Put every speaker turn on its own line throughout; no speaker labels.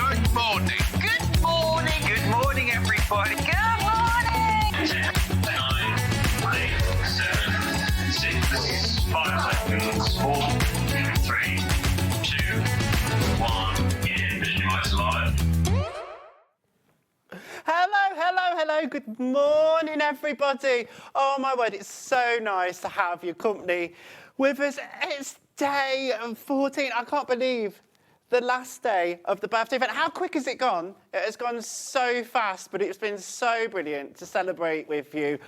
Good morning.
Good morning.
Good morning, everybody.
Good morning.
10, 9, 8, 7, 6, 5 seconds, 4, 3, 2, 1, and visualize live.
Hello. Good morning, everybody. Oh, my word, it's so nice to have your company with us. It's day 14. I can't believe the last day of the birthday event. How quick has it gone? It has gone so fast, but it's been so brilliant to celebrate with you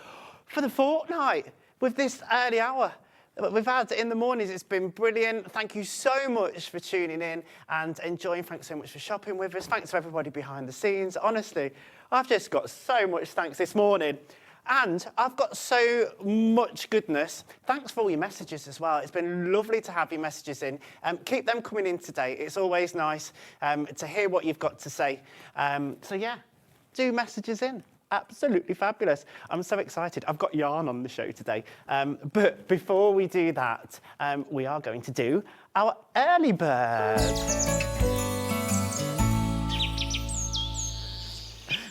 for the fortnight with this early hour that we've had in the mornings. It's been brilliant. Thank you so much for tuning in and enjoying. Thanks so much for shopping with us. Thanks to everybody behind the scenes. Honestly, I've just got so much thanks this morning. And I've got so much goodness. Thanks for all your messages as well. It's been lovely to have your messages in. Keep them coming in today. It's always nice to hear what you've got to say. So yeah, do messages in. Absolutely fabulous. I'm so excited. I've got yarn on the show today. But before we do that, we are going to do our early bird.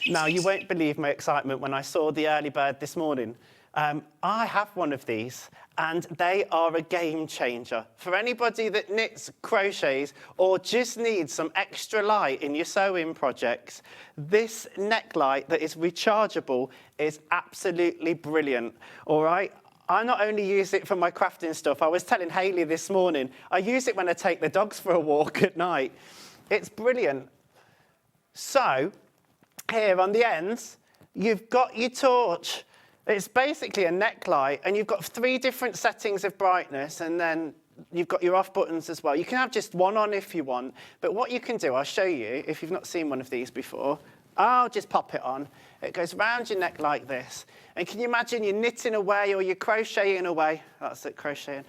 Now, you won't believe my excitement when I saw the early bird this morning. I have one of these, and they are a game changer. For anybody that knits, crochets, or just needs some extra light in your sewing projects, this neck light that is rechargeable is absolutely brilliant, all right? I not only use it for my crafting stuff, I was telling Hayley this morning, I use it when I take the dogs for a walk at night. It's brilliant. So, here on the ends, you've got your torch. It's basically a neck light, and you've got 3 different settings of brightness, and then you've got your off buttons as well. You can have just one on if you want, but what you can do, I'll show you, if you've not seen one of these before, I'll just pop it on. It goes round your neck like this. And can you imagine you're knitting away or you're crocheting away? That's it, crocheting.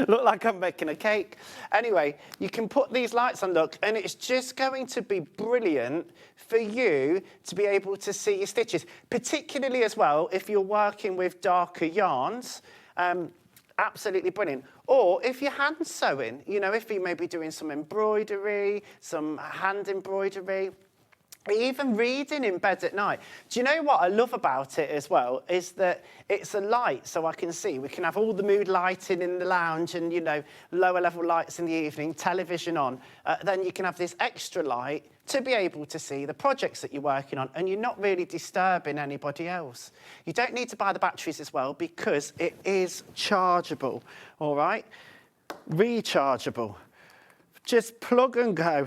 Look like I'm making a cake. Anyway, you can put these lights on, look, and it's just going to be brilliant for you to be able to see your stitches, particularly as well if you're working with darker yarns. Absolutely brilliant. Or if you're hand sewing, you know, if you may be doing some embroidery, some hand embroidery, even reading in bed at night. Do you know what I love about it as well is that it's a light so I can see. We can have all the mood lighting in the lounge and, you know, lower level lights in the evening, television on. Then you can have this extra light to be able to see the projects that you're working on, and you're not really disturbing anybody else. You don't need to buy the batteries as well because it is chargeable, all right? Rechargeable. Just plug and go.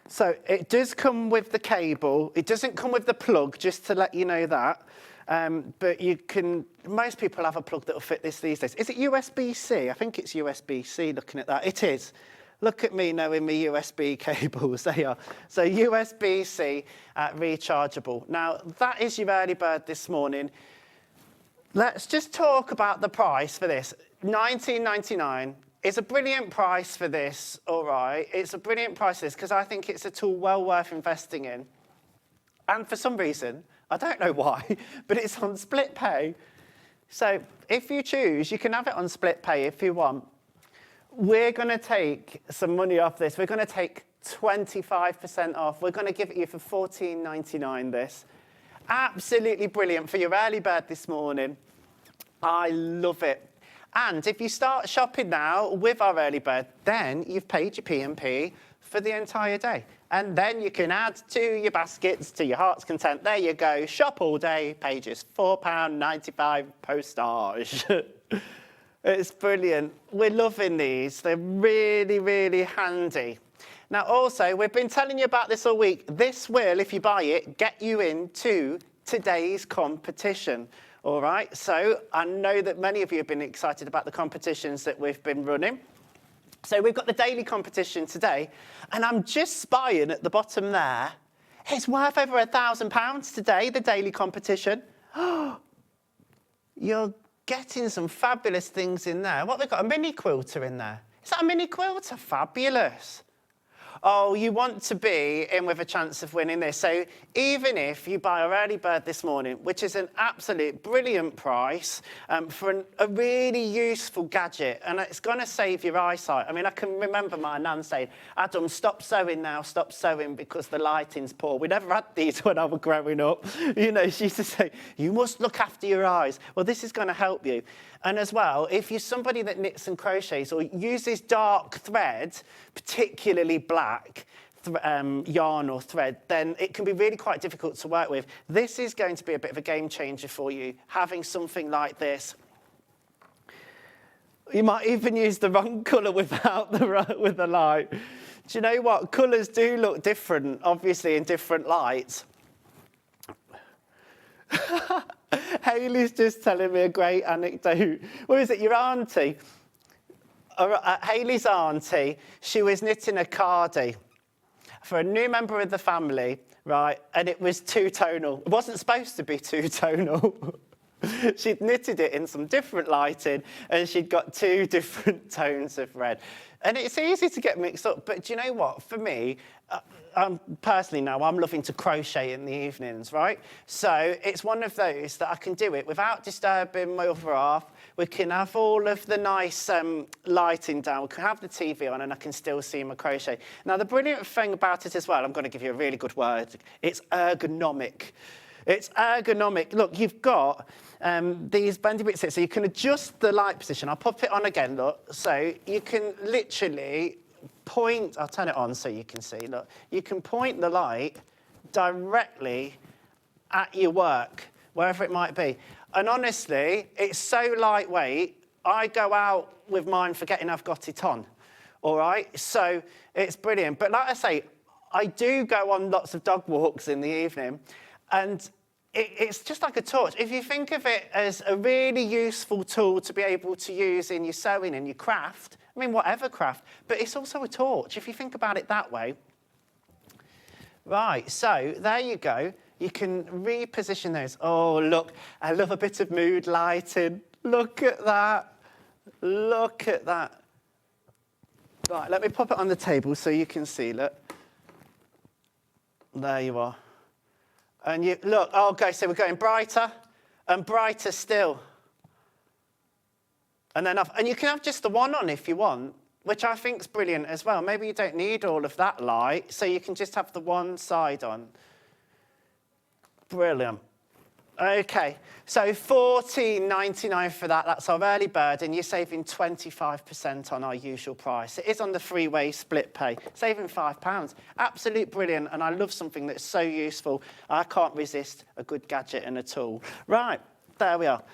So it does come with the cable. It doesn't come with the plug, just to let you know that. But you can, most people have a plug that will fit this these days. Is it USB-C? I think it's USB-C looking at that. It is. Look at me knowing me USB cables, they are. So USB-C rechargeable. Now, that is your early bird this morning. Let's just talk about the price for this. $19.99. It's a brilliant price for this, all right? It's a brilliant price for this because I think it's a tool well worth investing in. And for some reason, I don't know why, but it's on split pay. So if you choose, you can have it on split pay if you want. We're going to take some money off this. We're going to take 25% off. We're going to give it you for $14.99 this. Absolutely brilliant for your early bird this morning. I love it. And if you start shopping now with our early bird, then you've paid your P&P for the entire day. And then you can add to your baskets to your heart's content. There you go. Shop all day. Pages £4.95 postage. It's brilliant. We're loving these. They're really, really handy. Now, also, we've been telling you about this all week. This will, if you buy it, get you into today's competition. All right, so I know that many of you have been excited about the competitions that we've been running. So we've got the daily competition today, and I'm just spying at the bottom there. It's worth over £1,000 today, the daily competition. You're getting some fabulous things in there. What, we've got a mini quilter in there. Is that a mini quilter? Fabulous. oh, you want to be in with a chance of winning this. So even if you buy our early bird this morning, which is an absolute brilliant price for a really useful gadget, and it's going to save your eyesight. I mean, I can remember my nan saying, Adam, stop sewing now, stop sewing because the lighting's poor. We never had these when I was growing up. You know, she used to say, you must look after your eyes. Well, this is going to help you. And as well, if you're somebody that knits and crochets or uses dark thread, particularly black yarn or thread, then it can be really quite difficult to work with. This is going to be a bit of a game changer for you, having something like this. You might even use the wrong colour with the light. Do you know what? Colours do look different, obviously, in different lights. Hayley's just telling me a great anecdote. What is it, your auntie? Hayley's auntie, she was knitting a cardie for a new member of the family, right? And it was two-tonal. It wasn't supposed to be two-tonal. She'd knitted it in some different lighting and she'd got two different tones of red. And it's easy to get mixed up, but do you know what? For me, I'm loving to crochet in the evenings, right? So it's one of those that I can do it without disturbing my other half. We can have all of the nice lighting down. We can have the TV on and I can still see my crochet. Now, the brilliant thing about it as well, I'm going to give you a really good word. It's ergonomic. It's ergonomic. Look, you've got these bendy bits here, so you can adjust the light position. I'll pop it on again, look. So you can literally point, I'll turn it on so you can see, look. You can point the light directly at your work, wherever it might be. And honestly, it's so lightweight, I go out with mine forgetting I've got it on, all right? So it's brilliant. But like I say, I do go on lots of dog walks in the evening, and it's just like a torch. If you think of it as a really useful tool to be able to use in your sewing and your craft, I mean, whatever craft, but it's also a torch, if you think about it that way. Right, so there you go. You can reposition those. Oh, look, I love a bit of mood lighting. Look at that. Look at that. Right, let me pop it on the table so you can see, look. There you are. And you, look, oh, okay, so we're going brighter and brighter still. And then and you can have just the one on if you want, which I think is brilliant as well. Maybe you don't need all of that light, so you can just have the one side on. Brilliant. Okay, so $14.99 for that. That's our early bird, and you're saving 25% on our usual price. It is on the three-way split pay, saving £5. Absolute brilliant, and I love something that's so useful. I can't resist a good gadget and a tool. Right, there we are.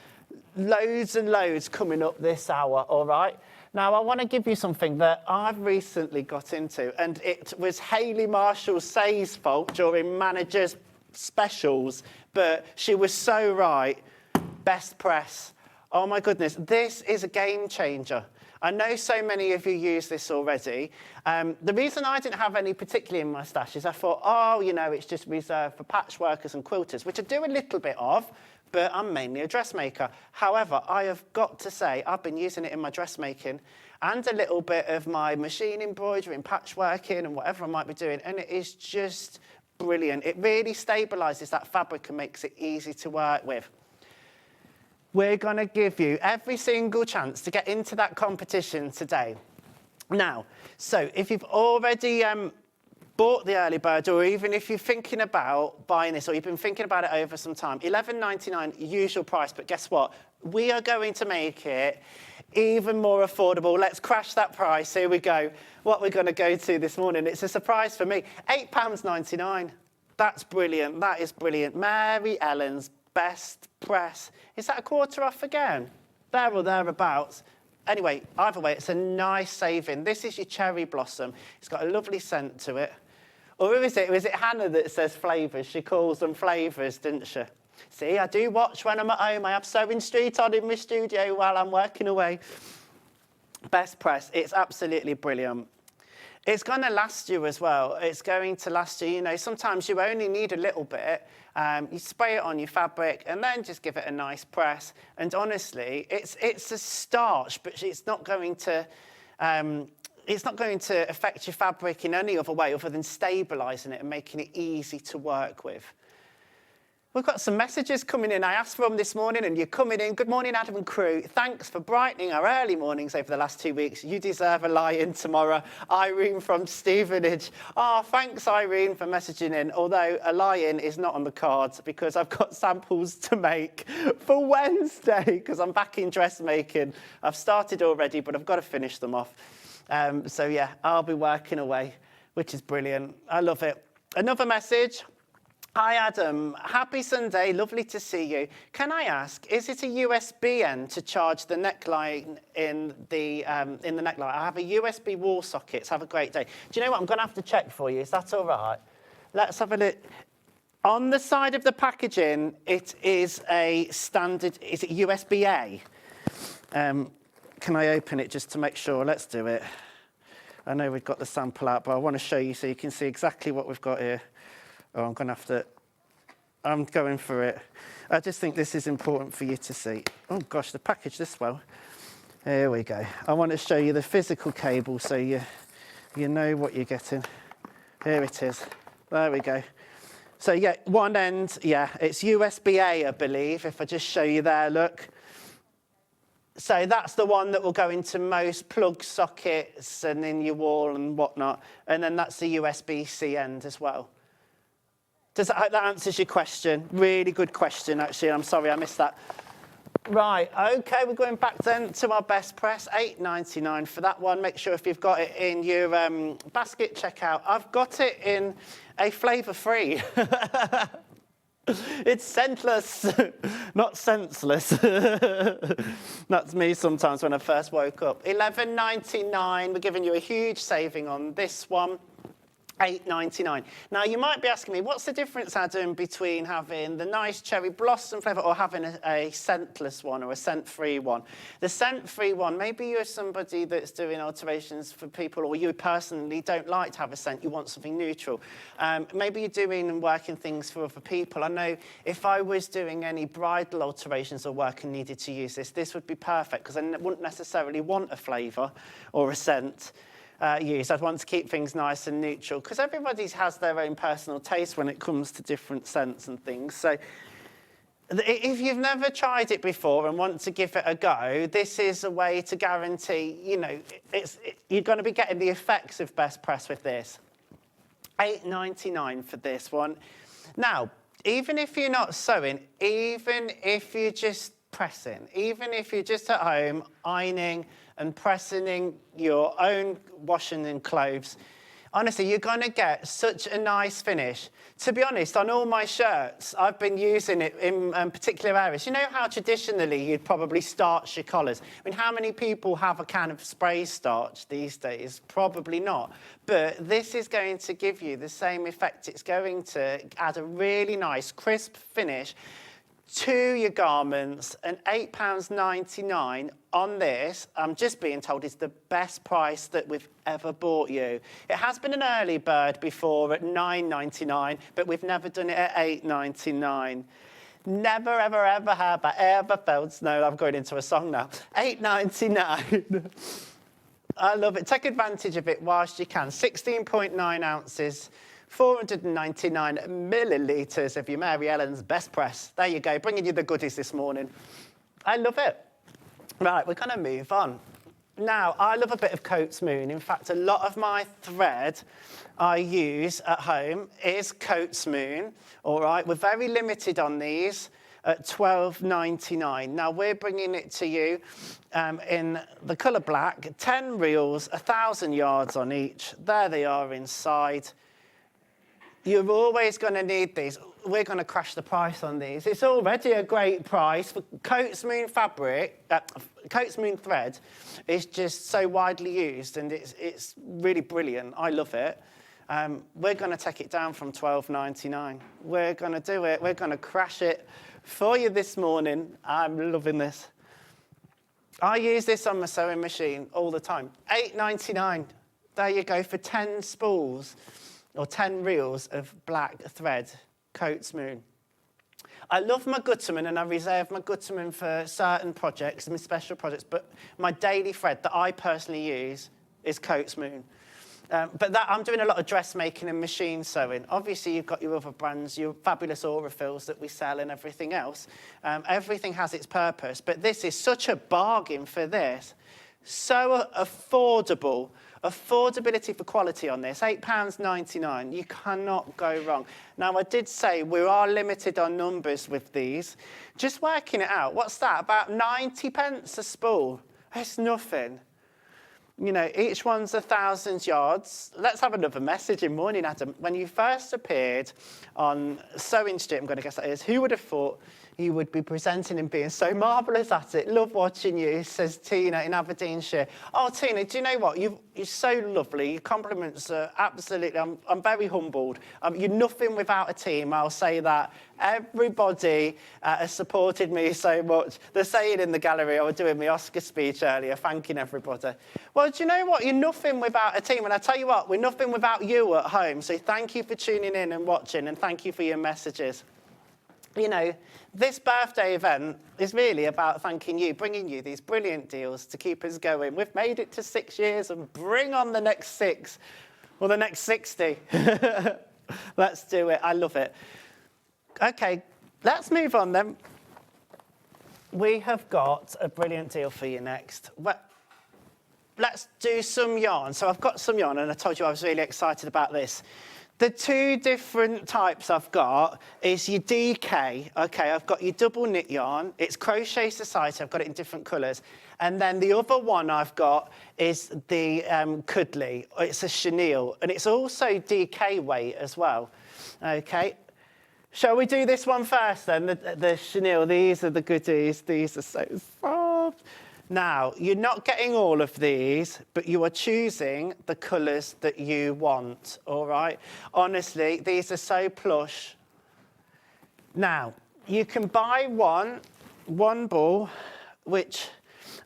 Loads and loads coming up this hour, all right? Now, I want to give you something that I've recently got into, and it was Hayley Marshall Say's fault during Managers Specials, but she was so right. Best press. Oh, my goodness. This is a game changer. I know so many of you use this already. The reason I didn't have any particularly in my stash is I thought, oh, you know, it's just reserved for patchworkers and quilters, which I do a little bit of, but I'm mainly a dressmaker. However, I have got to say, I've been using it in my dressmaking and a little bit of my machine embroidery and patchworking and whatever I might be doing, and it is just brilliant. It really stabilises that fabric and makes it easy to work with. We're going to give you every single chance to get into that competition today. Now, so if you've already bought the early bird, or even if you're thinking about buying this, or you've been thinking about it over some time, $11.99 usual price, but guess what? We are going to make it even more affordable. Let's crash that price. Here we go. What we're going to go to this morning, it's a surprise for me, £8.99. That's brilliant. That is brilliant. Mary Ellen's Best Press. Is that a quarter off again? There or thereabouts. Anyway, either way, it's a nice saving. This is your cherry blossom. It's got a lovely scent to it. Or who is it? Was it Hannah that says flavours? She calls them flavours, didn't she? See, I do watch when I'm at home. I have Sewing Street on in my studio while I'm working away. Best Press. It's absolutely brilliant. It's going to last you as well. It's going to last you. You know, sometimes you only need a little bit. You spray it on your fabric and then just give it a nice press. And honestly, it's a starch, but it's not going to it's not going to affect your fabric in any other way other than stabilising it and making it easy to work with. We've got some messages coming in. I asked for them this morning, and you're coming in. Good morning, Adam and crew. Thanks for brightening our early mornings over the last 2 weeks. You deserve a lie-in tomorrow. Irene from Stevenage. Thanks, Irene, for messaging in. Although a lie-in is not on the cards because I've got samples to make for Wednesday because I'm back in dressmaking. I've started already, but I've got to finish them off. So, yeah, I'll be working away, which is brilliant. I love it. Another message. Hi, Adam. Happy Sunday. Lovely to see you. Can I ask, is it a USB end to charge the neckline in the neckline? I have a USB wall socket. Have a great day. Do you know what? I'm going to have to check for you. Is that all right? Let's have a look. On the side of the packaging, it is a standard. Is it USB-A? Can I open it just to make sure? Let's do it. I know we've got the sample out, but I want to show you so you can see exactly what we've got here. Oh, I'm going for it. I just think this is important for you to see. Oh, gosh, the package this well. Here we go. I want to show you the physical cable so you know what you're getting. Here it is. There we go. So, yeah, one end, yeah, it's USB-A, I believe, if I just show you there, look. So that's the one that will go into most plug sockets and in your wall and whatnot. And then that's the USB-C end as well. I hope that answers your question. Really good question, actually. I'm sorry I missed that. Right, OK, we're going back then to our best press, £8.99 for that one. Make sure if you've got it in your basket checkout. I've got it in a flavour-free. It's scentless, not senseless. That's me sometimes when I first woke up. £11.99, we're giving you a huge saving on this one. £8.99. Now, you might be asking me, what's the difference, Adam, between having the nice cherry blossom flavour or having a scentless one or a scent-free one? The scent-free one, maybe you're somebody that's doing alterations for people, or you personally don't like to have a scent, you want something neutral. Maybe you're doing and working things for other people. I know if I was doing any bridal alterations or work and needed to use this would be perfect because I wouldn't necessarily want a flavour or a scent. I'd want to keep things nice and neutral because everybody has their own personal taste when it comes to different scents and things. So if you've never tried it before and want to give it a go, this is a way to guarantee, you're going to be getting the effects of best press with this. £8.99 for this one. Now, even if you're not sewing, even if you're just pressing, even if you're just at home ironing and pressing in your own washing and clothes, honestly, you're going to get such a nice finish. To be honest, on all my shirts, I've been using it in particular areas. You know how traditionally you'd probably starch your collars? I mean, how many people have a can of spray starch these days? Probably not. But this is going to give you the same effect. It's going to add a really nice, crisp finish to your garments, and £8.99 on this, I'm just being told, is the best price that we've ever bought you. It has been an early bird before at £9.99, but we've never done it at £8.99. Never, ever, ever have I ever felt snow. I'm going into a song now. £8.99. I love it. Take advantage of it whilst you can. 16.9 ounces. 499 millilitres of your Mary Ellen's best press. There you go, bringing you the goodies this morning. I love it. Right, we're going to move on. Now, I love a bit of Coats Moon. In fact, a lot of my thread I use at home is Coats Moon. All right, we're very limited on these at £12.99. Now, we're bringing it to you in the colour black. 10 reels, 1,000 yards on each. There they are inside. You're always going to need these. We're going to crash the price on these. It's already a great price. For Coats Moon fabric, Coats Moon thread is just so widely used and it's really brilliant. I love it. We're going to take it down from £12.99. We're going to do it. We're going to crash it for you this morning. I'm loving this. I use this on my sewing machine all the time. £8.99. There you go for 10 spools. Or 10 reels of black thread, Coats Moon. I love my Gutterman and I reserve my Gutterman for certain projects, my special projects, but my daily thread that I personally use is Coates Moon. But I'm doing a lot of dressmaking and machine sewing. Obviously, you've got your other brands, your fabulous Aurifils that we sell and everything else. Everything has its purpose, but this is such a bargain for this. So affordable. Affordability for quality on this, £8.99. You cannot go wrong. Now, I did say we are limited on numbers with these. Just working it out, what's that? About 90 pence a spool. It's nothing. You know, each one's 1,000 yards. Let's have another message in morning, Adam. When you first appeared on Sewing Street, I'm going to guess that is, who would have thought you would be presenting and being so marvellous at it? Love watching you, says Tina in Aberdeenshire. Oh, Tina, do you know what? You're so lovely. Your compliments are absolutely, I'm very humbled. You're nothing without a team, I'll say that. Everybody has supported me so much. They're saying in the gallery, I was doing my Oscar speech earlier, thanking everybody. Well, do you know what? You're nothing without a team. And I tell you what, we're nothing without you at home. So thank you for tuning in and watching, and thank you for your messages. You know, this birthday event is really about thanking you, bringing you these brilliant deals to keep us going. We've made it to 6 years, and bring on the next 6, or the next 60. Let's do it. I love it. Okay, let's move on then. We have got a brilliant deal for you next. Well, let's do some yarn. So I've got some yarn, and I told you I was really excited about this. The 2 different types I've got is your DK. Okay, I've got your double knit yarn. It's Crochet Society. I've got it in different colours. And then the other one I've got is the Cuddly. It's a chenille, and it's also DK weight as well. Okay. Shall we do this one first then, the chenille? These are the goodies. These are so soft. Now, you're not getting all of these, but you are choosing the colours that you want, all right? Honestly, these are so plush. Now, you can buy one ball, which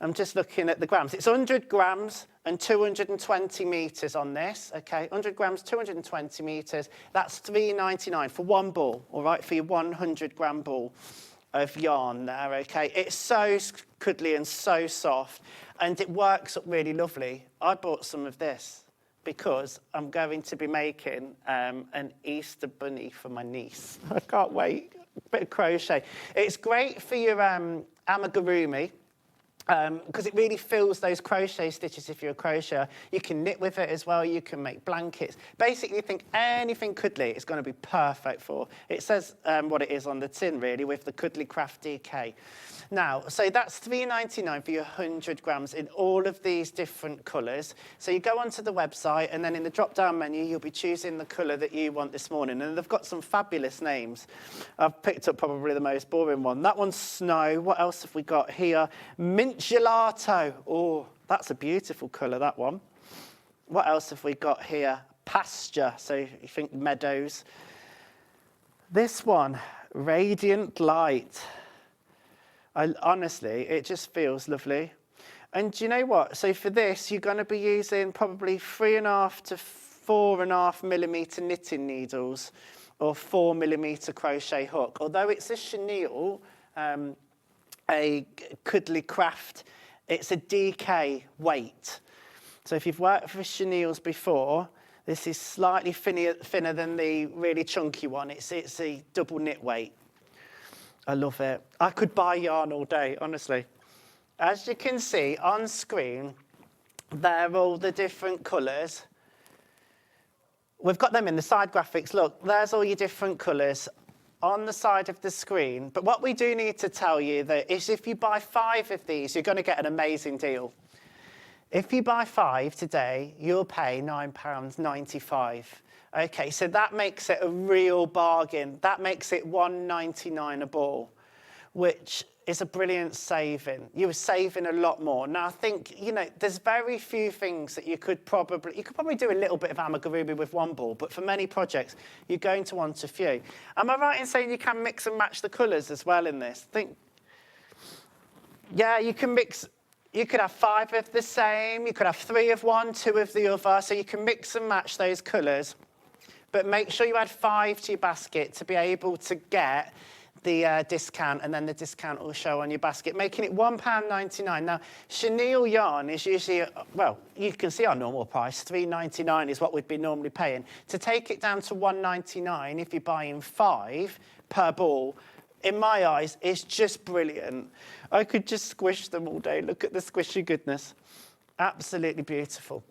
I'm just looking at the grams. It's 100 grams and 220 metres on this, okay? 100 grams, 220 metres. That's £3.99 for one ball, all right, for your 100-gram ball of yarn there, okay? It's so cuddly and so soft, and it works up really lovely. I bought some of this because I'm going to be making an Easter bunny for my niece. I can't wait. A bit of crochet. It's great for your amigurumi, because it really fills those crochet stitches if you're a crocheter. You can knit with it as well. You can make blankets. Basically, think anything cuddly is going to be perfect for. It says what it is on the tin, really, with the Cuddly Craft DK. Now, so that's £3.99 for your 100 grams in all of these different colours. So you go onto the website, and then in the drop-down menu, you'll be choosing the colour that you want this morning. And they've got some fabulous names. I've picked up probably the most boring one. That one's Snow. What else have we got here? Mint Gelato. Oh, that's a beautiful colour, that one. What else have we got here? Pasture. So you think meadows. This one, Radiant Light. Honestly, it just feels lovely. And do you know what? So for this, you're going to be using probably 3.5 to 4.5 millimetre knitting needles or 4 millimetre crochet hook. Although it's a chenille, a Cuddly Craft, it's a DK weight. So if you've worked for chenilles before, this is slightly thinner than the really chunky one. It's a double knit weight. I love it. I could buy yarn all day, honestly. As you can see on screen, they're all the different colours. We've got them in the side graphics. Look, there's all your different colours on the side of the screen. But what we do need to tell you that is if you buy 5 of these, you're going to get an amazing deal. If you buy 5 today, you'll pay £9.95. Okay, so that makes it a real bargain. That makes it £1.99 a ball, which is a brilliant saving. You were saving a lot more. Now, I think, you know, there's very few things that you could probably do a little bit of amigurumi with one ball, but for many projects, you're going to want a few. Am I right in saying you can mix and match the colours as well in this? Yeah, you can mix. You could have 5 of the same. You could have 3 of one, 2 of the other. So you can mix and match those colours. But make sure you add 5 to your basket to be able to get the discount, and then the discount will show on your basket, making it £1.99. Now, chenille yarn is usually, well, you can see our normal price, £3.99 is what we'd be normally paying. To take it down to £1.99, if you're buying 5 per ball, in my eyes, it's just brilliant. I could just squish them all day. Look at the squishy goodness. Absolutely beautiful.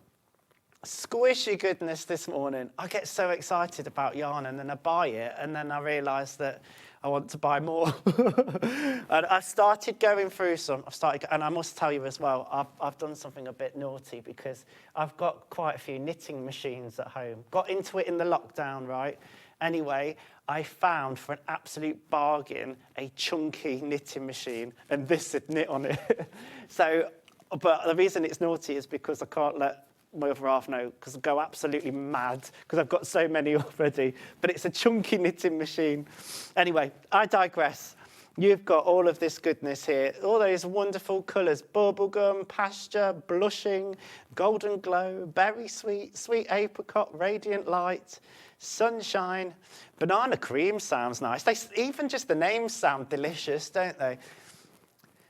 Squishy goodness this morning. I get so excited about yarn, and then I buy it, and then I realise that I want to buy more. And I've started going through some. And I must tell you as well, I've done something a bit naughty, because I've got quite a few knitting machines at home. Got into it in the lockdown, right? Anyway, I found for an absolute bargain a chunky knitting machine, and this had knit on it. So, but the reason it's naughty is because I can't let my other half know, because I go absolutely mad because I've got so many already. But it's a chunky knitting machine. Anyway, I digress. You've got all of this goodness here, all those wonderful colours: bubblegum, pasture, blushing, golden glow, berry sweet, sweet apricot, radiant light, sunshine. Banana cream sounds nice. Even just the names sound delicious, don't they?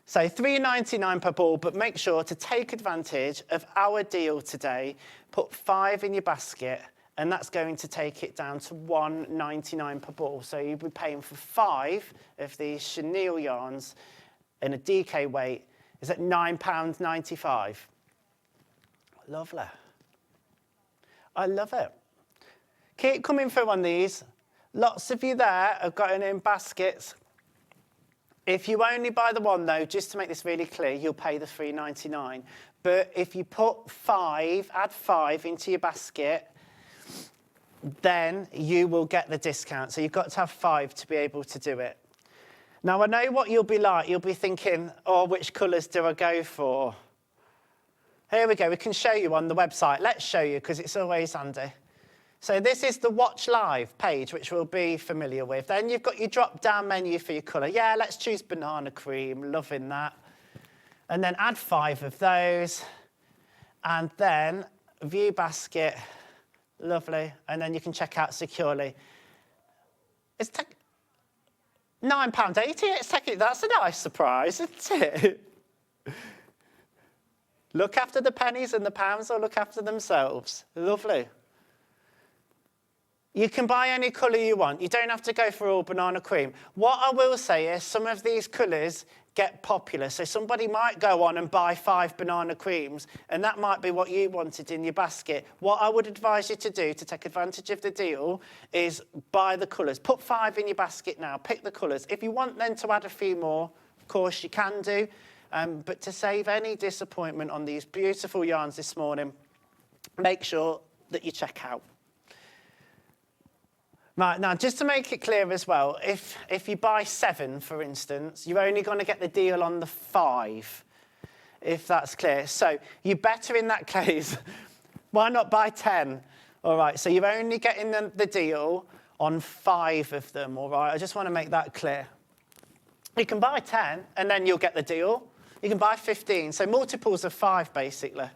So £3.99 per ball, but make sure to take advantage of our deal today. Put 5 in your basket, and that's going to take it down to £1.99 per ball. So you'll be paying for 5 of these chenille yarns in a DK weight is at £9.95. Lovely. I love it. Keep coming through on these. Lots of you there have got it in baskets. If you only buy the one, though, just to make this really clear, you'll pay the £3.99. But if you put 5, add 5 into your basket, then you will get the discount. So you've got to have 5 to be able to do it. Now, I know what you'll be like. You'll be thinking, oh, which colours do I go for? Here we go. We can show you on the website. Let's show you, because it's always handy. So this is the Watch Live page, which we'll be familiar with. Then you've got your drop-down menu for your colour. Yeah, let's choose banana cream. Loving that. And then add 5 of those. And then view basket. Lovely. And then you can check out securely. It's £9.80. It's taking. That's a nice surprise, isn't it? Look after the pennies and the pounds, or look after themselves. Lovely. You can buy any colour you want. You don't have to go for all banana cream. What I will say is some of these colours get popular. So somebody might go on and buy 5 banana creams, and that might be what you wanted in your basket. What I would advise you to do to take advantage of the deal is buy the colours. Put 5 in your basket now. Pick the colours. If you want then to add a few more, of course you can do. But to save any disappointment on these beautiful yarns this morning, make sure that you check out. Right, now, just to make it clear as well, if you buy 7, for instance, you're only going to get the deal on the 5, if that's clear. So you're better in that case. Why not buy 10? All right, so you're only getting the deal on 5 of them, all right? I just want to make that clear. You can buy 10, and then you'll get the deal. You can buy 15, so multiples of 5, basically.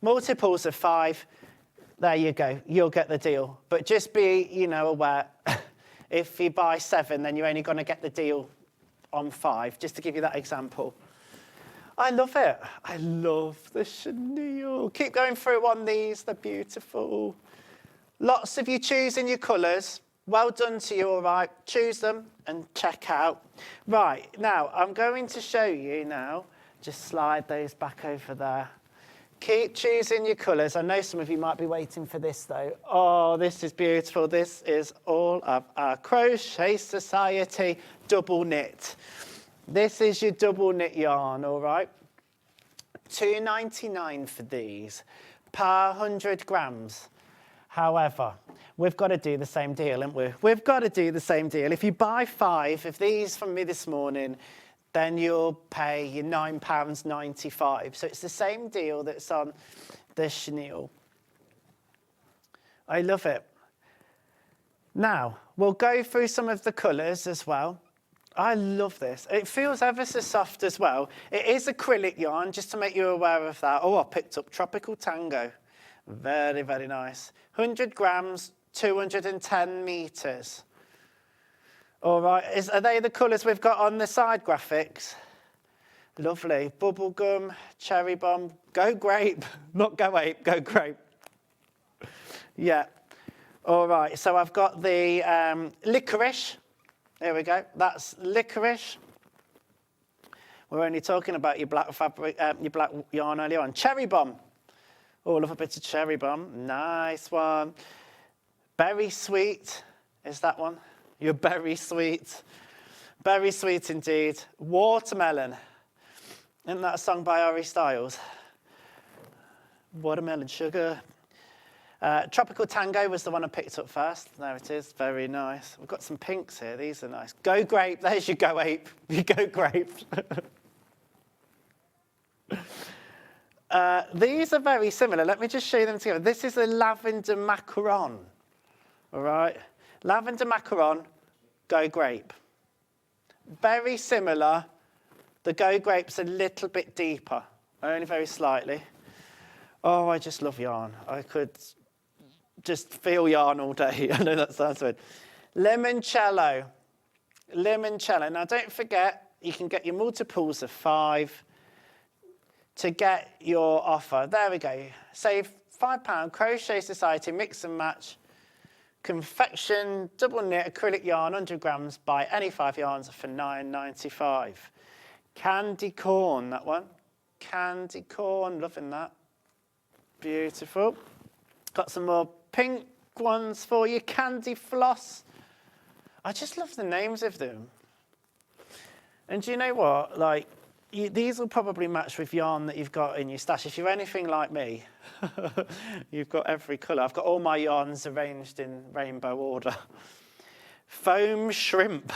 Multiples of 5. There you go. You'll get the deal. But just be, aware. If you buy 7, then you're only going to get the deal on 5, just to give you that example. I love it. I love the chenille. Keep going through on these. They're beautiful. Lots of you choosing your colours. Well done to you, all right. Choose them and check out. Right, now, I'm going to show you now. Just slide those back over there. Keep choosing your colours. I know some of you might be waiting for this, though. Oh, this is beautiful. This is all of our Crochet Society double knit. This is your double knit yarn, all right? £2.99 for these per 100 grams. However, we've got to do the same deal, haven't we? We've got to do the same deal. If you buy 5 of these from me this morning, then you'll pay your £9.95. So it's the same deal that's on the chenille. I love it. Now, we'll go through some of the colours as well. I love this. It feels ever so soft as well. It is acrylic yarn, just to make you aware of that. Oh, I picked up Tropical Tango. Very, very nice. 100 grams, 210 metres. All right, are they the colours we've got on the side graphics? Lovely. Bubblegum, cherry bomb, go grape. Not go ape, go grape. Yeah. All right, so I've got the licorice. There we go. That's licorice. We're only talking about your black fabric, your black yarn earlier on. Cherry bomb. Oh, love a bit of cherry bomb. Nice one. Berry sweet is that one. You're berry sweet. Berry sweet indeed. Watermelon. Isn't that a song by Ari Styles? Watermelon sugar. Tropical Tango was the one I picked up first. There it is. Very nice. We've got some pinks here. These are nice. Go grape. There's your go ape. You go grape. These are very similar. Let me just show you them together. This is a lavender macaron. All right. Lavender macaron, go grape. Very similar. The go grape's a little bit deeper, only very slightly. Oh, I just love yarn. I could just feel yarn all day. I know that sounds weird. Limoncello. Limoncello. Now, don't forget, you can get your multiples of 5 to get your offer. There we go. Save £5. Crochet Society, mix and match. Confection, double knit, acrylic yarn, 100 grams, buy any 5 yarns for £9.95. Candy corn, that one. Candy corn, loving that. Beautiful. Got some more pink ones for you. Candy floss. I just love the names of them. And do you know what? Like, these will probably match with yarn that you've got in your stash. If you're anything like me, you've got every colour. I've got all my yarns arranged in rainbow order. Foam shrimp.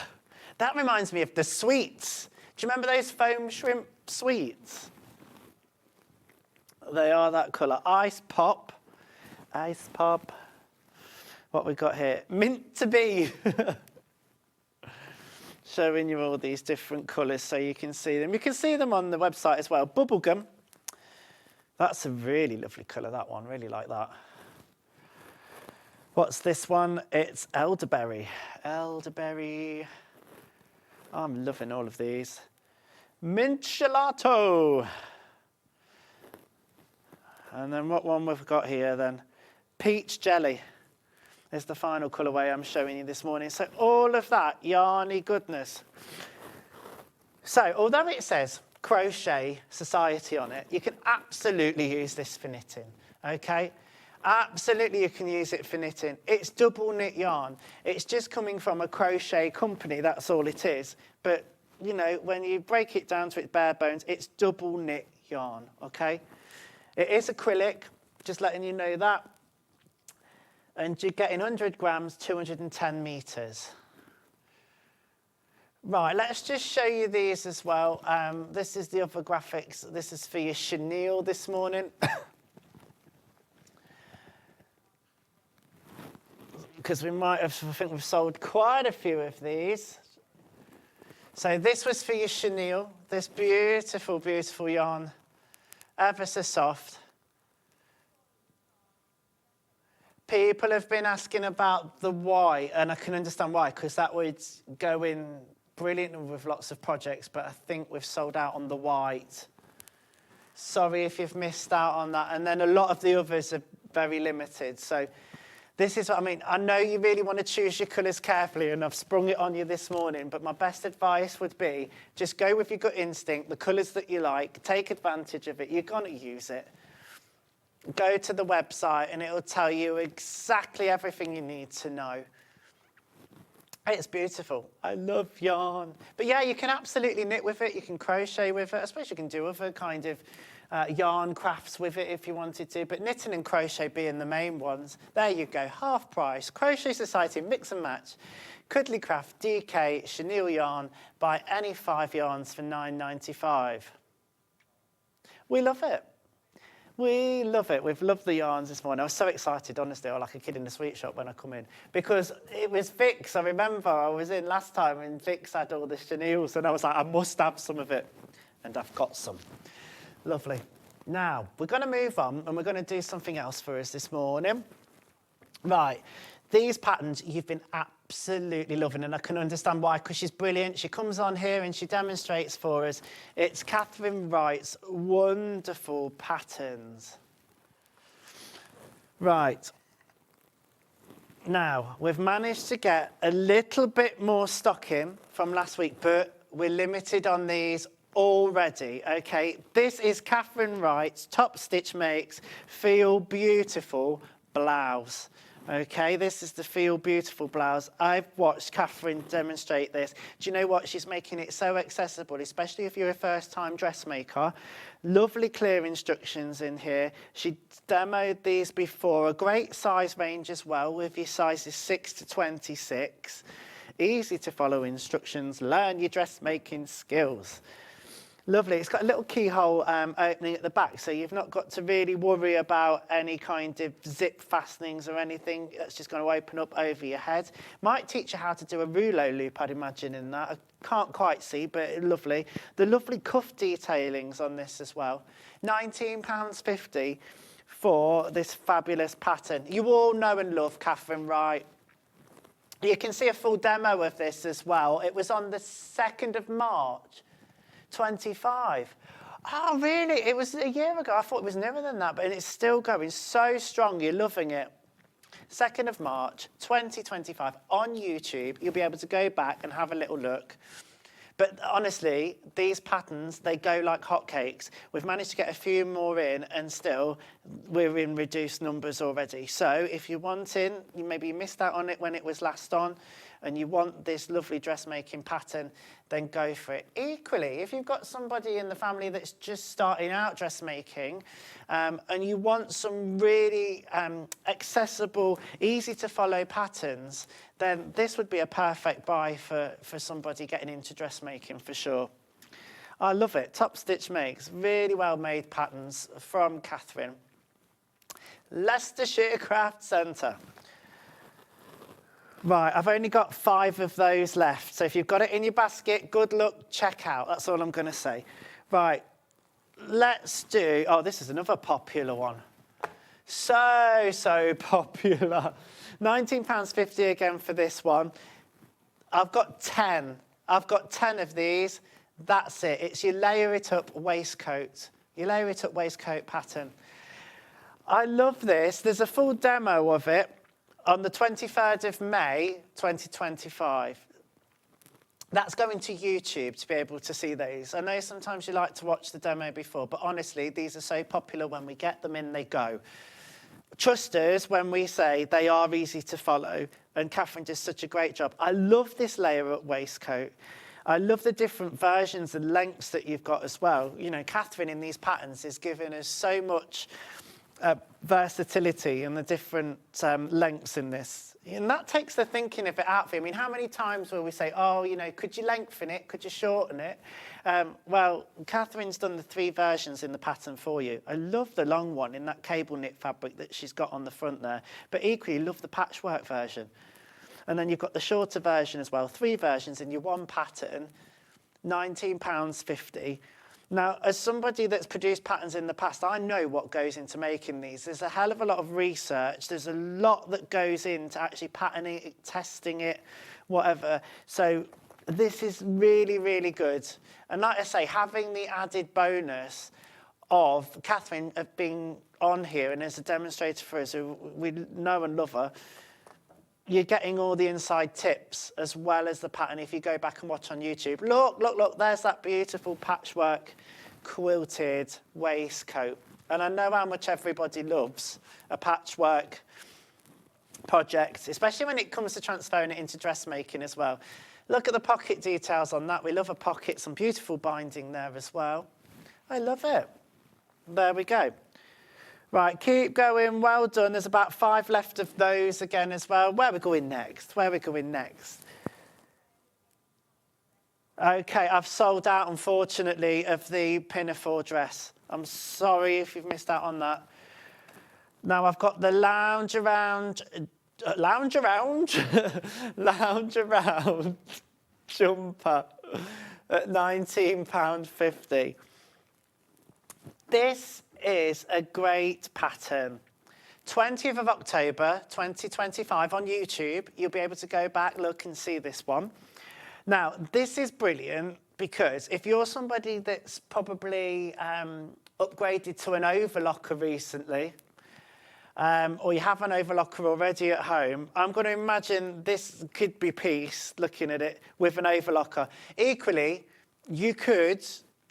That reminds me of the sweets. Do you remember those foam shrimp sweets? They are that colour. Ice pop. Ice pop. What we got here? Mint to be. Showing you all these different colours so you can see them. You can see them on the website as well. Bubblegum. That's a really lovely colour, that one. Really like that. What's this one? It's elderberry. Elderberry. I'm loving all of these. Mint gelato. And then what one we've got here then? Peach jelly is the final colourway I'm showing you this morning. So all of that yarny goodness. So although it says Crochet Society on it, you can absolutely use this for knitting, okay? Absolutely you can use it for knitting. It's double knit yarn. It's just coming from a crochet company, that's all it is. But, you know, when you break it down to its bare bones, it's double knit yarn, okay? It is acrylic, just letting you know that. And you're getting 100 grams, 210 metres. Right, let's just show you these as well. This is the other graphics. This is for your chenille this morning. Because we might have, I think we've sold quite a few of these. So this was for your chenille. This beautiful, beautiful yarn. Ever so soft. People have been asking about the white, and I can understand why, because that would go in brilliant with lots of projects, but I think we've sold out on the white. Sorry if you've missed out on that. And then a lot of the others are very limited. So this is what I mean. I know you really want to choose your colours carefully, and I've sprung it on you this morning, but my best advice would be just go with your gut instinct, the colours that you like, take advantage of it. You're going to use it. Go to the website and it'll tell you exactly everything you need to know. It's beautiful. I love yarn. But yeah, you can absolutely knit with it. You can crochet with it. I suppose you can do other kind of yarn crafts with it if you wanted to. But knitting and crochet being the main ones. There you go. Half price. Crochet Society, mix and match. Cuddly Craft, DK, chenille yarn. Buy any 5 yarns for £9.95. We love it. We love it. We've loved the yarns this morning. I was so excited, honestly, like a kid in the sweet shop when I come in. Because it was Vic's. I remember I was in last time and Vic's had all the chenilles and I was like, I must have some of it. And I've got some. Lovely. Now, we're going to move on and we're going to do something else for us this morning. Right. These patterns you've been absolutely loving, and I can understand why, because she's brilliant. She comes on here and she demonstrates for us. It's Catherine Wright's wonderful patterns. Right. Now, we've managed to get a little bit more stock in from last week, but we're limited on these already, okay? This is Catherine Wright's Top Stitch Makes Feel Beautiful blouse. Okay, this is the Feel Beautiful blouse. I've watched Catherine demonstrate this. Do you know what? She's making it so accessible, especially if you're a first-time dressmaker. Lovely clear instructions in here. She demoed these before. A great size range as well, with your sizes 6 to 26. Easy to follow instructions. Learn your dressmaking skills. Lovely. It's got a little keyhole opening at the back, so you've not got to really worry about any kind of zip fastenings or anything. That's just going to open up over your head. Might teach you how to do a rouleau loop, I'd imagine, in that. I can't quite see, but lovely. The lovely cuff detailings on this as well. £19.50 for this fabulous pattern. You all know and love Catherine Wright. You can see a full demo of this as well. It was on the 2nd of March. 25. Oh, really? It was a year ago. I thought it was nearer than that, but it's still going so strong. You're loving it. 2nd of March, 2025, on YouTube. You'll be able to go back and have a little look. But honestly, these patterns, they go like hotcakes. We've managed to get a few more in, and still, we're in reduced numbers already. So if you're wanting, maybe you missed out on it when it was last on, and you want this lovely dressmaking pattern, then go for it. Equally, if you've got somebody in the family that's just starting out dressmaking, and you want some really accessible, easy to follow patterns, then this would be a perfect buy for somebody getting into dressmaking for sure. I love it. Top Stitch Makes really well made patterns from Catherine. Leicestershire Craft Centre. Right, I've only got 5 of those left. So if you've got it in your basket, good luck, check out. That's all I'm going to say. Right, let's do... Oh, this is another popular one. So popular. £19.50 again for this one. I've got 10. I've got 10 of these. That's it. It's your layer it up waistcoat. Your layer it up waistcoat pattern. I love this. There's a full demo of it on the 23rd of May, 2025. That's going to YouTube to be able to see these. I know sometimes you like to watch the demo before, but honestly, these are so popular. When we get them in, they go. Trust us when we say they are easy to follow, and Catherine does such a great job. I love this layer-up waistcoat. I love the different versions and lengths that you've got as well. You know, Catherine in these patterns is giving us so much versatility and the different lengths in this. And that takes the thinking of it out for you. I mean, how many times will we say, oh, you know, could you lengthen it? Could you shorten it? Well, Catherine's done the 3 versions in the pattern for you. I love the long one in that cable knit fabric that she's got on the front there. But equally, love the patchwork version. And then you've got the shorter version as well. 3 versions in your one pattern, £19.50. Now, as somebody that's produced patterns in the past, I know what goes into making these. There's a hell of a lot of research. There's a lot that goes into actually patterning it, testing it, whatever. So this is really, really good. And like I say, having the added bonus of Catherine being on here and as a demonstrator for us, who we know and love her, you're getting all the inside tips as well as the pattern if you go back and watch on YouTube. Look, there's that beautiful patchwork quilted waistcoat. And I know how much everybody loves a patchwork project, especially when it comes to transferring it into dressmaking as well. Look at the pocket details on that. We love a pocket, some beautiful binding there as well. I love it. There we go. Right, keep going, well done. There's about 5 left of those again as well. Where are we going next? Okay, I've sold out, unfortunately, of the pinafore dress. I'm sorry if you've missed out on that. Now I've got the lounge around jumper at £19.50. This is a great pattern. 20th of October, 2025 on YouTube. You'll be able to go back, look and see this one. Now, this is brilliant because if you're somebody that's probably upgraded to an overlocker recently, or you have an overlocker already at home, I'm going to imagine this could be piece, looking at it, with an overlocker. Equally, you could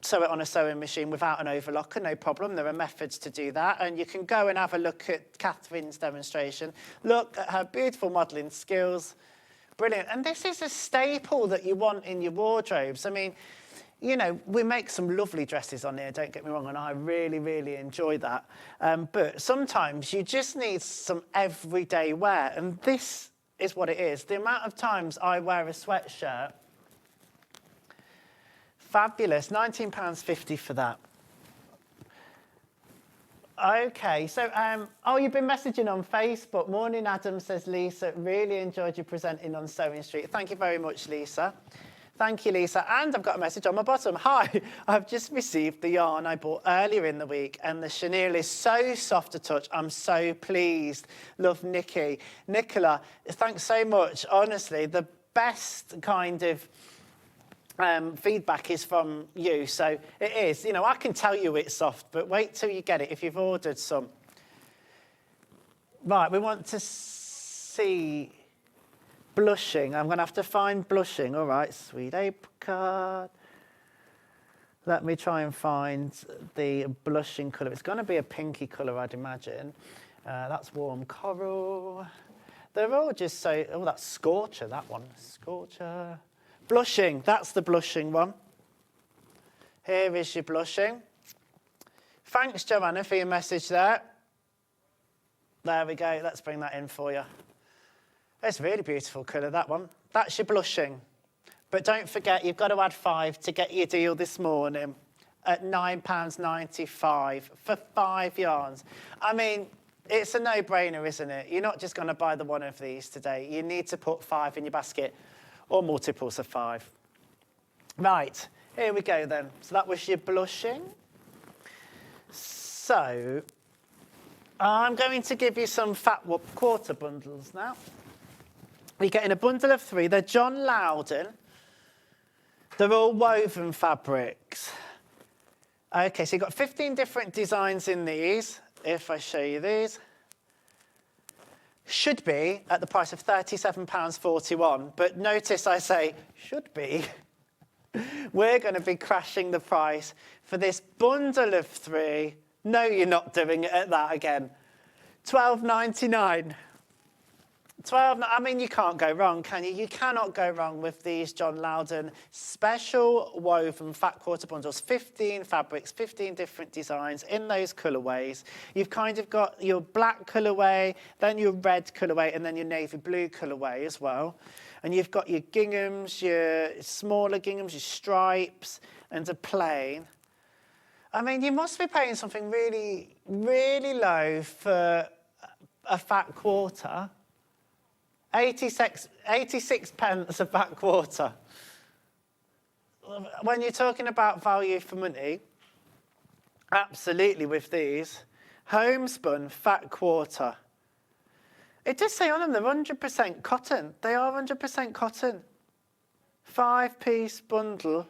sew it on a sewing machine without an overlocker, no problem. There are methods to do that. And you can go and have a look at Catherine's demonstration. Look at her beautiful modelling skills. Brilliant. And this is a staple that you want in your wardrobes. I mean, you know, we make some lovely dresses on here, don't get me wrong, and I really, really enjoy that. But sometimes you just need some everyday wear, and this is what it is. The amount of times I wear a sweatshirt, fabulous, £19.50 for that. Okay, so, oh, you've been messaging on Facebook. Morning, Adam, says Lisa. Really enjoyed you presenting on Sewing Street. Thank you very much, Lisa. Thank you, Lisa. And I've got a message on my bottom. Hi, I've just received the yarn I bought earlier in the week, and the chenille is so soft to touch. I'm so pleased. Love, Nikki. Nicola, thanks so much. Honestly, the best kind of feedback is from you. So it is. You know, I can tell you it's soft, but wait till you get it if you've ordered some. Right, we want to see... Blushing. I'm going to have to find blushing. All right, sweet apricot. Let me try and find the blushing colour. It's going to be a pinky colour, I'd imagine. That's warm coral. They're all just so... Oh, that's scorcher, that one. Scorcher. Blushing. That's the blushing one. Here is your blushing. Thanks, Joanna, for your message there. There we go. Let's bring that in for you. It's a really beautiful colour, that one. That's your blushing. But don't forget, you've got to add 5 to get your deal this morning at £9.95 for 5 yarns. I mean, it's a no-brainer, isn't it? You're not just going to buy the one of these today. You need to put 5 in your basket, or multiples of 5. Right, here we go then. So that was your blushing. So I'm going to give you some fat quarter bundles now. You're getting a bundle of 3. They're John Loudon. They're all woven fabrics. OK, so you've got 15 different designs in these. If I show you these. Should be at the price of £37.41. But notice I say should be. We're going to be crashing the price for this bundle of 3. No, you're not doing it at that again. £12.99. I mean, you can't go wrong, can you? You cannot go wrong with these John Loudon special woven fat quarter bundles. 15 fabrics, 15 different designs in those colourways. You've kind of got your black colourway, then your red colourway, and then your navy blue colourway as well. And you've got your ginghams, your smaller ginghams, your stripes, and a plain. I mean, you must be paying something really, really low for a fat quarter. 86 pence a fat quarter. When you're talking about value for money, absolutely with these. Homespun fat quarter. It does say on them they're 100% cotton. They are 100% cotton. 5-piece bundle.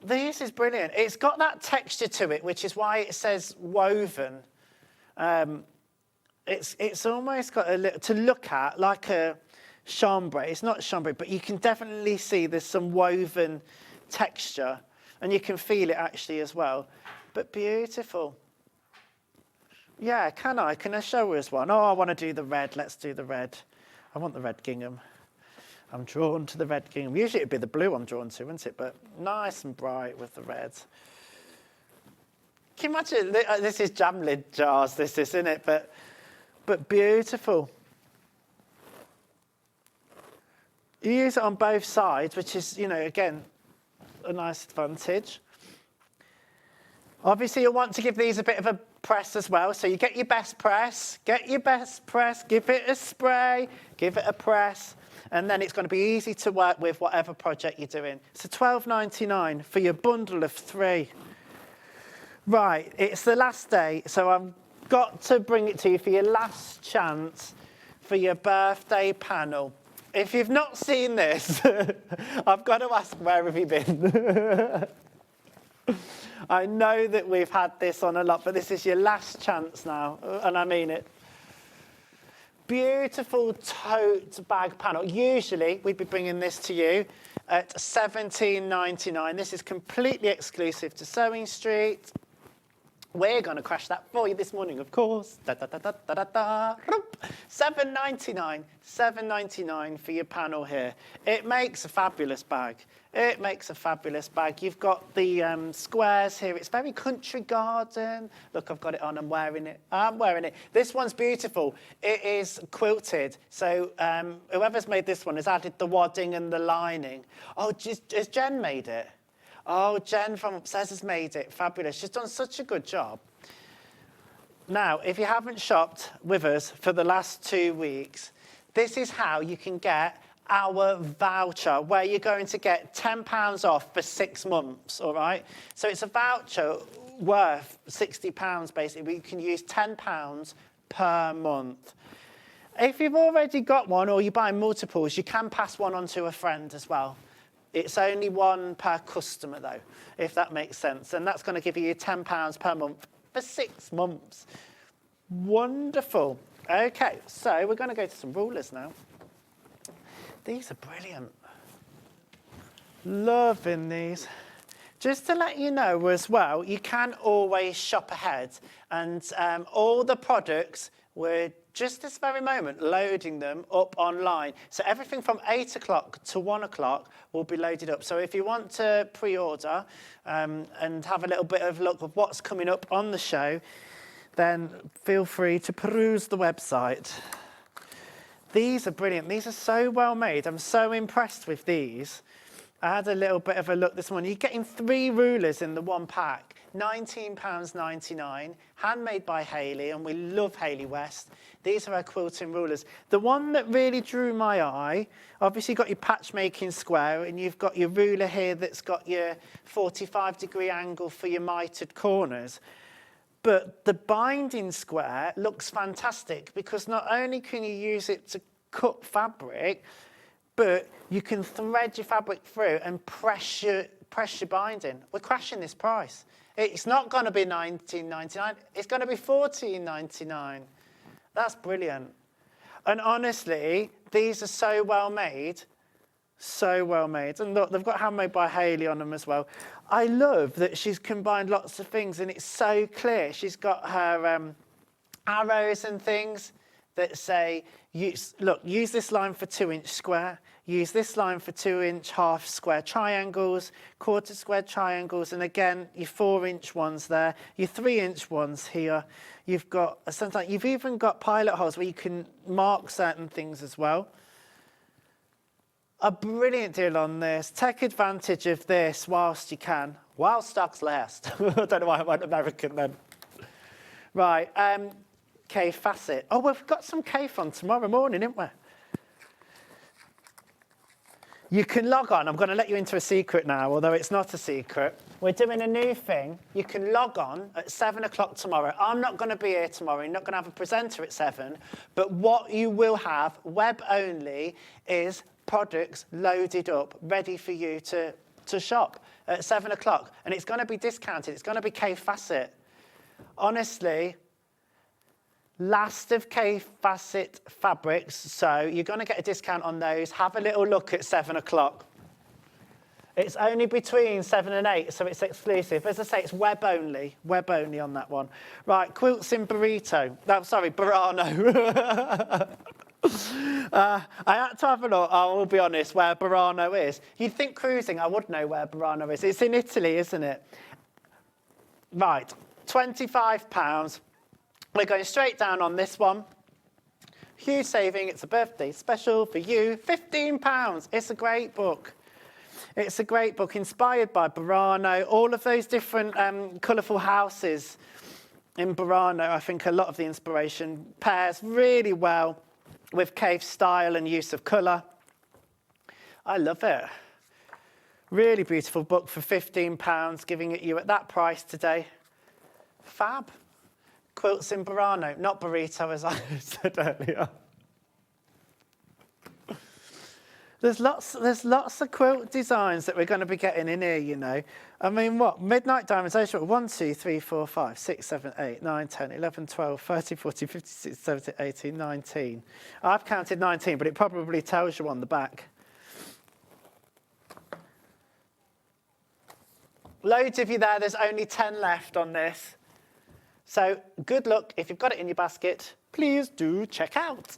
This is brilliant. It's got that texture to it, which is why it says woven. It's almost got a little, to look at, like a chambray. It's not chambray, but you can definitely see there's some woven texture, and you can feel it actually as well. But beautiful. Yeah, can I show us one? Oh, I want to do the red. Let's do the red. I want the red gingham. I'm drawn to the red gingham. Usually it'd be the blue I'm drawn to, wouldn't it? But nice and bright with the red. Can you imagine? This is jam lid jars, this is, isn't it? But beautiful. You use it on both sides, which is, you know, again, a nice advantage. Obviously, you'll want to give these a bit of a press as well. So you get your best press, give it a spray, give it a press, and then it's going to be easy to work with whatever project you're doing. So £12.99 for your bundle of 3. Right, it's the last day, so I'm got to bring it to you for your last chance for your birthday panel. If you've not seen this, I've got to ask, where have you been? I know that we've had this on a lot, but this is your last chance now, and I mean it. Beautiful tote bag panel. Usually, we'd be bringing this to you at $17.99. This is completely exclusive to Sewing Street. We're going to crash that for you this morning, of course. $7.99. $7.99 for your panel here. It makes a fabulous bag. It makes a fabulous bag. You've got the squares here. It's very country garden. Look, I've got it on. I'm wearing it. I'm wearing it. This one's beautiful. It is quilted. So whoever's made this one has added the wadding and the lining. Oh, has Jen made it? Oh, Jen from upstairs has made it. Fabulous. She's done such a good job. Now, if you haven't shopped with us for the last 2 weeks, this is how you can get our voucher, where you're going to get £10 off for 6 months, all right? So it's a voucher worth £60, basically. You can use £10 per month. If you've already got one or you buy multiples, you can pass one on to a friend as well. It's only one per customer, though, if that makes sense. And that's going to give you £10 per month for 6 months. Wonderful. OK, so we're going to go to some rulers now. These are brilliant. Loving these. Just to let you know as well, you can always shop ahead. And all the products we're just this very moment loading them up online. So everything from 8 o'clock to 1 o'clock will be loaded up. So if you want to pre-order and have a little bit of look of what's coming up on the show, then feel free to peruse the website. These are brilliant. These are so well made. I'm so impressed with these. I had a little bit of a look this morning. You're getting 3 rulers in the one pack. £19.99, handmade by Hayley, and we love Hayley West. These are our quilting rulers. The one that really drew my eye, obviously you've got your patch making square, and you've got your ruler here that's got your 45-degree angle for your mitered corners. But the binding square looks fantastic because not only can you use it to cut fabric, but you can thread your fabric through and press your binding. We're crashing this price. It's not going to be $19.99. It's going to be $14.99. That's brilliant. And honestly, these are so well made. So well made. And look, they've got handmade by Hayley on them as well. I love that she's combined lots of things and it's so clear. She's got her arrows and things that say, use this line for 2-inch square, use this line for 2-inch half square triangles, quarter square triangles, and again, your 4-inch ones there, your 3-inch ones here. You've got, sometimes you've even got pilot holes where you can mark certain things as well. A brilliant deal on this. Take advantage of this whilst you can, while stocks last. I don't know why I went American then. Right, K Facet. Oh, we've got some K on tomorrow morning, haven't we? You can log on. I'm going to let you into a secret now, although it's not a secret. We're doing a new thing. You can log on at 7 o'clock tomorrow. I'm not going to be here tomorrow. You're not going to have a presenter at 7. But what you will have, web only, is products loaded up, ready for you to shop at 7 o'clock. And it's going to be discounted. It's going to be K Facet. Honestly, last of K Facet fabrics, so you're going to get a discount on those. Have a little look at 7 o'clock. It's only between 7 and 8, so it's exclusive. As I say, it's web only on that one. Right, quilts in burrito. No, sorry, Burano. I had to have a look, I will be honest, where Burano is. You'd think cruising, I would know where Burano is. It's in Italy, isn't it? Right, £25. We're going straight down on this one. Huge saving. It's a birthday special for you. £15. It's a great book. It's a great book inspired by Burano. All of those different colourful houses in Burano, I think a lot of the inspiration pairs really well with Cave's style and use of colour. I love it. Really beautiful book for £15, giving it you at that price today. Fab. quilts in Burano, not burrito, as I said earlier. There's lots of quilt designs that we're going to be getting in here, you know. I mean, what? Midnight Diamonds, 1, 2, 3, 4, 5, 6, 7, 8, 9, 10, 11, 12, 13, 14, 15, 16, 17, 18, 19. I've counted 19, but it probably tells you on the back. Loads of you there. There's only 10 left on this. So good luck. If you've got it in your basket, please do check out.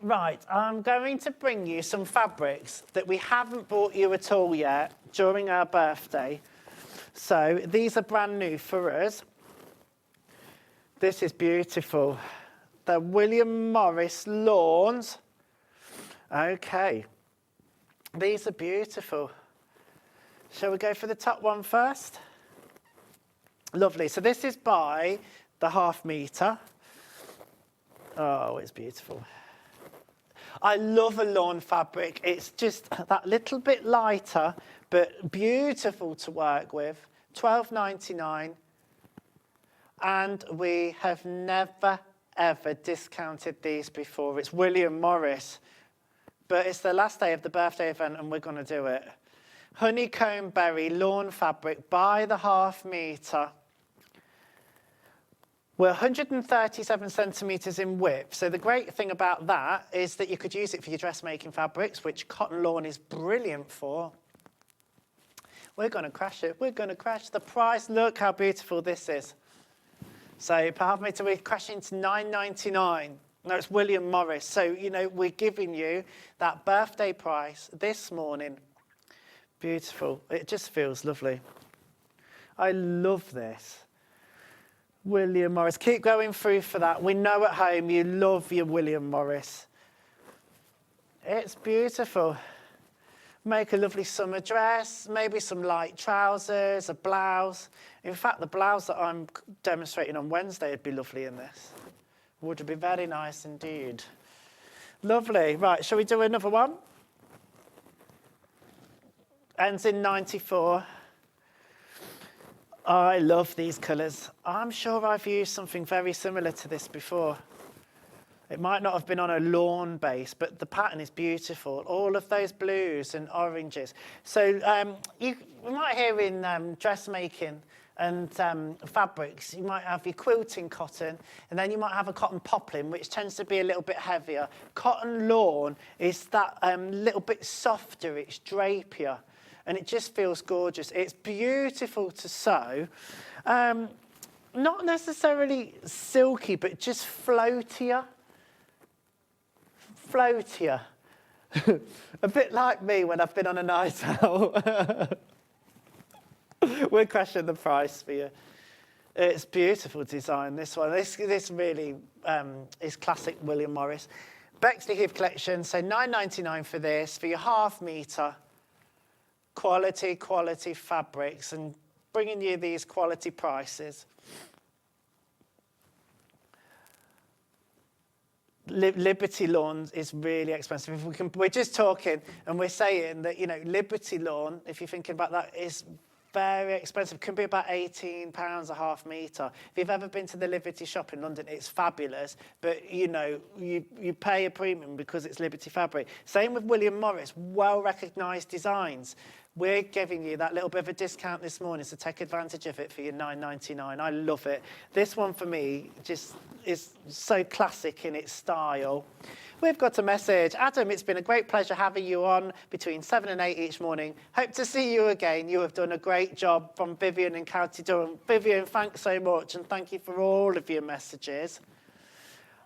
Right, I'm going to bring you some fabrics that we haven't bought you at all yet during our birthday. So these are brand new for us. This is beautiful. They're William Morris lawns. Okay, these are beautiful. Shall we go for the top one first? Lovely. So this is by the ½ metre. Oh, it's beautiful. I love a lawn fabric. It's just that little bit lighter, but beautiful to work with. £12.99. And we have never, ever discounted these before. It's William Morris. But it's the last day of the birthday event, and we're going to do it. Honeycomb berry lawn fabric by the ½ metre. We're 137 centimetres in width. So the great thing about that is that you could use it for your dressmaking fabrics, which cotton lawn is brilliant for. We're going to crash it. We're going to crash the price. Look how beautiful this is. So per ½ metre, we're crashing to £9.99. No, it's William Morris. So, you know, we're giving you that birthday price this morning. Beautiful. It just feels lovely. I love this. William Morris. Keep going through for that. We know at home you love your William Morris. It's beautiful. Make a lovely summer dress, maybe some light trousers, a blouse. In fact, the blouse that I'm demonstrating on Wednesday would be lovely in this. Would be very nice indeed. Lovely. Right, shall we do another one? Ends in 94. I love these colours. I'm sure I've used something very similar to this before. It might not have been on a lawn base, but the pattern is beautiful. All of those blues and oranges. So we might hear in dressmaking and fabrics, you might have your quilting cotton, and then you might have a cotton poplin, which tends to be a little bit heavier. Cotton lawn is that little bit softer, it's drapier. And it just feels gorgeous. It's beautiful to sew. Not necessarily silky, but just floatier. Floatier. A bit like me when I've been on a night out. We're crashing the price for you. It's beautiful design, this one. This really is classic William Morris. Bexley Heath collection, so £9.99 for this, for your ½ metre. Quality fabrics, and bringing you these quality prices. Liberty Lawn is really expensive. We're just talking, and we're saying that, you know, Liberty Lawn, if you're thinking about that, is very expensive. It can be about £18 a ½ metre. If you've ever been to the Liberty shop in London, it's fabulous. But, you know, you pay a premium because it's Liberty fabric. Same with William Morris, well-recognised designs. We're giving you that little bit of a discount this morning, so take advantage of it for your £9.99. I love it. This one for me just is so classic in its style. We've got a message. Adam, it's been a great pleasure having you on between 7 and 8 each morning. Hope to see you again. You have done a great job, from Vivian in County Durham. Vivian, thanks so much, and thank you for all of your messages.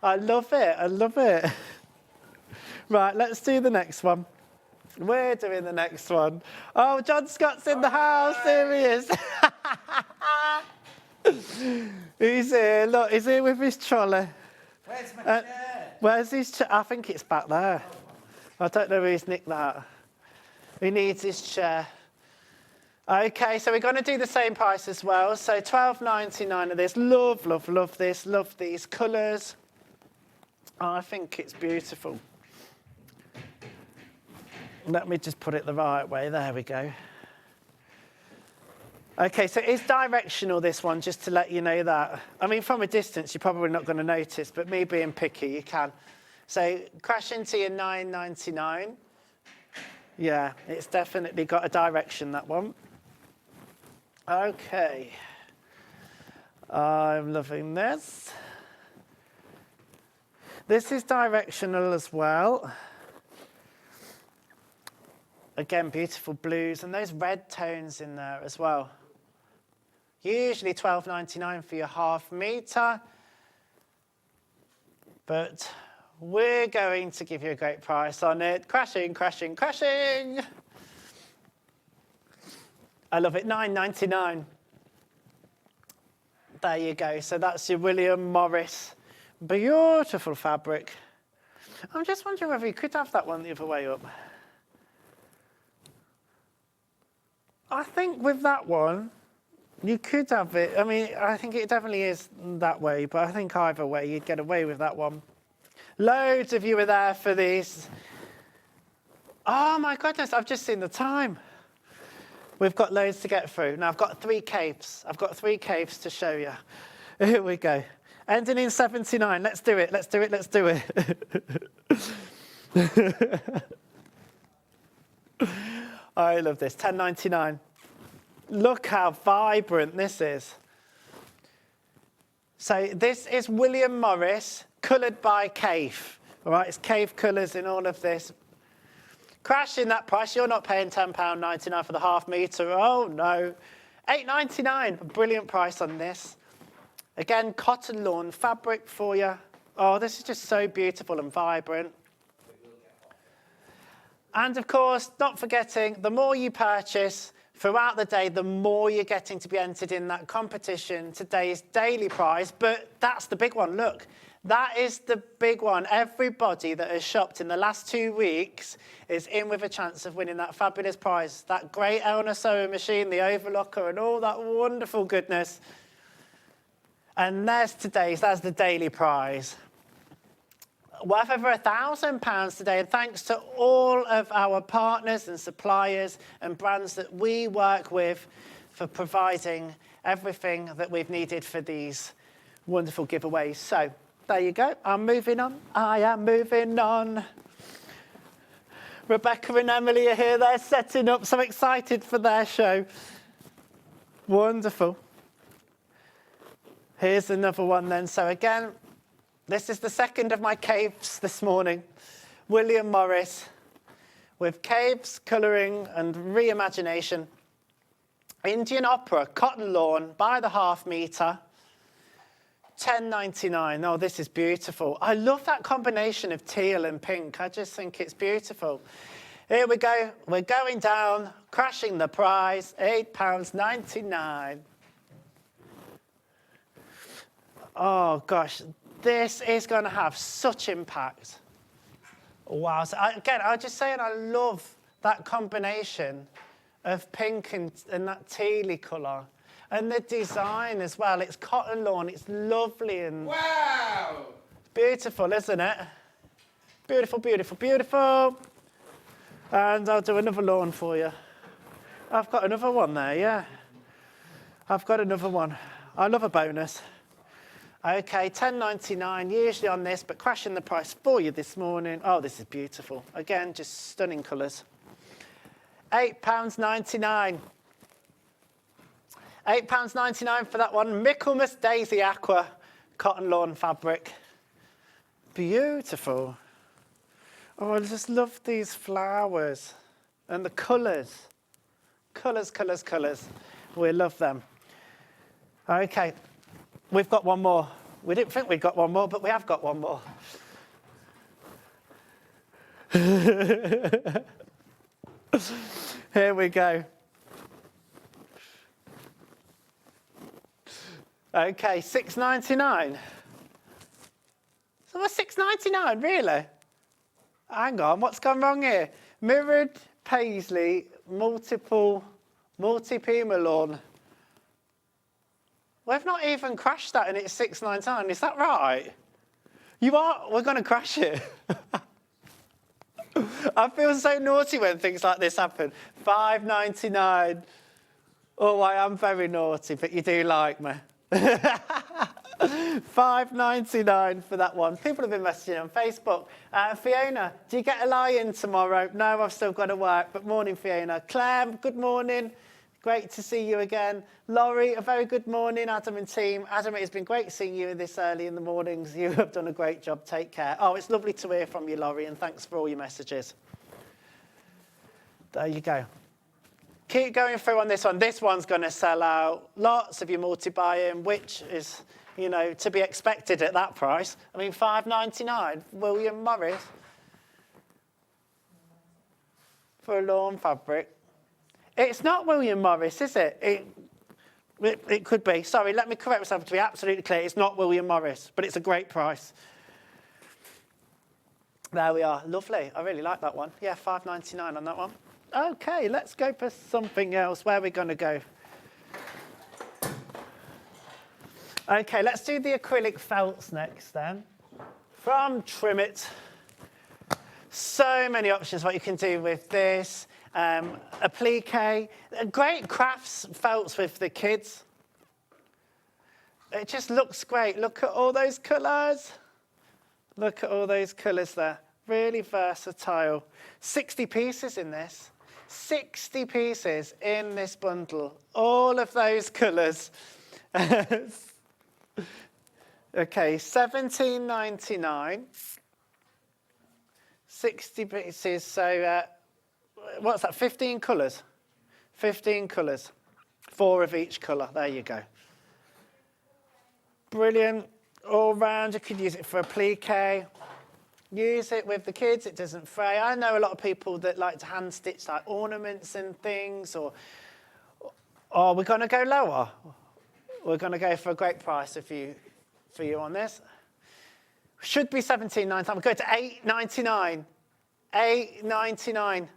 I love it. I love it. Right, let's do the next one. We're doing the next one. Oh, John Scott's in the house. Here he is. He's here. Look, he's here with his trolley.
Where's my chair?
Where's his chair? I think it's back there. I don't know who's nicked that. He needs his chair. Okay, so we're going to do the same price as well. So £12.99 of this. Love this. Love these colours. I think it's beautiful. Let me just put it the right way. There we go. Okay, so it's directional, this one, just to let you know that. I mean, from a distance, you're probably not going to notice, but me being picky, you can. So crash into your $9.99. Yeah, it's definitely got a direction, that one. Okay. I'm loving this. This is directional as well. Again, beautiful blues and those red tones in there as well. Usually $12.99 for your half metre. But we're going to give you a great price on it. Crashing, crashing, crashing. I love it, $9.99. There you go. So that's your William Morris. Beautiful fabric. I'm just wondering whether you could have that one the other way up. I think with that one, you could have it. I mean, I think it definitely is that way, but I think either way, you'd get away with that one. Loads of you were there for this. Oh my goodness, I've just seen the time. We've got loads to get through. Now, I've got 3 capes. I've got 3 capes to show you. Here we go. Ending in 79. Let's do it, let's do it, let's do it. I love this, $10.99. Look how vibrant this is. So this is William Morris, coloured by Cave. All right, it's Cave colours in all of this. Crashing that price, you're not paying £10.99 for the half metre. Oh, no. $8.99, a brilliant price on this. Again, cotton lawn fabric for you. Oh, this is just so beautiful and vibrant. And of course, not forgetting, the more you purchase throughout the day, the more you're getting to be entered in that competition, today's daily prize. But that's the big one, look. That is the big one. Everybody that has shopped in the last 2 weeks is in with a chance of winning that fabulous prize. That great Elna sewing machine, the overlocker, and all that wonderful goodness. And there's today's, that's the daily prize. Worth over £1,000 today, and thanks to all of our partners and suppliers and brands that we work with for providing everything that we've needed for these wonderful giveaways. So there you go. I'm moving on. I am moving on. Rebecca and Emily are here. They're setting up. So excited for their show. Wonderful. Here's another one then. So again, this is the second of my caves this morning. William Morris with caves, colouring and reimagination. Indian Opera, cotton lawn by the half metre. $10.99. Oh, this is beautiful. I love that combination of teal and pink. I just think it's beautiful. Here we go. We're going down, crashing the prize, £8.99. Oh, gosh. This is going to have such impact. Wow. So again, I was just saying I love that combination of pink and that tealy colour. And the design as well. It's cotton lawn. It's lovely and
wow!
Beautiful, isn't it? Beautiful, beautiful, beautiful. And I'll do another lawn for you. I've got another one there, yeah. I've got another one. I love a bonus. Okay, $10.99 usually on this, but crashing the price for you this morning. Oh, this is beautiful. Again, just stunning colours. £8.99. £8.99 for that one. Michaelmas Daisy Aqua cotton lawn fabric. Beautiful. Oh, I just love these flowers and the colours. Colours, colours, colours. We love them. Okay, we've got one more. We didn't think we'd got one more, but we have got one more. Here we go. Okay, $6.99. So what's $6.99, really? Hang on, what's gone wrong here? Mirrored paisley, multi-pima lawn. We've not even crashed that and it's $6.99, is that right? You are? We're going to crash it. I feel so naughty when things like this happen. $5.99. Oh, I am very naughty, but you do like me. $5.99 for that one. People have been messaging on Facebook. Fiona, do you get a lie-in tomorrow? No, I've still got to work, but morning, Fiona. Claire, good morning. Great to see you again. Laurie, a very good morning, Adam and team. Adam, it has been great seeing you this early in the mornings. You have done a great job. Take care. Oh, it's lovely to hear from you, Laurie, and thanks for all your messages. There you go. Keep going through on this one. This one's going to sell out. Lots of you multi-buying, which is, you know, to be expected at that price. I mean, $5.99, William Morris for a lawn fabric. It's not William Morris, is it? It could be. Sorry, let me correct myself to be absolutely clear. It's not William Morris, but it's a great price. There we are. Lovely. I really like that one. Yeah, $5.99 on that one. OK, let's go for something else. Where are we going to go? OK, let's do the acrylic felts next then. From Trim It. So many options what you can do with this. Applique. Great crafts felts with the kids. It just looks great. Look at all those colours. Look at all those colours there. Really versatile. 60 pieces in this. 60 pieces in this bundle. All of those colours. OK, $17.99. 60 pieces, so what's that, 15 colours? 15 colours. 4 of each colour, there you go. Brilliant, all round, you could use it for applique. Use it with the kids, it doesn't fray. I know a lot of people that like to hand stitch like ornaments and things, or we're going to go lower. We're going to go for a great price for you on this. Should be $17.99. We'll go to $8.99. $8.99.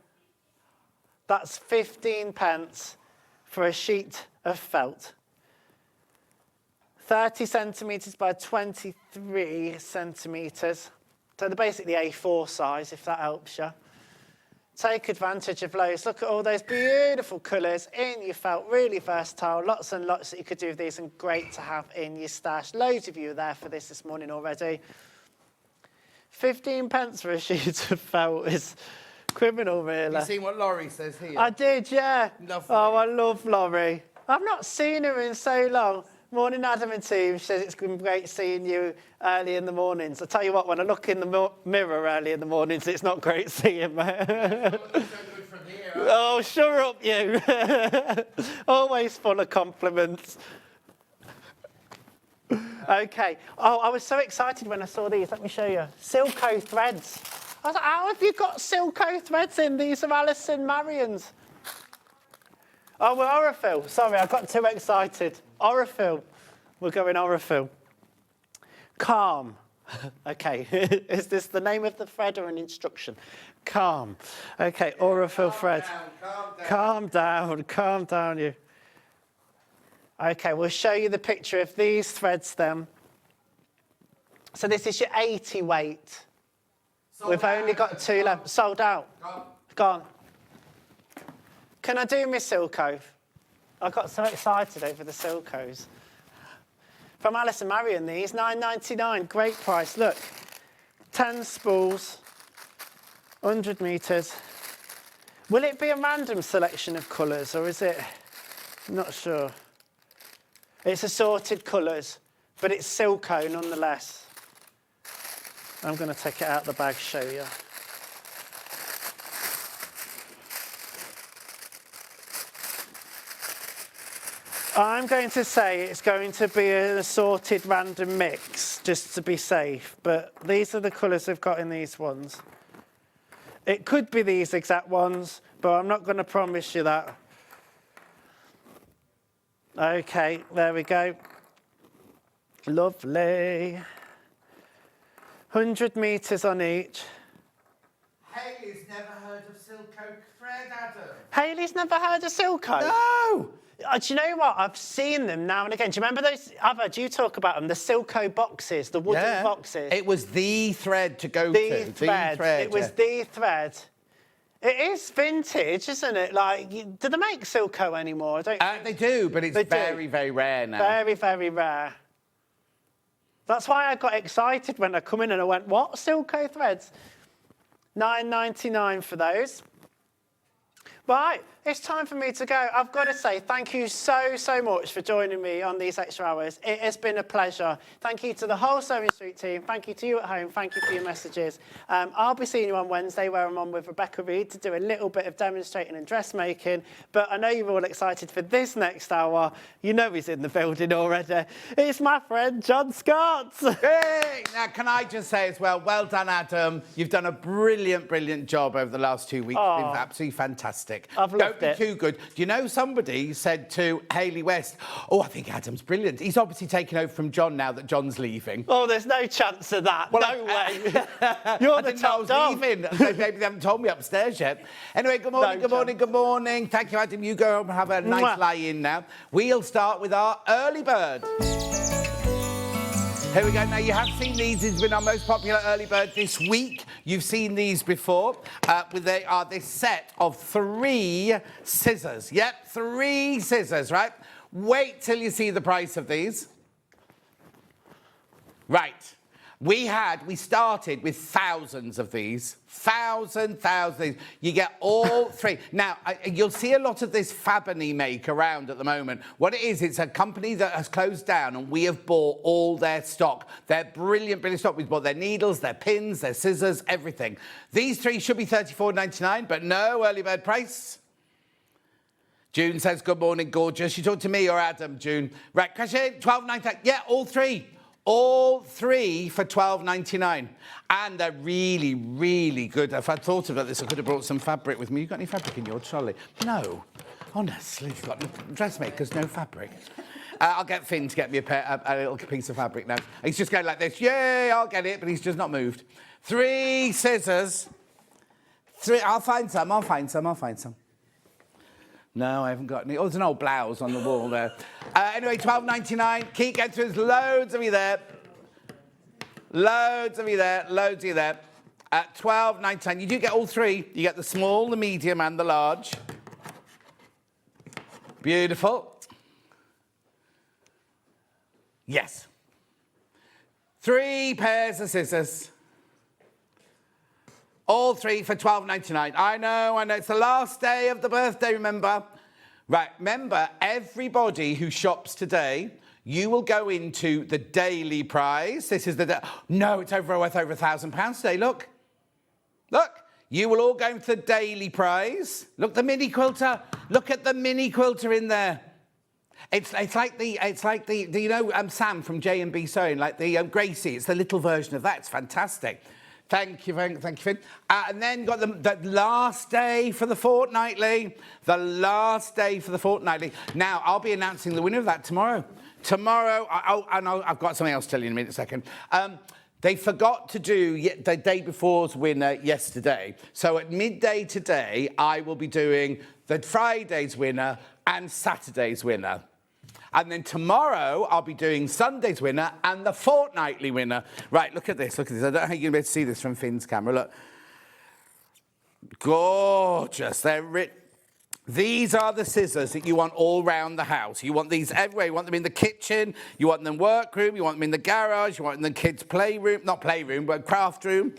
That's 15 pence for a sheet of felt. 30 centimetres by 23 centimetres. So they're basically A4 size, if that helps you. Take advantage of those. Look at all those beautiful colours in your felt. Really versatile. Lots and lots that you could do with these, and great to have in your stash. Loads of you are there for this morning already. 15 pence for a sheet of felt is criminal, really.
You seen what Laurie says here?
I did, yeah.
Lovely.
Oh, I love Laurie. I've not seen her in so long. Morning, Adam and team. She says it's been great seeing you early in the mornings. I tell you what, when I look in the mirror early in the mornings, it's not great seeing me. Oh, shut up, you. Always full of compliments. OK. Oh, I was so excited when I saw these. Let me show you. Silco threads. I was like, how have you got Silco threads in? These are Alison Marion's. Oh, we're Aurifil. Sorry, I got too excited. Aurifil. We're going Aurifil. Calm. OK. Is this the name of the thread or an instruction? Calm. OK, Aurifil thread. Calm down. Calm down, you. OK, we'll show you the picture of these threads then. So this is your 80 weight. We've only got 2 left. Sold out. Gone. Can I do my Silco? I got so excited over the Silcos. From Alison Marion, these, $9.99. Great price. Look, 10 spools, 100 metres. Will it be a random selection of colours, or is it? I'm not sure. It's assorted colours, but it's Silco nonetheless. I'm going to take it out of the bag, show you. I'm going to say it's going to be an assorted random mix, just to be safe. But these are the colours they've got in these ones. It could be these exact ones, but I'm not going to promise you that. OK, there we go. Lovely. 100 metres on each.
Hayley's never heard of Silco thread, Adam.
Hayley's never heard of Silco?
No!
Do you know what? I've seen them now and again. Do you remember those? I've heard you talk about them, the Silco boxes, the wooden boxes.
It was the thread to go to.
The thread. It was the thread. It is vintage, isn't it? Like, do they make Silco anymore? I don't.
They do, but it's very, very rare now.
Very, very rare. That's why I got excited when I come in and I went, what? Silco threads? $9.99 for those. Right, it's time for me to go. I've got to say thank you so much for joining me on these extra hours. It has been a pleasure. Thank you to the whole Sewing Street team. Thank you to you at home. Thank you for your messages. I'll be seeing you on Wednesday where I'm on with Rebecca Reid to do a little bit of demonstrating and dressmaking. But I know you're all excited for this next hour. You know he's in the building already. It's my friend John Scott.
Hey! Now, can I just say as well, well done, Adam. You've done a brilliant, brilliant job over the last 2 weeks. It's been absolutely fantastic.
I've loved it.
Don't be too good. Do you know somebody said to Hayley West, oh, I think Adam's brilliant. He's obviously taken over from John now that John's leaving.
Oh, there's no chance of that.
Well,
no way. You're the top dog.
Leaving. Maybe they haven't told me upstairs yet. Anyway, good morning, good morning, good morning. Thank you, Adam. You go home and have a nice lie-in now. We'll start with our early bird. Here we go. Now, you have seen these. It's been our most popular early bird this week. You've seen these before. They are this set of 3 scissors. Yep, 3 scissors, right? Wait till you see the price of these. Right. We started with thousands of these. Thousands of these. You get all 3. Now, you'll see a lot of this Fabony make around at the moment. What it is, it's a company that has closed down and we have bought all their stock. They're brilliant, brilliant stock. We've bought their needles, their pins, their scissors, everything. These 3 should be $34.99, but no early bird price. June says, good morning, gorgeous. You talk to me or Adam, June. Right, crash in, $12.99. Yeah, all 3. All 3 for $12.99. And they're really, really good. If I'd thought about this, I could have brought some fabric with me. You got any fabric in your trolley? No. Honestly, you've got dressmakers, no fabric. I'll get Finn to get me a little piece of fabric now. He's just going like this. Yay, I'll get it, but he's just not moved. 3 scissors. 3. I'll find some. No, I haven't got any. Oh, there's an old blouse on the wall there. Anyway, $12.99. Keep getting through. There's loads of you there. Loads of you there. At $12.99. You do get all 3. You get the small, the medium, and the large. Beautiful. Yes. 3 pairs of scissors. All 3 for $12.99. I know. It's the last day of the birthday, remember? Right, remember, everybody who shops today, you will go into the daily prize. This is the... No, it's worth over £1,000 today, look. Look, you will all go into the daily prize. Look, the mini quilter. Look at the mini quilter in there. It's like the you know, Sam from J&B Sewing, like the Gracie. It's the little version of that. It's fantastic. Thank you, Finn. And then got the last day for the fortnightly. The last day for the fortnightly. Now, I'll be announcing the winner of that tomorrow. I've got something else to tell you in a minute, a second. They forgot to do the day before's winner yesterday. So at midday today, I will be doing the Friday's winner and Saturday's winner. And then tomorrow, I'll be doing Sunday's winner and the fortnightly winner. Right, look at this. I don't know how you're going to be able to see this from Finn's camera. Look. Gorgeous. These are the scissors that you want all round the house. You want these everywhere. You want them in the kitchen. You want them in the workroom. You want them in the garage. You want them in the kids' playroom. Not playroom, but craft room.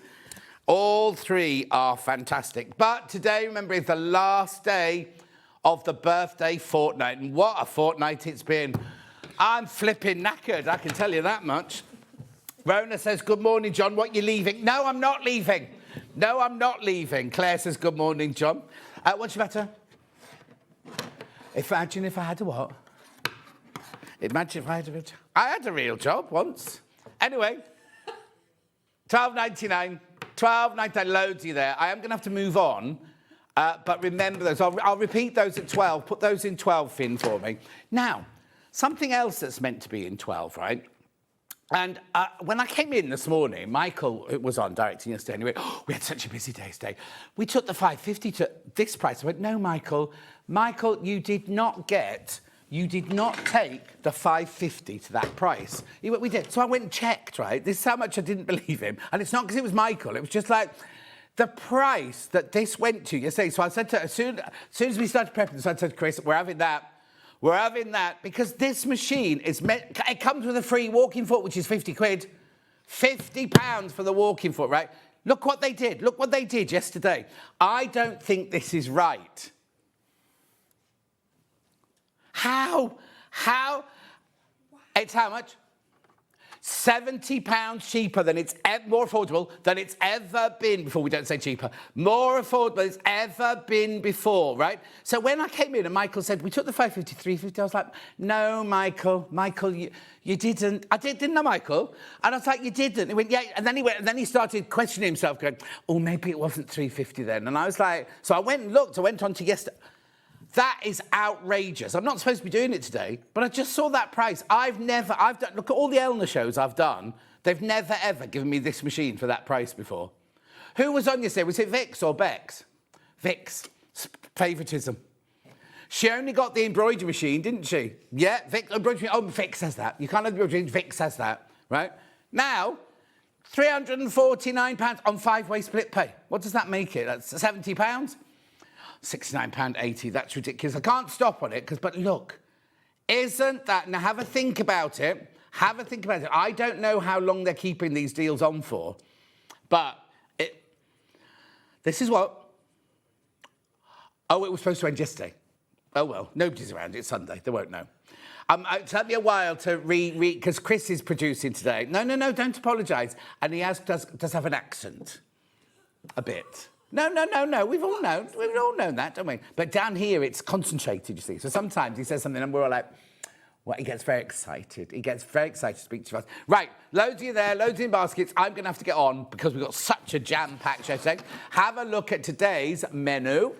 All 3 are fantastic. But today, remember, is the last day of the birthday fortnight. And what a fortnight it's been. I'm flipping knackered, I can tell you that much. Rona says, good morning, John. What, you leaving? No, I'm not leaving. No, I'm not leaving. Claire says, good morning, John. What's your matter? Imagine if I had a what? Imagine if I had a... I had a real job once. Anyway, $12.99. $12.99, loads of you there. I am going to have to move on. But remember those. I'll repeat those at 12. Put those in 12, Finn, for me. Now, something else that's meant to be in 12, right? And when I came in this morning, Michael was on directing yesterday, and he went, oh, we had such a busy day today. We took the $5.50 to this price. I went, no, Michael, you did not take the $5.50 to that price. He went, we did. So I went and checked, right? This is how much I didn't believe him. And it's not because it was Michael. It was just like... The price that this went to yesterday, so I said to her, as soon as we started prepping this, I said to Chris, we're having that, because this machine it comes with a free walking foot, which is 50 quid. £50 for the walking foot, right? Look what they did yesterday. I don't think this is right. How? It's how much? £70 cheaper than more affordable than it's ever been before. We don't say cheaper. More affordable than it's ever been before, right? So when I came in and Michael said, we took the 550, 350, I was like, no, Michael, you didn't. I did, didn't I, Michael? And I was like, you didn't. He went, yeah. And then he started questioning himself, going, oh, maybe it wasn't 350 then. And I was like, so I went and looked. I went on to yesterday. That is outrageous. I'm not supposed to be doing it today, but I just saw that price. I've done, look at all the Elna shows I've done. They've never, ever given me this machine for that price before. Who was on yesterday? Was it Vix or Bex? Vix. Favouritism. She only got the embroidery machine, didn't she? Yeah, Vix, embroidery. Oh, Vix has that. You can't have the embroidery, Vix has that, right? Now, £349 on 5-way split pay. What does that make it? That's £70? £69.80, that's ridiculous. I can't stop on it, but look, isn't that... Now, have a think about it. I don't know how long they're keeping these deals on for, but this is what... Oh, it was supposed to end yesterday. Oh, well, nobody's around. It's Sunday. They won't know. It took me a while to because Chris is producing today. No, don't apologise. And he does have an accent. A bit. No. We've all known that, don't we? But down here, it's concentrated, you see. So sometimes he says something and we're all like, well, he gets very excited. To speak to us. Right, loads of you there, loads in baskets. I'm going to have to get on because we've got such a jam-packed show today. Have a look at today's menu.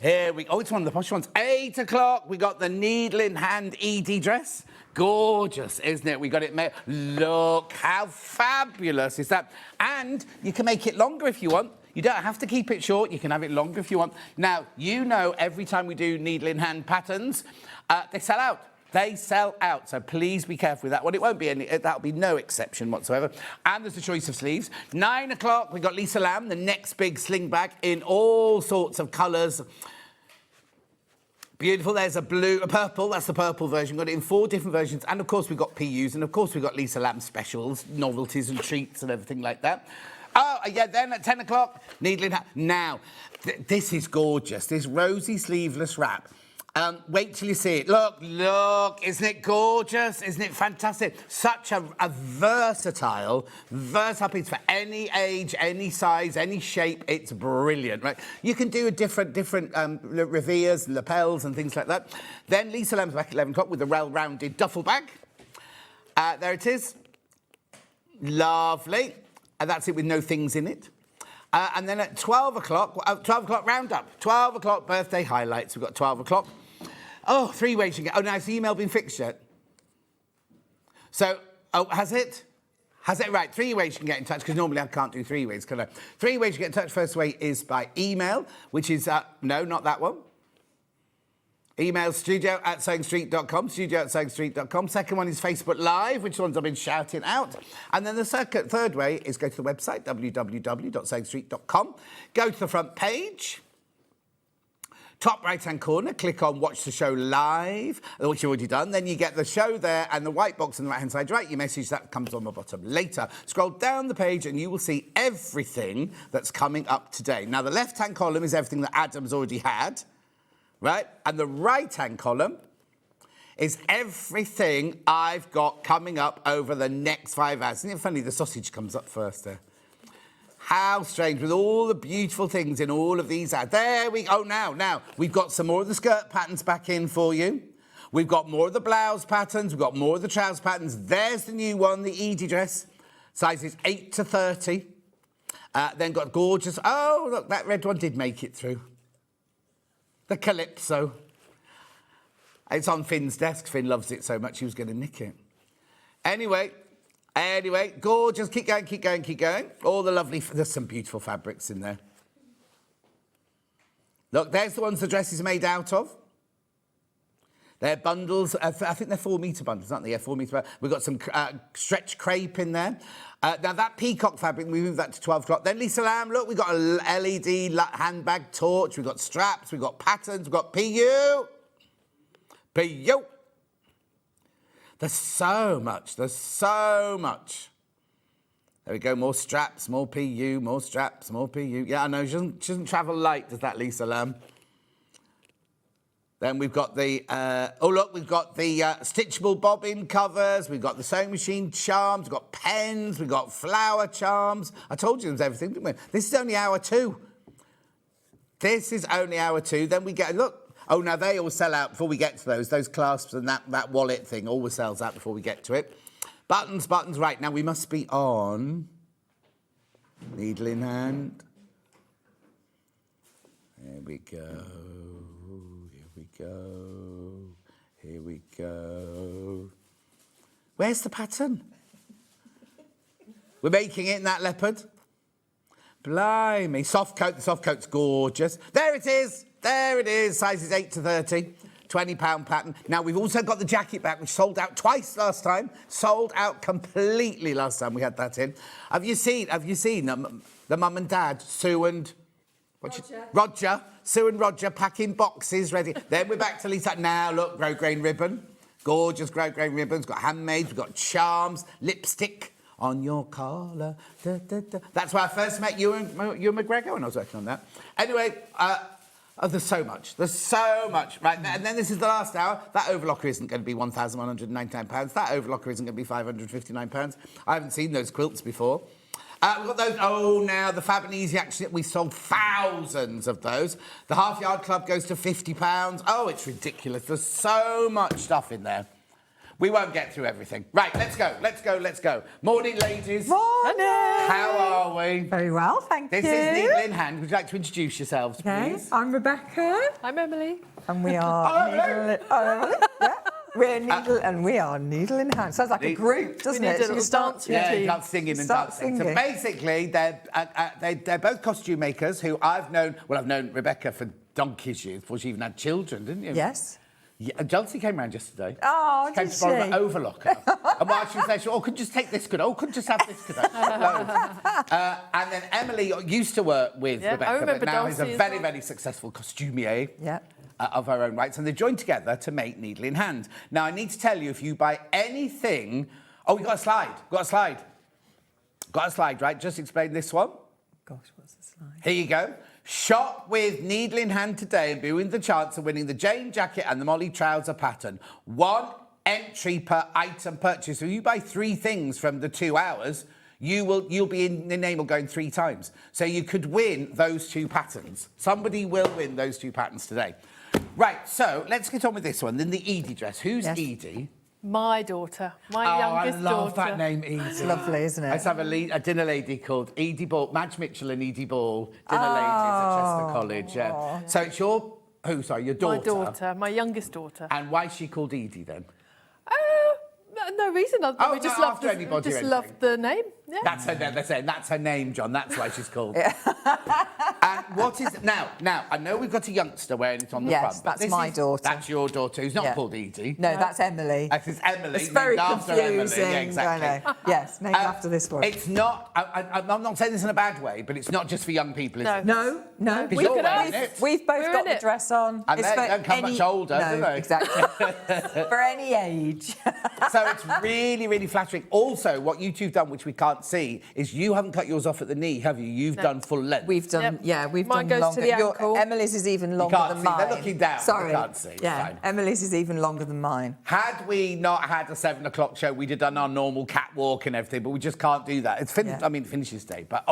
Here we go. Oh, it's one of the posh ones. 8 o'clock, we got the needle in hand Edie dress. Gorgeous, isn't it? We got it made. Look, how fabulous is that? And you can make it longer if you want. You don't have to keep it short. You can have it longer if you want. Now, you know every time we do needle-in-hand patterns, they sell out. They sell out, so please be careful with that one. It won't be any... That'll be no exception whatsoever. And there's a choice of sleeves. 9 o'clock, we got Lisa Lamb, the Next Big Sling Bag in all sorts of colours. Beautiful. There's a purple. That's the purple version. Got it in 4 different versions. And, of course, we've got PUs. And, of course, we've got Lisa Lamb specials, novelties and treats and everything like that. Oh, yeah, then at 10 o'clock, needle in hand. Now, this is gorgeous. This Rosie Sleeveless Wrap. Wait till you see it. Look, isn't it gorgeous? Isn't it fantastic? Such a versatile piece for any age, any size, any shape. It's brilliant, right? You can do a different reveres, lapels and things like that. Then Lisa Lamb's back at 11 o'clock with the Well Rounded Duffle Bag. There it is. Lovely. And that's it with no things in it. And then at 12 o'clock roundup. 12 o'clock birthday highlights. We've got 12 o'clock. Oh, 3 ways you can get... Oh, now, has the email been fixed yet? So, has it? Has it? Right, 3 ways you can get in touch, because normally I can't do 3 ways, can I? 3 ways you get in touch. First way is by email, which is... no, not that one. Email studio@SewingStreet.com, studio@SewingStreet.com. Second one is Facebook Live, which ones I've been shouting out. And then the third way is go to the website, www.SewingStreet.com. Go to the front page. Top right-hand corner, click on Watch the Show Live, which you've already done. Then you get the show there and the white box on the right-hand side. Write your message, that comes on the bottom later. Scroll down the page and you will see everything that's coming up today. Now, the left-hand column is everything that Adam's already had. Right? And the right-hand column is everything I've got coming up over the next 5 hours. Isn't it funny? The sausage comes up first there. How strange, with all the beautiful things in all of these ads. There we go. Now, we've got some more of the skirt patterns back in for you. We've got more of the blouse patterns. We've got more of the trouser patterns. There's the new one, the Edie dress. Sizes 8 to 30. Then got gorgeous... Oh, look, that red one did make it through. The Calypso. It's on Finn's desk. Finn loves it so much he was going to nick it. Anyway, gorgeous. Keep going. All the lovely... There's some beautiful fabrics in there. Look, there's the ones the dress is made out of. They're bundles. I think they're 4 metre bundles, aren't they? Yeah, 4 metre. We've got some stretch crepe in there. Now, that peacock fabric, we moved that to 12 o'clock. Then, Lisa Lamb, look, we've got a LED handbag torch. We've got straps. We've got patterns. We've got PU. PU. There's so much. There's so much. There we go. More straps, more PU, more straps, more PU. Yeah, I know. She doesn't travel light, does that, Lisa Lamb? Then we've got the, we've got the stitchable bobbin covers. We've got the sewing machine charms. We've got pens. We've got flower charms. I told you there was everything, didn't we? This is only hour 2. This is only hour 2. Then we get, look. Oh, now they all sell out before we get to those. Those clasps and that wallet thing always sells out before we get to it. Buttons. Right, now we must be on needle in hand. There we go. Here we go. Where's the pattern? We're making it in that leopard. Blimey. Soft coat. The soft coat's gorgeous. There it is. Sizes 8 to 30. £20 pattern. Now, we've also got the jacket back, which sold out twice last time. Sold out completely last time we had that in. Have you seen the mum and dad, Sue and... Roger. Sue and Roger packing boxes ready. Then we're back to Lisa. Now, look, grosgrain ribbon. Gorgeous grosgrain ribbons. Got handmaids. We've got charms. Lipstick on your collar. Da, da, da. That's where I first met you and McGregor when I was working on that. Anyway, there's so much. Right, and then this is the last hour. That overlocker isn't going to be £1,199. That overlocker isn't going to be £559. I haven't seen those quilts before. We've got those. Oh, now the Fab and Easy action. We sold thousands of those. The Half Yard Club goes to £50. Oh, it's ridiculous. There's so much stuff in there. We won't get through everything. Right, let's go. Morning, ladies.
Morning.
How are we?
Very well, thank you.
This is Needle in Hand. Would you like to introduce yourselves, please?
I'm Rebecca.
I'm Emily.
And we are Emily. Yeah. We're needle and we are needle in hand. Sounds like a group, doesn't it?
We need a little dance routine.
Yeah, you start singing and dancing. So basically, they're both costume makers who I've known Rebecca for donkey's years before she even had children, didn't you?
Yes.
Yeah, Johnson came round yesterday.
Oh,
she came to borrow an overlocker. And while she was there, she said, couldn't just take this, could I? Couldn't just have this, could I? And then Emily used to work with Rebecca, but now is a very, very successful costumier.
Yeah.
Of her own rights, and they joined together to make Needle in Hand. Now, I need to tell you, if you buy anything... Oh, we got a slide. Right? Just explain this one.
Gosh, what's the slide?
Here you go. Shop with Needle in Hand today and be with the chance of winning the Jane jacket and the Molly trouser pattern. 1 entry per item purchase. So you buy 3 things from the 2 hours, you'll be in the name going 3 times. So you could win those 2 patterns. Somebody will win those 2 patterns today. Right, so let's get on with this one. Then the Edie dress. Who's Edie?
My daughter, my youngest daughter.
I love that name, Edie.
It's lovely, isn't it?
I used to have a dinner lady called Edie Ball, Madge Mitchell and Edie Ball, dinner ladies at Chester College. Yeah. So it's your daughter?
My daughter, my youngest daughter.
And why is she called Edie then?
No reason. We just loved the name. Yeah.
That's her name. They're saying that's her name, John. That's why she's called. And what is now? I know we've got a youngster wearing it on the front.
Yes, that's my daughter.
That's your daughter, who's not called Edie.
No, that's Emily.
That is Emily.
It's very confusing.
Yeah, exactly.
I know. Yes, named after this one.
It's not. I'm not saying this in a bad way, but it's not just for young people. Is it?
No. We've both got the dress on.
And they don't come much older, do they?
Exactly. For any age.
So it's really, really flattering. Also, what you two've done, which we can't see, is you haven't cut yours off at the knee, have you? You've done full length.
We've done, we've
Mine
done
goes
longer.
to the ankle.
Emily's is even longer than mine.
They're looking down.
Sorry.
They can't see.
Yeah,
fine.
Emily's is even longer than mine.
Had we not had a 7 o'clock show, we'd have done our normal catwalk and everything, but we just can't do that. It's finishes day, but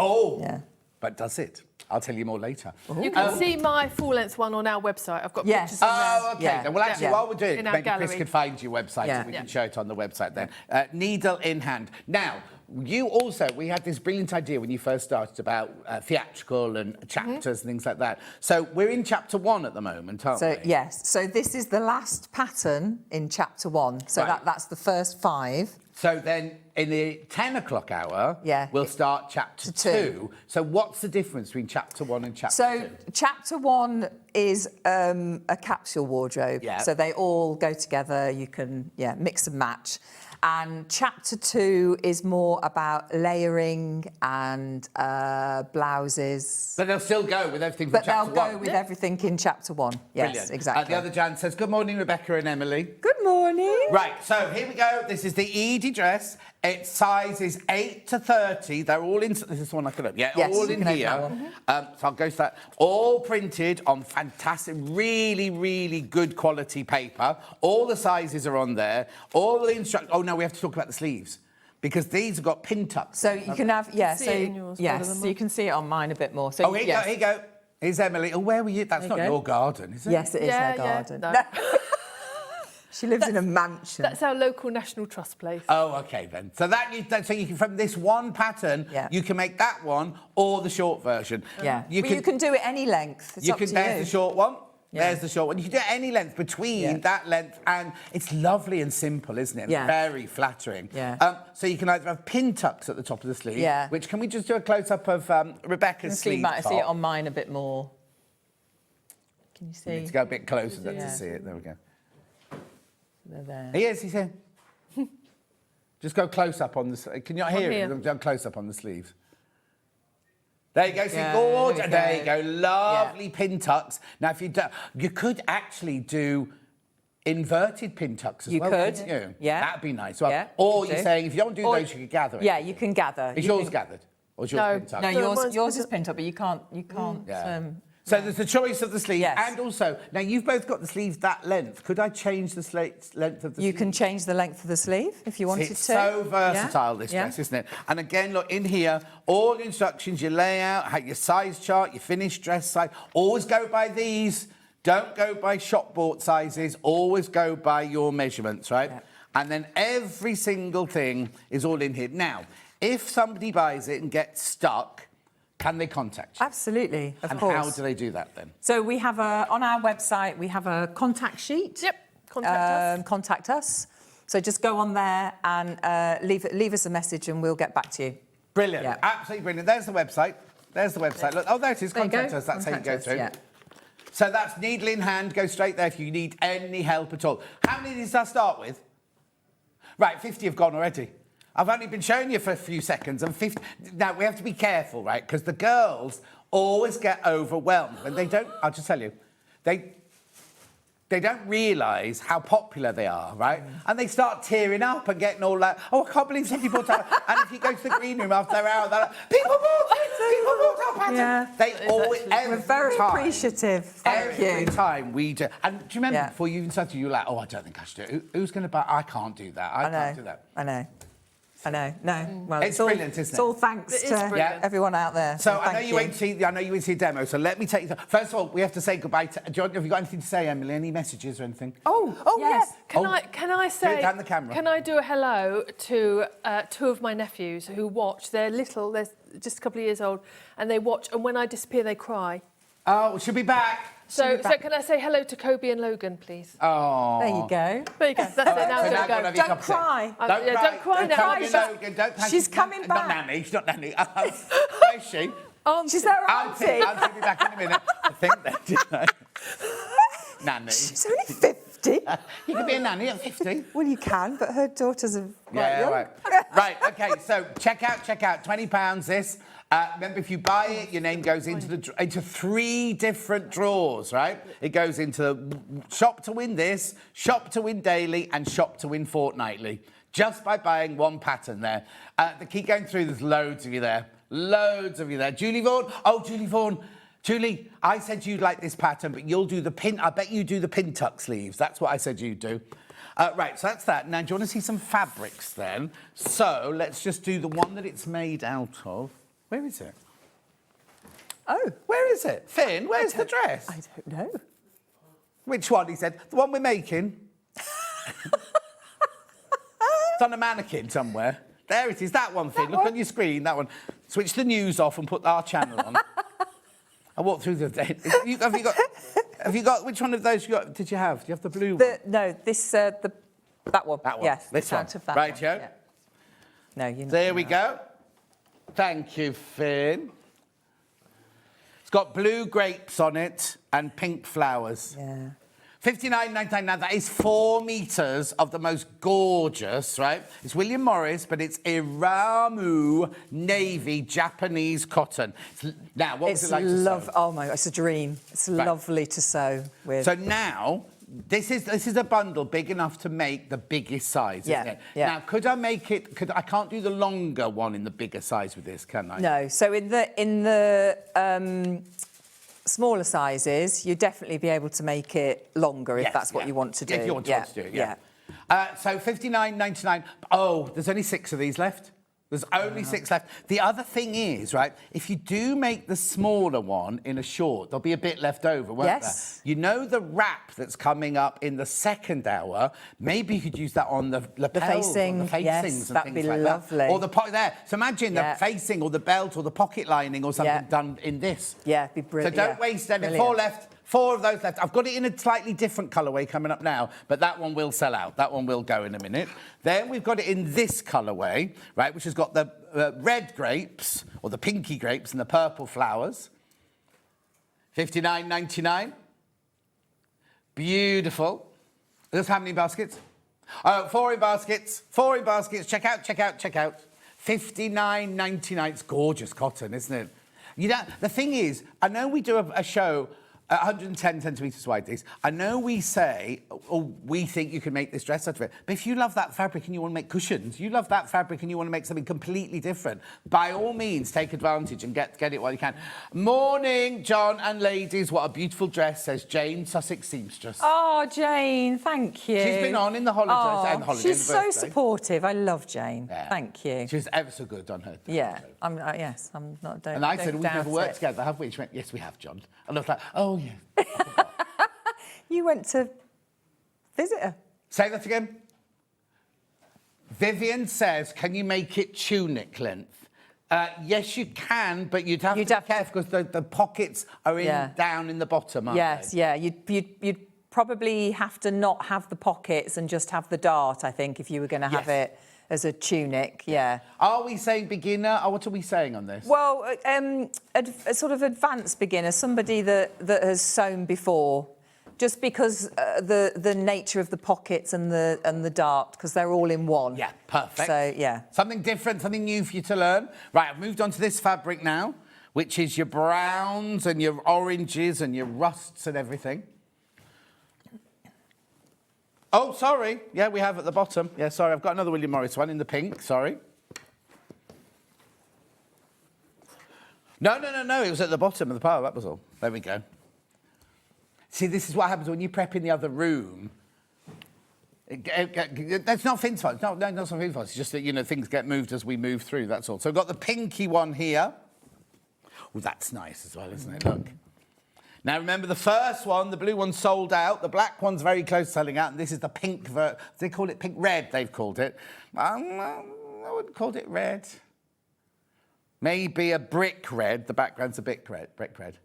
but does it? I'll tell you more later.
You can see my full-length one on our website. I've got pictures on there.
Oh, OK.
Yeah.
Well, actually, while we're doing it, maybe
gallery.
Chris could find your website and we can show it on the website then. Needle in hand. Now, we had this brilliant idea when you first started about theatrical and chapters and things like that. So we're in chapter 1 at the moment, aren't we?
Yes. So this is the last pattern in chapter 1. So that's the first 5.
So then in the 10 o'clock hour, we'll start chapter 2. So what's the difference between chapter 1 and chapter 2?
So chapter 1 is a capsule wardrobe.
Yeah.
So they all go together. You can, mix and match. And chapter 2 is more about layering and blouses.
But they'll still go with everything from
But
chapter
they'll
1.
go with everything in chapter 1. Yes,
Brilliant.
exactly.
The other Jan says, good morning, Rebecca and Emily.
Good morning.
Right, so here we go. This is the Edie dress. Its size is 8 to 30. They're all in... This is the one I could have. Yeah,
Yes,
all
you
in
can open
here.
that one.
So I'll go to that. All printed on fantastic, really, really good quality paper. All the sizes are on there. All the instructions... Oh, no, we have to talk about the sleeves. Because these have got pin tucks.
So you can have... Yeah,
See
so...
it in yours better
Yes,
than
so
mine.
you can see it on mine a bit more. So
Oh, here you go, here you go. Here's Emily. Oh, where were you? That's
There
not
you go.
your garden, is it?
Yes, it is
Yeah,
her
yeah,
garden.
no.
She lives in a mansion.
That's our local National Trust place.
Oh, okay then. So so you can, from this one pattern,
Yeah.
you can make that one or the short version.
Yeah.
You
You can do it any length. It's up to
There's
you.
the short one.
Yeah.
There's the short one. You can do it any length between that length, and it's lovely and simple, isn't it? And
Yeah.
very flattering.
Yeah.
So you can either have pin tucks at the top of the sleeve.
Yeah.
Which, can we just do a close-up of Rebecca's
See, you
sleeve
might see it
top?
on mine a bit more. Can you see?
Need to go a bit closer then
Yeah.
to see it. There we go.
They're there.
He is, he's here. Just go close up on the... Can you not hear
here.
it? Go close up on the sleeves. There you go. See,
Yeah,
gorgeous.
there we
There you
go.
go. Lovely pin tucks. Now, if you do, you could actually do inverted pin tucks as
You
well.
could.
couldn't you?
Yeah.
That'd be nice. Well,
Yeah,
or
you
you're
do.
saying if you don't do
Or-
those, you could gather it.
Yeah, you can gather.
Is
You
yours
can-
gathered? Or is yours
No.
pin tucked?
No,
No,
yours
mine's
is pinned up, but you can't.
Yeah. So there's the choice of the sleeve,
Yes.
and also now you've both got the sleeves that length. Could I change the length of the?
You
sleeve?
can change the length of the sleeve if you wanted
It's
to.
so versatile,
Yeah?
this
Yeah.
dress, isn't it? And again, look, in here, all the instructions, your layout, your size chart, your finished dress size. Always go by these. Don't go by shop bought sizes. Always go by your measurements, right?
Yeah.
And then every single thing is all in here. Now, if somebody buys it and gets stuck, can they contact you?
Absolutely, of
And
course.
how do they do that then?
So we have on our website, we have a contact sheet.
Yep, contact us.
Contact us. So just go on there and leave us a message and we'll get back to you.
Brilliant.
Yeah.
Absolutely brilliant. There's the website. There's the website. Look, oh, there it is.
There you
Contact
go.
us. That's
Contact
how you
us,
go through.
yeah.
So that's needle in hand. Go straight there if you need any help at all. How many did I start with? Right, 50 have gone already. I've only been showing you for a few seconds, and 50... Now, we have to be careful, right? Because the girls always get overwhelmed when they don't... I'll just tell you. They don't realise how popular they are, right? And they start tearing up and getting all like, oh, I can't believe somebody bought our... And if you go to the green room after an hour, they're like, people bought our pattern.
Yeah.
They always...
We're very appreciative. Thank
Every
you.
time we do. And do you remember
Yeah.
before you even started, you were like, oh, I don't think I should do it. Who's going to buy? I can't do that. I can't do that.
I know. No. Well,
It's brilliant, isn't it?
It's all thanks
It is
to
brilliant.
everyone out there.
So I know
thank
you went to see. I know you went to see a demo. So let me take you. First of all, we have to say goodbye. Have you got anything to say, Emily? Any messages or anything?
Oh,
yes.
yeah. Can I say?
down the camera.
Can I do a hello to two of my nephews who watch? They're little. They're just a couple of years old, and they watch. And when I disappear, they cry.
Oh, she'll be back.
So can I say hello to Kobe and Logan, please?
Oh.
There you go.
There you go. That's it. Now
So
I'm
now
going
go and
to
have
go.
your cup of tea.
cry.
Don't cry now.
Kobe
She's
and Logan, don't thank
She's
you.
coming
Not
back.
Nanny. She's not Nanny. Where's she?
She's their
Auntie.
auntie.
Auntie will be back in a minute. I think that, didn't I? Nanny.
She's only 50.
You can be a nanny at 50.
Well, you can, but her daughters are quite young.
Right. Right, OK, so check out, £20 this. Remember, if you buy it, your name goes into 3 different drawers, right? It goes into Shop to Win This, Shop to Win Daily, and Shop to Win Fortnightly, just by buying one pattern there. They keep going through, there's loads of you there. Loads of you there. Julie Vaughan. Oh, Julie Vaughan. Julie, I said you'd like this pattern, but you'll do the pin... I bet you do the pin tuck sleeves. That's what I said you'd do. Right, so that's that. Now, do you want to see some fabrics then? So let's just do the one that it's made out of. Where is it?
Oh.
Where is it? Finn, where's the dress?
I don't know.
Which one? He said, the one we're making. It's on a mannequin somewhere. There it is, that one, Finn. Look on your screen, that one. Switch the news off and put our channel on. I walked through the day. Have you got? Which one of those did you have? Do you have the blue one?
No, this that one.
That one.
Yes,
This one.
out of that
Right,
one.
Joe.
Yeah. No, you're not.
There we go. Thank you, Finn. It's got blue grapes on it and pink flowers.
Yeah.
$59.99. Now, that is 4 metres of the most gorgeous, right? It's William Morris, but it's Iramu navy Japanese cotton. Now, what was it like to sew?
Oh my God, it's a dream. It's lovely to sew with.
So now, this is a bundle big enough to make the biggest size, isn't it?
Yeah.
Now, could I make it? I can't do the longer one in the bigger size with this, can I?
No. So in the smaller sizes, you'd definitely be able to make it longer if that's what you want to do.
If you want to do it, yeah. So $59.99. Oh, there's only 6 of these left. There's only 6 left. The other thing is, right, if you do make the smaller one in a short, there'll be a bit left over, won't there? You know the wrap that's coming up in the second hour, maybe you could use that on the lapels,
facing,
or the facings and
that'd
things
be
like
lovely.
that. Or the pocket there. So imagine the facing or the belt or the pocket lining or something done in this.
Yeah, it'd be brilliant.
So don't waste any. 4 left. 4 of those left. I've got it in a slightly different colourway coming up now, but that one will sell out. That one will go in a minute. Then we've got it in this colourway, right, which has got the red grapes, or the pinky grapes, and the purple flowers. $59.99. Beautiful. There's how many baskets? Oh, 4 in baskets. 4 in baskets. Check out, check out, check out. $59.99. It's gorgeous cotton, isn't it? You know, the thing is, I know we do a show 110 centimetres wide, these. I know we say, oh, we think you can make this dress out of it. But if you love that fabric and you want to make cushions, you love that fabric and you want to make something completely different, by all means, take advantage and get it while you can. Morning, John and ladies. What a beautiful dress, says Jane, Sussex seamstress.
Oh, Jane, thank you.
She's been on in the holidays.
Oh, she's so supportive. I love Jane.
Yeah.
Thank you.
She's ever so good on her.
Yeah, yes, I'm not.
And I said, we've never worked together, have we? She went, yes, we have, John. And I was like, oh, yeah.
You went to visit her.
Say that again. Vivian says, can you make it tunic length? Yes, you can, but you'd have to be careful because the pockets are down in the bottom, aren't they?
Yeah. You'd probably have to not have the pockets and just have the dart, I think, if you were going to have it as a tunic,
Are we saying beginner, or what are we saying on this?
Well, a sort of advanced beginner, somebody that has sewn before, just because the nature of the pockets and the dart, because they're all in one.
Yeah, perfect.
So,
Something different, something new for you to learn. Right, I've moved on to this fabric now, which is your browns and your oranges and your rusts and everything. Oh, sorry. Yeah, we have at the bottom. Yeah, sorry, I've got another William Morris one in the pink, sorry. No, it was at the bottom of the pile, that was all. There we go. See, this is what happens when you prep in the other room. That's not Finn's fault. No, that's not Finn's fault. It's just that, you know, things get moved as we move through, that's all. So we've got the pinky one here. Oh, that's nice as well, isn't it? Look. Now, remember, the first one, the blue one, sold out. The black one's very close to selling out. And this is the pink, they call it pink red, they've called it. I wouldn't call it red. Maybe a brick red. The background's a brick red.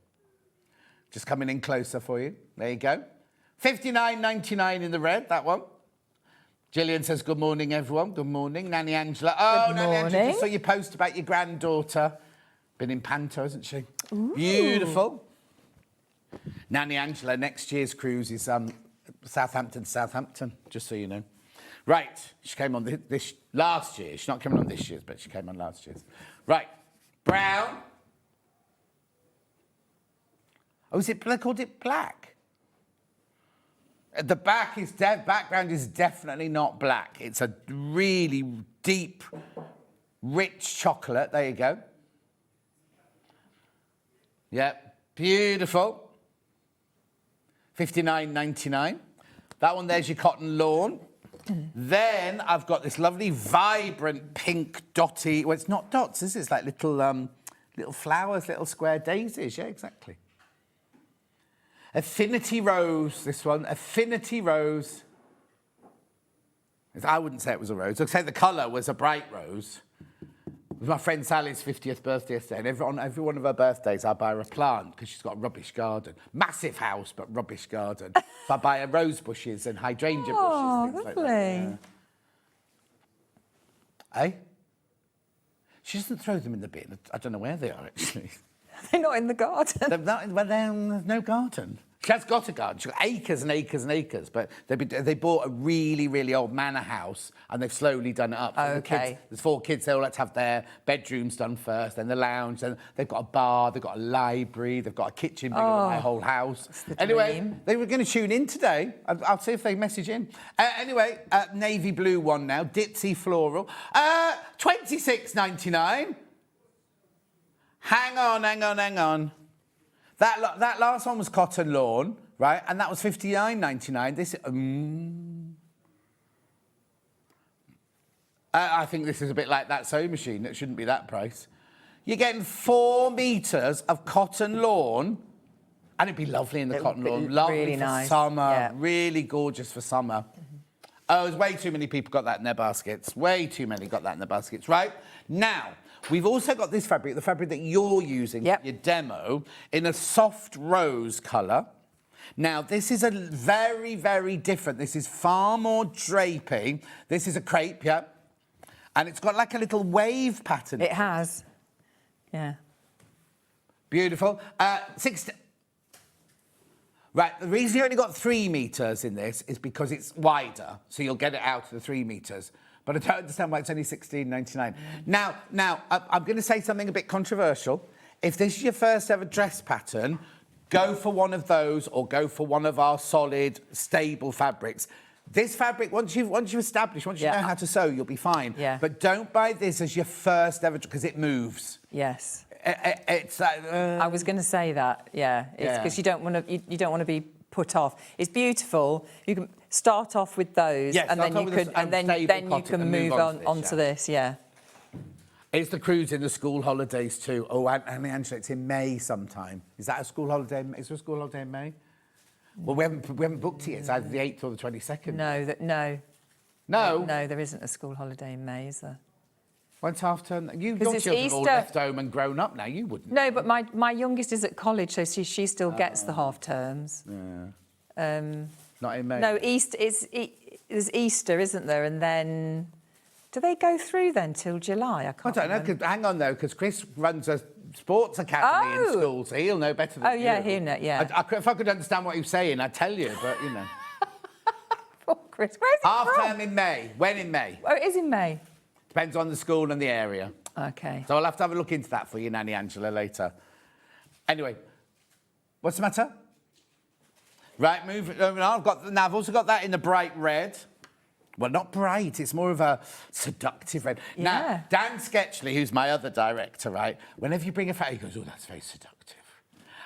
Just coming in closer for you. There you go. $59.99 in the red, that one. Gillian says, good morning, everyone. Good morning. Nanny Angela. Oh, Nanny Angela, just saw your post about your granddaughter. Been in Panto, hasn't she? Ooh. Beautiful. Nanny Angela, next year's cruise is Southampton, just so you know. Right, she came on this last year. She's not coming on this year's, but she came on last year's. Right, brown. Oh, they called it black? The background is definitely not black. It's a really deep, rich chocolate. There you go. Yep, beautiful. $59.99. That one there's your cotton lawn. Then I've got this lovely vibrant pink dotty. Well, it's not dots, is it? It's like little flowers, little square daisies. Yeah, exactly. Affinity rose, this one. Affinity rose. I wouldn't say it was a rose. I'd say the colour was a bright rose. It was my friend Sally's 50th birthday yesterday, and every one of her birthdays I buy her a plant because she's got a rubbish garden. Massive house, but rubbish garden. So I buy her rose bushes and hydrangea bushes. Things
lovely.
Like that. Yeah. Eh? She doesn't throw them in the bin. I don't know where they are, actually.
They're not in the garden.
There's no garden. She has got a garden. She's got acres and acres and acres. But they bought a really, really old manor house and they've slowly done it up. So
Okay.
there's 4 kids. They all like to have their bedrooms done first, then the lounge. Then they've got a bar. They've got a library. They've got a kitchen bigger than their whole house.
the
Anyway,
dream.
they were going to tune in today. I'll see if they message in. Anyway, navy blue one now. Ditzy floral. $26.99. Hang on. That last one was cotton lawn, right? And that was $59.99. This, I think this is a bit like that sewing machine. It shouldn't be that price. You're getting 4 metres of cotton lawn, and it'd be lovely in the cotton lawn. Lovely
really
for
nice.
summer.
Yeah.
Really gorgeous for summer. Oh, there's way too many people got that in their baskets. Way too many got that in their baskets. Right, now, we've also got this fabric, the fabric that you're using for your demo, in a soft rose colour. Now, this is a very, very different. This is far more drapey. This is a crepe, yeah? And it's got like a little wave pattern.
It has. Yeah.
Beautiful. Right, the reason you only got 3 metres in this is because it's wider, so you'll get it out to the 3 metres. But I don't understand why it's only $16.99. Now, I'm going to say something a bit controversial. If this is your first ever dress pattern, go for one of those or go for one of our solid, stable fabrics. This fabric, once you establish, once you know how to sew, you'll be fine.
Yeah.
But don't buy this as your first ever, because it moves.
Yes.
It's like...
I was going to say that, yeah. It's because you don't want to you don't want to be put off. It's beautiful. You can start off with those, and then you could, and then you can move on to this, yeah.
It's the cruise in the school holidays too. Oh, and Angela, it's in May sometime. Is that a school holiday? Is there a school holiday in May? Well, we haven't booked it yet. It's either the 8th or the 22nd.
No, there isn't a school holiday in May, is there?
When's half term? Your
it's
children have all
Easter.
left home and grown up now. You wouldn't.
No, but my youngest is at college, so she still gets the half terms.
Yeah. Not in May.
No, there's Easter, isn't there? And then, do they go through then till July? I can't.
I don't know.
remember.
Hang on though, because Chris runs a sports academy in school, so he'll know better than you.
Oh yeah, he'll know. Yeah.
If I could understand what he was saying, I'd tell you. But you know.
Poor Chris. Where's he
Half
from?
term in May. When in May?
Oh, it is in May.
Depends on the school and the area.
Okay.
So I'll have to have a look into that for you, Nanny Angela, later. Anyway, what's the matter? Right, moving on. I've also got that in the bright red. Well, not bright, it's more of a seductive red.
Yeah.
Now, Dan Sketchley, who's my other director, right, whenever you bring a fabric, he goes, oh, that's very seductive.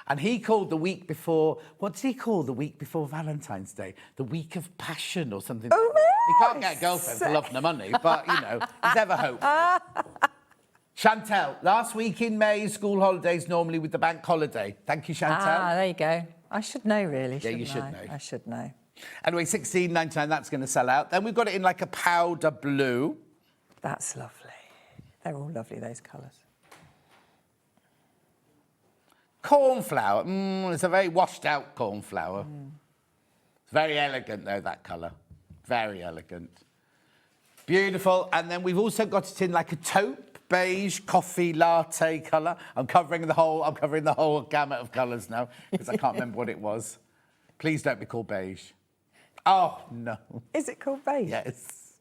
And he called the week before, what did he call the week before Valentine's Day? The week of passion or something.
Oh,
He can't get a girlfriend for love and money, but, you know, there's ever hope. Chantel, last week in May, school holidays normally with the bank holiday. Thank you, Chantel.
Ah, there you go. I should know, really.
Yeah, you
shouldn't
should know.
I should know.
Anyway, $16.99, that's going to sell out. Then we've got it in like a powder blue.
That's lovely. They're all lovely, those colours.
Cornflower. It's a very washed-out cornflower. It's very elegant, though, that colour. Very elegant. Beautiful. And then we've also got it in like a taupe beige coffee latte colour. I'm covering the whole gamut of colours now because I can't remember what it was. Please don't be called beige. Oh, no.
Is it called beige?
Yes.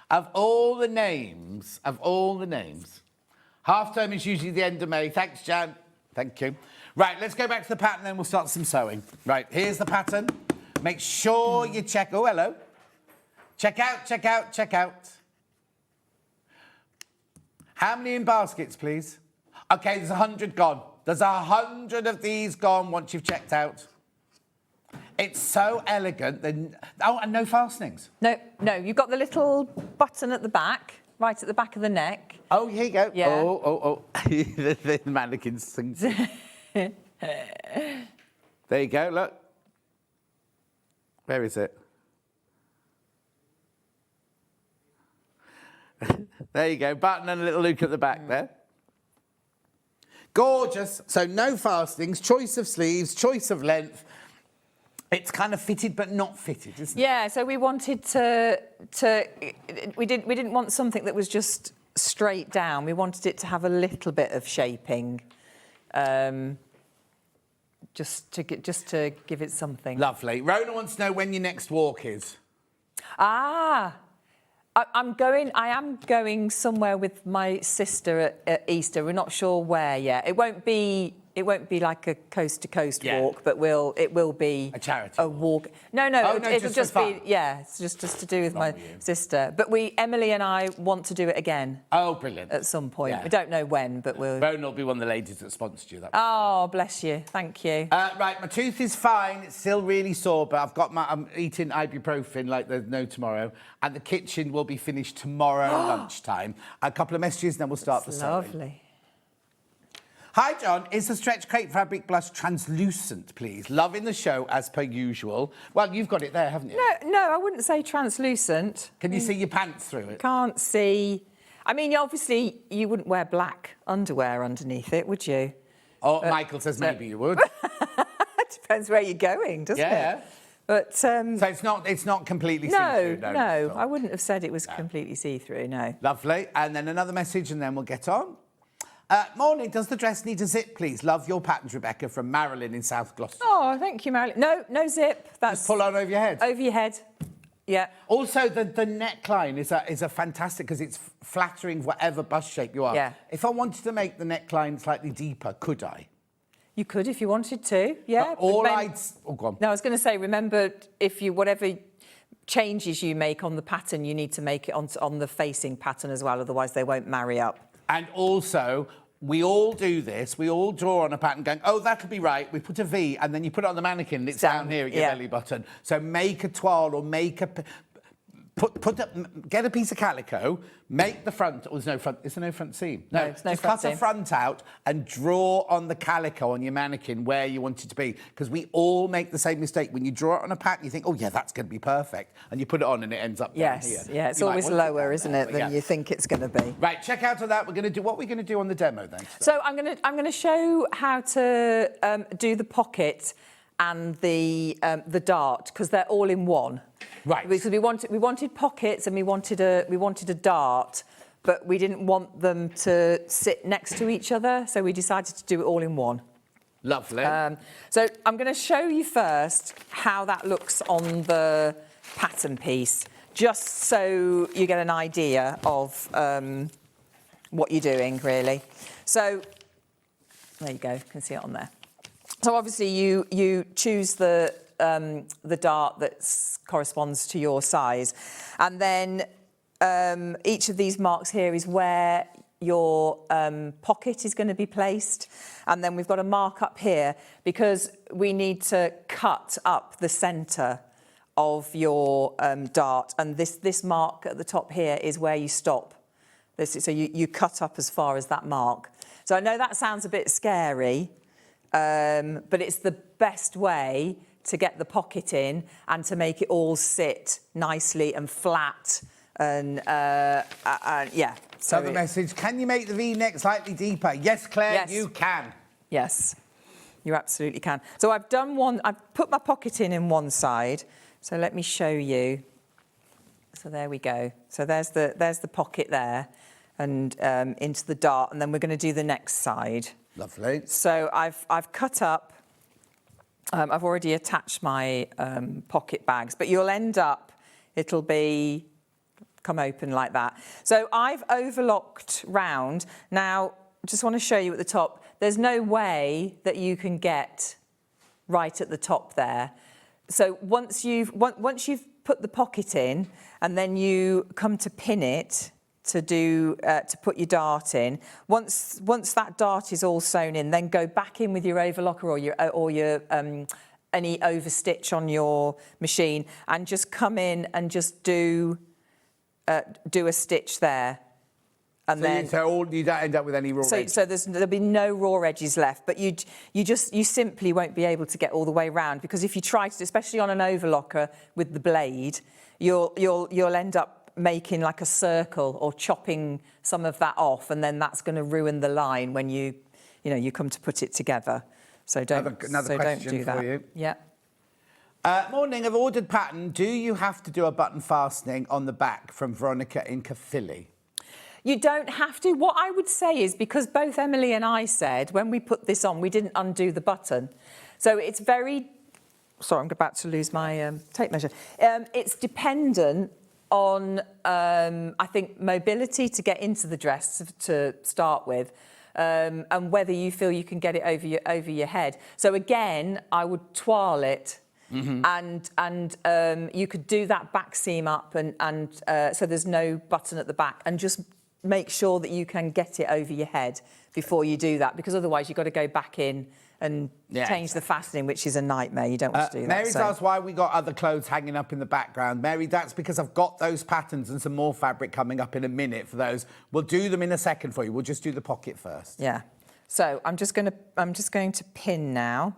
Of all the names, half term is usually the end of May. Thanks, Jan. Thank you. Right, let's go back to the pattern, then we'll start some sewing. Right, here's the pattern. Make sure you check. Oh, hello. Check out, check out, check out. How many in baskets, please? OK, there's 100 gone. There's 100 of these gone once you've checked out. It's so elegant. Oh, and no fastenings.
No, you've got the little button at the back, right at the back of the neck.
Oh, here you go.
Yeah.
Oh. The mannequin sings. There you go, look. Where is it? There you go, button and a little loop at the back there. Gorgeous. So no fastenings, choice of sleeves, choice of length. It's kind of fitted but not fitted, isn't it?
Yeah, so we wanted we didn't want something that was just straight down. We wanted it to have a little bit of shaping, just to give it something.
Lovely. Rona wants to know when your next walk is.
I am going somewhere with my sister at Easter. We're not sure where yet. It won't be like a coast to coast walk, but it will be
a charity
walk. No, it'll just be it's just to do with my sister. But Emily and I want to do it again.
Oh, brilliant!
At some point,
yeah.
we don't know when, but we'll.
Rona will be one of the ladies that sponsored you.
Oh, bless you, thank you.
Right, my tooth is fine. It's still really sore, but I'm eating ibuprofen like there's no tomorrow, and the kitchen will be finished tomorrow lunchtime. A couple of messages, and then we'll start the sewing.
Lovely.
Hi, John. Is the stretch crepe fabric blush translucent, please? Loving the show as per usual. Well, you've got it there, haven't you?
No, I wouldn't say translucent.
Can you see your pants through it?
Can't see. I mean, obviously, you wouldn't wear black underwear underneath it, would you?
Oh, Michael says maybe you would.
It depends where you're going, doesn't it?
Yeah.
But
so it's not completely see-through.
No, I wouldn't have said it was completely see-through. No.
Lovely. And then another message, and then we'll get on. Morning. Does the dress need a zip, please? Love your patterns, Rebecca, from Marilyn in South Gloucester.
Oh, thank you, Marilyn. No zip. That's
just pull on over your head.
Over your head. Yeah.
Also, the neckline is a fantastic because it's flattering whatever bust shape you are.
Yeah.
If I wanted to make the neckline slightly deeper, could I?
You could if you wanted to. Yeah.
Go on.
No, I was going to say, remember, whatever changes you make on the pattern, you need to make it on the facing pattern as well. Otherwise, they won't marry up.
And also, we all do this. We all draw on a pattern going, oh, that'll be right. We put a V, and then you put it on the mannequin, and it's down here at your belly button. So make a toile or make a... Get a piece of calico, make the front... Oh, there's no front... Is there no front seam?
No, there's no front seam.
Cut a front out and draw on the calico on your mannequin where you want it to be. Because we all make the same mistake. When you draw it on a pattern, you think, oh, yeah, that's going to be perfect. And you put it on and it ends up down here.
Yeah, it's always lower, isn't it, than you think it's going to be.
Right, check out on that. What we're going to do on the demo then?
So I'm going to show how to do the pocket and the dart, because they're all in one.
Right.
Because we wanted pockets and we wanted a dart, but we didn't want them to sit next to each other, so we decided to do it all in one.
Lovely.
So I'm going to show you first how that looks on the pattern piece, just so you get an idea of what you're doing, really. So there you go, you can see it on there. So obviously you choose the dart that corresponds to your size, and then each of these marks here is where your pocket is going to be placed, and then we've got a mark up here because we need to cut up the centre of your dart, and this mark at the top here is where you stop. So you cut up as far as that mark. So I know that sounds a bit scary, but it's the best way to get the pocket in and to make it all sit nicely and flat and yeah.
So the message, can you make the V-neck slightly deeper? Yes, Claire,
yes.
You can.
Yes, you absolutely can. So I've done one, I've put my pocket in one side. So let me show you. So there we go. So there's the pocket there and into the dart, and then we're going to do the next side.
Lovely.
So I've cut up, I've already attached my pocket bags, but you'll end up, it'll be come open like that. So I've overlocked round. Now, just want to show you at the top, there's no way that you can get right at the top there. So once you've put the pocket in and then you come to pin it to put your dart in, once that dart is all sewn in, then go back in with your overlocker or your any overstitch on your machine and just come in and just do a stitch there. And
so you don't end up with any raw edges.
So there'll be no raw edges left, but you simply won't be able to get all the way round, because if you try to, especially on an overlocker with the blade, you'll end up making like a circle or chopping some of that off, and then that's going to ruin the line when you come to put it together. So don't do that.
For you.
Yeah.
Morning, I've ordered pattern. Do you have to do a button fastening on the back from Veronica in Caerphilly?
You don't have to. What I would say is, because both Emily and I said when we put this on, we didn't undo the button. So it's very... Sorry, I'm about to lose my tape measure. It's dependent on, I think, mobility to get into the dress to start with, and whether you feel you can get it over your head. So again, I would twirl it, and you could do that back seam up, and so there's no button at the back, and just make sure that you can get it over your head before you do that, because otherwise you've got to go back in and change the fastening, which is a nightmare. You don't want to do that.
Mary's asked why we got other clothes hanging up in the background. Mary, that's because I've got those patterns and some more fabric coming up in a minute for those. We'll do them in a second for you. We'll just do the pocket first.
Yeah. So I'm just going to pin now.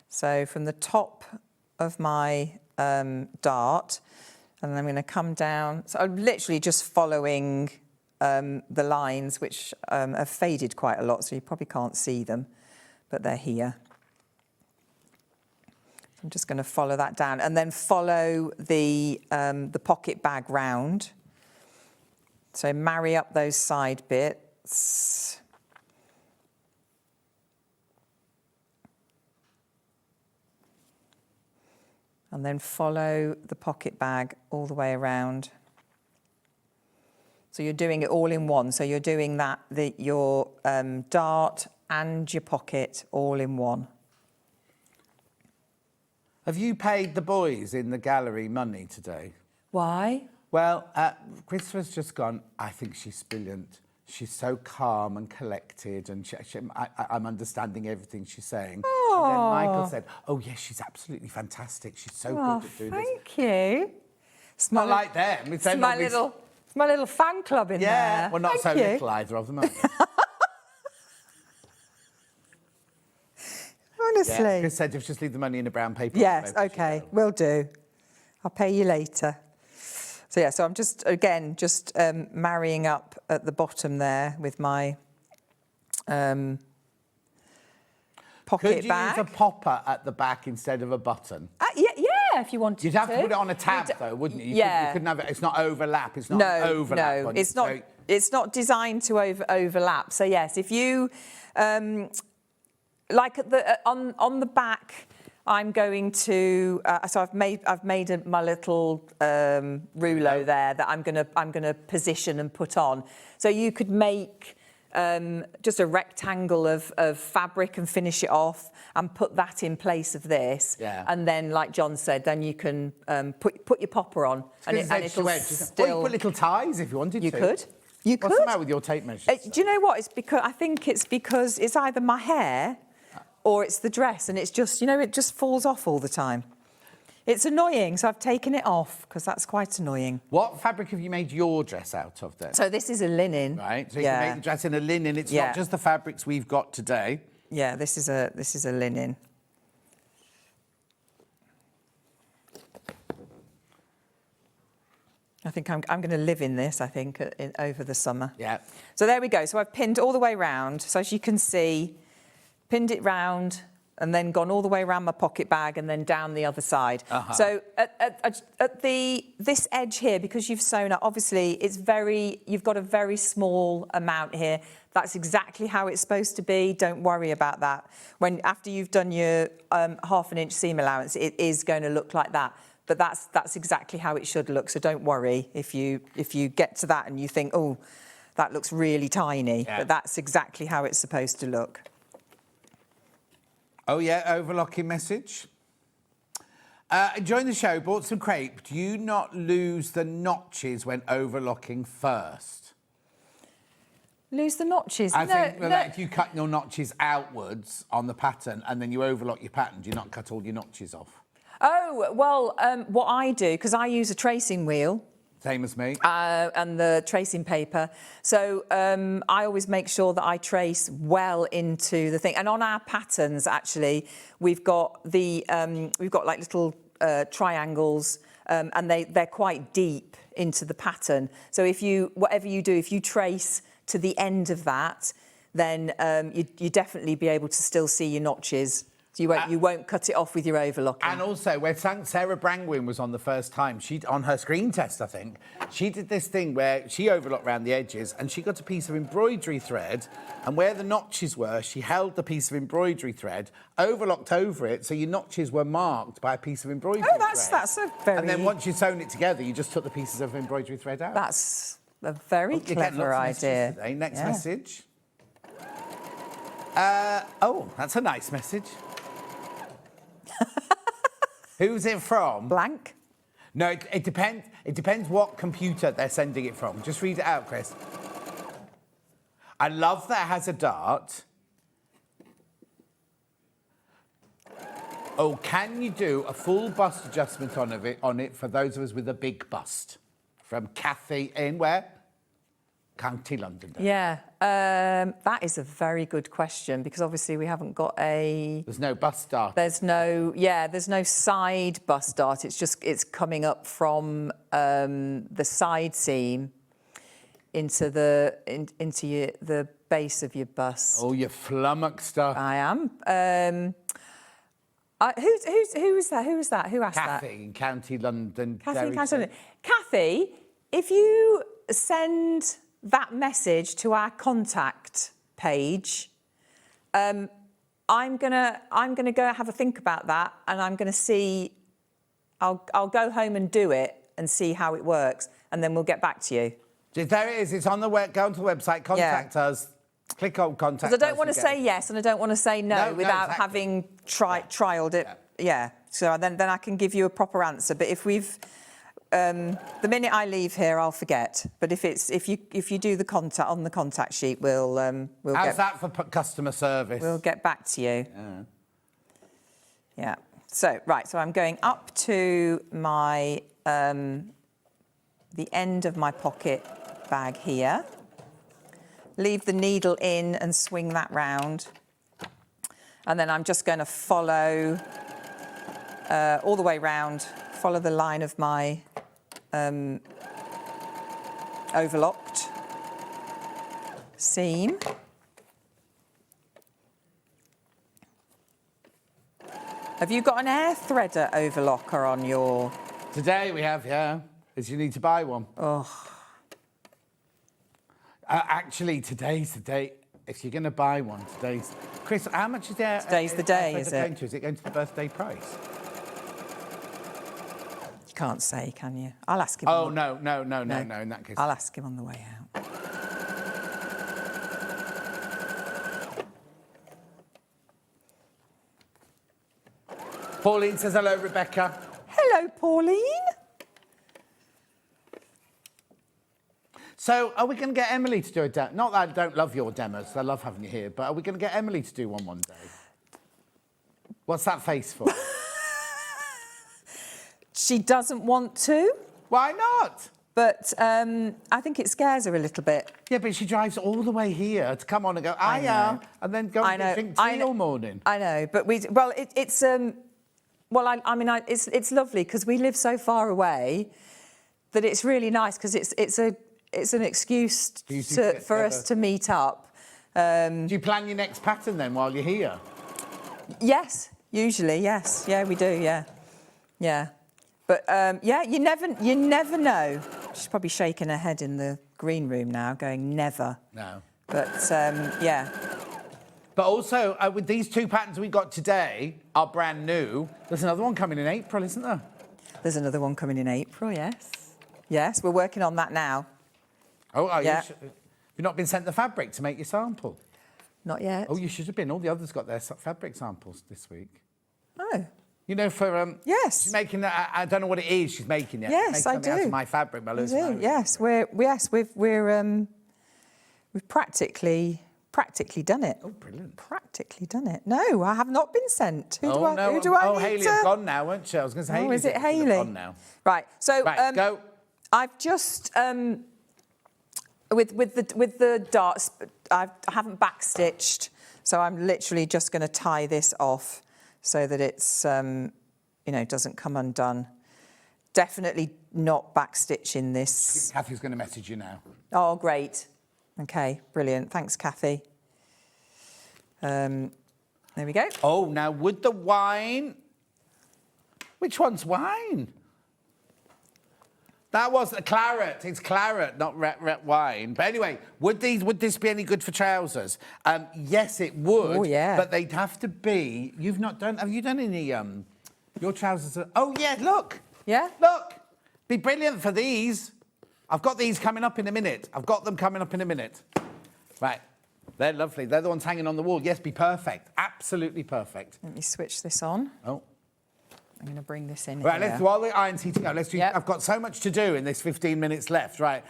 So from the top of my dart, and then I'm going to come down. So I'm literally just following the lines, which have faded quite a lot, so you probably can't see them, but they're here. I'm just going to follow that down, and then follow the pocket bag round. So marry up those side bits. And then follow the pocket bag all the way around. So you're doing it all in one. So you're doing your dart and your pocket all in one.
Have you paid the boys in the gallery money today?
Why?
Well, Christopher's just gone, I think she's brilliant. She's so calm and collected, and I'm understanding everything she's saying.
Oh.
And then Michael said, oh, yes, she's absolutely fantastic. She's so good at doing this.
Thank you.
It's not like them.
It's my little fan club in there.
Yeah, well, not
Thank
so
you.
little either of them, are they?
Honestly.
Yeah, Chris said just leave the money in a brown paper.
Yes, OK, will do. I'll pay you later. So, yeah, so I'm just marrying up at the bottom there with my pocket
Could you
bag.
use a popper at the back instead of a button?
Yeah, if you wanted to.
You'd have to put it on a tab, though, wouldn't you? You couldn't have it. It's not overlap. It's not an overlap.
No,
on
it's
it.
not.
So,
It's not designed to overlap. So yes, if you like on the back, I'm going to. So I've made my little rouleau there that I'm gonna position and put on. So you could make just a rectangle of fabric and finish it off and put that in place of this.
Yeah.
And then, like John said, then you can put your popper on, and it'll still.
Or you put little ties if you wanted to.
You could. You could.
What's the matter with your tape measures?
Do you know what? I think it's because it's either my hair or it's the dress, and it's just, it just falls off all the time. It's annoying, so I've taken it off because that's quite annoying.
What fabric have you made your dress out of then?
So this is a linen.
Right. So you can make the dress in a linen. It's not just the fabrics we've got today.
Yeah, this is a linen. I think I'm going to live in this, I think, over the summer.
Yeah.
So there we go. So I've pinned all the way round. So as you can see, pinned it round and then gone all the way around my pocket bag and then down the other side. Uh-huh. So at this edge here, because you've sewn up, obviously you've got a very small amount here. That's exactly how it's supposed to be. Don't worry about that. After you've done your 1/2 inch seam allowance, it is going to look like that. But that's exactly how it should look. So don't worry if you get to that and you think, oh, that looks really tiny. Yeah. But that's exactly how it's supposed to look.
Oh, yeah, overlocking message. Enjoying the show, bought some crepe. Do you not lose the notches when overlocking first?
Lose the notches?
I think if you cut your notches outwards on the pattern and then you overlock your pattern, do you not cut all your notches off?
Oh, well, what I do, because I use a tracing wheel.
Same as me.
And the tracing paper. So I always make sure that I trace well into the thing. And on our patterns, actually, we've got like little triangles, and they're quite deep into the pattern. So whatever you do, if you trace to the end of that, then you definitely be able to still see your notches. So you won't cut it off with your overlocking.
And also, where Sarah Brangwyn was on the first time, on her screen test, I think, she did this thing where she overlocked around the edges and she got a piece of embroidery thread, and where the notches were, she held the piece of embroidery thread, overlocked over it, so your notches were marked by a piece of embroidery thread.
That's a very...
And then once you'd sewn it together, you just took the pieces of embroidery thread out.
That's a very clever idea.
Today. Next message. That's a nice message. Who's it from?
Blank.
No, it depends. It depends what computer they're sending it from. Just read it out, Chris. I love that it has a dart. Oh, can you do a full bust adjustment on it for those of us with a big bust? From Kathy in where? County London.
Yeah, that is a very good question because obviously we haven't got a...
There's no bust dart.
There's no side bust dart. It's coming up from the side seam into the base of your bust.
Oh, you flummoxed her.
I am. Who was that? Who was that? Who asked that?
Kathy in County London.
Kathy in County London. Kathy, if you send that message to our contact page, I'm gonna go have a think about that, and I'm gonna see. I'll go home and do it and see how it works, and then we'll get back to you.
There it is. It's on the web. Go onto the website. Contact us. Click on contact.
Because I don't want to say yes and I don't want to say no without having trialed it. Yeah. So then I can give you a proper answer. But if we've the minute I leave here, I'll forget. But if you do the contact on the contact sheet, we'll
How's that for customer service?
We'll get back to you. Yeah. So right. So I'm going up to my the end of my pocket bag here. Leave the needle in and swing that round. And then I'm just going to follow all the way round, follow the line of my overlocked seam. Have you got an air threader overlocker on your...
Today we have, yeah. Is you need to buy one.
Oh.
Actually, today's the day. If you're going to buy one, today's... Chris, how much is there?
Today's the day, is it?
Is it going to the birthday price?
You can't say, can you? I'll ask him.
Oh, no, in that case.
I'll ask him on the way out.
Pauline says hello, Rebecca.
Hello, Pauline.
So, are we going to get Emily to do a demo? Not that I don't love your demos, I love having you here, but are we going to get Emily to do one day? What's that face for?
She doesn't want to.
Why not?
But I think it scares her a little bit.
Yeah, but she drives all the way here to come on and go, and then go and drink tea all morning.
I know, but it's it's lovely because we live so far away that it's really nice because it's an excuse for us to meet up.
Do you plan your next pattern then while you're here?
Yes, usually, yes. Yeah, we do, yeah. But, you never know. She's probably shaking her head in the green room now, going, never.
No.
But, yeah.
But also, with these two patterns we got today are brand new. There's another one coming in April, isn't there?
There's another one coming in April, yes. Yes, we're working on that now.
Oh, are
yeah.
you? Have you not been sent the fabric to make your sample?
Not yet.
Oh, you should have been. All the others got their fabric samples this week.
Oh.
You know, for...
yes.
She's making that... I don't know what it is she's making yet.
Yes, I do.
Out of my fabric, by Lewis and
Yes, we've practically done it.
Oh, brilliant.
Practically done it. No, I have not been sent. Who do I need
Hayley
to...
has gone now, won't she? I was going to say Hayley.
is it Hayley?
Gone now.
Right, so...
Right, go.
I've just... with the darts, I haven't backstitched, so I'm literally just going to tie this off so that it's, doesn't come undone. Definitely not backstitching this.
Kathy's going to message you now.
Oh, great. Okay, brilliant. Thanks, Kathy. There we go.
Oh, now would the wine... Which one's wine? That was the claret. It's claret, not wine. But anyway, would this be any good for trousers? Yes, it would.
Oh, yeah.
But they'd have to be... Have you done any... Your trousers are... Oh, yeah, look.
Yeah?
Look. Be brilliant for these. I've got these coming up in a minute. Right. They're lovely. They're the ones hanging on the wall. Yes, be perfect. Absolutely perfect.
Let me switch this on.
Oh.
I'm going to bring this in
Right,
here.
while the iron's heating up, let's do...
Yep.
I've got so much to do in this 15 minutes left, right.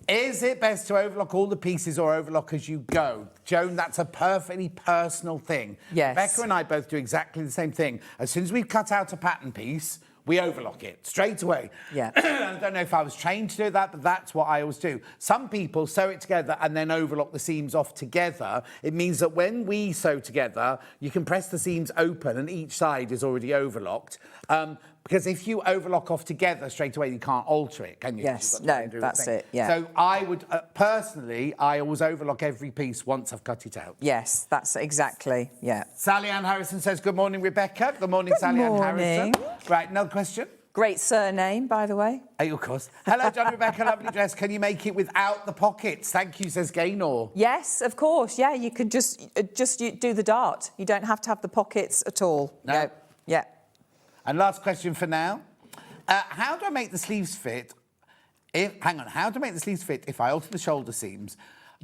Is it best to overlock all the pieces or overlock as you go? Joan, that's a perfectly personal thing.
Yes.
Becca and I both do exactly the same thing. As soon as we've cut out a pattern piece, we overlock it straight away.
Yeah.
I don't know if I was trained to do that, but that's what I always do. Some people sew it together and then overlock the seams off together. It means that when we sew together, you can press the seams open and each side is already overlocked. Because if you overlock off together straight away, you can't alter it, can you?
Yes, no, that's it, yeah.
So I would, personally, I always overlock every piece once I've cut it out.
Yes, that's exactly, yeah.
Sally Ann Harrison says, good morning, Rebecca. Good morning, Sally Ann Harrison. Right, another question.
Great surname, by the way.
Oh, of course. Hello, John Rebecca, lovely dress. Can you make it without the pockets? Thank you, says Gaynor.
Yes, of course, yeah, you could just do the dart. You don't have to have the pockets at all.
No.
Yeah.
And last question for now. How do I make the sleeves fit? How do I make the sleeves fit if I alter the shoulder seams?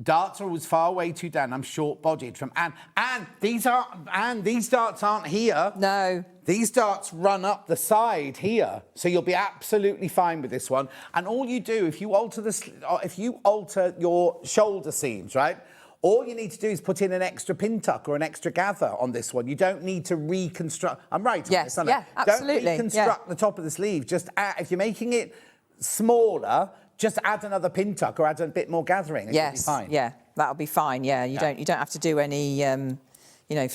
Darts are always far way too down. I'm short-bodied from Anne. And these darts aren't here.
No.
These darts run up the side here, so you'll be absolutely fine with this one. And all you do, if you alter your shoulder seams, right? All you need to do is put in an extra pin tuck or an extra gather on this one. You don't need to reconstruct. I'm right on
Yes,
this, aren't
yeah,
I?
absolutely.
Don't reconstruct the top of the sleeve. Just add, if you're making it smaller, just add another pin tuck or add a bit more gathering. And
Yes,
you'll be fine.
yeah, that'll be fine. Yeah, you don't have to do any,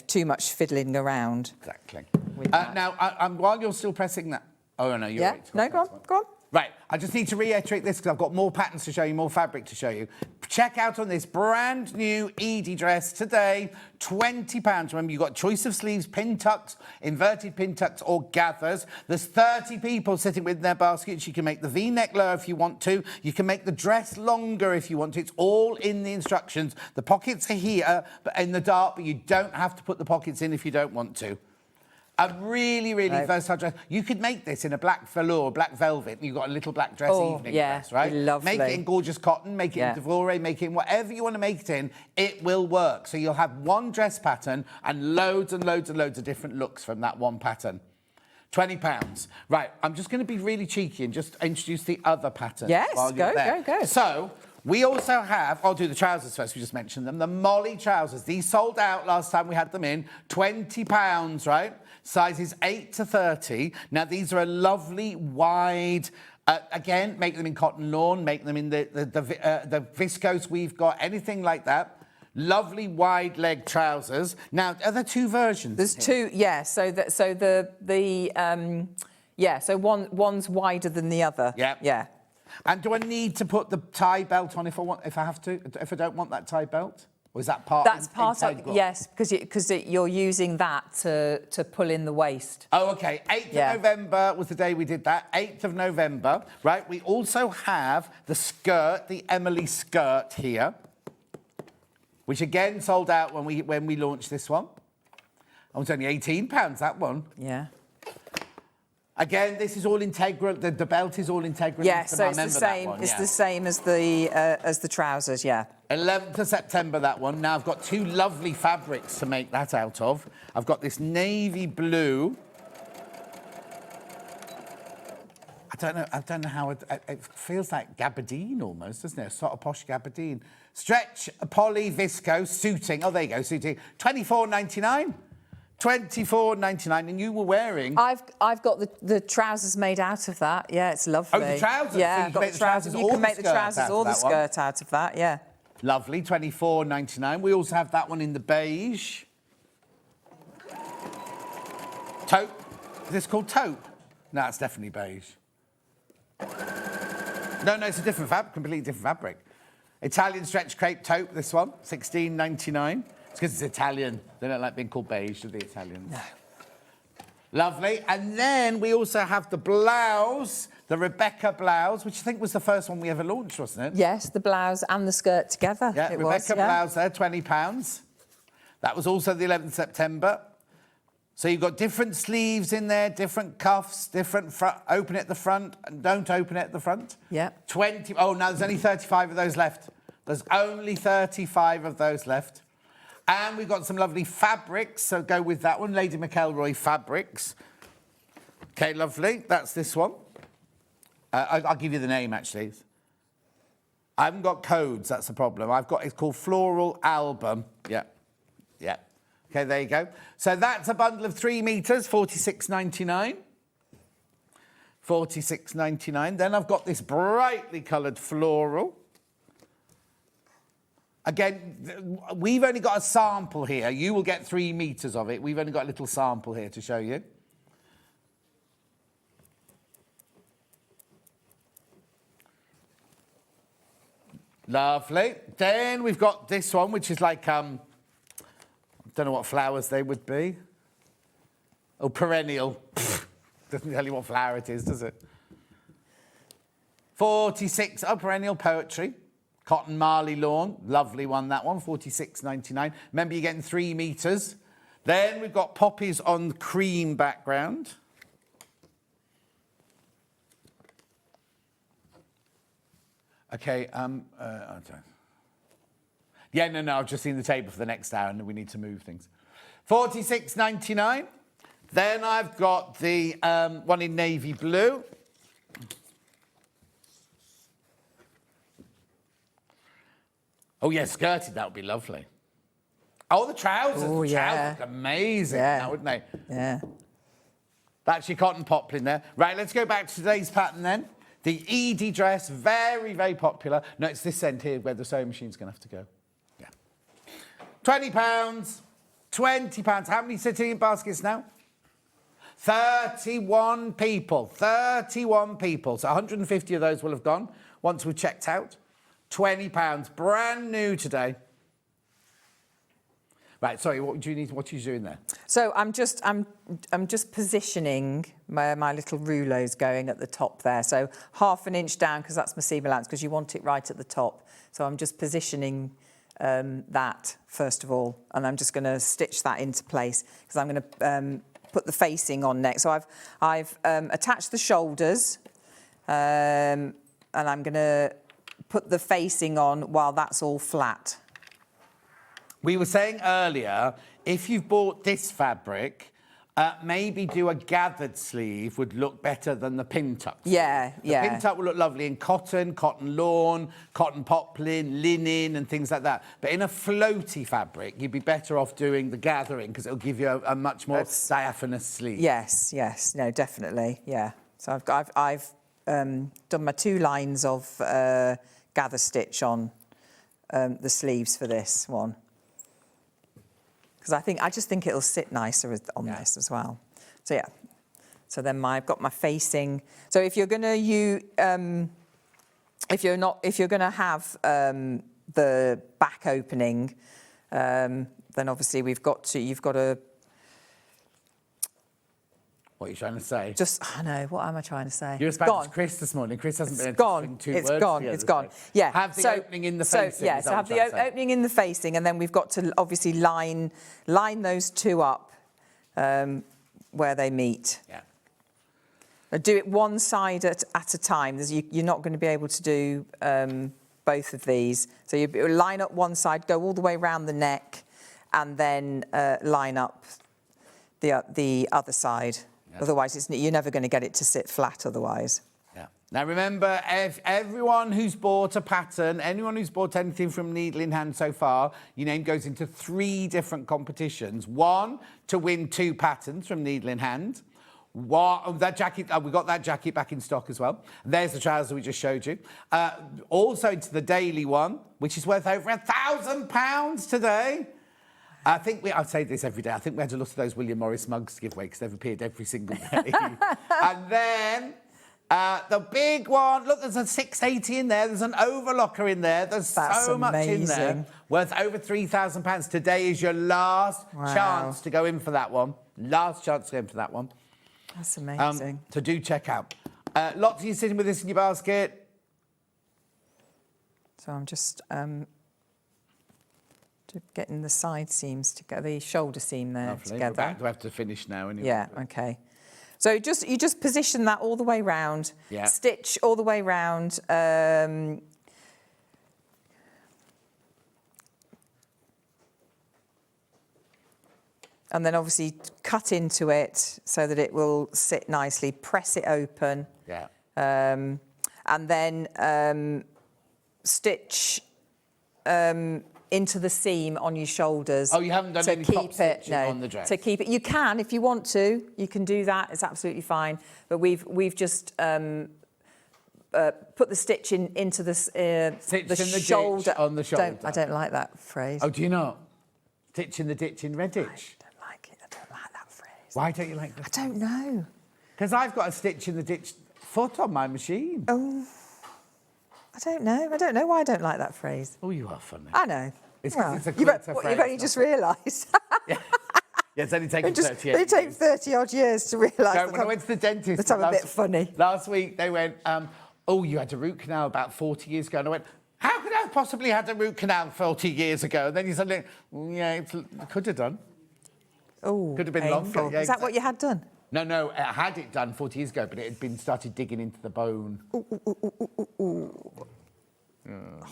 too much fiddling around.
Exactly.
With that.
Now, while you're still pressing that... Oh, no, you're
Yeah,
right.
no, go on.
Right, I just need to reiterate this because I've got more patterns to show you, more fabric to show you. Check out on this brand new Edie dress today, £20. Remember, you've got choice of sleeves, pin tucks, inverted pin tucks or gathers. There's 30 people sitting with their baskets. You can make the V-neck lower if you want to. You can make the dress longer if you want to. It's all in the instructions. The pockets are here but in the dart, but you don't have to put the pockets in if you don't want to. A really, really versatile dress. You could make this in a black velour, black velvet, and you've got a little black dress evening dress, right?
Lovely.
Make it in gorgeous cotton, make it in devore, make it in whatever you want to make it in, it will work. So you'll have one dress pattern and loads and loads and loads of different looks from that one pattern. £20. Right, I'm just going to be really cheeky and just introduce the other pattern.
Yes,
while you're there.
go.
So, we also have, I'll do the trousers first, we just mentioned them, the Molly trousers. These sold out last time we had them in, £20, right? Sizes 8 to 30. Now, these are a lovely, wide... again, make them in cotton lawn, make them in the viscose we've got, anything like that. Lovely wide leg trousers. Now, are there two versions?
There's two, yeah. So one's wider than the other.
Yeah.
Yeah.
And do I need to put the tie belt on if I don't want that tie belt? Or is that part?
That's part of
integral?
yes, because you're using that to pull in the waist.
Oh, okay. 8th of November was the day we did that. 8th of November, right? We also have the skirt, the Emily skirt here, which again sold out when we launched this one. It was only £18, that one.
Yeah.
Again, this is all integral. The belt is all integral.
Yeah, so it's the same. It's the same as the trousers. Yeah.
11th of September, that one. Now I've got two lovely fabrics to make that out of. I've got this navy blue. I don't know how it feels like gabardine almost, doesn't it? A sort of posh gabardine. Stretch poly viscose suiting. Oh, there you go, suiting. £24.99. £24.99, and you were wearing...
I've got the trousers made out of that. Yeah, it's lovely.
Oh, the trousers?
Yeah,
So
I've got the trousers. You can make the trousers or the skirt out of that, yeah.
Lovely, £24.99. We also have that one in the beige. Taupe. Is this called taupe? No, it's definitely beige. No, it's a different fabric, completely different fabric. Italian stretch crepe taupe, this one, £16.99. It's because it's Italian. They don't like being called beige, do the Italians? No. Lovely. And then we also have the blouse, the Rebecca blouse, which I think was the first one we ever launched, wasn't it?
Yes, the blouse and the skirt together.
Yeah,
it
Rebecca
was,
blouse there, £20. That was also the 11th September. So you've got different sleeves in there, different cuffs, different open at the front and don't open it at the front.
Yeah.
20. Oh, no, there's only 35 of those left. There's only 35 of those left. And we've got some lovely fabrics, so go with that one, Lady McElroy fabrics. Okay, lovely. That's this one. I'll give you the name, actually. I haven't got codes, that's the problem. It's called Floral Album. Yeah. Okay, there you go. So that's a bundle of 3 metres, £46.99. £46.99. Then I've got this brightly coloured floral. Again, we've only got a sample here. You will get 3 metres of it. We've only got a little sample here to show you. Lovely. Then we've got this one, which is like, I don't know what flowers they would be. Oh, perennial. Doesn't tell you what flower it is, does it? 46, perennial poetry. Cotton Marley lawn, lovely one, that one, £46.99. Remember, you're getting 3 metres. Then we've got poppies on cream background. Okay, I don't. Yeah, no, I've just seen the table for the next hour and we need to move things. £46.99. Then I've got the one in navy blue. Oh, yeah, skirted, that would be lovely. Oh, the trousers.
Oh,
the
yeah.
trousers look amazing now, wouldn't they?
Yeah.
That's your cotton poplin there. Right, let's go back to today's pattern then. The Edie dress, very, very popular. No, it's this end here where the sewing machine's going to have to go. Yeah. £20. £20. How many sitting in baskets now? 31 people. 31 people. So 150 of those will have gone once we've checked out. £20, brand new today. Right, sorry, what are you doing there?
So I'm just positioning my little rouleaus going at the top there. So 1/2 inch down, because that's my seam allowance, because you want it right at the top. So I'm just positioning that first of all, and I'm just going to stitch that into place because I'm going to put the facing on next. So I've attached the shoulders, and I'm going to put the facing on while that's all flat.
We were saying earlier, if you've bought this fabric, maybe do a gathered sleeve would look better than the pin-tuck.
Yeah.
The pin-tuck will look lovely in cotton lawn, cotton poplin, linen and things like that. But in a floaty fabric, you'd be better off doing the gathering because it'll give you a much more diaphanous sleeve.
Yes, no, definitely, yeah. So I've done my 2 lines of gather stitch on the sleeves for this one. Because I just think it'll sit nicer on this as well. So yeah. So then I've got my facing. So if you're going to if you're going to have the back opening, then obviously you've got to.
What are you trying to say?
I know. What am I trying to say?
You were spoken to Chris this morning. Chris hasn't been able to string 2 words together.
It's gone. Yeah.
Have the opening in the facing.
So have the opening in the facing, and then we've got to obviously line those 2 up where they meet.
Yeah.
Do it one side at a time. You're not going to be able to do both of these. So you line up one side, go all the way around the neck, and then line up the other side. Yeah. Otherwise, you're never going to get it to sit flat otherwise.
Yeah. Now, remember, everyone who's bought a pattern, anyone who's bought anything from Needle in Hand so far, your name goes into 3 different competitions. 1, to win 2 patterns from Needle in Hand. That jacket, we got that jacket back in stock as well. There's the trouser we just showed you. Also into the daily one, which is worth over £1,000 today. I say this every day. I think we had a lot of those William Morris mugs to give away because they've appeared every single day. And then The big one, look, there's a 680 in there. There's an overlocker in there. There's
That's
so much in there.
amazing.
Worth over £3,000. Today is your last chance to go in for that one. Last chance to go in for that one.
That's amazing.
So do check out. Lots of you sitting with this in your basket.
So I'm just getting the side seams together, the shoulder seam there
Lovely.
together.
We're about to have to finish now anyway.
Yeah, okay. So you just position that all the way round.
Yeah.
Stitch all the way round. And then obviously cut into it so that it will sit nicely. Press it open.
Yeah.
And then stitch into the seam on your shoulders.
Oh, you haven't done any top stitching on the dress?
To keep it. You can, if you want to, you can do that. It's absolutely fine. But we've just put the stitch into the shoulder.
Ditch on the shoulder.
I don't like that phrase.
Oh, do you not? Stitch in the ditch in Redditch?
I don't like it. I don't like that phrase.
Why don't you like that?
I don't know.
Because I've got a stitch in the ditch foot on my machine.
Oh, I don't know. I don't know why I don't like that phrase.
Oh, you are funny.
I know.
It's 'cause it's a
you've
glitter phrase,
only just realised.
Yeah, it's only taken 30
It takes 30 odd years to realise
So when I went to the dentist...
that I'm a bit funny.
Last week, they went, oh, you had a root canal about 40 years ago. And I went, how could I have possibly had a root canal 40 years ago? And then you said, yeah, it could have done.
Oh,
Could have been
painful.
longer. Yeah,
Is that what you had done?
No, I had it done 40 years ago, but it had been started digging into the bone. It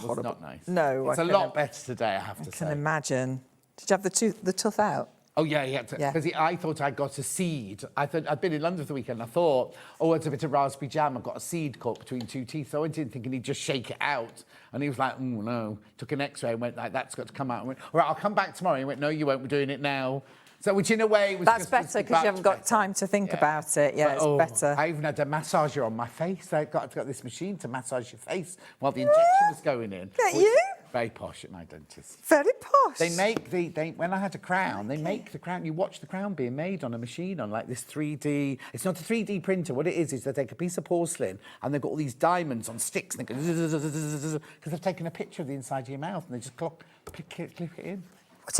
was not nice.
No,
it's a lot better today, I have to say.
I can imagine. Did you have the tooth out?
Oh, yeah, because I thought I got a seed. I'd been in London for the weekend. I thought, oh, it's a bit of raspberry jam. I've got a seed caught between two teeth. So I went in thinking he'd just shake it out. And he was like, oh, no. Took an X-ray and went, like, that's got to come out. I went, all right, I'll come back tomorrow. He went, no, you won't. We're doing it now. So, which in a way was
That's better because you haven't got time to think about it. Yeah, it's better.
I even had a massager on my face. I got this machine to massage your face while the injection was going in.
That you?
Very posh at my dentist.
Very posh.
They make when I had a crown, they make the crown. You watch the crown being made on a machine on like this 3D. It's not a 3D printer. What it is they take a piece of porcelain and they've got all these diamonds on sticks and they go because they've taken a picture of the inside of your mouth and they just clip it in.
What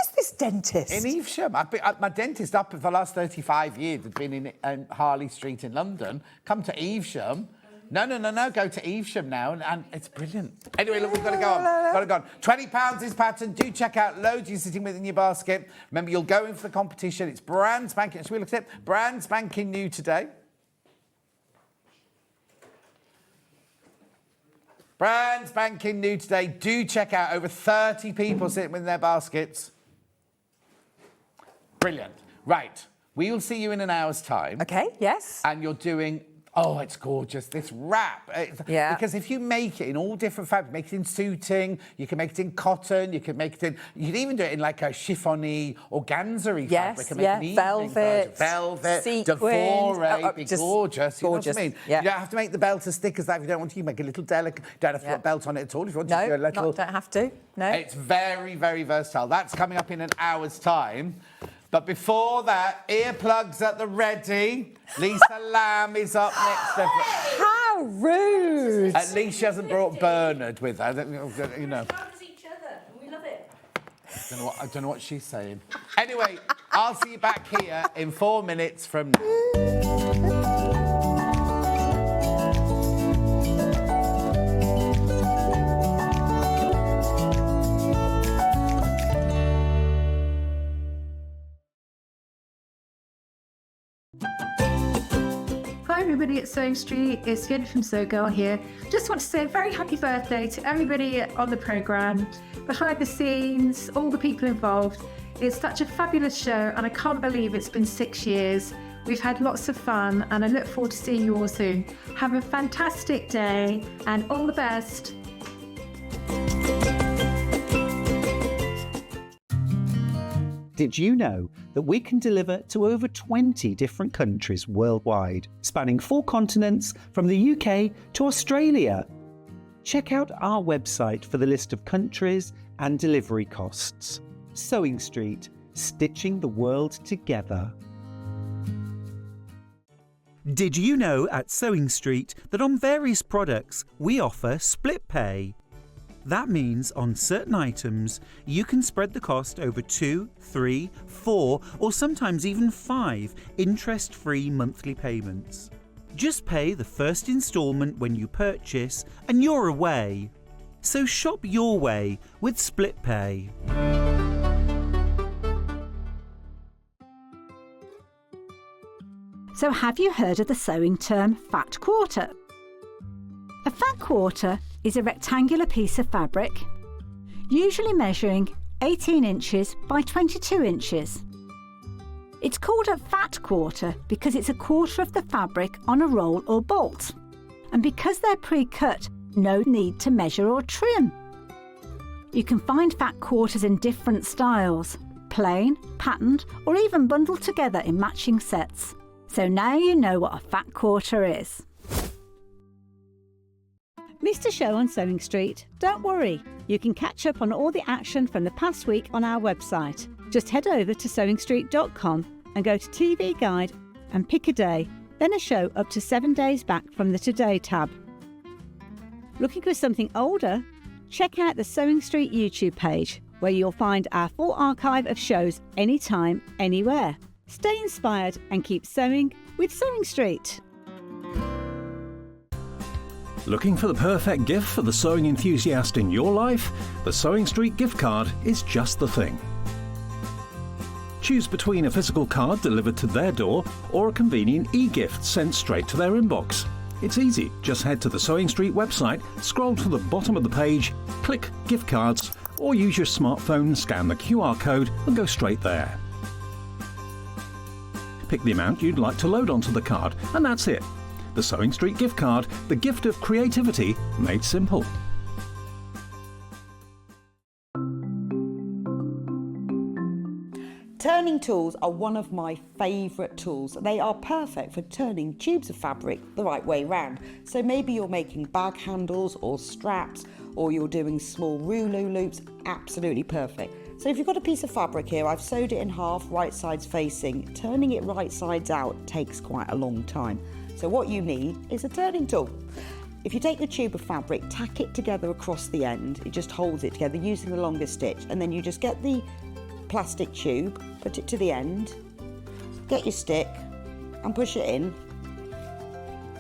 is this dentist?
In Evesham. My dentist up for the last 35 years had been in Harley Street in London. Come to Evesham. No, go to Evesham now, and it's brilliant. Anyway, look, we've got to go on. £20 is pattern. Do check out loads you're sitting with in your basket. Remember, you'll go in for the competition. It's brand spanking. Should we look at it? Brand spanking new today. Brand spanking new today. Do check out over 30 people sitting with their baskets. Brilliant. Right. We will see you in an hour's time.
Okay, yes.
And you're doing... Oh, it's gorgeous, this wrap.
Yeah.
Because if you make it in all different fabrics, make it in suiting, you can make it in cotton, you can even do it in like a chiffony organza-y fabric. And make an evening version. Velvet,
sequin.
Devore, be gorgeous. You know what I mean?
Yeah.
You don't have to make the belt as thick as that if you don't want to. You make a little delicate, you don't have to put a belt on it at all if you want to do a little...
don't have to, no.
It's very, very versatile. That's coming up in an hour's time. But before that, earplugs at the ready. Lisa Lamb is up next.
How rude!
At least she hasn't brought Bernard with her. You know.
Each other, and we love it.
I don't know what she's saying. Anyway, I'll see you back here in 4 minutes from now.
Hi everybody at Sewing Street, it's Yen from Sew Girl here. Just want to say a very happy birthday to everybody on the programme, behind the scenes, all the people involved. It's such a fabulous show and I can't believe it's been 6 years. We've had lots of fun and I look forward to seeing you all soon. Have a fantastic day and all the best.
Did you know that we can deliver to over 20 different countries worldwide, spanning 4 continents from the UK to Australia? Check out our website for the list of countries and delivery costs. Sewing Street, stitching the world together. Did you know at Sewing Street that on various products we offer split pay? That means on certain items you can spread the cost over 2, 3, 4 or sometimes even 5 interest-free monthly payments. Just pay the first instalment when you purchase and you're away. So shop your way with split pay.
So have you heard of the sewing term fat quarter? A fat quarter is a rectangular piece of fabric, usually measuring 18 inches by 22 inches. It's called a fat quarter because it's a quarter of the fabric on a roll or bolt. And because they're pre-cut, no need to measure or trim. You can find fat quarters in different styles, plain, patterned, or even bundled together in matching sets. So now you know what a fat quarter is.
Missed a show on Sewing Street? Don't worry, you can catch up on all the action from the past week on our website. Just head over to SewingStreet.com and go to TV Guide and pick a day, then a show up to 7 days back from the Today tab. Looking for something older? Check out the Sewing Street YouTube page, where you'll find our full archive of shows anytime, anywhere. Stay inspired and keep sewing with Sewing Street.
Looking for the perfect gift for the sewing enthusiast in your life? The Sewing Street gift card is just the thing. Choose between a physical card delivered to their door or a convenient e-gift sent straight to their inbox. It's easy. Just head to the Sewing Street website, scroll to the bottom of the page, click gift cards, or use your smartphone, scan the QR code and go straight there. Pick the amount you'd like to load onto the card, and that's it. The Sewing Street gift card, the gift of creativity made simple.
Turning tools are one of my favourite tools. They are perfect for turning tubes of fabric the right way round. So maybe you're making bag handles or straps, or you're doing small rouleau loops, absolutely perfect. So if you've got a piece of fabric here, I've sewed it in half, right sides facing. Turning it right sides out takes quite a long time. So what you need is a turning tool. If you take the tube of fabric, tack it together across the end, it just holds it together using the longest stitch, and then you just get the plastic tube, put it to the end, get your stick and push it in,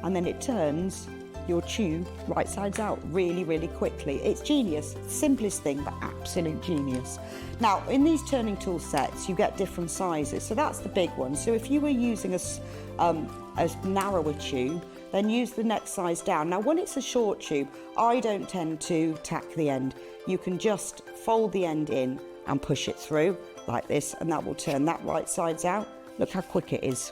and then it turns your tube right sides out really, really quickly. It's genius. Simplest thing, but absolute genius. Now, in these turning tool sets, you get different sizes. So that's the big one. So if you were using a narrower tube, then use the next size down. Now, when it's a short tube, I don't tend to tack the end. You can just fold the end in and push it through like this, and that will turn that right sides out. Look how quick it is.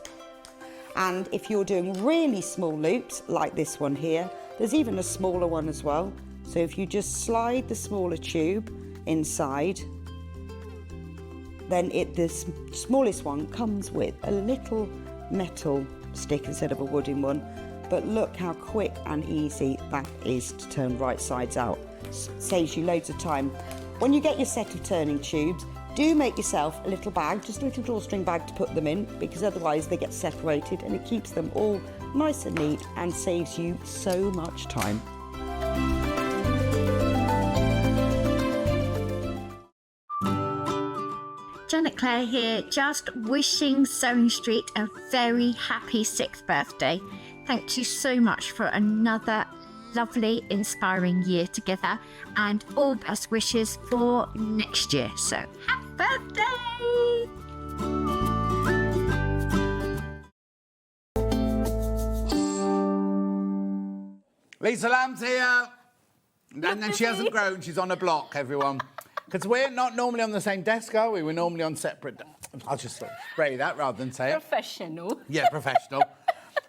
And if you're doing really small loops, like this one here, there's even a smaller one as well. So if you just slide the smaller tube inside, then the smallest one comes with a little metal stick instead of a wooden one. But look how quick and easy that is to turn right sides out. Saves you loads of time. When you get your set of turning tubes, do make yourself a little bag, just a little drawstring bag to put them in, because otherwise they get separated, and it keeps them all nice and neat and saves you so much time.
Janet Clare here, just wishing Sewing Street a very happy 6th birthday. Thank you so much for another lovely, inspiring year together, and all best wishes for next year. So, happy birthday!
Lisa Lamb's here. And then she hasn't grown, she's on a block, everyone. Because we're not normally on the same desk, are we? We're normally on separate... I'll just spray that rather than say it.
Professional.
Yeah, professional.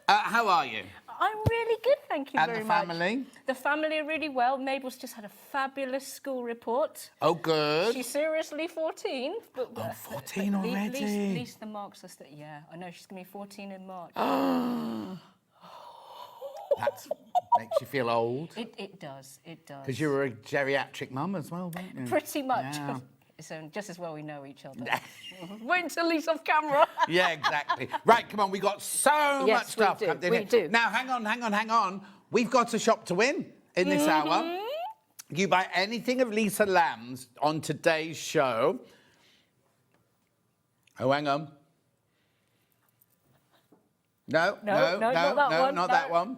How are you?
I'm really good, thank you very much.
And the family?
The family are really well. Mabel's just had a fabulous school report.
Oh, good.
She's seriously 14. But,
14 already?
At least the marks are... Yeah, I know, she's going to be 14 in March.
That makes you feel old.
It does, it does.
Because you were a geriatric mum as well, weren't you?
Pretty much.
Yeah.
So just as well we know each other. Wait until he's off camera.
Yeah, exactly. Right, come on, we got so
Yes,
much stuff.
we do, we do.
Now, hang on. We've got a shop to win in this hour. You buy anything of Lisa Lamb's on today's show. Oh, hang on. No,
not that one.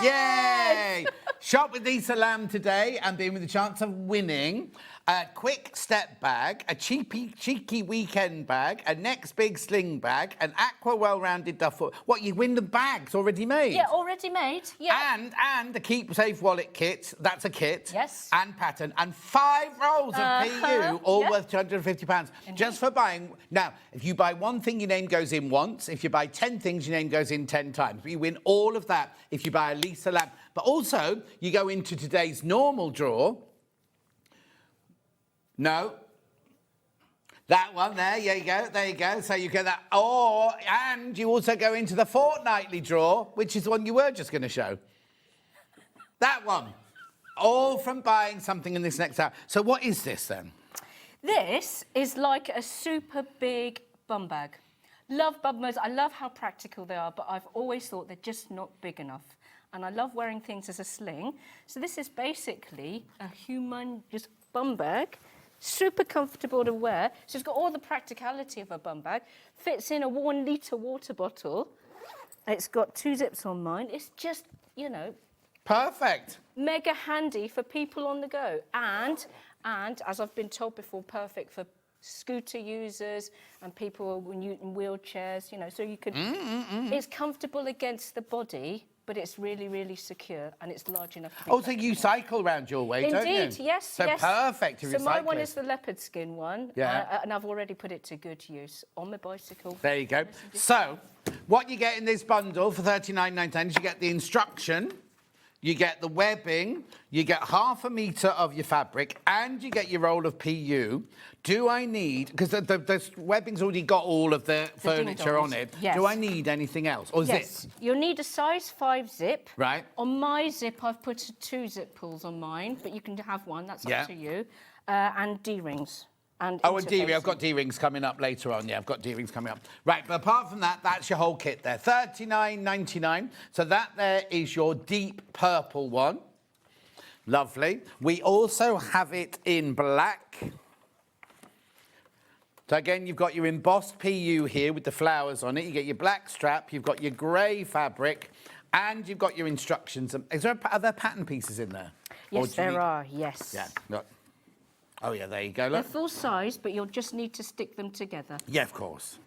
Yay! Shop with Lisa Lamb today and be with the chance of winning a quick step bag, a cheeky weekend bag, a Next Big Sling Bag, an Aqua Well Rounded Duffle. What, you win the bags already made?
Yeah, already made. Yeah.
And the Keep Safe Wallet kit, that's a kit.
Yes.
And pattern, and 5 rolls of PU, all worth £250. Just for buying. Now, if you buy one thing, your name goes in once. If you buy 10 things, your name goes in 10 times. But you win all of that if you buy a Lisa Lamb. But also, you go into today's normal draw. No. That one there, there you go. So you get that. And you also go into the fortnightly draw, which is the one you were just going to show. That one. All from buying something in this next hour. So what is this then?
This is like a super big bum bag. Love bum bags. I love how practical they are, but I've always thought they're just not big enough. And I love wearing things as a sling. So this is basically a humongous bum bag. Super comfortable to wear. So it's got all the practicality of a bum bag. Fits in a 1 litre water bottle. It's got 2 zips on mine. It's just, you know...
Perfect.
Mega handy for people on the go. And as I've been told before, perfect for scooter users and people in wheelchairs, you know, so you could... It's comfortable against the body, but it's really, really secure, and it's large enough to be...
So you cycle around your way, don't you?
Indeed, yes,
so
yes.
Perfect if you're
So my one is the leopard skin one,
yeah.
And I've already put it to good use on my bicycle.
There you go. So, what you get in this bundle for $39.99 is you get the instruction, you get the webbing, you get ½ metre of your fabric, and you get your roll of PU. Do I need, because the webbing's already got all of the furniture on it, do I need anything else? Or is
Yes, you'll need a size 5 zip.
Right.
On my zip, I've put 2 zip pulls on mine, but you can have one, that's up to you. And D-rings. And
D-ring. I've got D-rings coming up later on. Yeah, I've got D-rings coming up. Right, but apart from that, that's your whole kit there. $39.99. So that there is your deep purple one. Lovely. We also have it in black. So again, you've got your embossed PU here with the flowers on it. You get your black strap, you've got your grey fabric, and you've got your instructions. Are there pattern pieces in there?
Yes, there are, yes.
Yeah, look. Oh, yeah, there you go,
They're
look.
full size, but you'll just need to stick them together.
Yeah, of course.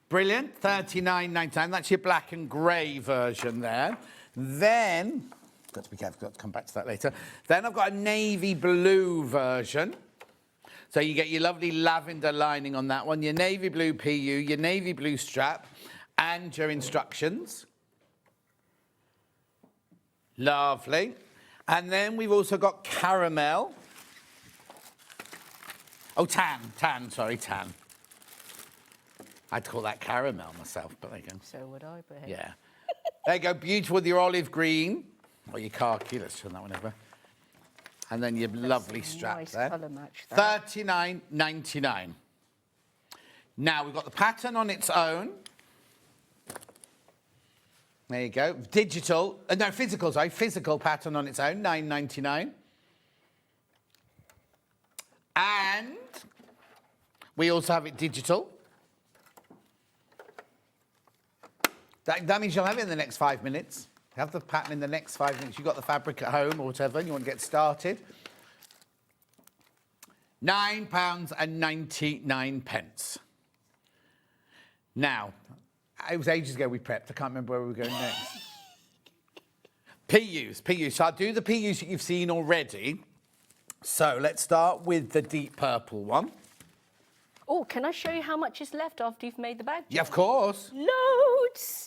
Brilliant, $39.99. That's your black and grey version there. Then, got to be careful, got to come back to that later. Then I've got a navy blue version. So you get your lovely lavender lining on that one, your navy blue PU, your navy blue strap, and your instructions. Lovely. And then we've also got caramel. Oh, tan. I'd call that caramel myself, but there you go.
So would I, but hey.
Yeah. There you go, beautiful with your olive green, or your khaki, let's turn that one over. And then your lovely strap
nice
there.
colour match there.
$39.99. Now, we've got the pattern on its own. There you go. Physical pattern on its own, $9.99. And we also have it digital. That means you'll have it in the next 5 minutes. Have the pattern in the next 5 minutes. You've got the fabric at home or whatever, and you want to get started. £9.99. Now, it was ages ago we prepped. I can't remember where we were going next. PUs. So I'll do the PUs that you've seen already. So let's start with the deep purple one.
Oh, can I show you how much is left after you've made the bag?
Yeah, of course.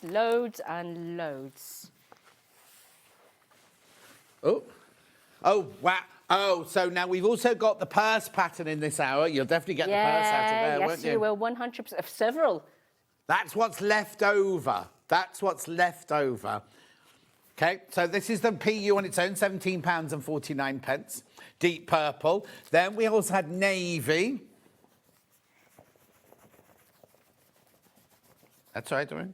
Loads and loads.
Oh, wow. Oh, so now we've also got the purse pattern in this hour. You'll definitely get the purse out of there, won't you?
Yes, you will, 100%. Several.
That's what's left over. Okay, so this is the PU on its own, £17.49. Deep purple. Then we also had navy. That's right, Doreen.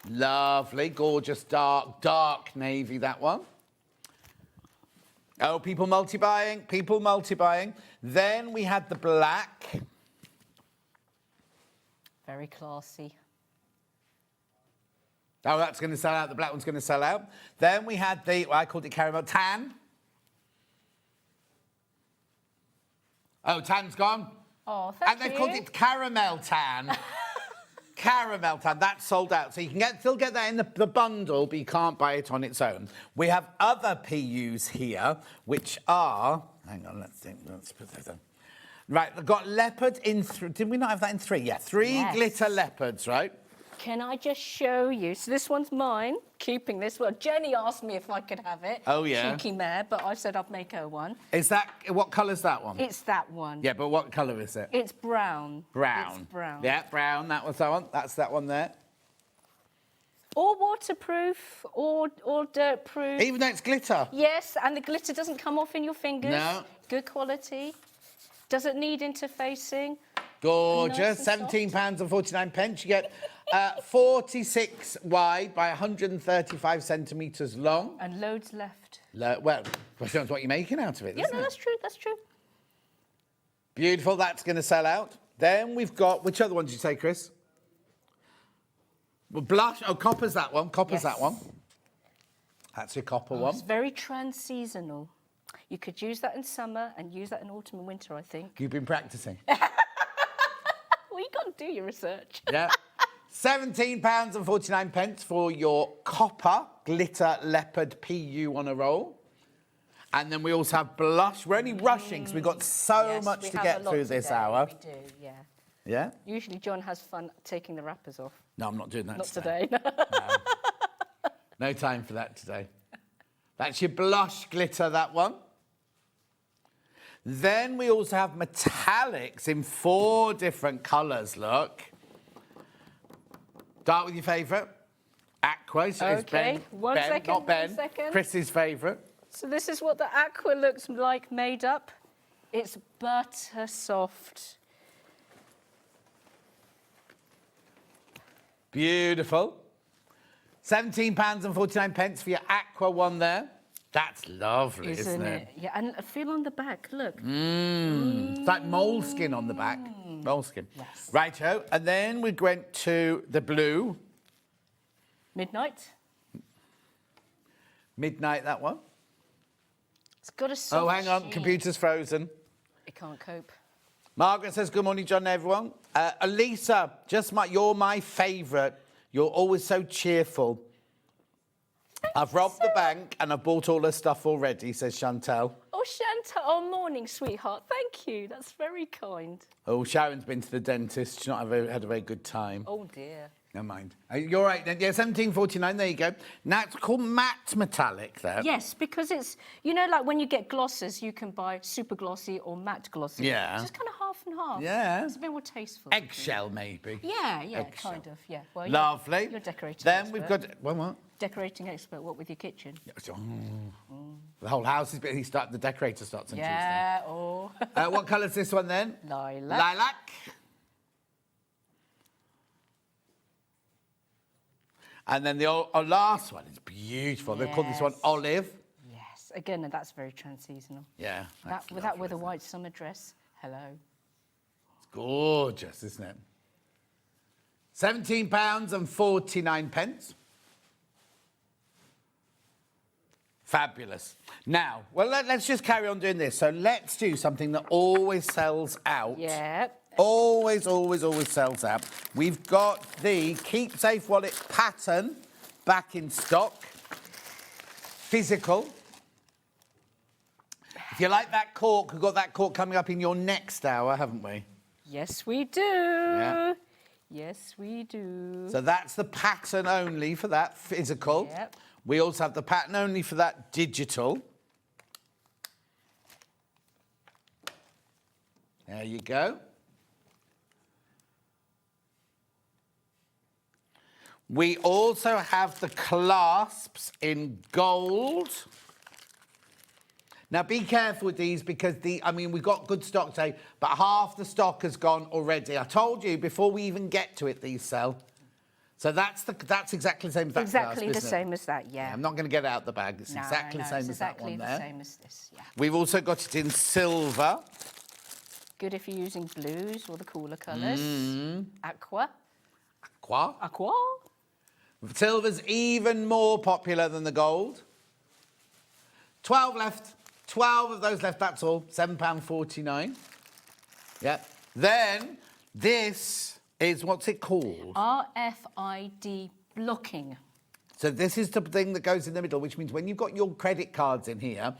Lovely, gorgeous, dark navy, that one. Oh, people multi-buying, people multi-buying. Then we had the black.
Very classy.
Oh, that's going to sell out. The black one's going to sell out. Then we had the, I called it caramel, tan. Oh, tan's gone.
Oh, thank
and
you.
they've called it caramel tan. Caramel tan, that's sold out. So you can still get that in the bundle, but you can't buy it on its own. We have other PUs here, which are, hang on, let's think, let's put that on. Right, they've got leopard in, did we not have that in 3? Yeah, 3
Yes.
glitter leopards, right?
Can I just show you? So this one's mine, keeping this one. Jenny asked me if I could have it.
Oh, yeah.
Cheeky mare, but I said I'd make her one.
Is that, what colour's that one?
It's that one.
Yeah, but what colour is it?
It's brown.
Brown.
It's brown.
Yeah, brown, that was that one. That's that one there.
Or waterproof, or dirt proof.
Even though it's glitter?
Yes, and the glitter doesn't come off in your fingers.
No.
Good quality. Doesn't need interfacing.
Gorgeous,
Nice and
£17.49. You get 46 wide by 135 centimetres long.
And loads left.
Well, depends what you're making out of it,
Yeah,
doesn't
no,
it?
that's true, that's true.
Beautiful, that's going to sell out. Then we've got, which other one did you say, Chris? Well, blush, oh, copper's that one, copper's
Yes.
that one. That's your copper one.
It's very trans-seasonal. You could use that in summer and use that in autumn and winter, I think.
You've been practising.
Well, you got to do your research.
Yeah. £17.49 for your copper glitter leopard PU on a roll. And then we also have blush. We're only rushing because we've got so
Yes,
much
we
to
have
get
a lot
through this
today.
hour.
We do, yeah.
Yeah?
Usually John has fun taking the wrappers off.
No, I'm not doing that
Not
today.
today.
No time for that today. That's your blush glitter, that one. Then we also have metallics in 4 different colours, look. Start with your favourite. Aqua. So it's
Okay,
Ben.
one
Ben,
second,
not Ben.
1 second.
Chris's favourite.
So this is what the aqua looks like made up. It's butter soft.
Beautiful. £17.49 for your aqua one there. That's lovely, isn't it?
Yeah, and feel on the back, look.
It's like moleskin on the back. Moleskin.
Yes.
Righto. And then we went to the blue.
Midnight.
Midnight, that one.
It's got a soft
Oh, hang on.
sheen.
Computer's frozen.
It can't cope.
Margaret says, good morning, John and everyone. Elisa, you're my favourite. You're always so cheerful. I've robbed the bank and I've bought all her stuff already, says Chantel.
Oh, Chantal. Oh, morning, sweetheart. Thank you. That's very kind.
Oh, Sharon's been to the dentist. She's not had a very good time.
Oh, dear.
Never mind. You're right then. Yeah, £17.49. There you go. Now it's called matte metallic there.
Yes, because it's, you know, like when you get glosses, you can buy super glossy or matte glossy.
Yeah.
It's just kind of half and half.
Yeah.
It's a bit more tasteful.
Eggshell, maybe.
Yeah,
Eggshell.
kind of, yeah. Well,
Lovely.
You're decorating
Then
expert.
we've got... What?
Decorating expert, what with your kitchen?
The whole house is... The decorator starts on
Yeah, oh.
Tuesday. What colour's this one then?
Lilac.
Lilac. And then the last one is beautiful. They've called this one
Yes.
olive.
Yes, again, and that's very trans-seasonal.
Yeah.
That with a white summer dress. Hello.
It's gorgeous, isn't it? £17.49. Fabulous. Now, well, let's just carry on doing this. So let's do something that always sells out.
Yeah.
Always, always, always sells out. We've got the Keep Safe Wallet pattern back in stock. Physical. If you like that cork, we've got that cork coming up in your next hour, haven't we?
Yes, we do.
Yeah.
Yes, we do.
So that's the pattern only for that physical.
Yep.
We also have the pattern only for that digital. There you go. We also have the clasps in gold. Now, be careful with these because we've got good stock today, but half the stock has gone already. I told you before we even get to it, these sell. So that's exactly the same as that
Exactly
clasp,
the
isn't it?
same as that, yeah.
I'm not going to get it out the bag. It's exactly the same as that one there.
Exactly the same as this, yeah.
We've also got it in silver.
Good if you're using blues or the cooler colours. Aqua.
Aqua. Silver's even more popular than the gold. 12 left. 12 of those left, that's all. £7.49. Yeah. Then, this is, what's it called?
RFID blocking.
So this is the thing that goes in the middle, which means when you've got your credit cards in here,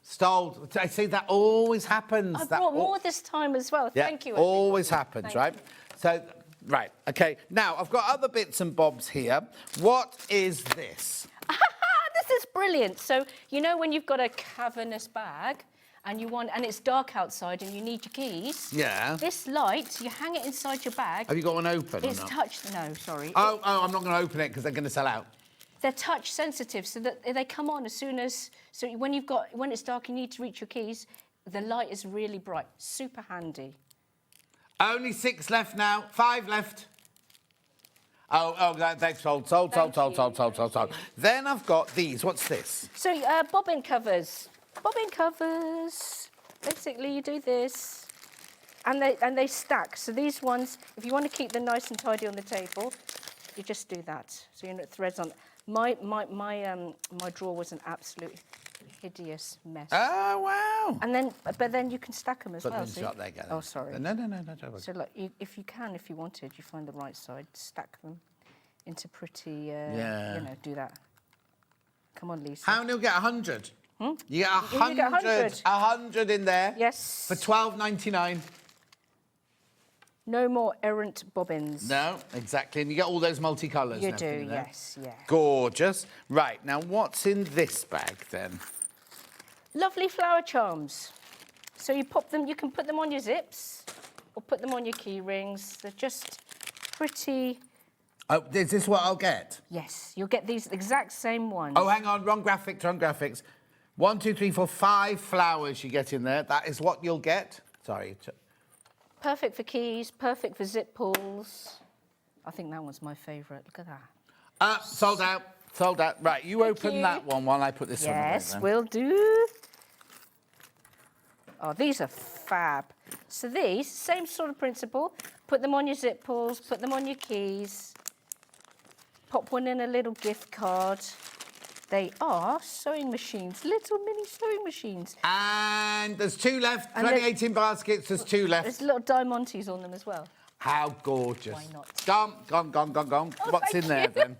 stole. I see that always happens.
I brought more this time as well.
Yeah,
Thank you.
always happens, right? So, right, okay. Now, I've got other bits and bobs here. What is this?
This is brilliant. So, you know when you've got a cavernous bag and it's dark outside and you need your keys?
Yeah.
This light, you hang it inside your bag.
Have you got one open
It's
or not?
no, sorry.
Oh, I'm not going to open it because they're going to sell out.
They're touch sensitive, so that they come on as soon as... So when it's dark, you need to reach your keys, the light is really bright. Super handy.
Only 6 left now. 5 left. Thanks. Sold. Then I've got these. What's this?
So bobbin covers. Bobbin covers. Basically, you do this, and they stack. So these ones, if you want to keep them nice and tidy on the table, you just do that. So you're not threads on. My drawer was an absolute hideous mess.
Oh wow!
But then you can stack them as well. See?
There you go.
Oh, sorry.
No. Don't worry.
So look, if you wanted, you find the right side, stack them into pretty. Do that. Come on, Lisa.
How many will get 100? You get 100.
You get 100.
100 in there.
Yes.
For £12.99.
No more errant bobbins.
No, exactly. And you get all those multicolours.
You do, yes, yeah.
Gorgeous. Right, now what's in this bag then?
Lovely flower charms. So you pop them, you can put them on your zips or put them on your key rings. They're just pretty...
Oh, is this what I'll get?
Yes, you'll get these exact same ones.
Oh, hang on, wrong graphics. 1, 2, 3, 4, 5 flowers you get in there. That is what you'll get. Sorry.
Perfect for keys, perfect for zip pulls. I think that one's my favourite. Look at that.
Sold out. Right, you open that one while I put this on.
Yes, will do. Oh, these are fab. So these, same sort of principle. Put them on your zip pulls, put them on your keys. Pop one in a little gift card. They are sewing machines, little mini sewing machines.
And there's 2 left, 2018 baskets, there's 2 left.
There's little diamantes on them as well.
How gorgeous.
Why not?
Gone.
Oh,
What's in there then?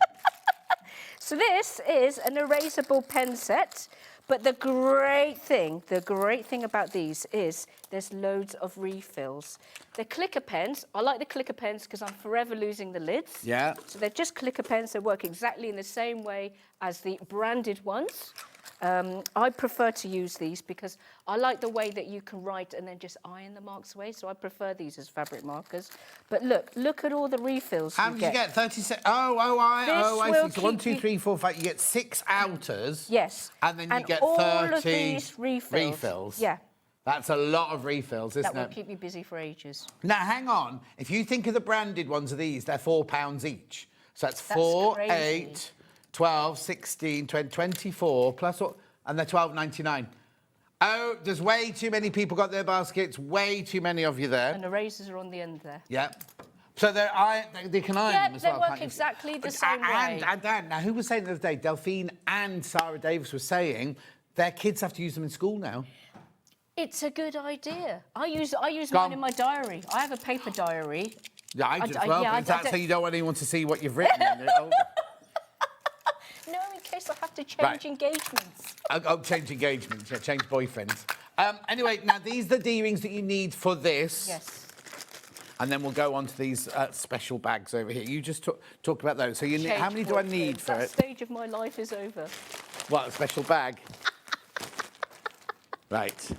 So this is an erasable pen set, but the great thing about these is there's loads of refills. They're clicker pens. I like the clicker pens because I'm forever losing the lids.
Yeah.
So they're just clicker pens. They work exactly in the same way as the branded ones. I prefer to use these because I like the way that you can write and then just iron the marks away. So I prefer these as fabric markers. But look at all the refills.
How many did you get? 36. I see. So 1, 2, 3, 4, 5. You get 6 outers.
Yes.
And then you get
all
30
of these refills. Yeah.
That's a lot of refills, isn't it?
That will keep you busy for ages.
Now, hang on. If you think of the branded ones of these, they're £4 each. So that's 4,
crazy.
8, 12, 16, 20, 24, plus what? And they're £12.99. Oh, there's way too many people got their baskets. Way too many of you there.
And the razors are on the end there.
Yeah. So they can iron them as well,
they work
can't you?
exactly the same way.
And now, who was saying the other day, Delphine and Sarah Davis were saying their kids have to use them in school now.
It's a good idea. I use mine in my diary. I have a paper diary.
Yeah, I do as well.
Yeah,
that's so you don't want anyone to see what you've written.
No, in case I have to change engagements.
Change engagements. Yeah, change boyfriends. Anyway, now these are the D-rings that you need for this.
Yes.
And then we'll go on to these special bags over here. You just talk about those. So you need, how many do I need for
that
it?
That stage of my life is over.
What, a special bag? Right.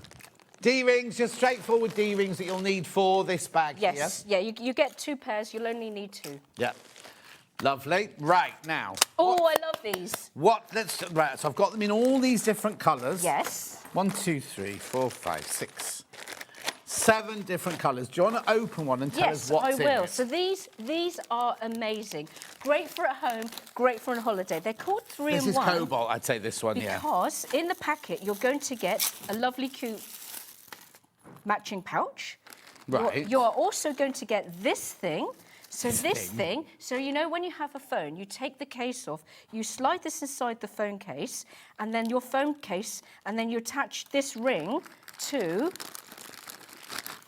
D-rings, just straightforward D-rings that you'll need for this bag.
Yes.
Here.
Yeah, you get 2 pairs. You'll only need 2.
Yeah. Lovely. Right, now.
Oh, I love these.
Right, so I've got them in all these different colours.
Yes.
1, 2, 3, 4, 5, 6, 7 different colours. Do you want to open one and tell us what's in it?
Yes, I will. So these are amazing. Great for at home, great for on holiday. They're called 3-in-1.
This is cobalt, I'd say this one, yeah.
Because in the packet, you're going to get a lovely, cute matching pouch.
Right.
You're also going to get this thing. So this thing, so you know when you have a phone, you take the case off, you slide this inside the phone case, and then your phone case, and then you attach this ring to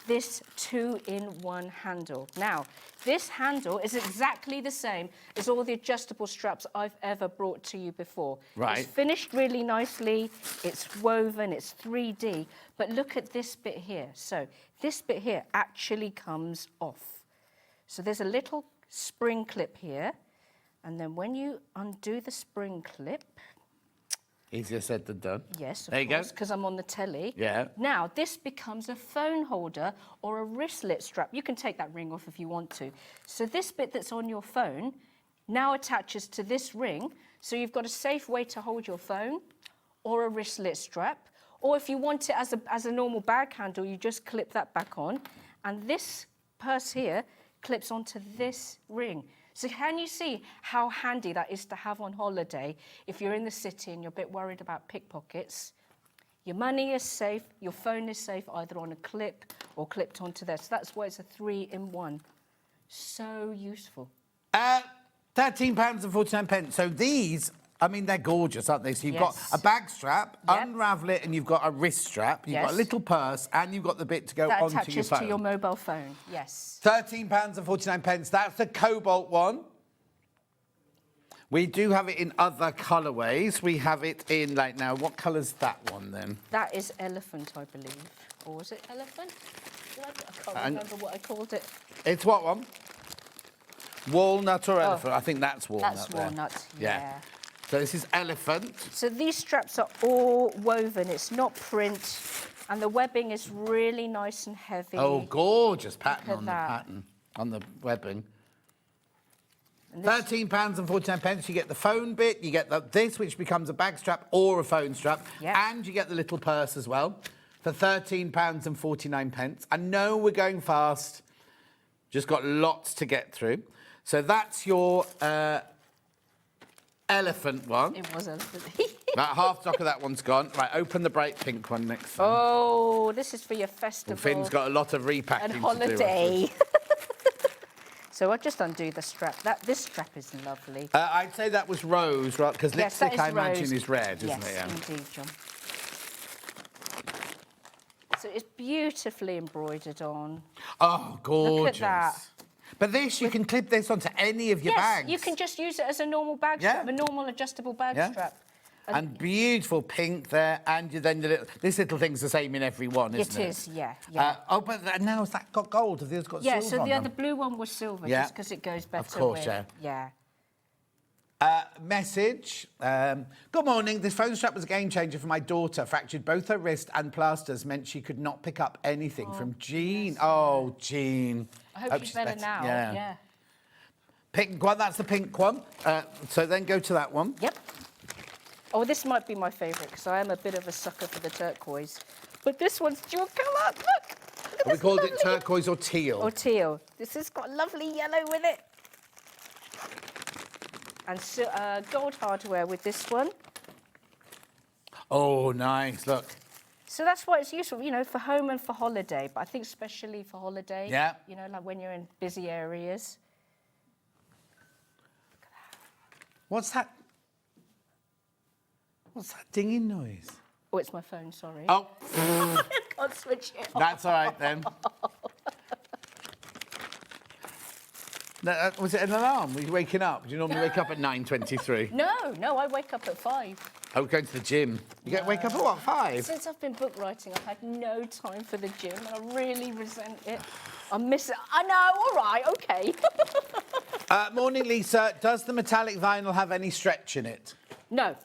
this 2-in-1 handle. Now, this handle is exactly the same as all the adjustable straps I've ever brought to you before.
Right.
It's finished really nicely, it's woven, it's 3D, but look at this bit here. So this bit here actually comes off. So there's a little spring clip here, and then when you undo the spring clip...
Easier said than done.
Yes, of
there you
course,
go.
because I'm on the telly.
Yeah.
Now, this becomes a phone holder or a wristlet strap. You can take that ring off if you want to. So this bit that's on your phone now attaches to this ring, so you've got a safe way to hold your phone or a wristlet strap. Or if you want it as a normal bag handle, you just clip that back on. And this purse here clips onto this ring. So can you see how handy that is to have on holiday if you're in the city and you're a bit worried about pickpockets? Your money is safe, your phone is safe, either on a clip or clipped onto there. So that's why it's a 3-in-1. So useful.
£13.49. So these, I mean, they're gorgeous, aren't they? So you've got a bag strap, unravel it, and you've got a wrist strap. You've got a little purse, and you've got the bit to go
that
onto your
attaches
phone.
to your mobile phone, yes.
£13.49. That's the cobalt one. We do have it in other colourways. We have it in, like, now, what colour's that one, then?
That is elephant, I believe. Or was it elephant? I can't remember what I called it.
It's what one? Walnut or elephant? I think that's walnut.
That's walnut, yeah.
So this is elephant.
So these straps are all woven. It's not print. And the webbing is really nice and heavy.
Oh, gorgeous pattern
Look
on
at
the
that.
pattern, on the webbing. £13.49. You get the phone bit, you get this, which becomes a bag strap or a phone strap, and you get the little purse as well for £13.49. I know we're going fast, just got lots to get through. So that's your elephant one.
It was elephant.
About half stock of that one's gone. Right, open the bright pink one next time.
Oh, this is for your festival.
Well, Finn's got a lot of repacking
and holiday.
to do.
So I'll just undo the strap. This strap is lovely.
I'd say that was rose, right? Because
Yes,
lipstick,
that is
I imagine,
rose.
is red, isn't
Yes,
it? Yeah.
indeed, John. So it's beautifully embroidered on.
Oh, gorgeous.
Look at that.
But this, you can clip this onto any of your bags.
You can just use it as a normal bag strap, a normal adjustable bag strap.
And beautiful pink there, and then this little thing's the same in every one, isn't it?
It is, yeah.
But now has that got gold? Have these got silver
so
on
the
them?
other blue one was silver, just because it goes better
Of course,
with...
yeah. Message. Good morning. This phone strap was a game changer for my daughter. Fractured both her wrist and plasters meant she could not pick up anything. From Jean.
Yes.
Oh, Jean.
I hope she's better now. Yeah.
Pink one. That's the pink one. So then go to that one.
Yep. Oh, this might be my favourite because I am a bit of a sucker for the turquoise. But this one's dual colour. Look.
We called it turquoise or teal.
Or teal. This has got lovely yellow with it. And so, gold hardware with this one.
Oh, nice. Look.
So that's why it's useful, for home and for holiday. But I think especially for holiday.
Yeah.
Like when you're in busy areas. Look at that.
What's that? What's that dinging noise?
Oh, it's my phone, sorry.
Oh.
I can't switch it off.
That's all right, then. Was it an alarm? Were you waking up? Do you normally wake up at 9:23?
No, I wake up at 5.
I was going to the gym. You wake up at what, 5?
Since I've been book writing, I've had no time for the gym, and I really resent it. I miss it. I know, all right, OK.
Morning, Lisa. Does the metallic vinyl have any stretch in it?
No.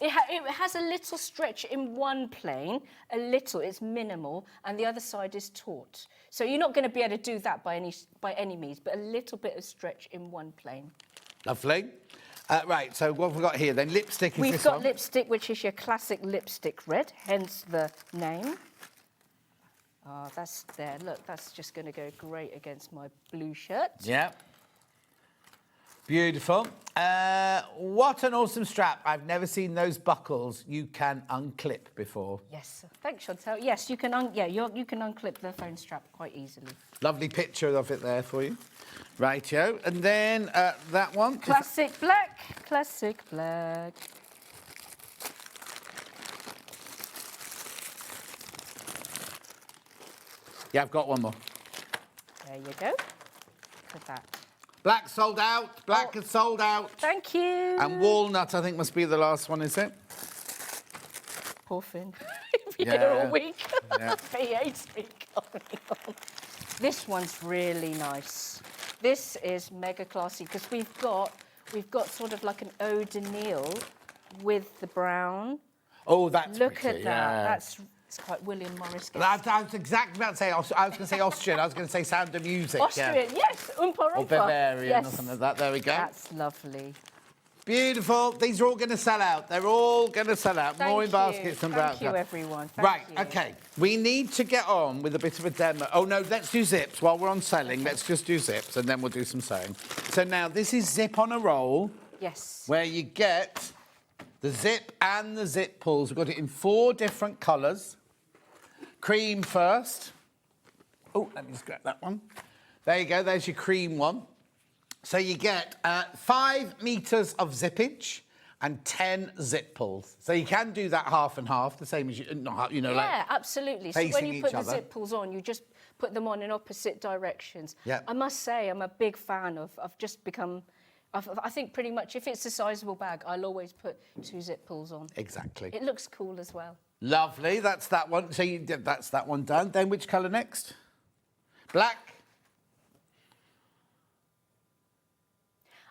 It has a little stretch in one plane, a little, it's minimal, and the other side is taut. So you're not going to be able to do that by any means, but a little bit of stretch in one plane.
Lovely. Right, so what have we got here then? Lipstick is
We've
this
got
one?
lipstick, which is your classic lipstick red, hence the name. Oh, that's there. Look, that's just going to go great against my blue shirt.
Yeah. Beautiful. What an awesome strap. I've never seen those buckles you can unclip before.
Yes. Thanks, Chantal. Yes, you can. You can unclip the phone strap quite easily.
Lovely picture of it there for you. Rightio. And then that one.
Classic black. Classic black.
Yeah, I've got one more.
There you go. Look at that.
Black sold out. Black is sold out.
Thank you.
And walnut, I think, must be the last one, is it?
Poor Finn. Here all week.
Yeah.
He hates me going on. This one's really nice. This is mega classy because we've got sort of like an eau de Nil with the brown.
Oh, that's
Look
pretty,
at that.
yeah.
It's quite William Morris.
I was exactly about to say, I was going to say Austrian. I was going to say Sound of Music.
Austrian,
yeah.
yes. Umpa
Or Bavarian or something like that. There we go.
That's lovely.
Beautiful. These are all going to sell out. They're all going to sell out. More in baskets than
Thank you, everyone. Thank
Right,
you.
OK. We need to get on with a bit of a demo. Oh, no, let's do zips. While we're on selling, let's just do zips, and then we'll do some sewing. So now, this is zip on a roll.
Yes.
Where you get the zip and the zip pulls. We've got it in 4 different colours. Cream first. Oh, let me just grab that one. There you go. There's your cream one. So you get 5 metres of zippage and 10 zip pulls. So you can do that half and half, the same as
Yeah, absolutely. So when
facing
you put
each
the
other.
zip pulls on, you just put them on in opposite directions.
Yeah.
I must say, I'm a big fan of. I've just become. I think pretty much if it's a sizable bag, I'll always put 2 zip pulls on.
Exactly.
It looks cool as well.
Lovely. That's that one. So that's that one done. Then which colour next? Black.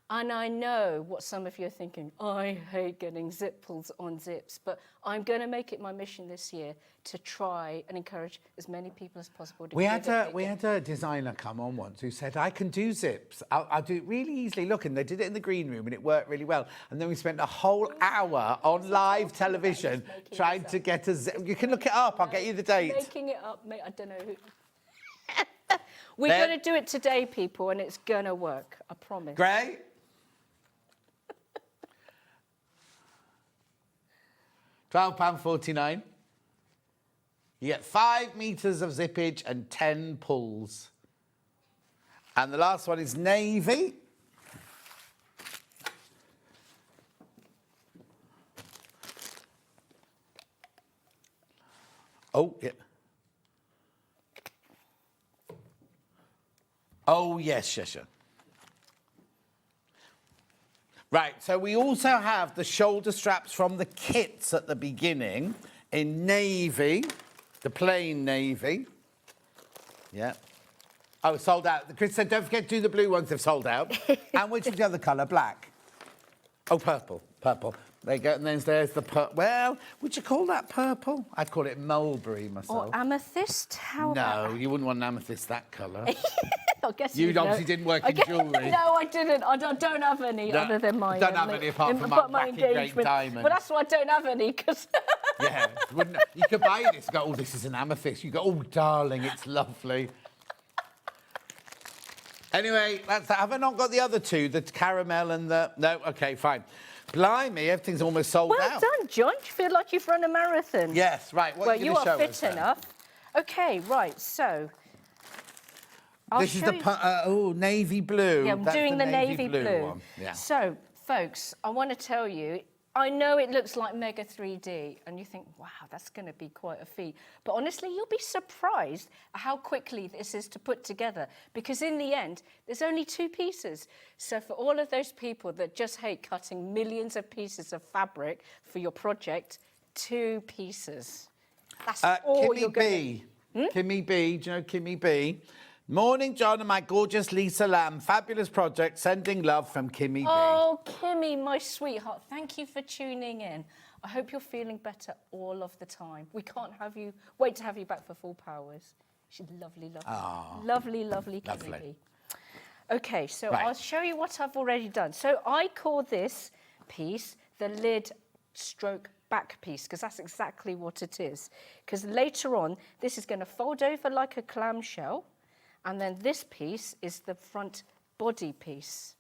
And I know what some of you are thinking. I hate getting zip pulls on zips, but I'm going to make it my mission this year to try and encourage as many people as possible to
We
give
had a designer come on once who said, I can do zips. I'll do it really easily. Look, and they did it in the green room and it worked really well. And then we spent a whole hour on live television trying to get a zip. You can look it up. I'll get you the date.
Making it up, mate. I don't know who. We're going to do it today, people, and it's going to work. I promise.
Great. £12.49. You get 5 metres of zippage and 10 pulls. And the last one is navy. Oh, yeah. Oh, yes. Right, so we also have the shoulder straps from the kits at the beginning in navy, the plain navy. Yeah. Oh, sold out. Chris said, don't forget to do the blue ones, they've sold out. And which is the other colour? Black. Oh, purple. There you go, and then there's the purple. Well, would you call that purple? I'd call it mulberry myself.
Or amethyst? How about
No, you wouldn't want an amethyst that colour.
I guess
You obviously didn't work in jewellery.
No, I didn't. I don't have any
No,
other than my...
don't have any apart from my wacky great diamond.
But that's why I don't have any, because...
Yeah, you could buy this and go, oh, this is an amethyst. You go, oh, darling, it's lovely. Anyway, that's that. Have I not got the other 2, the caramel and the... No, OK, fine. Blimey, everything's almost sold out.
Well done, John. You feel like you've run a marathon.
Yes, right. What are you going to show us
fit
then?
enough. OK, right, so...
This is the navy blue.
Yeah, I'm
That's
doing the navy
blue one. Yeah.
So, folks, I want to tell you, I know it looks like Mega 3D, and you think, wow, that's going to be quite a feat. But honestly, you'll be surprised at how quickly this is to put together, because in the end, there's only 2 pieces. So for all of those people that just hate cutting millions of pieces of fabric for your project, 2 pieces. That's all
Kimmy
you're going to...
Kimmy B, do you know Kimmy B? Morning, John and my gorgeous Lisa Lamb. Fabulous project. Sending love from Kimmy B.
Oh, Kimmy, my sweetheart, thank you for tuning in. I hope you're feeling better all of the time. We can't wait to have you back for full powers. She's lovely, lovely.
Aww.
Lovely, lovely,
Lovely.
Kennedy. Okay, so
Right.
I'll show you what I've already done. So I call this piece the lid stroke back piece, because that's exactly what it is. Because later on, this is going to fold over like a clamshell, and then this piece is the front body piece.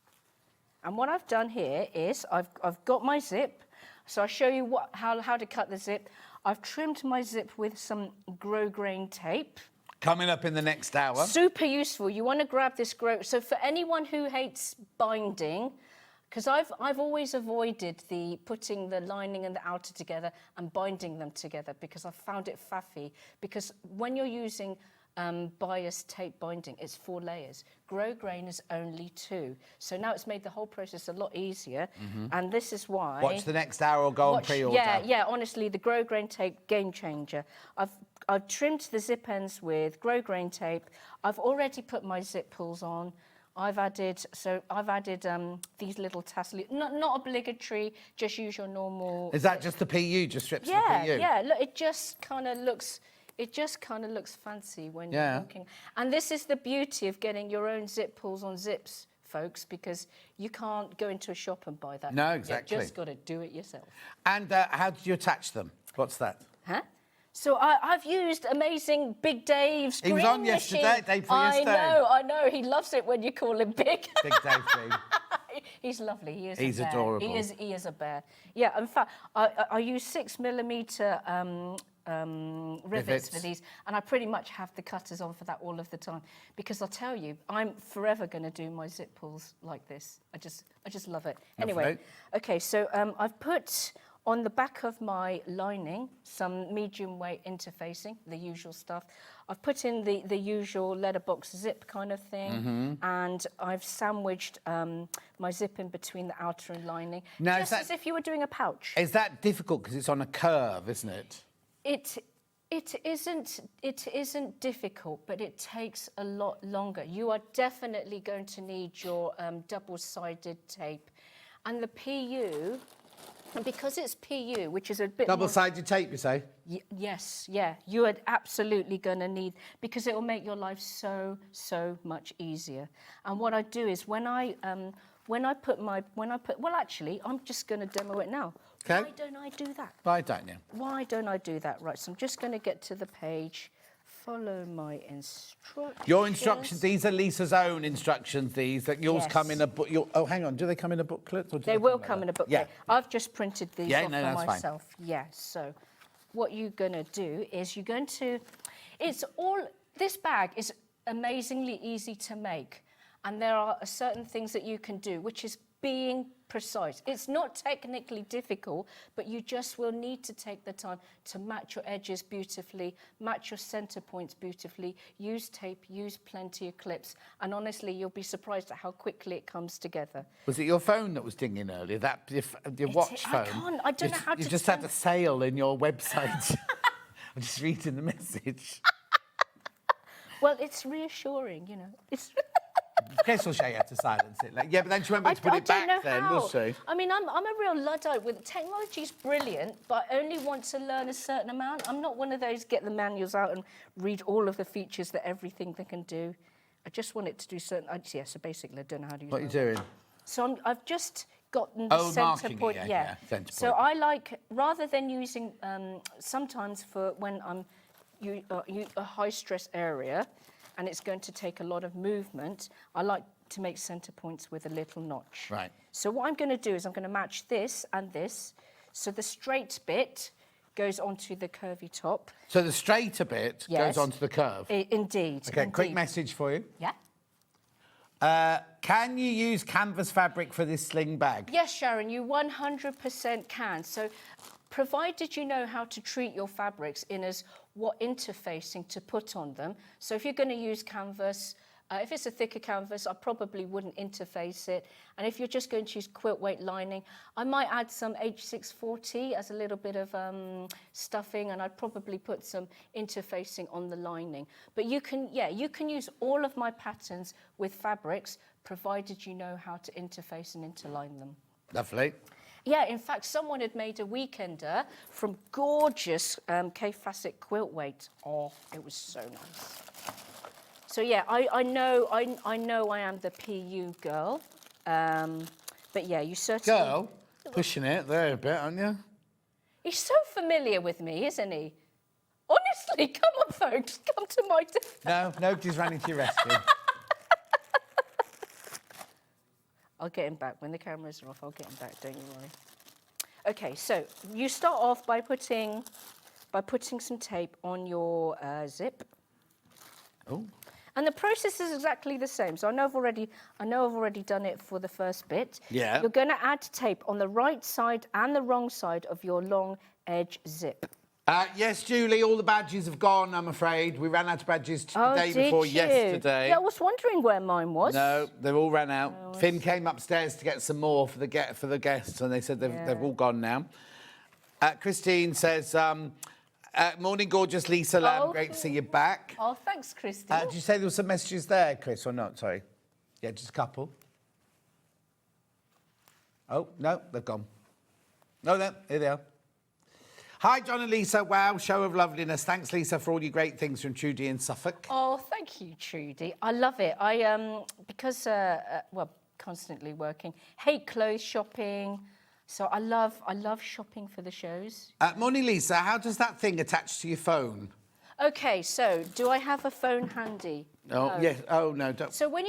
And what I've done here is I've got my zip. So I'll show you how to cut the zip. I've trimmed my zip with some grosgrain tape.
Coming up in the next hour.
Super useful. You want to grab this So for anyone who hates binding, because I've always avoided putting the lining and the outer together and binding them together, because I've found it faffy. Because when you're using bias tape binding, it's 4 layers. Grosgrain is only 2. So now it's made the whole process a lot easier. And this is why...
Watch the next hour or go on pre-order.
Yeah, honestly, the grosgrain tape, game changer. I've trimmed the zip ends with grosgrain tape. I've already put my zip pulls on. I've added these little tassel, not obligatory, just use your normal...
Is that just the PU, just strips of the PU?
Yeah, look, it just kind of looks fancy when you're walking. And this is the beauty of getting your own zip pulls on zips, folks, because you can't go into a shop and buy that.
No, exactly.
You just got to do it yourself.
And how did you attach them? What's that?
Huh? So I've used amazing Big Dave's
He was on yesterday, day before yesterday.
I know. He loves it when you call him Big.
Big Dave thing.
He's lovely. He is.
He's
a bear.
adorable.
He is a bear. Yeah. In fact, I use 6mm rivets for these, and I pretty much have the cutters on for that all of the time, because I'll tell you, I'm forever going to do my zip pulls like this. I just love it. Anyway, okay. So I've put on the back of my lining some medium weight interfacing, the usual stuff. I've put in the usual letterbox zip kind of thing, and I've sandwiched my zip in between the outer and lining,
now,
just as if you were doing a pouch.
Is that difficult because it's on a curve, isn't it?
It isn't difficult, but it takes a lot longer. You are definitely going to need your double-sided tape, and the PU. And because it's PU, which is a bit
double-sided tape, you say?
Yes, yeah. You are absolutely going to need, because it will make your life so much easier. And what I do is well, actually, I'm just going to demo it now.
Okay.
Why don't I do that?
Why don't you?
Why don't I do that? Right. So I'm just going to get to the page. Follow my instructions.
Your instructions, these are Lisa's own instructions, that yours come in a book. Oh, hang on, do they come in a booklet? Or
they will come in a booklet.
Yeah.
I've just printed these off for myself.
Fine.
Yeah, so what you're going to do is this bag is amazingly easy to make, and there are certain things that you can do, which is being precise. It's not technically difficult, but you just will need to take the time to match your edges beautifully, match your center points beautifully, use tape, use plenty of clips, and honestly, you'll be surprised at how quickly it comes together.
Was it your phone that was dinging earlier? Your watch phone?
I don't know how to...
You just had a sale in your website. I'm just reading the message.
Well, it's reassuring, you know. It's...
I guess we'll show you how to silence it. Yeah, but then she won't be able to put it back then, will she?
I mean, I'm a real Luddite with technology's brilliant, but I only want to learn a certain amount. I'm not one of those get the manuals out and read all of the features that everything they can do. I just want it to do certain... so basically, I don't know how to use it.
What are you doing?
So I've just gotten the centre point.
Yeah, centre
so
point.
I like, rather than using, sometimes for when I'm a high-stress area, and it's going to take a lot of movement, I like to make centre points with a little notch.
Right.
So what I'm going to do is I'm going to match this and this. So the straight bit goes onto the curvy top.
So the straighter bit goes onto the curve?
Indeed.
Okay, quick message for you.
Yeah?
Can you use canvas fabric for this sling bag?
Yes, Sharon, you 100% can. So provided you know how to treat your fabrics in as what interfacing to put on them. So if you're going to use canvas, if it's a thicker canvas, I probably wouldn't interface it. And if you're just going to use quilt weight lining, I might add some H640 as a little bit of stuffing, and I'd probably put some interfacing on the lining. But you can use all of my patterns with fabrics, provided you know how to interface and interline them.
Lovely.
Yeah, in fact, someone had made a weekender from gorgeous K Facet quilt weight. Oh, it was so nice. So yeah, I know I am the PU girl, but yeah, you certainly...
Girl, pushing it there a bit, aren't you?
He's so familiar with me, isn't he? Honestly, come on, folks, come to my defense.
No, nobody's running to your rescue.
I'll get him back. When the cameras are off, I'll get him back, don't you worry. Okay, so you start off by putting some tape on your zip.
Oh.
And the process is exactly the same. So I know I've already done it for the first bit.
Yeah.
You're going to add tape on the right side and the wrong side of your long edge zip.
Yes, Julie, all the badges have gone, I'm afraid. We ran out of badges the day
did
before
you?
yesterday.
Yeah, I was wondering where mine was.
No, they've all ran out. Finn came upstairs to get some more for the guests, and they said they've all gone now. Christine says, morning, gorgeous Lisa Lamb. Great to see you back.
Oh, thanks, Christine.
Did you say there were some messages there, Chris, or not? Sorry. Yeah, just a couple. Oh, no, they've gone. No, here they are. Hi, John and Lisa. Wow, show of loveliness. Thanks, Lisa, for all your great things from Trudy in Suffolk.
Oh, thank you, Trudy. I love it. Because constantly working, hate clothes shopping. So I love shopping for the shows.
Morning, Lisa. How does that thing attach to your phone?
Okay, so do I have a phone handy?
Oh, no. Yes. Oh, no, don't.
So when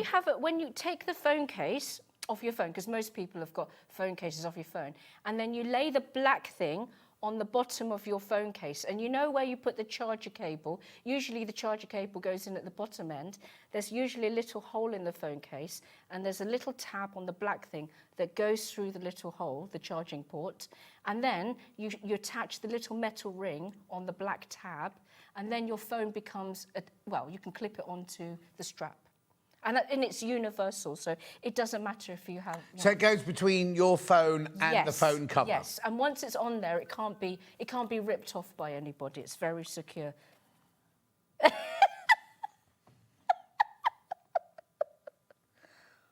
you take the phone case off your phone, because most people have got phone cases off your phone, and then you lay the black thing on the bottom of your phone case, and you know where you put the charger cable. Usually the charger cable goes in at the bottom end. There's usually a little hole in the phone case, and there's a little tab on the black thing that goes through the little hole, the charging port, and then you attach the little metal ring on the black tab, and then your phone becomes, you can clip it onto the strap. And it's universal, so it doesn't matter if you have...
So it goes between your phone and the phone cover?
Yes, and once it's on there, it can't be ripped off by anybody. It's very secure.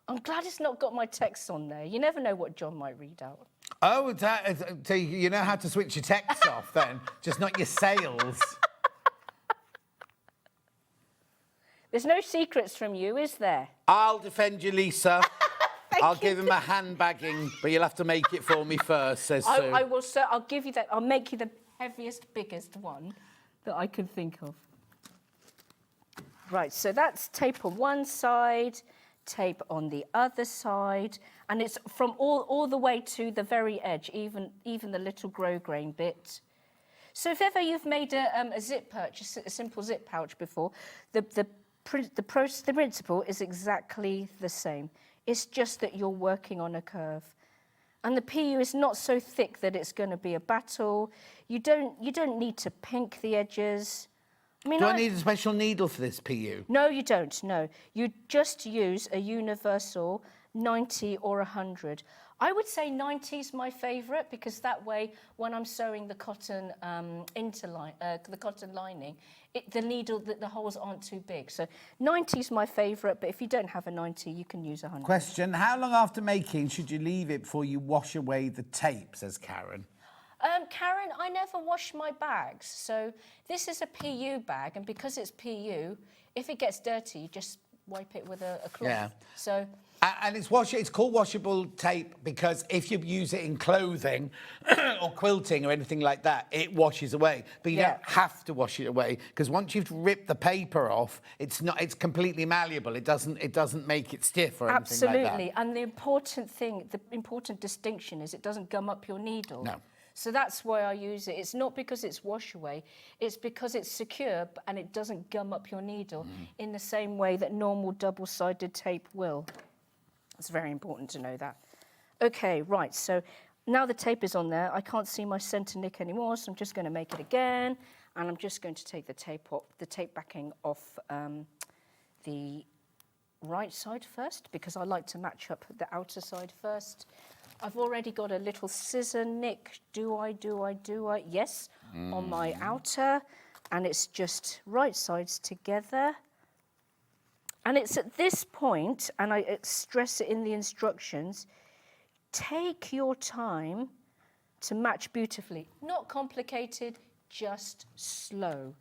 I'm glad it's not got my text on there. You never know what John might read out.
Oh, so you know how to switch your text off then, just not your sales.
There's no secrets from you, is there?
I'll defend you, Lisa. I'll give him a handbagging, but you'll have to make it for me first, says Sue.
I will, sir. I'll give you that. I'll make you the heaviest, biggest one that I can think of. Right, so that's tape on one side, tape on the other side, and it's from all the way to the very edge, even the little grosgrain bit. So if ever you've made a zip pouch, a simple zip pouch before, the principle is exactly the same. It's just that you're working on a curve. And the PU is not so thick that it's going to be a battle. You don't need to pink the edges. I mean,
Do I need a special needle for this PU?
No, you don't, no. You just use a universal 90 or 100. I would say 90 is my favourite, because that way, when I'm sewing the cotton the cotton lining, the holes aren't too big. So 90 is my favourite, but if you don't have a 90, you can use 100.
Question, how long after making should you leave it before you wash away the tape, says Karen?
Karen, I never wash my bags. So this is a PU bag, and because it's PU, if it gets dirty, you just wipe it with a cloth.
Yeah.
So...
And it's called washable tape because if you use it in clothing or quilting or anything like that, it washes away. But you don't have to wash it away, because once you've ripped the paper off, it's completely malleable. It doesn't make it stiff or anything like that.
Absolutely. And the important distinction is it doesn't gum up your needle.
No.
So that's why I use it. It's not because it's wash away, it's because it's secure and it doesn't gum up your needle in the same way that normal double-sided tape will. It's very important to know that. Okay, right, so now the tape is on there. I can't see my centre nick anymore, so I'm just going to make it again, and I'm just going to take the tape backing off the right side first, because I like to match up the outer side first. I've already got a little scissor nick, do I? Yes, on my outer, and it's just right sides together. And it's at this point, and I stress it in the instructions, take your time to match beautifully. Not complicated, just slow,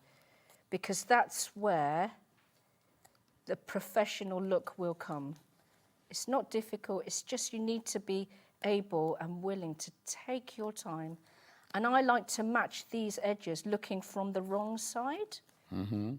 because that's where the professional look will come. It's not difficult, it's just you need to be able and willing to take your time. And I like to match these edges looking from the wrong side.
Mm-hmm.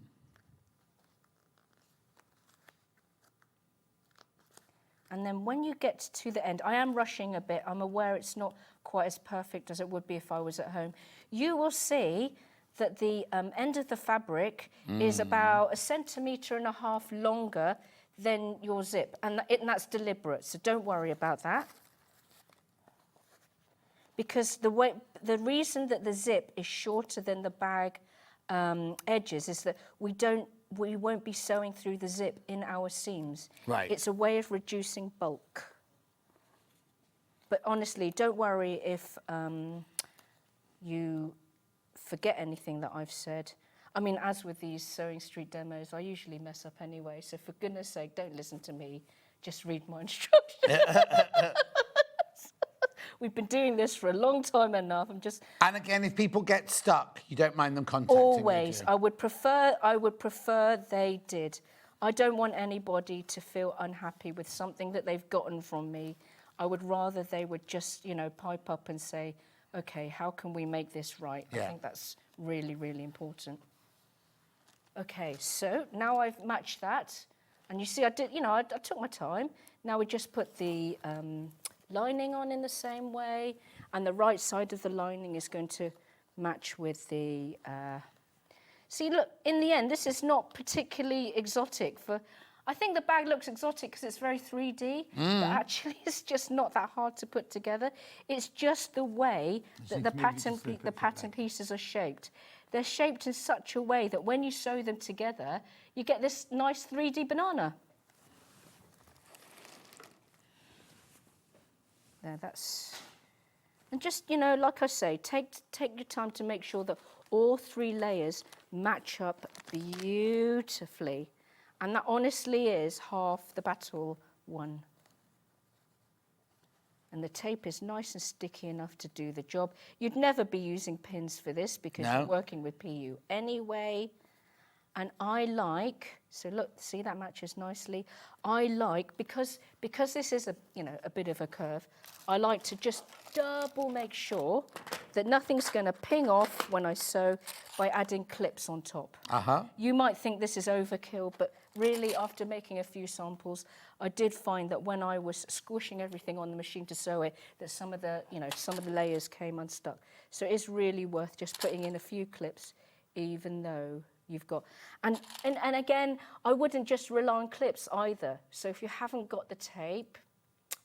And then when you get to the end, I am rushing a bit. I'm aware it's not quite as perfect as it would be if I was at home. You will see that the end of the fabric is about 1.5 centimetres longer than your zip. And that's deliberate, so don't worry about that. Because the reason that the zip is shorter than the bag edges is that we won't be sewing through the zip in our seams.
Right.
It's a way of reducing bulk. But honestly, don't worry if you forget anything that I've said. I mean, as with these Sewing Street demos, I usually mess up anyway, so for goodness sake, don't listen to me. Just read my instructions. We've been doing this for a long time enough.
And again, if people get stuck, you don't mind them contacting
always.
you,
I would prefer they did. I don't want anybody to feel unhappy with something that they've gotten from me. I would rather they would just, pipe up and say, okay, how can we make this right?
Yeah.
I think that's really, really important. Okay, so now I've matched that. And you see, I did, I took my time. Now we just put the lining on in the same way, and the right side of the lining is going to match with the... See, look, in the end, this is not particularly exotic. I think the bag looks exotic because it's very 3D, but actually it's just not that hard to put together. It's just the way that the pattern pieces are shaped. They're shaped in such a way that when you sew them together, you get this nice 3D banana. There, that's... And just, like I say, take your time to make sure that all 3 layers match up beautifully. And that honestly is half the battle won. And the tape is nice and sticky enough to do the job. You'd never be using pins for this because you're working with PU anyway. And I like, so look, see that matches nicely. I like, because this is a bit of a curve, I like to just double make sure that nothing's going to ping off when I sew by adding clips on top. You might think this is overkill, but really after making a few samples, I did find that when I was squishing everything on the machine to sew it, that some of the layers came unstuck. So it's really worth just putting in a few clips, even though you've got... And again, I wouldn't just rely on clips either. So if you haven't got the tape,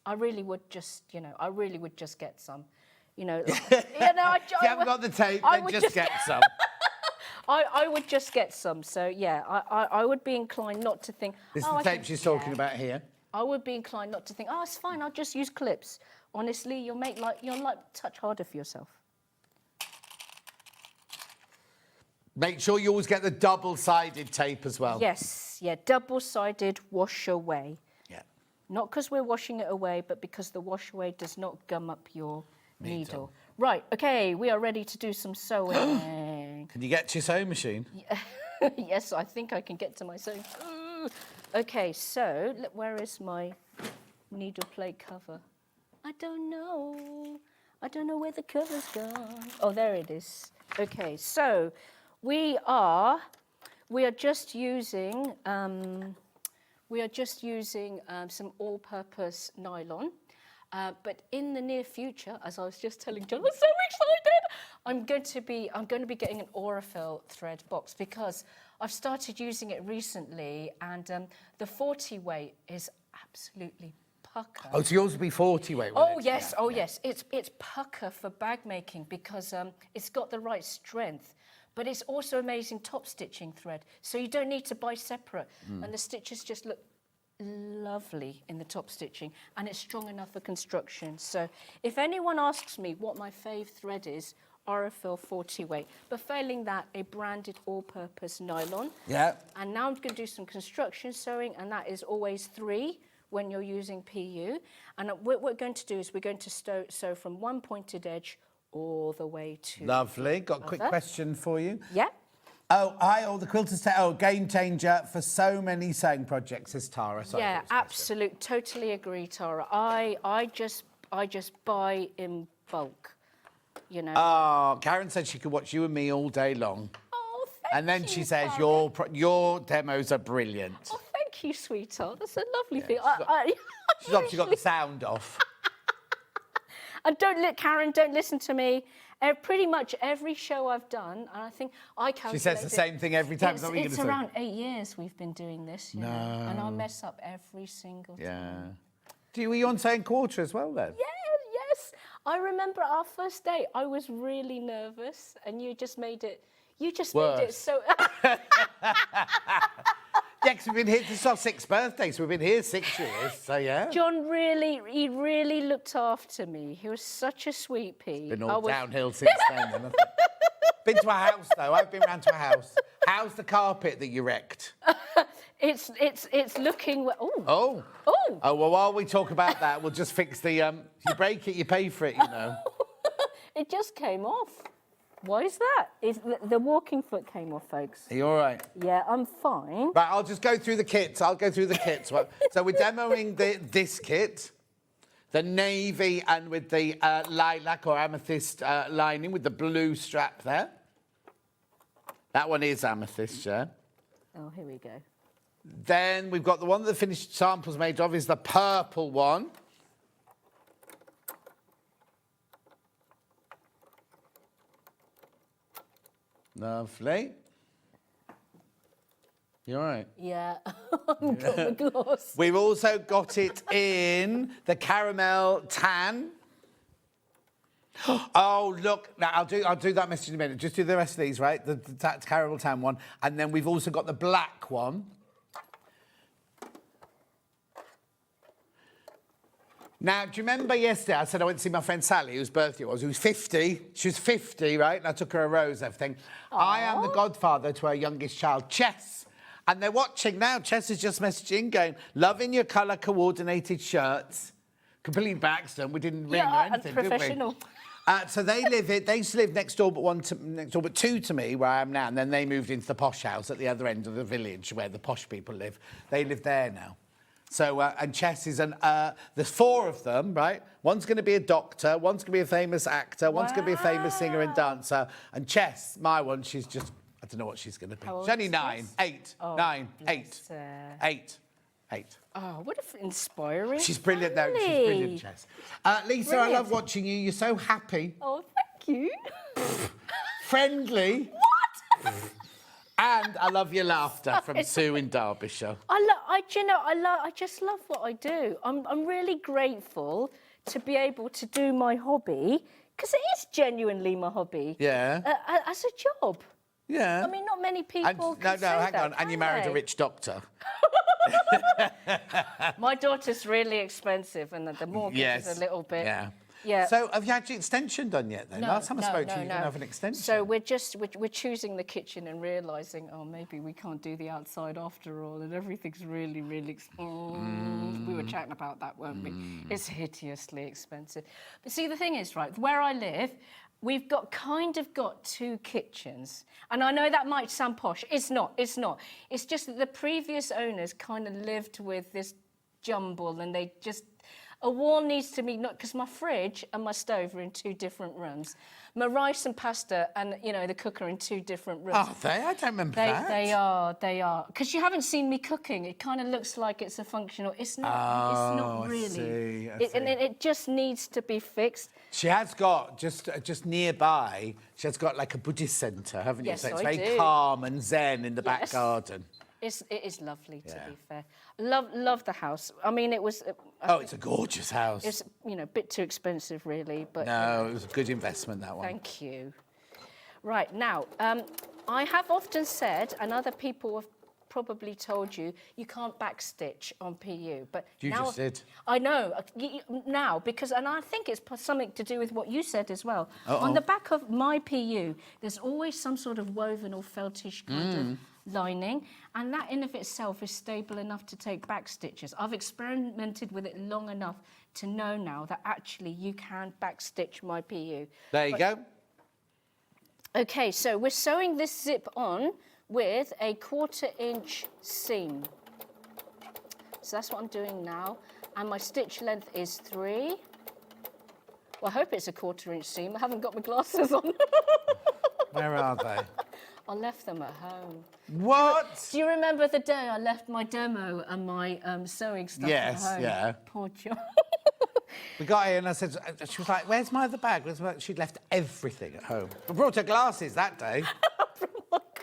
I really would just, get some. If you haven't
got the tape, then just get some.
I would just get some. So, yeah, I would be inclined not to think...
This is the tape she's talking about here.
I would be inclined not to think, it's fine, I'll just use clips. Honestly, you'll touch harder for yourself.
Make sure you always get the double-sided tape as well.
Yes, yeah, double-sided wash away.
Yeah.
Not because we're washing it away, but because the wash away does not gum up your needle. Right, okay, we are ready to do some sewing.
Can you get to your sewing machine?
Yes, I think I can get to my sewing. Okay, so where is my needle plate cover? I don't know. I don't know where the cover's gone. Oh, there it is. Okay, so we are just using some all-purpose nylon. But in the near future, as I was just telling John, I'm so excited! I'm going to be getting an Aurifil thread box because I've started using it recently, and the 40 weight is absolutely pucker.
Oh, so yours will be 40 weight, will
Oh
it?
yes, yes. It's pucker for bag making because it's got the right strength, but it's also amazing top stitching thread. So you don't need to buy separate, and the stitches just look lovely in the top stitching, and it's strong enough for construction. So if anyone asks me what my fave thread is, Aurifil 40 weight, but failing that, a branded all-purpose nylon.
Yeah.
And now I'm going to do some construction sewing, and that is always 3 when you're using PU. And what we're going to do is we're going to sew from one pointed edge all the way to...
Lovely. Got a quick question for you.
Yeah.
Oh, the quilters game changer for so many sewing projects, says Tara. Sorry,
yeah, absolute. Totally agree, Tara. I just buy in bulk, you know.
Oh, Karen said she could watch you and me all day long.
Oh, thank you.
And then she says
Karen.
your demos are brilliant.
Oh, thank you, sweetheart. That's a lovely thing.
She's obviously got the sound off.
And Karen, don't listen to me. Pretty much every show I've done, and I think I calculated...
She says the same thing every time.
It's around 8 years we've been doing this, you know, and I mess up every single time.
Were you on sewing quarter as well then?
Yes. I remember our first day, I was really nervous, and you just made it so...
Yeah, because we've been here, this is our 6th birthday, so we've been here 6 years, so yeah.
John he really looked after me. He was such a sweet pea.
Been all downhill since then. Been to a house, though. I've been round to a house. How's the carpet that you wrecked?
It's looking...
Oh, well, while we talk about that, we'll just fix the... if you break it, you pay for it, you know.
It just came off. Why is that? The walking foot came off, folks.
Are you all right?
Yeah, I'm fine.
Right, I'll just go through the kits. So we're demoing this kit, the navy and with the lilac or amethyst lining with the blue strap there. That one is amethyst, yeah?
Oh, here we go.
Then we've got the one that the finished sample's made of is the purple one. Lovely. You all right?
Yeah, I've got the gloss.
We've also got it in the caramel tan. Oh, look, now I'll do that message in a minute. Just do the rest of these, right? The caramel tan one. And then we've also got the black one. Now, do you remember yesterday I said I went to see my friend Sally, whose birthday it was, who was 50. She was 50, right? And I took her a rose and everything. Aww. I am the godfather to her youngest child, Chess. And they're watching now. Chess is just messaging, going, loving your colour-coordinated shirts. Completely by accident. We didn't ring or anything,
professional.
Did we? So they used to live next door but two to me, where I am now. And then they moved into the posh house at the other end of the village where the posh people live. They live there now. So, and Chess is there's 4 of them, right? One's going to be a doctor, one's going to be a famous actor, one's going to be a famous singer and dancer. And Chess, my one, she's just, I don't know what she's going to be. She's only 9, 8, 9, 8, 8.
Oh, what inspiring.
She's brilliant, though. She's brilliant, Chess. Lisa, brilliant. I love watching you. You're so happy.
Oh, thank you.
Friendly. What? And I love your laughter from Sue in Derbyshire.
I just love what I do. I'm really grateful to be able to do my hobby, because it is genuinely my hobby.
Yeah.
As a job.
Yeah.
I mean, not many people can say
hang
that,
on. And you married a rich doctor.
My daughter's really expensive, and the mortgage is a little bit...
Yeah. So have you had your extension done yet, then?
No,
Last time I spoke to you, you didn't have an extension.
So we're choosing the kitchen and realising, oh, maybe we can't do the outside after all, and everything's really, really... We were chatting about that, weren't we? It's hideously expensive. But see, the thing is, right, where I live, we've got 2 kitchens. And I know that might sound posh. It's not. It's just that the previous owners kind of lived with this jumble, and they just... A wall needs to be, because my fridge and my stove are in 2 different rooms. My rice and pasta and, the cooker in 2 different rooms.
Are they? I don't remember that.
They are. Because you haven't seen me cooking. It kind of looks like it's a functional... It's not really.
I see.
And it just needs to be fixed.
She has got, just nearby, she has got like a Buddhist centre, haven't you?
Yes,
so it's
I
very
do.
calm and zen in the back garden.
It is lovely, to be fair. Love the house. I mean, it was...
it's a gorgeous house.
It's, a bit too expensive, really, but...
No, it was a good investment, that one.
Thank you. Right, now, I have often said, and other people have probably told you, you can't backstitch on PU, but
you
now...
just did.
I know, now, because... And I think it's something to do with what you said as well. On the back of my PU, there's always some sort of woven or feltish kind of lining, and that in of itself is stable enough to take back stitches. I've experimented with it long enough to know now that actually you can back stitch my PU.
There you go.
Okay, so we're sewing this zip on with a 1/4 inch seam. So that's what I'm doing now, and my stitch length is 3. Well, I hope it's a 1/4 inch seam. I haven't got my glasses on.
Where are they?
I left them at home.
What?
Do you remember the day I left my demo and my sewing stuff at home?
Yeah.
Poor John.
We got here and I said, she was like, where's my other bag? She'd left everything at home. I brought her glasses that day.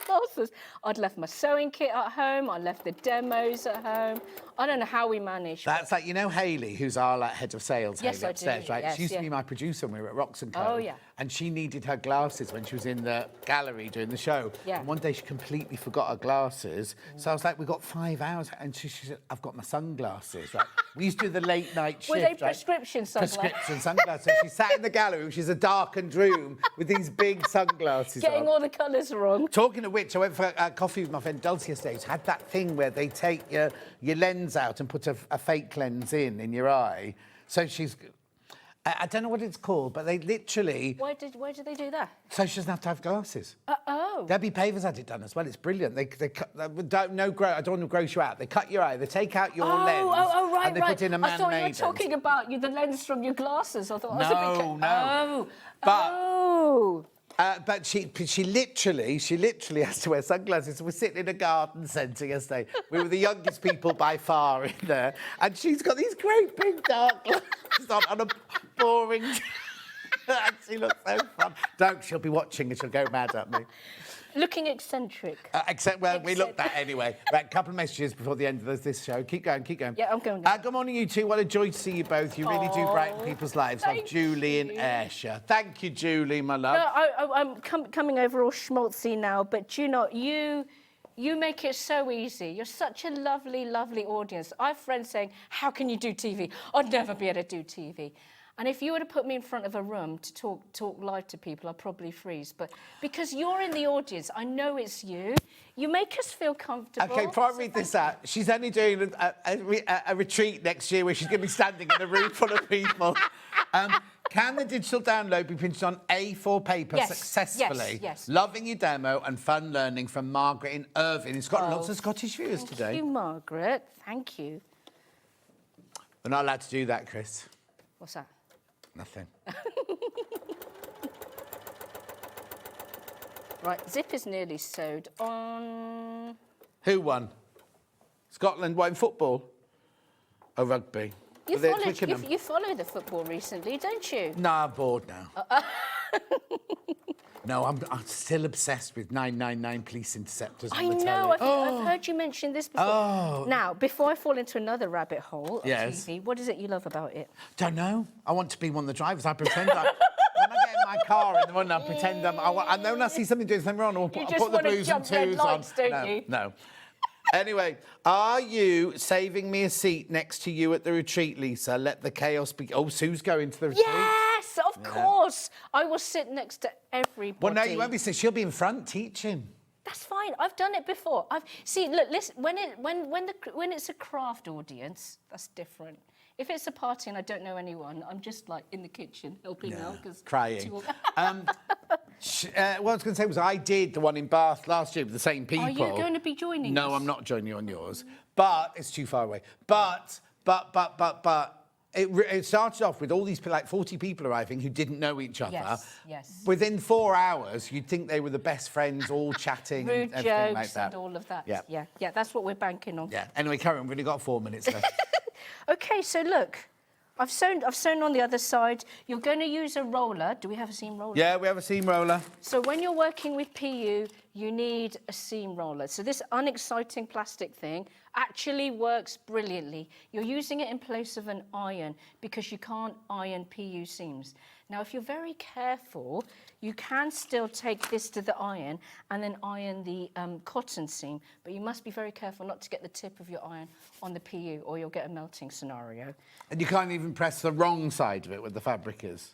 Glasses. I'd left my sewing kit at home. I left the demos at home. I don't know how we managed.
That's like, you know Hayley, who's our like, head of sales,
Yes,
Hayley
I
upstairs,
do.
right?
Yes,
she used to
yeah.
be my producer when we were at Rocks & Co.
Oh, yeah.
And she needed her glasses when she was in the gallery doing the show.
Yeah.
And one day she completely forgot her glasses. So I was like, we got 5 hours. And she said, I've got my sunglasses, right? We used to do the late night shift,
Were they
right?
prescription sunglasses?
Prescription sunglasses. So she sat in the gallery, which is a darkened room, with these big sunglasses
Getting
on.
all the colours wrong.
Talking of which, I went for coffee with my friend Dulcie yesterday, who's had that thing where they take your lens out and put a fake lens in your eye. So she's... I don't know what it's called, but they literally...
Why did they do that?
So she doesn't have to have glasses.
Oh.
Debbie Pavers had it done as well. It's brilliant. They cut... I don't want to gross you out. They cut your eye. They take out your lens.
Right,
and they put in a man-made
I thought you were
lens.
talking about the lens from your glasses. I thought I was a bit...
No. But she literally has to wear sunglasses. We're sitting in a garden centre yesterday. We were the youngest people by far in there. And she's got these great big dark glasses on a boring... She looks so fun. She'll be watching and she'll go mad at me.
Looking eccentric.
We looked at anyway. Right, a couple of messages before the end of this show. Keep going.
Yeah, I'm going.
Good morning, you two. What a joy to see you both. You really do brighten people's lives. Love, Julie in Ayrshire. Thank you, Julie, my love.
No, I'm coming over all schmaltzy now, but you make it so easy. You're such a lovely, lovely audience. I have friends saying, how can you do TV? I'd never be able to do TV. And if you were to put me in front of a room to talk live to people, I'd probably freeze. But because you're in the audience, I know it's you. You make us feel comfortable.
OK, before I read this out, she's only doing a retreat next year where she's going to be standing in a room full of people. Can the digital download be printed on A4 paper successfully?
Yes.
Loving your demo and fun learning from Margaret in Irvine. It's got lots of Scottish viewers today.
Thank you, Margaret. Thank you.
We're not allowed to do that, Chris.
What's that?
Nothing.
Right, zip is nearly sewed on.
Who won? Scotland won football or rugby?
You follow the football recently, don't you?
No, I'm bored now. No, I'm still obsessed with 999 police interceptors on the telly.
I've heard you mention this before. Now, before I fall into another rabbit hole of TV, what is it you love about it?
Don't know. I want to be one of the drivers. I pretend when I get in my car in the morning, I pretend and then when I see something doing something wrong, I'll put the blues and twos on.
Don't you?
No. Anyway, are you saving me a seat next to you at the retreat, Lisa? Let the chaos be... Oh, Sue's going to the retreat.
Yes, of course. I will sit next to everybody.
Well, no, you won't be sitting. She'll be in front teaching.
That's fine. I've done it before. Look, listen. When it's a craft audience, that's different. If it's a party and I don't know anyone, I'm just like in the kitchen helping out because
crying. What I was going to say was I did the one in Bath last year with the same people.
Are you going to be joining us?
No, I'm not joining you on yours. But it's too far away. But it started off with all these like 40 people arriving who didn't know each other.
Yes.
Within 4 hours, you'd think they were the best friends, all chatting
Rude
and everything
jokes
like that.
and all of that.
Yeah.
Yeah, that's what we're banking on.
Yeah. Anyway, Karen, we've only got 4 minutes left.
OK, so look. I've sewn on the other side. You're going to use a roller. Do we have a seam roller?
Yeah, we have a seam roller.
So when you're working with PU, you need a seam roller. So this unexciting plastic thing actually works brilliantly. You're using it in place of an iron because you can't iron PU seams. Now, if you're very careful, you can still take this to the iron and then iron the cotton seam, but you must be very careful not to get the tip of your iron on the PU or you'll get a melting scenario.
And you can't even press the wrong side of it where the fabric is.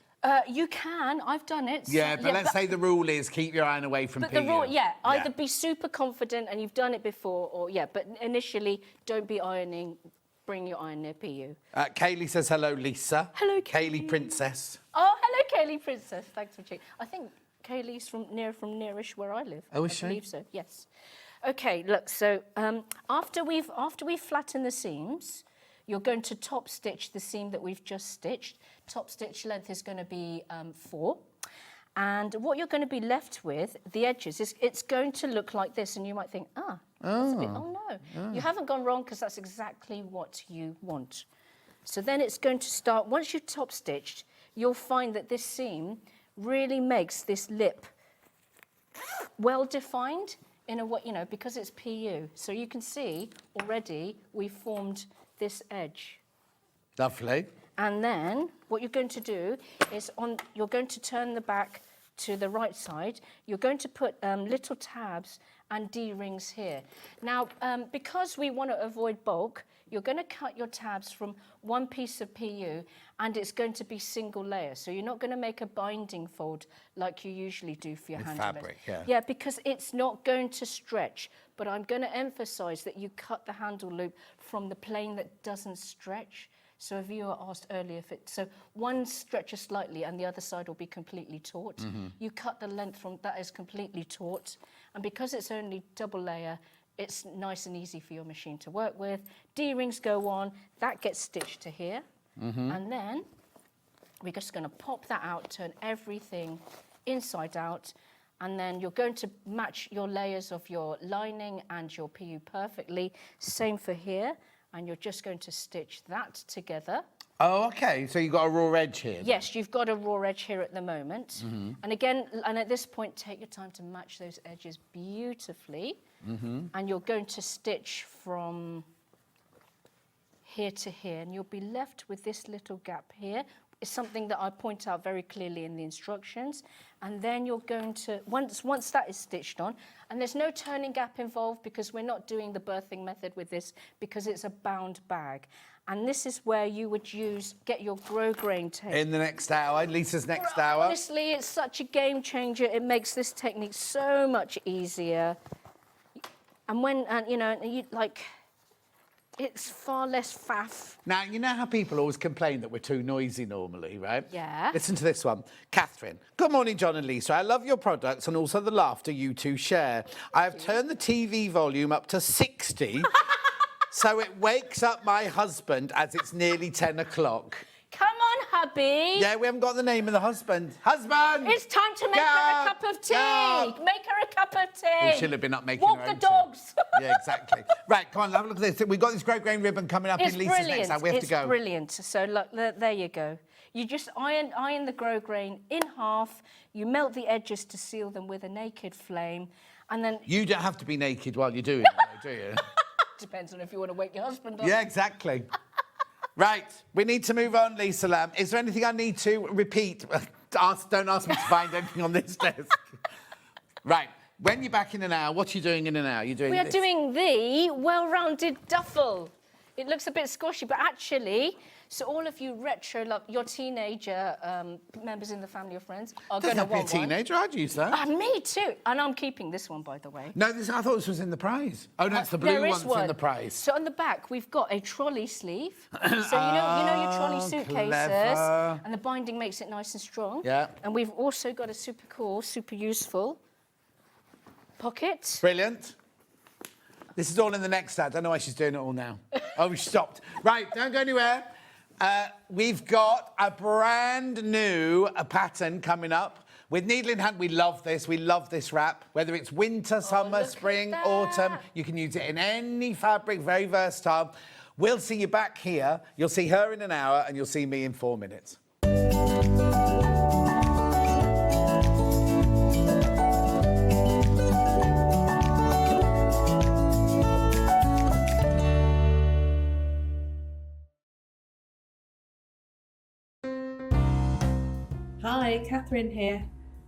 You can. I've done it.
Yeah, but let's say the rule is keep your iron away from
But
PU.
the rule, either be super confident and you've done it before, or but initially don't be ironing. Bring your iron near PU.
Kaylee says hello, Lisa.
Hello,
Kaylee Princess.
Oh, hello, Kaylee Princess. Thanks for checking. I think Kaylee's from nearish where I live.
Oh, is
I believe so. Yes. Okay. Look. So after we've flattened the seams, you're going to top stitch the seam that we've just stitched. Top stitch length is going to be 4. And what you're going to be left with, the edges, it's going to look like this. And you might think, that's a bit, no. You haven't gone wrong because that's exactly what you want. So then it's going to start, once you've top stitched, you'll find that this seam really makes this lip well defined in a way, because it's PU. So you can see already we've formed this edge.
Lovely.
And then what you're going to do is you're going to turn the back to the right side. You're going to put little tabs and D-rings here. Now, because we want to avoid bulk, you're going to cut your tabs from one piece of PU and it's going to be single layer. So you're not going to make a binding fold like you usually do for your
With
handle.
fabric, yeah.
Yeah, because it's not going to stretch. But I'm going to emphasize that you cut the handle loop from the plane that doesn't stretch. So if you were asked earlier so one stretches slightly and the other side will be completely taut. You cut the length from that is completely taut. And because it's only double layer, it's nice and easy for your machine to work with. D-rings go on, that gets stitched to here. And then we're just going to pop that out, turn everything inside out. And then you're going to match your layers of your lining and your PU perfectly. Same for here. And you're just going to stitch that together.
Oh, okay. So you've got a raw edge here.
Yes, you've got a raw edge here at the moment. And again, and at this point, take your time to match those edges beautifully. And you're going to stitch from here to here. And you'll be left with this little gap here. It's something that I point out very clearly in the instructions. And then you're going to, once that is stitched on, and there's no turning gap involved because we're not doing the birthing method with this because it's a bound bag. And this is where you would get your grosgrain tape.
In the next hour, Lisa's next hour.
Honestly, it's such a game changer. It makes this technique so much easier. And it's far less faff.
Now, you know how people always complain that we're too noisy normally, right?
Yeah.
Listen to this one. Catherine. Good morning, John and Lisa. I love your products and also the laughter you two share. I have turned the TV volume up to 60, so it wakes up my husband as it's nearly 10 o'clock.
Come on, hubby.
Yeah, we haven't got the name of the husband. Husband!
It's time to make her a cup of tea. Make her a cup of tea.
We should have been up making
Walk
her
the
own
dogs.
tea. Yeah, exactly. Right, come on, have a look at this. We've got this grosgrain ribbon coming up in Lisa's next hour. We have to go.
It's brilliant. So look, there you go. You just iron the grosgrain in half. You melt the edges to seal them with a naked flame, and then
You don't have to be naked while you're doing it, though, do you?
depends on if you want to wake your husband up.
Yeah, exactly. Right, we need to move on, Lisa Lamb. Is there anything I need to repeat? Don't ask me to find anything on this desk. Right, when you're back in an hour, what are you doing in an hour? You're doing
We are
this.
doing the well-rounded duffle. It looks a bit squashy, but actually, so all of you your teenager members in the family or friends are going to
Doesn't have
want
to be a teenager, I'd use that.
Me too. And I'm keeping this one, by the way.
No, I thought this was in the prize. Oh, no, it's the blue
There
one
is
that's in the prize.
So on the back, we've got a trolley sleeve. So you know your trolley suitcases,
clever.
and the binding makes it nice and strong.
Yeah.
And we've also got a super cool, super useful pocket.
Brilliant. This is all in the next ad. I don't know why she's doing it all now. Oh, we stopped. Right, don't go anywhere. We've got a brand new pattern coming up. With needle in hand, we love this. We love this wrap. Whether it's winter, summer, spring, autumn, you can use it in any fabric, very versatile. We'll see you back here. You'll see her in an hour and you'll see me in 4 minutes.
Hi, Catherine here.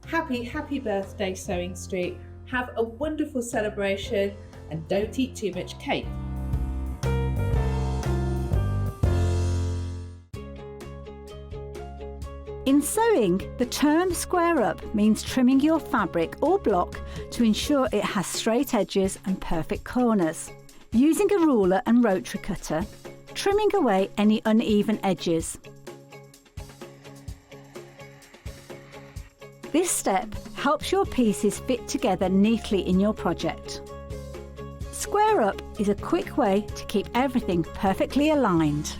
Happy birthday, Sewing Street. Have a wonderful celebration and don't eat too much cake.
In sewing, the term square up means trimming your fabric or block to ensure it has straight edges and perfect corners. Using a ruler and rotary cutter, trimming away any uneven edges. This step helps your pieces fit together neatly in your project. Square up is a quick way to keep everything perfectly aligned.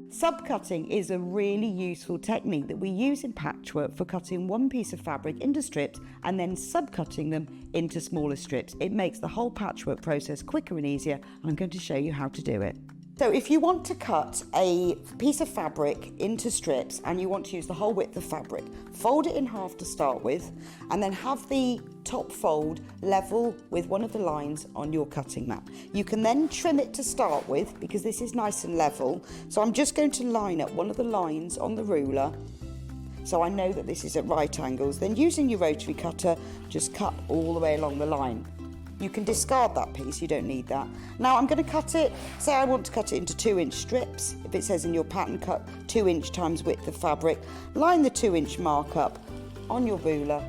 Subcutting is a really useful technique that we use in patchwork for cutting one piece of fabric into strips and then subcutting them into smaller strips. It makes the whole patchwork process quicker and easier, and I'm going to show you how to do it. So if you want to cut a piece of fabric into strips and you want to use the whole width of fabric, fold it in half to start with and then have the top fold level with one of the lines on your cutting mat. You can then trim it to start with because this is nice and level. So I'm just going to line up one of the lines on the ruler so I know that this is at right angles. Then using your rotary cutter, just cut all the way along the line. You can discard that piece, you don't need that. Now I'm going to cut it, say I want to cut it into 2-inch strips. If it says in your pattern cut 2-inch times width of fabric, line the 2-inch mark up on your ruler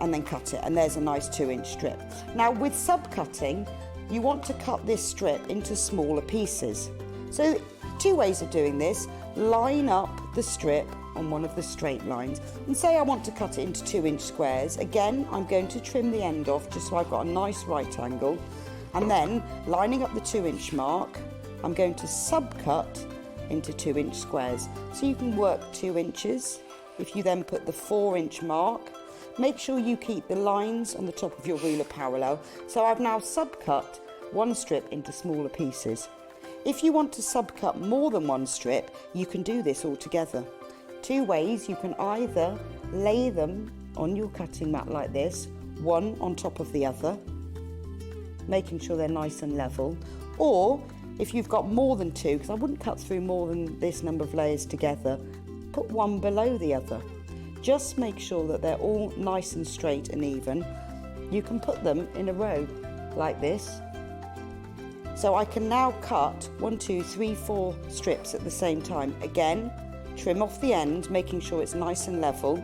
and then cut it, and there's a nice 2-inch strip. Now with subcutting, you want to cut this strip into smaller pieces. So 2 ways of doing this: line up the strip on one of the straight lines and say I want to cut it into 2-inch squares. Again, I'm going to trim the end off just so I've got a nice right angle, and then lining up the 2-inch mark, I'm going to subcut into 2-inch squares. So you can work 2 inches. If you then put the 4-inch mark, make sure you keep the lines on the top of your ruler parallel. So I've now subcut one strip into smaller pieces. If you want to subcut more than one strip, you can do this all together. 2 ways: you can either lay them on your cutting mat like this, one on top of the other, making sure they're nice and level, or if you've got more than 2, because I wouldn't cut through more than this number of layers together, put one below the other. Just make sure that they're all nice and straight and even. You can put them in a row like this. So I can now cut 1, 2, 3, 4 strips at the same time. Again, trim off the end, making sure it's nice and level.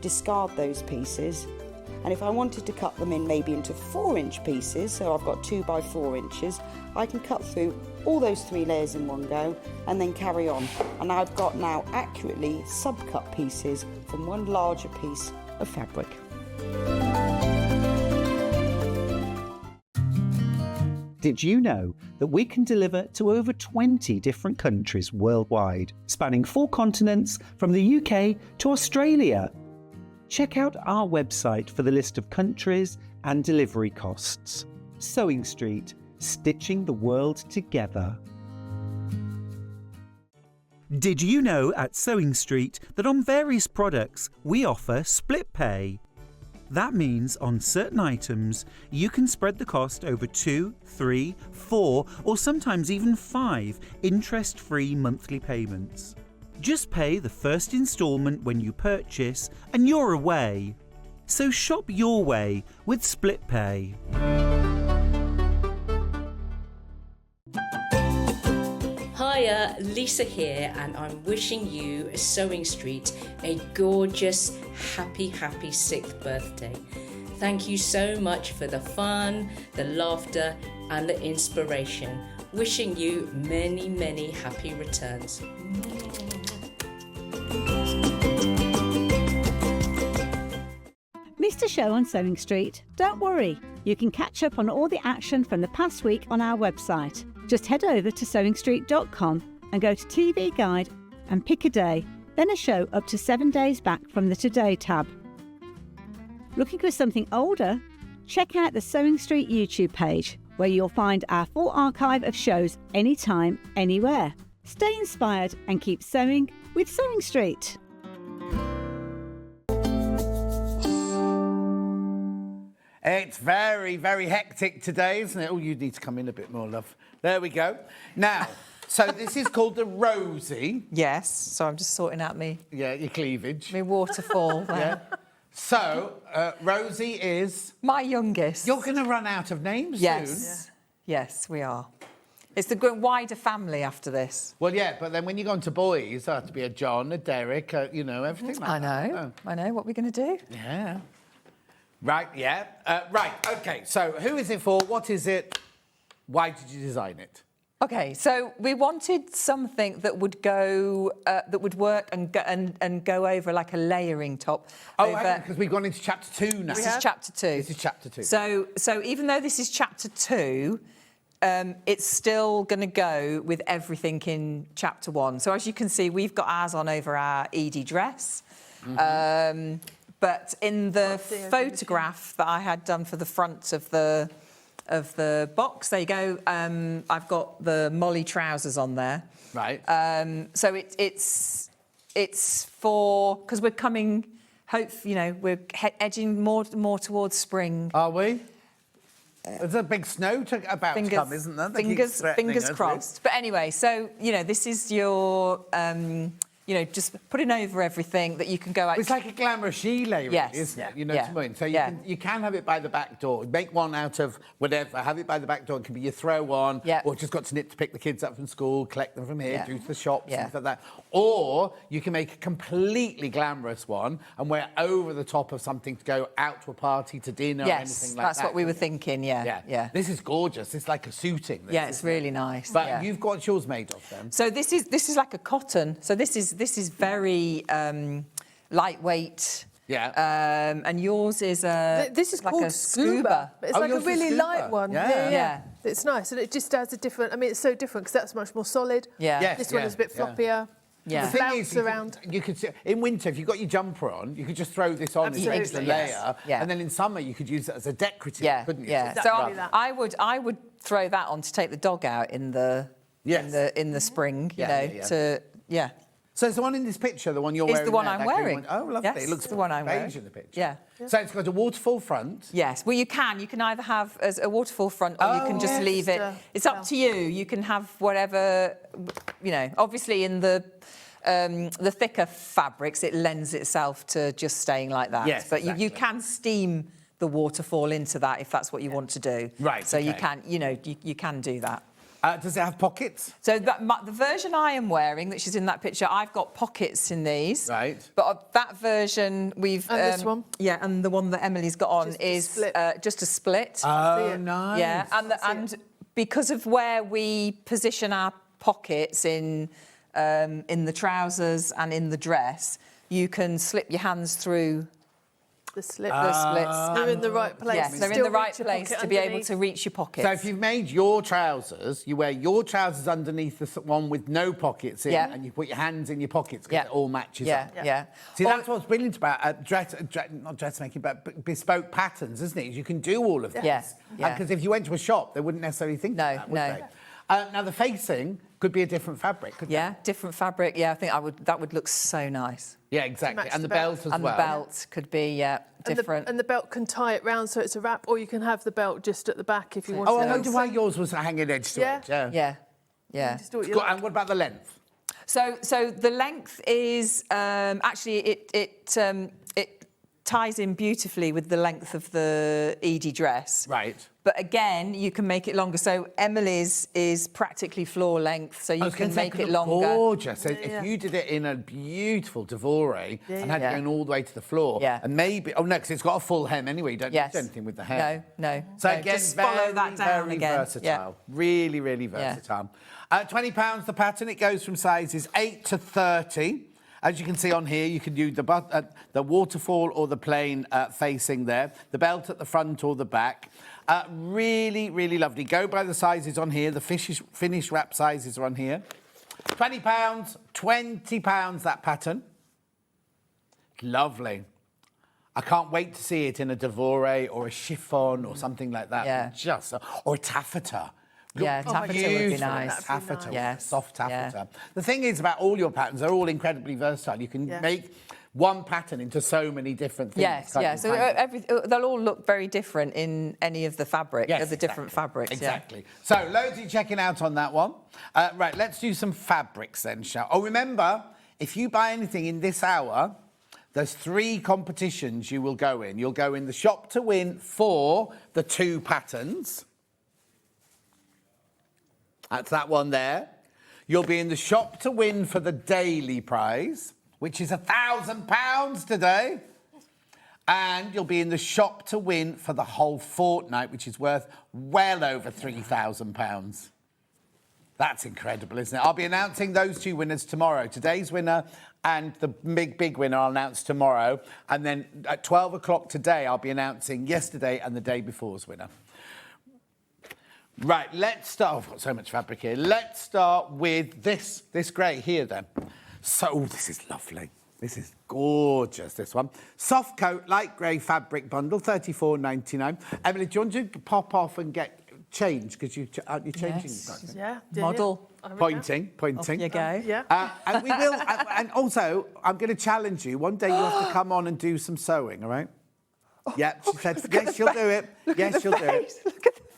Discard those pieces. And if I wanted to cut them in maybe into 4-inch pieces, so I've got 2 by 4 inches, I can cut through all those 3 layers in one go and then carry on. And I've got now accurately subcut pieces from one larger piece of fabric.
Did you know that we can deliver to over 20 different countries worldwide, spanning 4 continents from the UK to Australia? Check out our website for the list of countries and delivery costs. Sewing Street, stitching the world together. Did you know at Sewing Street that on various products we offer split pay? That means on certain items, you can spread the cost over 2, 3, 4, or sometimes even 5 interest-free monthly payments. Just pay the first instalment when you purchase and you're away. So shop your way with split pay.
Hiya, Lisa here, and I'm wishing you, Sewing Street, a gorgeous, happy 6th birthday. Thank you so much for the fun, the laughter, and the inspiration. Wishing you many, many happy returns.
Missed a show on Sewing Street? Don't worry, you can catch up on all the action from the past week on our website. Just head over to SewingStreet.com and go to TV Guide and pick a day, then a show up to 7 days back from the Today tab. Looking for something older? Check out the Sewing Street YouTube page, where you'll find our full archive of shows anytime, anywhere. Stay inspired and keep sewing with Sewing Street.
It's very, very hectic today, isn't it? Oh, you need to come in a bit more, love. There we go. Now, so this is called the Rosie.
Yes, so I'm just sorting out me.
Yeah, your cleavage.
My waterfall there.
Yeah. So, Rosie is...
My youngest.
You're going to run out of names soon.
Yes, we are. It's the wider family after this.
Well, yeah, but then when you go on to boys, there has to be a John, a Derek, you know, everything like that.
I know. What we're going to do.
Yeah. Right, yeah. Right, OK, so who is it for? What is it? Why did you design it?
OK, so we wanted something that would go, that would work and go over like a layering top.
Oh, because we've gone into chapter 2 now.
This is chapter 2.
This is chapter 2.
So even though this is chapter 2, it's still going to go with everything in chapter 1. So as you can see, we've got ours on over our Edie Dress. But in the photograph that I had done for the front of the box, there you go. I've got the Molly trousers on there.
Right.
So it's for, because we're coming. We're edging more towards spring.
Are we? There's a big snow about to come, isn't there?
Fingers crossed. But anyway, so, this is your, just putting over everything that you can go out.
It's like a glamorous gilet, really, isn't it? You know what I mean? So you can have it by the back door. Make one out of whatever. Have it by the back door. It can be your throw-on. Or just got to nip to pick the kids up from school, collect them from here, do to the shops, things like that. Or you can make a completely glamorous one and wear over the top of something to go out to a party, to dinner, or anything like that.
That's what we were thinking, yeah.
This is gorgeous. It's like a suiting.
It's really nice.
But you've got yours made of then.
So this is like a cotton. So this is very lightweight.
Yeah.
And yours is
This is
like
called
a
scuba. It's like a really light one.
Yeah.
It's nice, and it just adds a different. I mean, it's so different because that's much more solid. This one is a bit floppier.
The thing is, you could in winter, if you've got your jumper on, you could just throw this on as an extra layer, and then in summer you could use it as a decorative, couldn't you?
Yeah. So I would throw that on to take the dog out in the spring.
So it's the one in this picture, the one you're wearing.
It's the one I'm wearing.
Oh, lovely!
Yes,
it looks
the one I'm wearing.
beige in the picture.
Yeah.
So it's got a waterfall front.
Yes. Well, you can either have as a waterfall front, or you can just leave it. It's up to you. You can have whatever. Obviously in the thicker fabrics, it lends itself to just staying like that.
Yes,
but you can steam the waterfall into that if that's what you want to do.
Right.
So you can, you can do that.
Does it have pockets?
So the version I am wearing, which is in that picture, I've got pockets in these.
Right.
But that version, we've...
And this one?
Yeah, and the one that Emily's got on is just a split.
Oh, nice.
Yeah, and because of where we position our pockets in the trousers and in the dress, you can slip your hands through...
The slits.
They're
in the right place.
Yes, they're in the right place to be able to reach your pockets.
So if you've made your trousers, you wear your trousers underneath the one with no pockets in, and you put your hands in your pockets because it all matches up.
Yeah.
See, that's what's brilliant about not dressmaking, but bespoke patterns, isn't it? You can do all of this.
Yeah.
Because if you went to a shop, they wouldn't necessarily think of that, would they? Now, the facing could be a different fabric, couldn't it?
Different fabric. Yeah, I think that would look so nice.
Yeah, exactly. And the belt as well.
And the belt could be, different.
And the belt can tie it round so it's a wrap, or you can have the belt just at the back if you want to.
Oh, I wonder why yours was hanging edge to edge.
Yeah.
Just do what you like.
And what about the length?
So the length is, actually, it ties in beautifully with the length of the Edie dress.
Right.
But again, you can make it longer. So Emily's is practically floor length, so you can make it longer.
Gorgeous. So if you did it in a beautiful devore and had it going all the way to the floor, and maybe because it's got a full hem anyway. You don't do anything with the hem.
No.
So again,
just follow that down
very
again.
versatile. Really, really versatile. £20 the pattern. It goes from sizes 8 to 30. As you can see on here, you can do the waterfall or the plain facing there, the belt at the front or the back. Really, really lovely. Go by the sizes on here. The finish wrap sizes are on here. £20, £20 that pattern. Lovely. I can't wait to see it in a devore or a chiffon or something like that.
Yeah.
Or a taffeta.
Taffeta would be nice.
Taffeta, soft taffeta. The thing is about all your patterns, they're all incredibly versatile. You can make one pattern into so many different things.
So they'll all look very different in any of the fabric, the different fabrics.
Exactly. So, loads of you checking out on that one. Right, let's do some fabrics then, shall we? Oh, remember, if you buy anything in this hour, There's 3 competitions you will go in. You'll go in the shop to win for the 2 patterns. That's that one there. You'll be in the shop to win for the daily prize, which is £1,000 today. And you'll be in the shop to win for the whole fortnight, which is worth well over £3,000. That's incredible, isn't it? I'll be announcing those 2 winners tomorrow. Today's winner and the big winner I'll announce tomorrow. And then at 12 o'clock today, I'll be announcing yesterday and the day before's winner. Right, let's start. Oh, I've got so much fabric here. Let's start with this grey here then. So, this is lovely. This is gorgeous, this one. Soft coat, light grey fabric bundle, $34.99. Emily, do you want to pop off and get changed? Because aren't you changing?
Yes. Yeah.
Model.
Pointing.
Off you go.
Yeah.
And we will, and also, I'm going to challenge you. One day you have to come on and do some sewing, all right? Yeah, she said, yes, she'll do it. Yes, she'll do it.
Look at the face.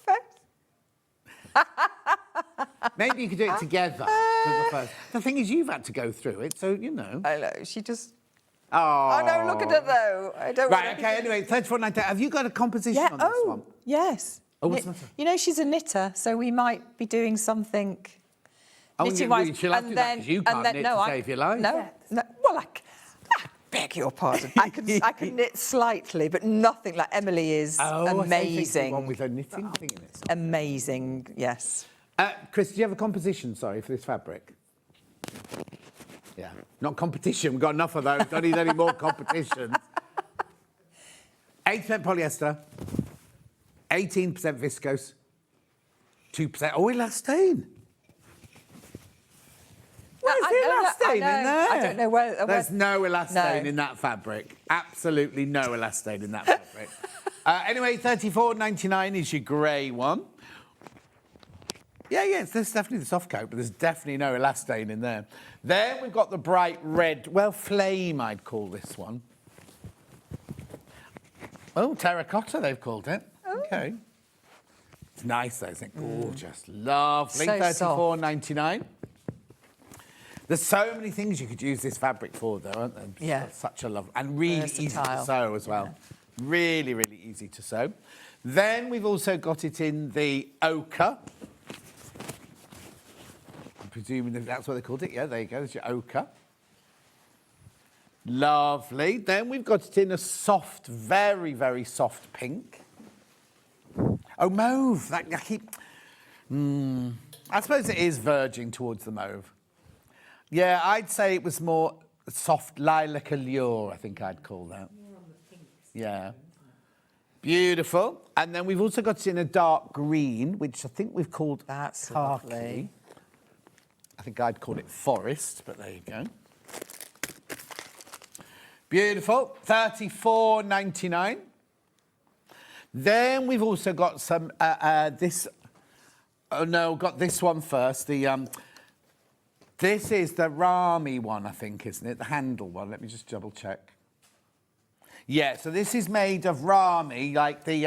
Maybe you could do it together. The thing is, you've had to go through it, so, you know.
I know, she just...
Oh.
Oh, no, look at her, though. I don't
Right, OK, anyway, $34.99. Have you got a composition on this one?
Yes.
Oh, what's the matter?
You know, she's a knitter, so we might be doing something knitting
well,
wise.
she'll have to do that, 'cause you can't knit to save your life.
No, well, I beg your pardon. I can knit slightly, but nothing like Emily is amazing.
One with a knitting thing in it.
Amazing, yes.
Chris, do you have a composition, sorry, for this fabric? Yeah, not competition. We've got enough of those. Don't need any more competitions. 8% polyester, 18% viscose, 2% elastane. Where's the elastane in there?
I don't know where...
There's no elastane in that fabric. Absolutely no elastane in that fabric. Anyway, $34.99 is your grey one. Yeah, there's definitely the soft coat, but there's definitely no elastane in there. Then we've got the bright red, well, flame, I'd call this one. Oh, terracotta, they've called it. OK. It's nice, though, isn't it? Gorgeous. Lovely.
So
$34.99. There's so many things you could use this fabric for, though, aren't there?
Yeah.
Such a love. And really easy to
Versatile.
sew as well. Yeah. Really, really easy to sew. Then we've also got it in the ochre. I'm presuming that's what they called it. Yeah, there you go. There's your ochre. Lovely. Then we've got it in a soft, very, very soft pink. Oh, mauve. I suppose it is verging towards the mauve. Yeah, I'd say it was more soft lilac allure, I think I'd call that. Yeah. Beautiful. And then we've also got it in a dark green, which I think we've called
That's
khaki.
lovely.
I think I'd call it forest, but there you go. Beautiful. $34.99. Then we've also got some this. Oh no, got this one first. This is the Rami one, I think, isn't it? The handle one. Let me just double check. Yeah, so this is made of Rami, like they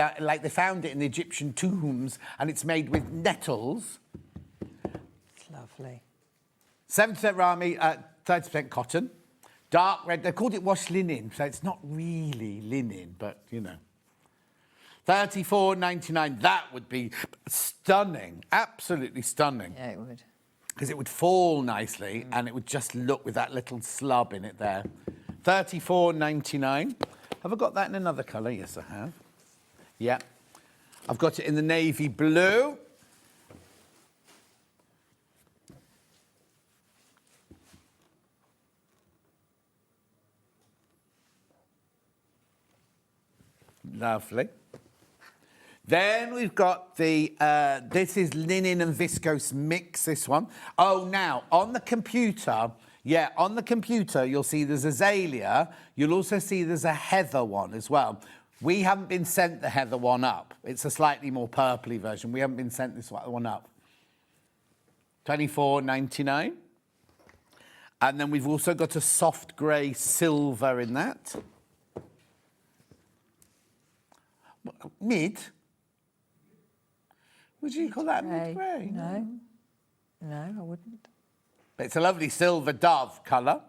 found it in the Egyptian tombs, and it's made with nettles.
It's lovely.
7% Rami, 30% cotton. Dark red. They called it wash linen, so it's not really linen, but, you know. $34.99. That would be stunning. Absolutely stunning.
Yeah, it would.
Because it would fall nicely and it would just look with that little slub in it there. $34.99. Have I got that in another colour? Yes, I have. Yeah. I've got it in the navy blue. Lovely. Then we've got the, this is linen and viscose mix, this one. Oh, now, on the computer, on the computer, you'll see there's azalea. You'll also see there's a heather one as well. We haven't been sent the heather one up. It's a slightly more purpley version. We haven't been sent this one up. $24.99. And then we've also got a soft grey silver in that. Mid? Would you call that mid-grey?
No. No, I wouldn't.
It's a lovely silver dove colour.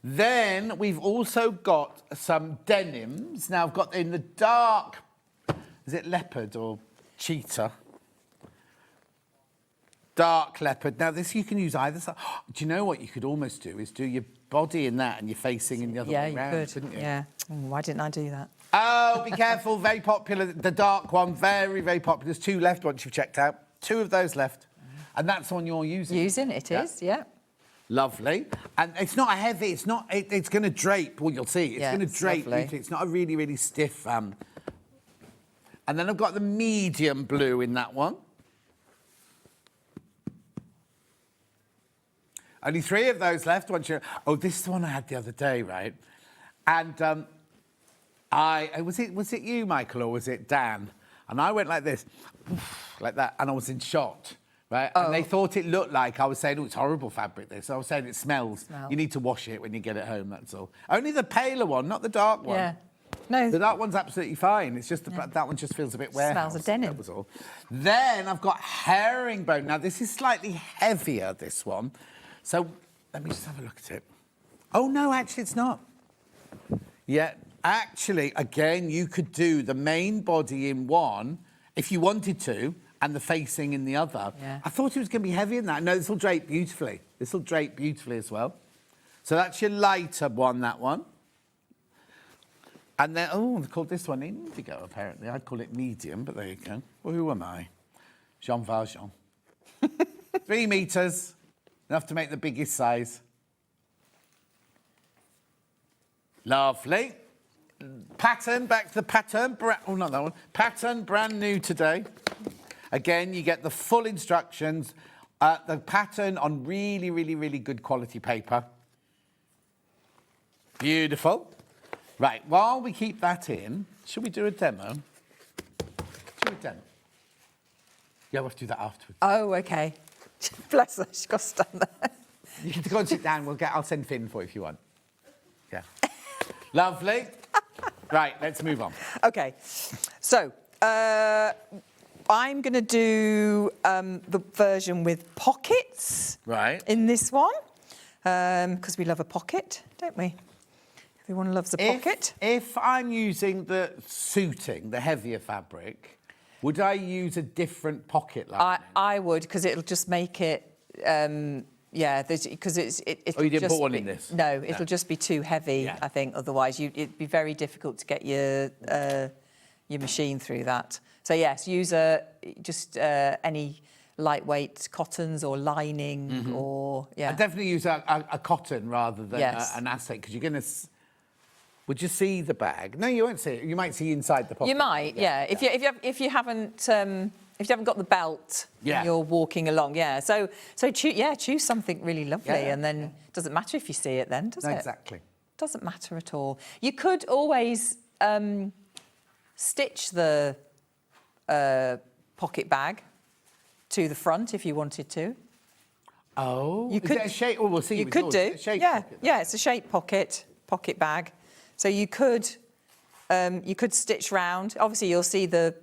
Then we've also got some denims. Now I've got in the dark, is it leopard or cheetah? Dark leopard. Now this you can use either side. Do you know what you could almost do is do your body in that and your facing in the other way around, couldn't you?
Yeah. Oh, why didn't I do that?
Oh, be careful. Very popular. The dark one, very, very popular. There's 2 left once you've checked out. 2 of those left. And that's the one you're using.
It is, yeah.
Lovely. And it's not a heavy, it's not, it's going to drape, well, you'll see. It's going to drape. It's not a really, really stiff. And then I've got the medium blue in that one. Only 3 of those left. Once you, oh, this is the one I had the other day, right? And was it you, Michael, or was it Dan? And I went like this, like that, and I was in shot. Right? And they thought it looked like I was saying, oh, it's horrible fabric, this. I was saying it smells. You need to wash it when you get it home, that's all. Only the paler one, not the dark one.
Yeah. No.
The dark one's absolutely fine. It's just that one just feels a bit warehouse.
Smells of denim.
That was all. Then I've got herringbone. Now, this is slightly heavier, this one. So let me just have a look at it. Oh, no, actually, it's not. Yeah, actually, again, you could do the main body in one if you wanted to, and the facing in the other.
Yeah.
I thought it was going to be heavier than that. No, this will drape beautifully. This will drape beautifully as well. So that's your lighter one, that one. And then, oh, they called this one indigo, apparently. I'd call it medium, but there you go. Well, who am I? Jean Valjean. 3 metres, enough to make the biggest size. Lovely. Pattern, back to the pattern. Oh, not that one. Pattern, brand new today. Again, you get the full instructions. The pattern on really, really, really good quality paper. Beautiful. Right, while we keep that in, should we do a demo? Should we demo? Yeah, we'll have to do that afterwards.
Oh, OK. Bless her, she's got to stand there.
You can go and sit down. I'll send Finn for you if you want. Yeah. Lovely. Right, let's move on.
OK. So, I'm going to do the version with pockets.
Right.
In this one, because we love a pocket, don't we? Everyone loves a pocket.
If I'm using the suiting, the heavier fabric, would I use a different pocket line?
I would, because it'll just make it, because it'll
you didn't
just
put one
be,
in this?
No, it'll just be too heavy, I think, otherwise. It'd be very difficult to get your machine through that. So, yes, use any lightweight cottons or lining or,
I definitely use a cotton rather than an acetate, because you're going to... Would you see the bag? No, you won't see it. You might see inside the pocket.
You might, yeah. If you haven't got the belt, and you're walking along, So choose something really lovely, and then it doesn't matter if you see it then, does it?
Exactly.
Doesn't matter at all. You could always stitch the pocket bag to the front if you wanted to.
Oh,
is it
a shape? Oh, we'll see.
You could do.
It's
It's a shape pocket bag. So you could stitch round. Obviously, you'll see the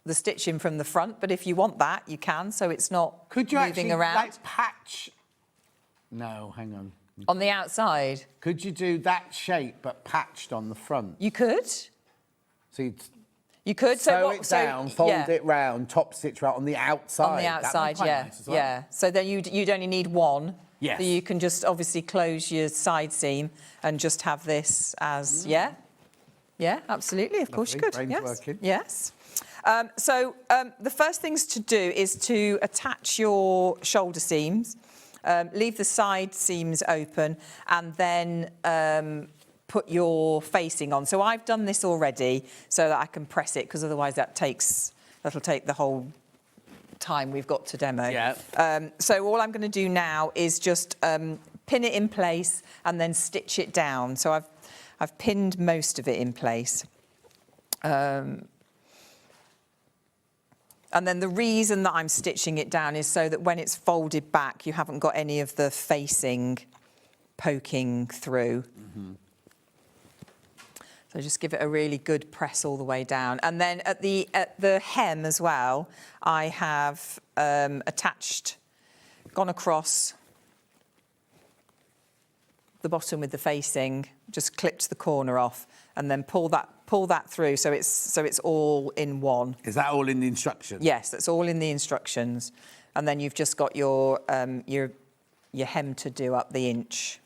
stitching from the front, but if you want that, you can. So it's not moving around.
Like patch? No, hang on.
On the outside.
Could you do that shape but patched on the front?
You could.
So
you could
sew it down, fold it round, top stitch right on the outside.
On the outside, nice as well. Yeah. So then you'd only need one.
Yes.
So you can just obviously close your side seam and just have this as Yeah, absolutely. Of course you could.
Brain's working.
Yes. So the first things to do is to attach your shoulder seams, leave the side seams open, and then put your facing on. So I've done this already so that I can press it, because otherwise that'll take the whole time we've got to demo.
Yeah.
So all I'm going to do now is just pin it in place and then stitch it down. So I've pinned most of it in place. And then the reason that I'm stitching it down is so that when it's folded back, you haven't got any of the facing poking through. So just give it a really good press all the way down. And then at the hem as well, I have gone across the bottom with the facing, just clipped the corner off, and then pull that through so it's all in one.
Is that all in the instructions?
Yes, that's all in the instructions, and then you've just got your hem to do up the inch.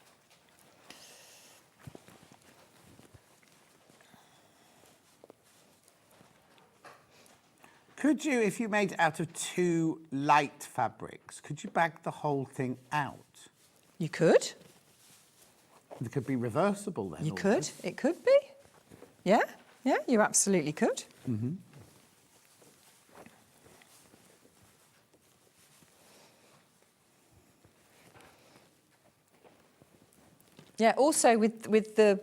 Could you, if you made it out of 2 light fabrics, could you bag the whole thing out?
You could.
It could be reversible then.
You could. It could be. Yeah, yeah, you absolutely could.
Mm-hmm.
Yeah. Also, with the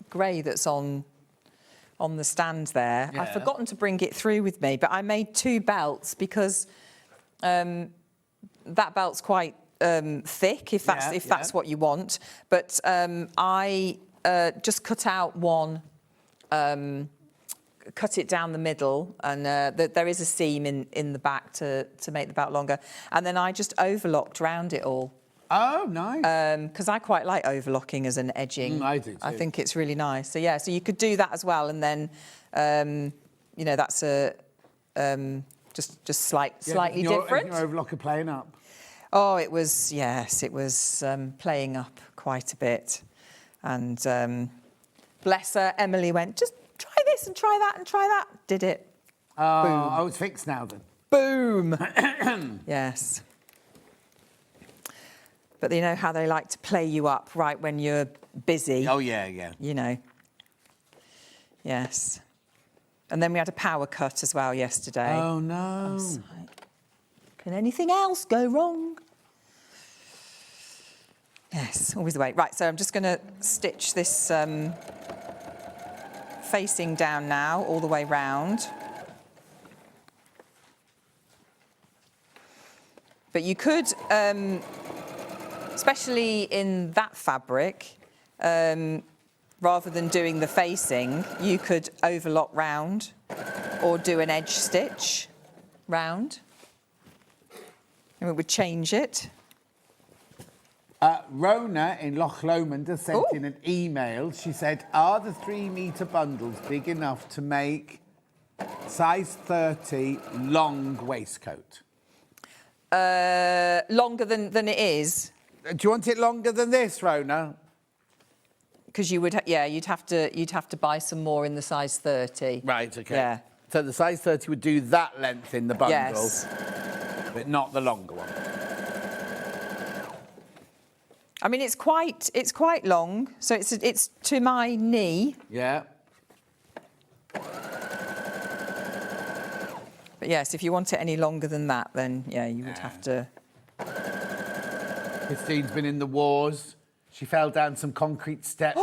grey that's on the stand there,
Yeah.
I've forgotten to bring it through with me, but I made 2 belts because that belt's quite thick, if that's what you want. But I just cut out one, cut it down the middle, and there is a seam in the back to make the belt longer. And then I just overlocked round it all.
Oh, nice.
Because I quite like overlocking as an edging.
I do too.
I think it's really nice. So yeah, so you could do that as well, and then you know, that's a just slightly different.
Your overlocker playing up.
Oh, it was, yes, it was playing up quite a bit. And bless her, Emily went, just try this and try that and try that. Did it.
Oh, it's fixed now then.
Boom. Yes. But you know how they like to play you up right when you're busy.
Oh, yeah, yeah.
You know. Yes. And then we had a power cut as well yesterday.
Oh, no.
Can anything else go wrong? Yes, always the way. Right, so I'm just going to stitch this facing down now, all the way round. But you could, especially in that fabric, rather than doing the facing, you could overlock round or do an edge stitch round. And it would change it.
Rona in Loch Lomond has sent in an email. She said, are the 3-metre bundles big enough to make size 30 long waistcoat?
Longer than it is.
Do you want it longer than this, Rona?
Because you would, you'd have to buy some more in the size 30.
Right, okay.
Yeah.
So the size 30 would do that length in the bundle,
yes,
but not the longer one.
I mean, it's quite long, so it's to my knee.
Yeah.
But yes, if you want it any longer than that, then yeah, you would have to.
Christine's been in the wars. She fell down some concrete steps.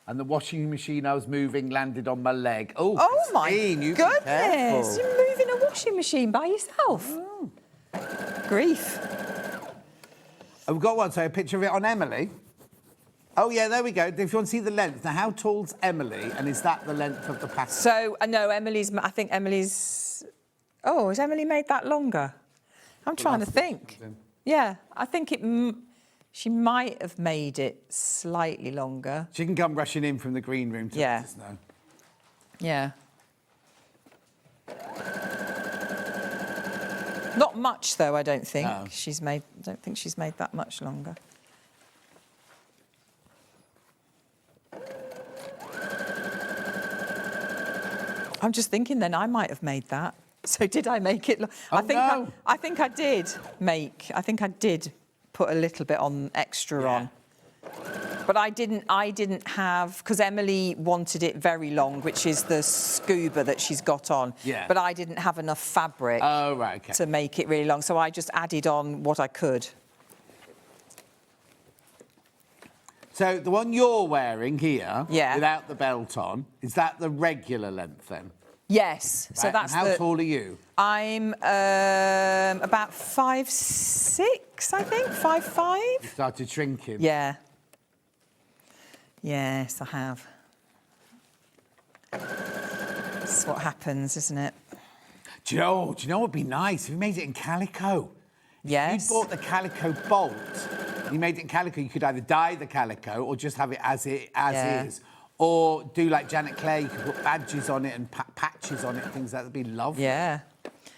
And the washing machine I was moving landed on my leg. Oh, Christine,
my goodness! You're moving a washing machine by yourself.
Oh.
Grief.
We've got one, so a picture of it on Emily. Oh, yeah, there we go. If you want to see the length. Now, how tall's Emily, and is that the length of the pattern?
So, no, I think Emily's... Oh, has Emily made that longer? I'm trying to think. Yeah, I think she might have made it slightly longer.
She can come rushing in from the green room to let us know.
Yeah. Not much, though, I don't think.
No.
I don't think she's made that much longer. I'm just thinking then I might have made that. So did I make it? I think I did put a little bit on extra on. But I didn't have, because Emily wanted it very long, which is the scuba that she's got on.
Yeah.
But I didn't have enough fabric to make it really long, so I just added on what I could.
So the one you're wearing here,
Yeah.
without the belt on, is that the regular length then?
Yes.
Right.
So that's
and how tall are you?
I'm about 5'6", I think, 5'5".
You started shrinking.
Yeah. Yes, I have. That's what happens, isn't it?
Do you know what would be nice if you made it in calico?
Yes.
You bought the calico bolt. You made it calico. You could either dye the calico or just have it as is. Or do like Janet Clay, you could put badges on it and patches on it and things like that. That'd be lovely.
Yeah.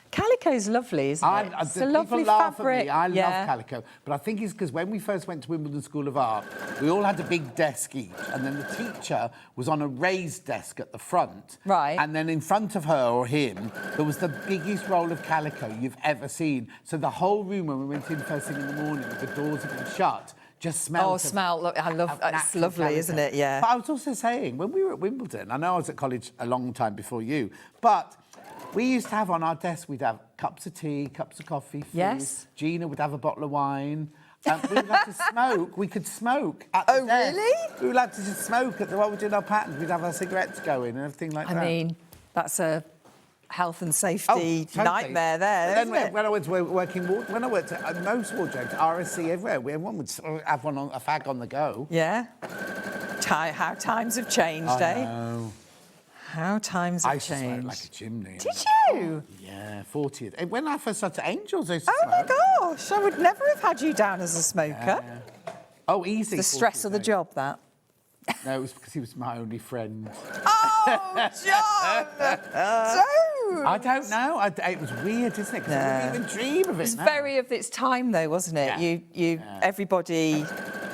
Calico's lovely, isn't it? It's a lovely
people laugh
fabric.
At me. I love calico, but I think it's because when we first went to Wimbledon School of Art, we all had a big desk each, and then the teacher was on a raised desk at the front.
Right.
And then in front of her or him, there was the biggest roll of calico you've ever seen. So the whole room, when we went in first thing in the morning, the doors had been shut, just smelled.
Look, I love it's lovely,
calico.
isn't it? Yeah.
But I was also saying, when we were at Wimbledon, I know I was at college a long time before you, but we used to have on our desk, we'd have cups of tea, cups of coffee, food.
Yes.
Gina would have a bottle of wine. We would have to smoke. We could smoke at the desk.
Really?
We would have to just smoke while we were doing our patterns. We'd have our cigarettes going and everything like that.
I mean, that's a health and safety nightmare there,
But
isn't
then
it?
when I was working, when I worked at most wardrobes, RSC everywhere, everyone would have a fag on the go.
Yeah. How times have changed,
I know.
How times have
I used to smoke
changed.
like a chimney.
Did you?
Yeah, 40. When I first started Angels, I used to
Oh my
smoke.
gosh, I would never have had you down as a smoker.
Oh, easy.
The stress of the job, that.
No, it was because he was my only friend.
Oh, John! Don't!
I don't know. It was weird, isn't it? Because I wouldn't even dream of it.
It was very of its time, though, wasn't it?
Yeah.
Everybody,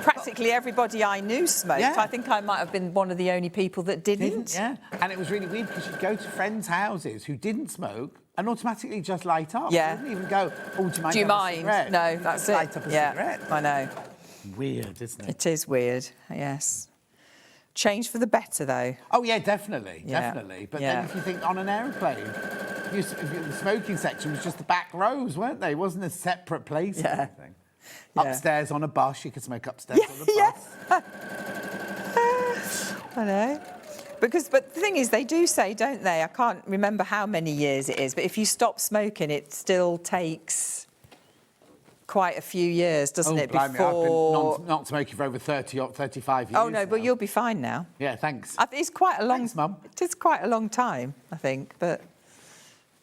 practically everybody I knew smoked.
Yeah.
I think I might have been one of the only people that didn't.
Yeah. And it was really weird because you'd go to friends' houses who didn't smoke and automatically just light up.
Yeah.
You wouldn't even go, oh, do you mind?
Do you
having a
mind?
cigarette?
No,
You
that's
just
it.
Light up a cigarette.
I know.
Weird, isn't it?
It is weird, yes. Change for the better, though.
Oh, yeah, definitely.
Yeah.
Definitely. But
Yeah.
then if you think on an airplane, the smoking section was just the back rows, weren't they? It wasn't a separate place or anything.
Yeah.
Upstairs on a bus, you could smoke upstairs on a bus.
I know. But the thing is, they do say, don't they? I can't remember how many years it is, but if you stop smoking, it still takes quite a few years, doesn't it?
Blimey,
Before
I've been not smoking for over 30 or 35 years.
Oh no, but you'll be fine now.
Yeah, thanks.
It's quite a long.
Thanks, Mum.
It is quite a long time, I think, but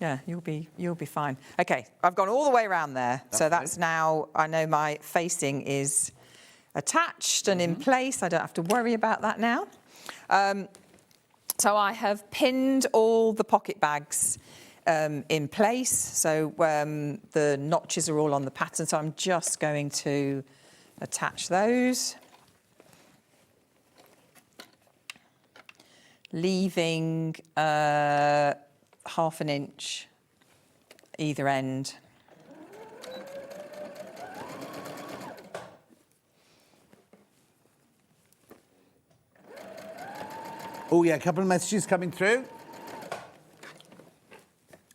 yeah, you'll be fine. Okay, I've gone all the way around there, so that's now. I know my facing is attached and in place. I don't have to worry about that now. So I have pinned all the pocket bags in place, so the notches are all on the pattern, so I'm just going to attach those, leaving half an inch either end.
Oh yeah, a couple of messages coming through.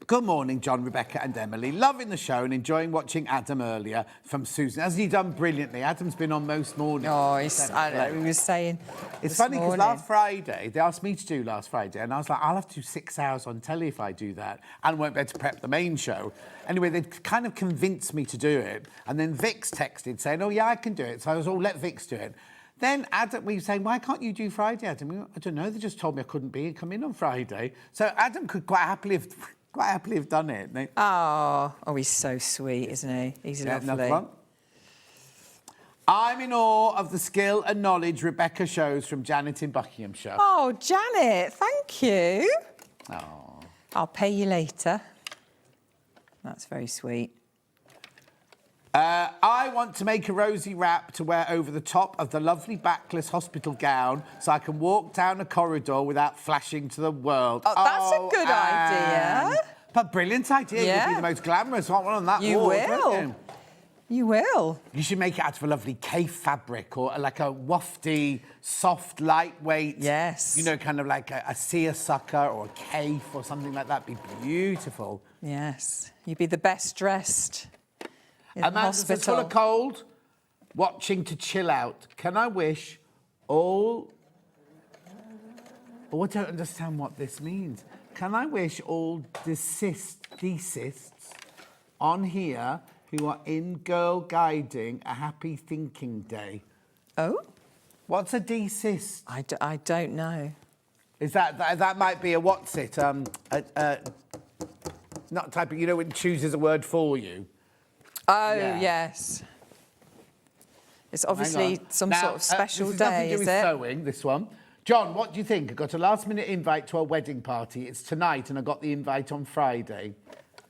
Good morning, John, Rebecca and Emily. Loving the show and enjoying watching Adam earlier from Susan. Hasn't he done brilliantly? Adam's been on most mornings.
Oh, I know, he was saying
It's funny because last Friday, they asked me to do last Friday, and I was like, I'll have to do 6 hours on telly if I do that, and won't be able to prep the main show. Anyway, they kind of convinced me to do it, and then Vix texted saying, oh, yeah, I can do it. So I was all, let Vix do it. Then Adam, we were saying, why can't you do Friday, Adam? I don't know, they just told me I couldn't come in on Friday. So Adam could quite happily have done it.
Oh, he's so sweet, isn't he? He's lovely.
Another one. I'm in awe of the skill and knowledge Rebecca shows from Janet in Buckinghamshire.
Oh, Janet, thank you.
Oh.
I'll pay you later. That's very sweet.
I want to make a Rosie wrap to wear over the top of the lovely backless hospital gown so I can walk down a corridor without flashing to the world.
Oh, that's a good idea.
But brilliant idea.
Yeah.
You'll be the most glamorous one on that
You
wall,
will.
won't you?
You will.
You should make it out of a lovely caif fabric or like a wafty, soft, lightweight.
Yes.
You know, kind of like a seersucker or a caif or something like that. Be beautiful.
Yes. You'd be the best dressed in the
Amanda's
hospital.
full of cold, watching to chill out. Can I wish all... Oh, I don't understand what this means. Can I wish all deceasts on here who are in girl guiding a happy thinking day?
Oh?
What's a deceased?
I don't know.
Is that might be a what's it? Not typing, you know, when it chooses a word for you.
Oh,
Yeah.
yes. It's obviously some
Now,
sort of special
this has nothing
day,
to do
is
with
it?
sewing, this one. John, what do you think? I got a last-minute invite to a wedding party. It's tonight, and I got the invite on Friday.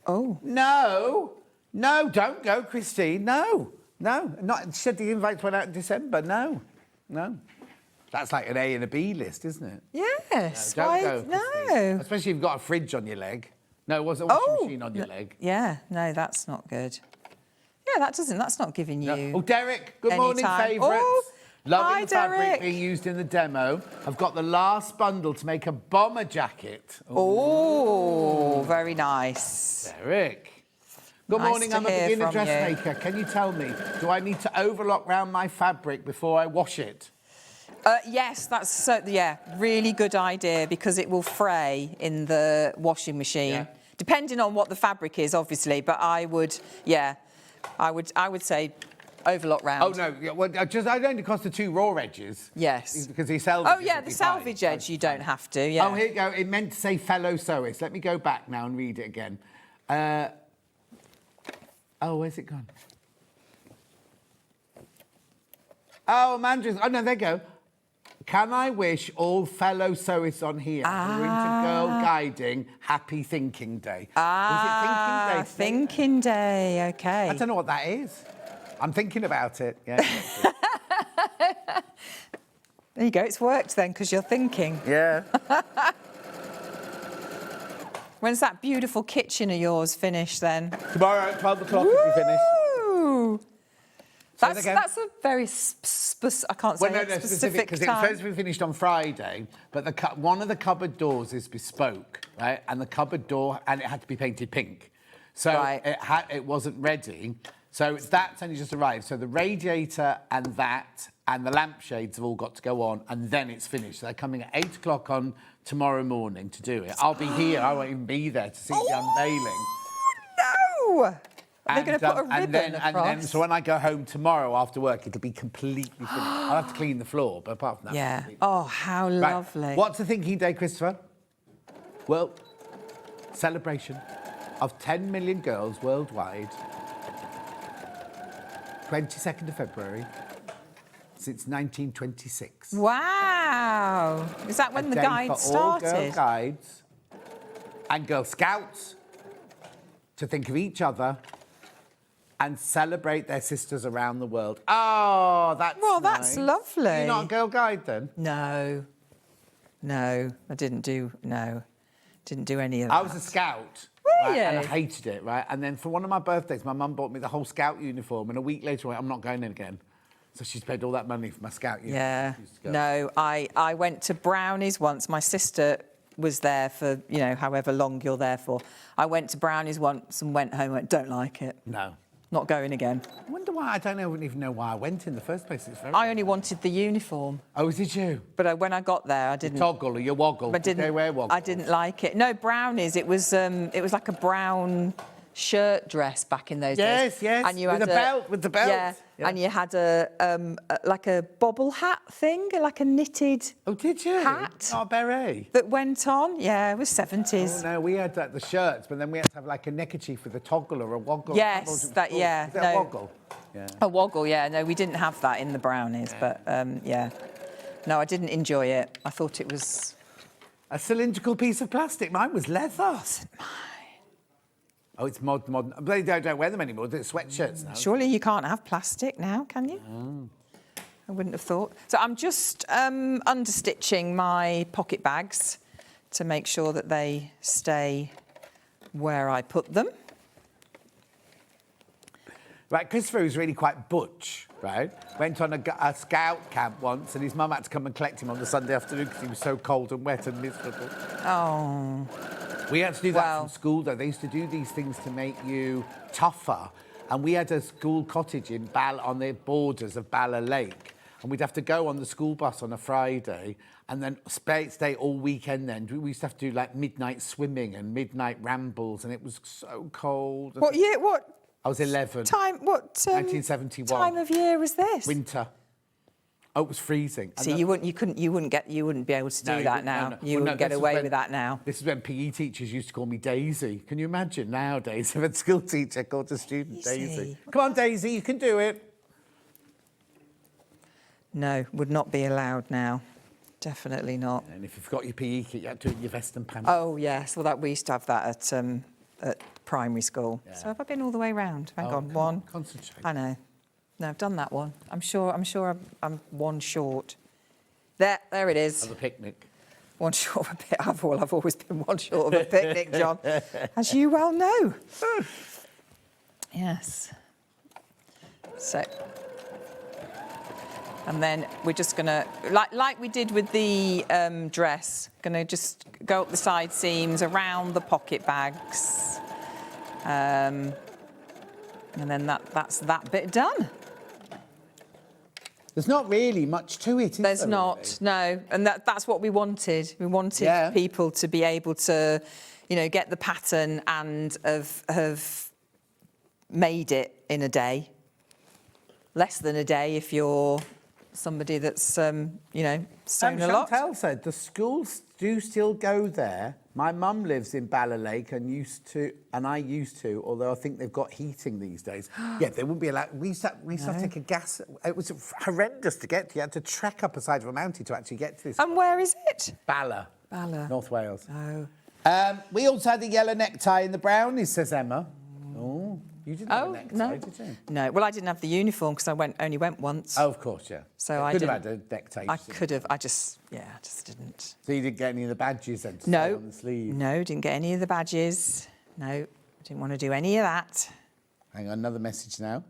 Oh.
No, don't go, Christine. No. Not said the invite went out in December. No. That's like an A and a B list, isn't it?
Yes.
No,
why?
don't go, Christine.
No.
Especially if you've got a fridge on your leg. No, it wasn't a washing machine on your leg.
Yeah. No, that's not good. Yeah, that's not giving you.
No. Oh, Derek, good
any
morning,
time.
favourites.
Oh,
Loving
hi,
the fabric
Derek.
being used in the demo. I've got the last bundle to make a bomber jacket.
Oh, very nice.
Derek. Good
Nice
morning,
to
I'm a
hear
beginner
from you.
dressmaker. Can you tell me, do I need to overlock round my fabric before I wash it?
Yes, that's really good idea because it will fray in the washing machine.
Yeah.
Depending on what the fabric is, obviously, but I would say overlock round.
Oh, no, yeah, well, I'd only cost the 2 raw edges.
Yes.
Because the salvage.
Oh, yeah, the salvage edge you don't have to, yeah.
Oh, here you go. It meant to say fellow sewists. Let me go back now and read it again. Where's it gone? Oh, Amanda's. Oh, no, there you go. Can I wish all fellow sewists on here who are into girl guiding happy thinking day? Was it
Thinking Day, okay.
I don't know what that is. I'm thinking about it. Yeah.
There you go, it's worked then because you're thinking.
Yeah.
When's that beautiful kitchen of yours finished then?
Tomorrow at 12 o'clock it'll be finished.
Woo!
Say that again.
That's a very I can't say
specific because it was supposed to be finished on Friday, but one of the cupboard doors is bespoke, right? And the cupboard door, and it had to be painted pink, so it wasn't ready. So that's only just arrived. So the radiator and the lampshades have all got to go on, and then it's finished. So they're coming at 8 o'clock on tomorrow morning to do it. I'll be here. I won't even be there to see the unveiling.
No! They're going to put a ribbon across.
And then, so when I go home tomorrow after work, it'll be completely finished. I'll have to clean the floor, but apart from that...
Yeah. Oh, how lovely.
What's the thinking day, Christopher? Well, celebration of 10 million girls worldwide. 22nd of February, since 1926.
Wow. Is that when the guide started?
All Girl Guides and Girl Scouts to think of each other and celebrate their sisters around the world. Oh, that's
that's lovely.
You're not a Girl Guide then?
No, I didn't do any of that.
I was a Scout.
Were you?
And I hated it, right? And then for one of my birthdays, my mum bought me the whole Scout uniform, and a week later I went, I'm not going in again. So she's paid all that money for my Scout uniform.
Yeah. No, I went to Brownies once. My sister was there for, however long you're there for. I went to Brownies once and went home and went, don't like it.
No.
Not going again.
I wonder why. I wouldn't even know why I went in the first place.
I only wanted the uniform.
Oh, did you?
But when I got there, I didn't.
Your toggle or your woggle?
Did they wear woggle? I didn't like it. No, Brownies. It was like a brown shirt dress back in those days.
Yes.
And you
with
had
the belt.
Yeah. And you had like a bobble hat thing, like a knitted.
Oh, did you?
Hat.
Not a beret.
That went on. Yeah, it was 70s.
Oh no, we had the shirts, but then we had to have like a neckerchief with a toggle or a woggle.
Yes,
Is that a woggle? Yeah.
A woggle. Yeah. No, we didn't have that in the Brownies, but yeah. No, I didn't enjoy it. I thought it was
a cylindrical piece of plastic. Mine was leather. Oh, it's modern. They don't wear them anymore. They're sweatshirts now.
Surely you can't have plastic now, can you?
Oh.
I wouldn't have thought. So I'm just understitching my pocket bags to make sure that they stay where I put them.
Right, Christopher was really quite butch, right? Went on a scout camp once, and his mum had to come and collect him on the Sunday afternoon because he was so cold and wet and miserable.
Oh.
We had to do that from school, though. They used to do these things to make you tougher. And we had a school cottage on the borders of Bala Lake. And we'd have to go on the school bus on a Friday and then stay all weekend then. We used to have to do, like, midnight swimming and midnight rambles, and it was so cold.
What year? What?
I was 11.
1971.
Time
of year was this?
Winter. Oh, it was freezing.
See, you wouldn't be able to do that now. You wouldn't get away with that now.
This is when PE teachers used to call me Daisy. Can you imagine nowadays if a school teacher called a student Daisy? Come on, Daisy, you can do it.
No, would not be allowed now. Definitely not.
And if you've got your PE kit, you have to do it in your vest and pants.
Oh, yes. Well, we used to have that at primary school. Yeah. So have I been all the way round? Hang on, one.
Concentrate.
I know. No, I've done that one. I'm sure I'm one short. There it is.
Of a picnic.
One short of a picnic. I've always been one short of a picnic, John, as you well know. Yes. So, and then we're just gonna, like we did with the dress, gonna just go up the side seams, around the pocket bags, and then that's that bit done.
There's not really much to it, is there?
There's not, no. And that's what we wanted. We wanted people to be able to, get the pattern and have made it in a day. Less than a day if you're somebody that's, sewn a lot.
Chantal said the schools do still go there. My mum lives in Ballalake and I used to, although I think they've got heating these days. Yeah, they wouldn't be allowed. We used to have to take a gas. It was horrendous to get to. You had to trek up a side of a mountain to actually get to this.
And where is it?
Bala. North Wales.
Oh.
We also had a yellow necktie in the brownies, says Emma. Oh. You didn't have a necktie, did you?
No, well, I didn't have the uniform because I only went once.
Oh, of course, yeah.
So I
could have had a necktie.
I could have. I just didn't.
So you didn't get any of the badges then?
No.
On the sleeve?
No, didn't get any of the badges. No, didn't want to do any of that.
Hang on, another message now.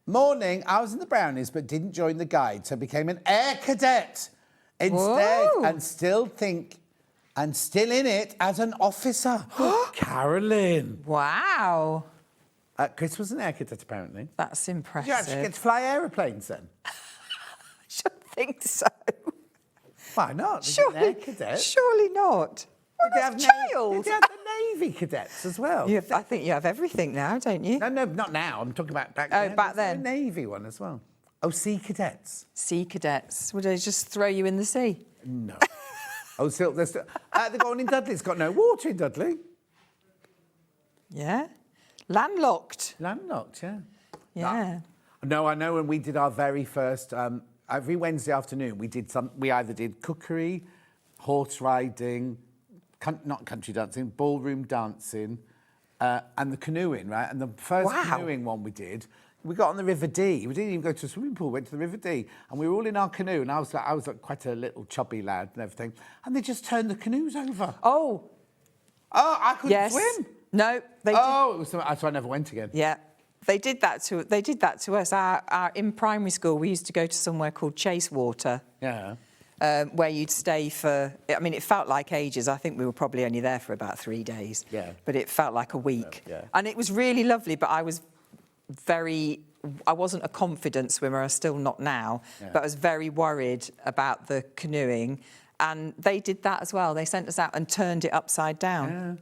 Morning, I was in the brownies but didn't join the guide, so became an air cadet instead.
Whoa.
And still in it as an officer. Carolyn.
Wow.
Chris was an air cadet, apparently.
That's impressive.
Did you actually get to fly aeroplanes then?
I should think so.
Why not?
Surely,
an air cadet?
Surely not.
Did they have
child.
Did you have the Navy cadets as well?
I think you have everything now, don't you?
No, not now. I'm talking about back then.
Oh, back then.
A Navy one as well. Oh, sea cadets.
Sea cadets. Would they just throw you in the sea?
No. They've got one in Dudley. It's got no water in Dudley.
Yeah. Landlocked.
Landlocked, yeah.
Yeah.
No, I know when we did our very first, every Wednesday afternoon, we either did cookery, horse riding, not country dancing, ballroom dancing, and the canoeing, right? And the first canoeing one we did, we got on the River Dee. We didn't even go to a swimming pool, went to the River Dee, and we were all in our canoe, and I was like quite a little chubby lad and everything, and they just turned the canoes over.
Oh.
Oh, I couldn't swim.
No, they did.
So I never went again.
Yeah, they did that to us. In primary school, we used to go to somewhere called Chasewater.
Yeah.
Where you'd stay for. I mean, it felt like ages. I think we were probably only there for about 3 days.
Yeah.
But it felt like a week.
Yeah.
And it was really lovely. But I wasn't a confident swimmer. I'm still not now. Yeah. But I was very worried about the canoeing, and they did that as well. They sent us out and turned it upside down.
Yeah.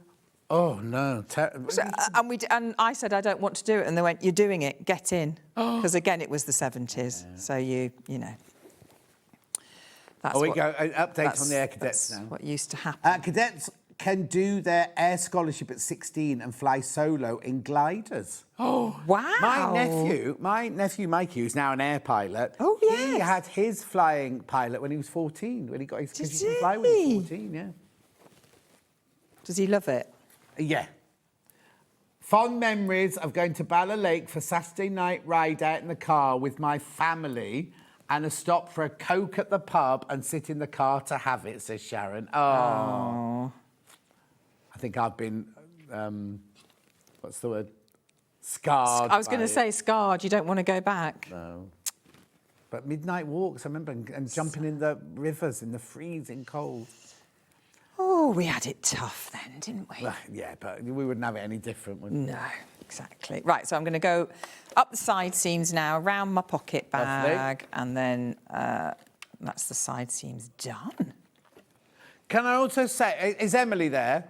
Oh, no.
And I said, I don't want to do it. And they went, you're doing it, get in. Because, again, it was the 70s. Yeah. So, you know. That's
we go. An update on the air cadets
that's
now.
What used to happen.
Cadets can do their air scholarship at 16 and fly solo in gliders.
Oh, wow.
My nephew Mikey, who's now an air pilot.
Oh, yes.
He had his flying pilot when he was 14, when he got his... Because you can fly when you're 14, yeah.
Does he love it?
Yeah. Fond memories of going to Ballalake for Saturday night ride out in the car with my family and a stop for a Coke at the pub and sit in the car to have it, says Sharon. Oh. I think I've been, what's the word? Scarred.
I was going to say scarred. You don't want to go back.
No. But midnight walks, I remember, and jumping in the rivers in the freezing cold.
Oh, we had it tough then, didn't we?
Well, yeah, but we wouldn't have it any different, would we?
No, exactly. Right, so I'm going to go up the side seams now, around my pocket bag, and then that's the side seams done.
Can I also say, is Emily there?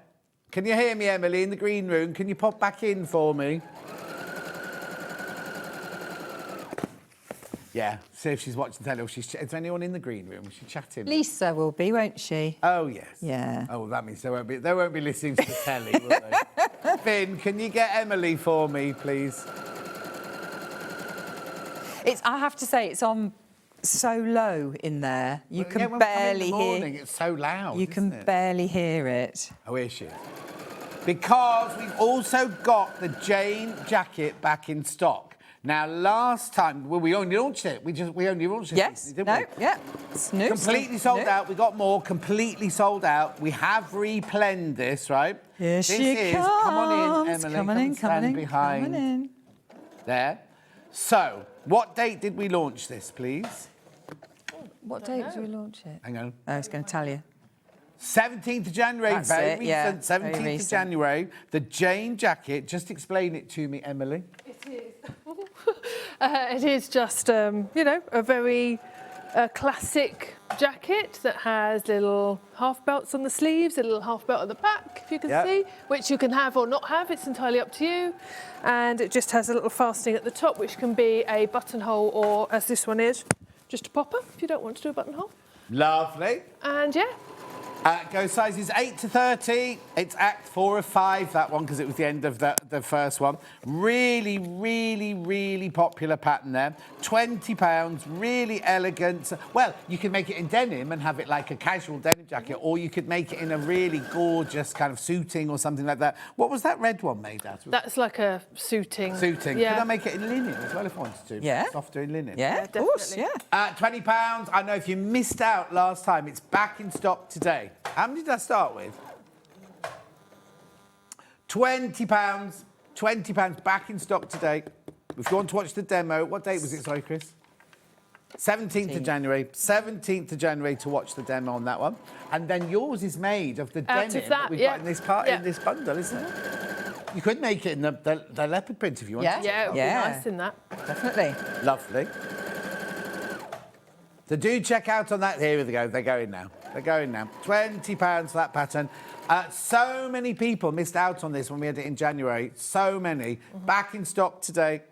Can you hear me, Emily, in the green room? Can you pop back in for me? Yeah, see if she's watching telly or is there anyone in the green room? Was she chatting?
Lisa will be, won't she?
Oh, yes.
Yeah.
Oh, well, that means they won't be listening to the telly, will they? Finn, can you get Emily for me, please?
I have to say, it's on so low in there. You
Well,
can
yeah, when we come in
barely
the morning,
hear.
it's so loud.
You can barely hear it.
Oh, here she is. Because we've also got the Jane jacket back in stock. Now, last time, well, we only launched it. We only launched it.
Yes.
Didn't
No.
we?
Yeah. It's new.
Completely sold out. We got more. Completely sold out. We have replenned this, right?
Here
this
she
is.
comes.
Come on in, Emily.
Coming
Come
in,
and stand
coming in,
behind.
coming in.
There. So, what date did we launch this, please?
What date did we launch it?
Hang on.
I was going to tell you.
17th of January,
That's
very
it,
recent,
yeah,
17th
very
of
recent.
January. The Jane jacket. Just explain it to me, Emily.
It is just, you know, a very classic jacket that has little half belts on the sleeves, a little half belt on the back, if you can see, which you can have or not have. It's entirely up to you. And it just has a little fastening at the top, which can be a buttonhole or, as this one is, just a popper if you don't want to do a buttonhole.
Lovely.
And yeah.
Go sizes 8 to 30. It's Act 4 of 5, that one, because it was the end of the first one. Really, really, really popular pattern there. £20, really elegant. Well, you can make it in denim and have it like a casual denim jacket, or you could make it in a really gorgeous kind of suiting or something like that. What was that red one made out of?
That's like a suiting.
Suiting.
Yeah.
Could I make it in linen as well if I wanted to?
Yeah.
Softer in linen.
Yeah, of course, yeah.
£20. I know if you missed out last time, it's back in stock today. How many did I start with? £20. £20 back in stock today. If you want to watch the demo, what date was it, sorry, Chris? 17th of January. 17th of January to watch the demo on that one. And then yours is made of the denim that we've got in this in this bundle, isn't it? You could make it in the leopard print if you wanted to.
Yeah, it would be nice in that.
Definitely.
Lovely. So do check out on that. Here we go. They're going now. They're going now. £20 for that pattern. So many people missed out on this when we had it in January. So many. Back in stock today.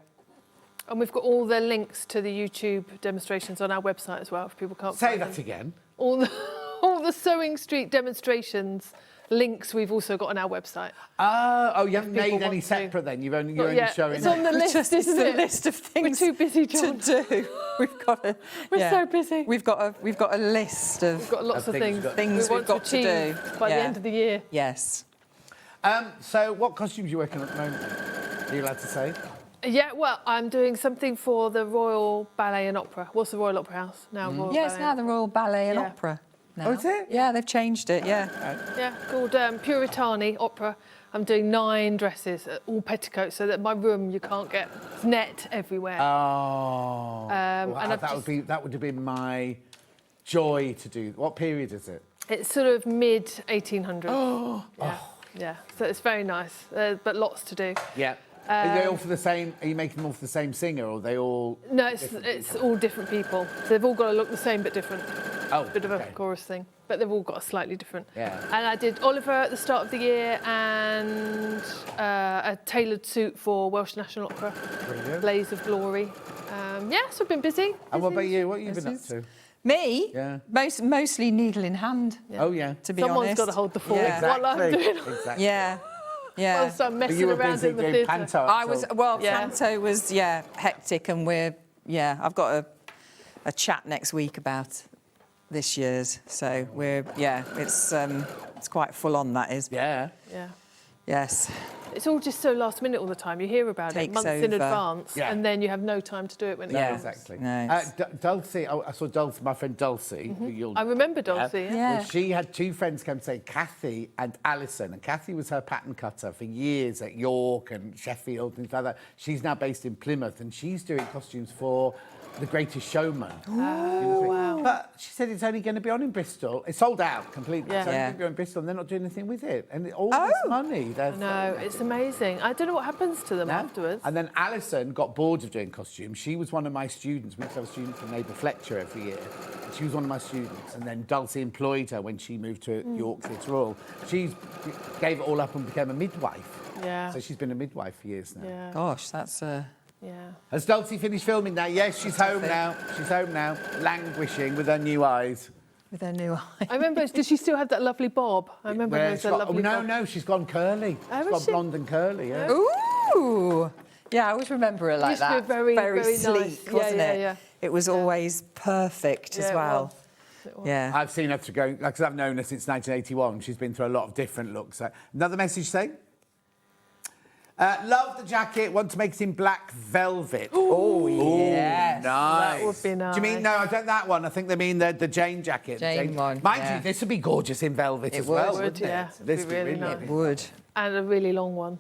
And we've got all the links to the YouTube demonstrations on our website as well, if people can't
Say
find
that
them.
again.
All the Sewing Street demonstrations links we've also got on our website.
Oh, you haven't
people
made any
want to.
separate then? You're only
Yeah,
showing...
it's on the list, isn't it?
List of things
We're too busy, John.
to do. We've got a.
We're so busy.
We've got a list of.
We've got lots of things
Things
we
we've
want
got to do
by the end of the year.
Yes.
So what costumes are you working on at the moment? Are you allowed to say?
Yeah, well, I'm doing something for the Royal Ballet and Opera. What's the Royal Opera House now? Royal
Yes,
Ballet
now the Royal Ballet and
Yeah.
Opera. Now.
Oh, is it?
Yeah, they've changed it. Yeah.
Yeah, called Puritani Opera. I'm doing 9 dresses, all petticoats, so that my room you can't get net everywhere.
Oh.
And I've
that would have been my joy to do. What period is it?
It's sort of mid 1800s. Oh. Yeah. So it's very nice, but lots to do.
Yeah. Are they all for the same? Are you making them all for the same singer, or are they all?
No, it's all different people. So they've all got to look the same but different.
Oh,
Bit of a chorus thing, but they've all got a slightly different.
Yeah.
And I did Oliver at the start of the year and a tailored suit for Welsh National Opera.
Brilliant.
Blaze of Glory. So I've been busy.
And what about you? What have you been up to?
Me?
Yeah.
mostly needle in hand.
Oh yeah.
To be
Someone's
honest.
got to hold the fort
Yeah.
while I'm doing.
Exactly.
Yeah. Yeah.
Whilst I'm messing
you were
around
busy
in the
doing
theatre.
panto.
I was panto was hectic, and I've got a chat next week about this year's, so it's quite full on, that is.
Yeah.
Yeah.
Yes.
It's all just so last minute all the time. You hear about
Takes
it months in
over.
advance,
Yeah.
and then you have no time to do it when it
Yeah.
comes.
Exactly.
No, it's-
Dulcie, I saw Dulcie, my friend Dulcie. Who you'll
I remember Dulcie. Yeah.
Well, she had 2 friends come say, Kathy and Alison. And Kathy was her pattern cutter for years at York and Sheffield and things like that. She's now based in Plymouth, and she's doing costumes for The Greatest Showman.
Oh, wow.
But she said it's only going to be on in Bristol. It's sold out completely.
Yeah.
It's only
Yeah.
going to be on in Bristol, and they're not doing anything with it. And all this money.
No, it's amazing. I don't know what happens to them afterwards.
And then Alison got bored of doing costumes. She was one of my students. We used to have a student from Neighbour Fletcher every year. And she was one of my students. And then Dulcie employed her when she moved to York Theatre Royal. She gave it all up and became a midwife.
Yeah.
So she's been a midwife for years now.
Yeah.
Gosh, that's
Yeah.
Has Dulcie finished filming now? Yes, she's home now. She's home now, languishing with her new eyes.
With her new eyes.
I remember, did she still have that lovely bob? I remember there was a lovely bob.
No, she's gone curly.
Oh,
She's gone blonde and curly, yeah.
Ooh! Yeah, I always remember her like
Used to be
that.
very, very
sleek,
nice.
wasn't
Yeah,
it?
yeah.
It was always perfect as well. Yeah.
I've seen her to go, because I've known her since 1981. She's been through a lot of different looks. Another message saying? Love the jacket, want to make it in black velvet.
Oh, yes.
Nice.
That would be nice.
Do you mean, no, I don't that one. I think they mean the Jane jacket.
Jane one,
Mind
yeah.
you, this would be gorgeous in velvet
It
as well,
would,
wouldn't
yeah.
it? This
It'd be really nice.
lovely.
It would.
And a really long one.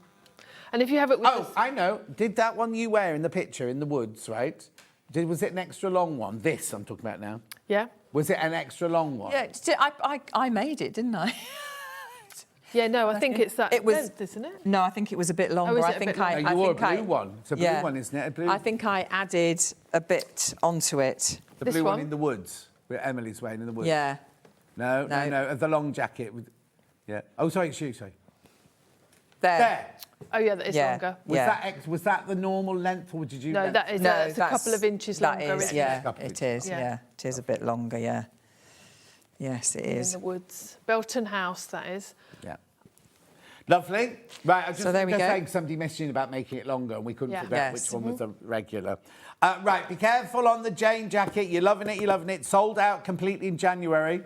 And if you have it with
I know. Did that one you wear in the picture in the woods, right? Was it an extra long one? This I'm talking about now.
Yeah.
Was it an extra long one?
Yeah, I made it, didn't I?
Yeah, no, I think it's that length, isn't it?
No, I think it was a bit longer.
is it
I
a
think
bit
I.
No, you wore a blue one. It's a blue
yeah.
one, isn't it? A blue...
I think I added a bit onto it.
The blue one in the woods, where Emily's wearing in the woods.
Yeah.
No. The long jacket. Yeah. Oh, sorry, sorry.
There.
Oh, yeah, that is longer.
Was that the normal length, or did you...
No, that is it's a couple of inches longer.
That is,
isn't
yeah,
it?
it is, yeah. It is a bit longer, yeah. Yes, it is.
In the woods. Belton House, that is.
Yeah. Lovely. Right, I was
So there we go.
saying somebody messaging about making it longer, and we couldn't figure out
Yes.
which one was the regular. Right, be careful on the Jane jacket. You're loving it. Sold out completely in January.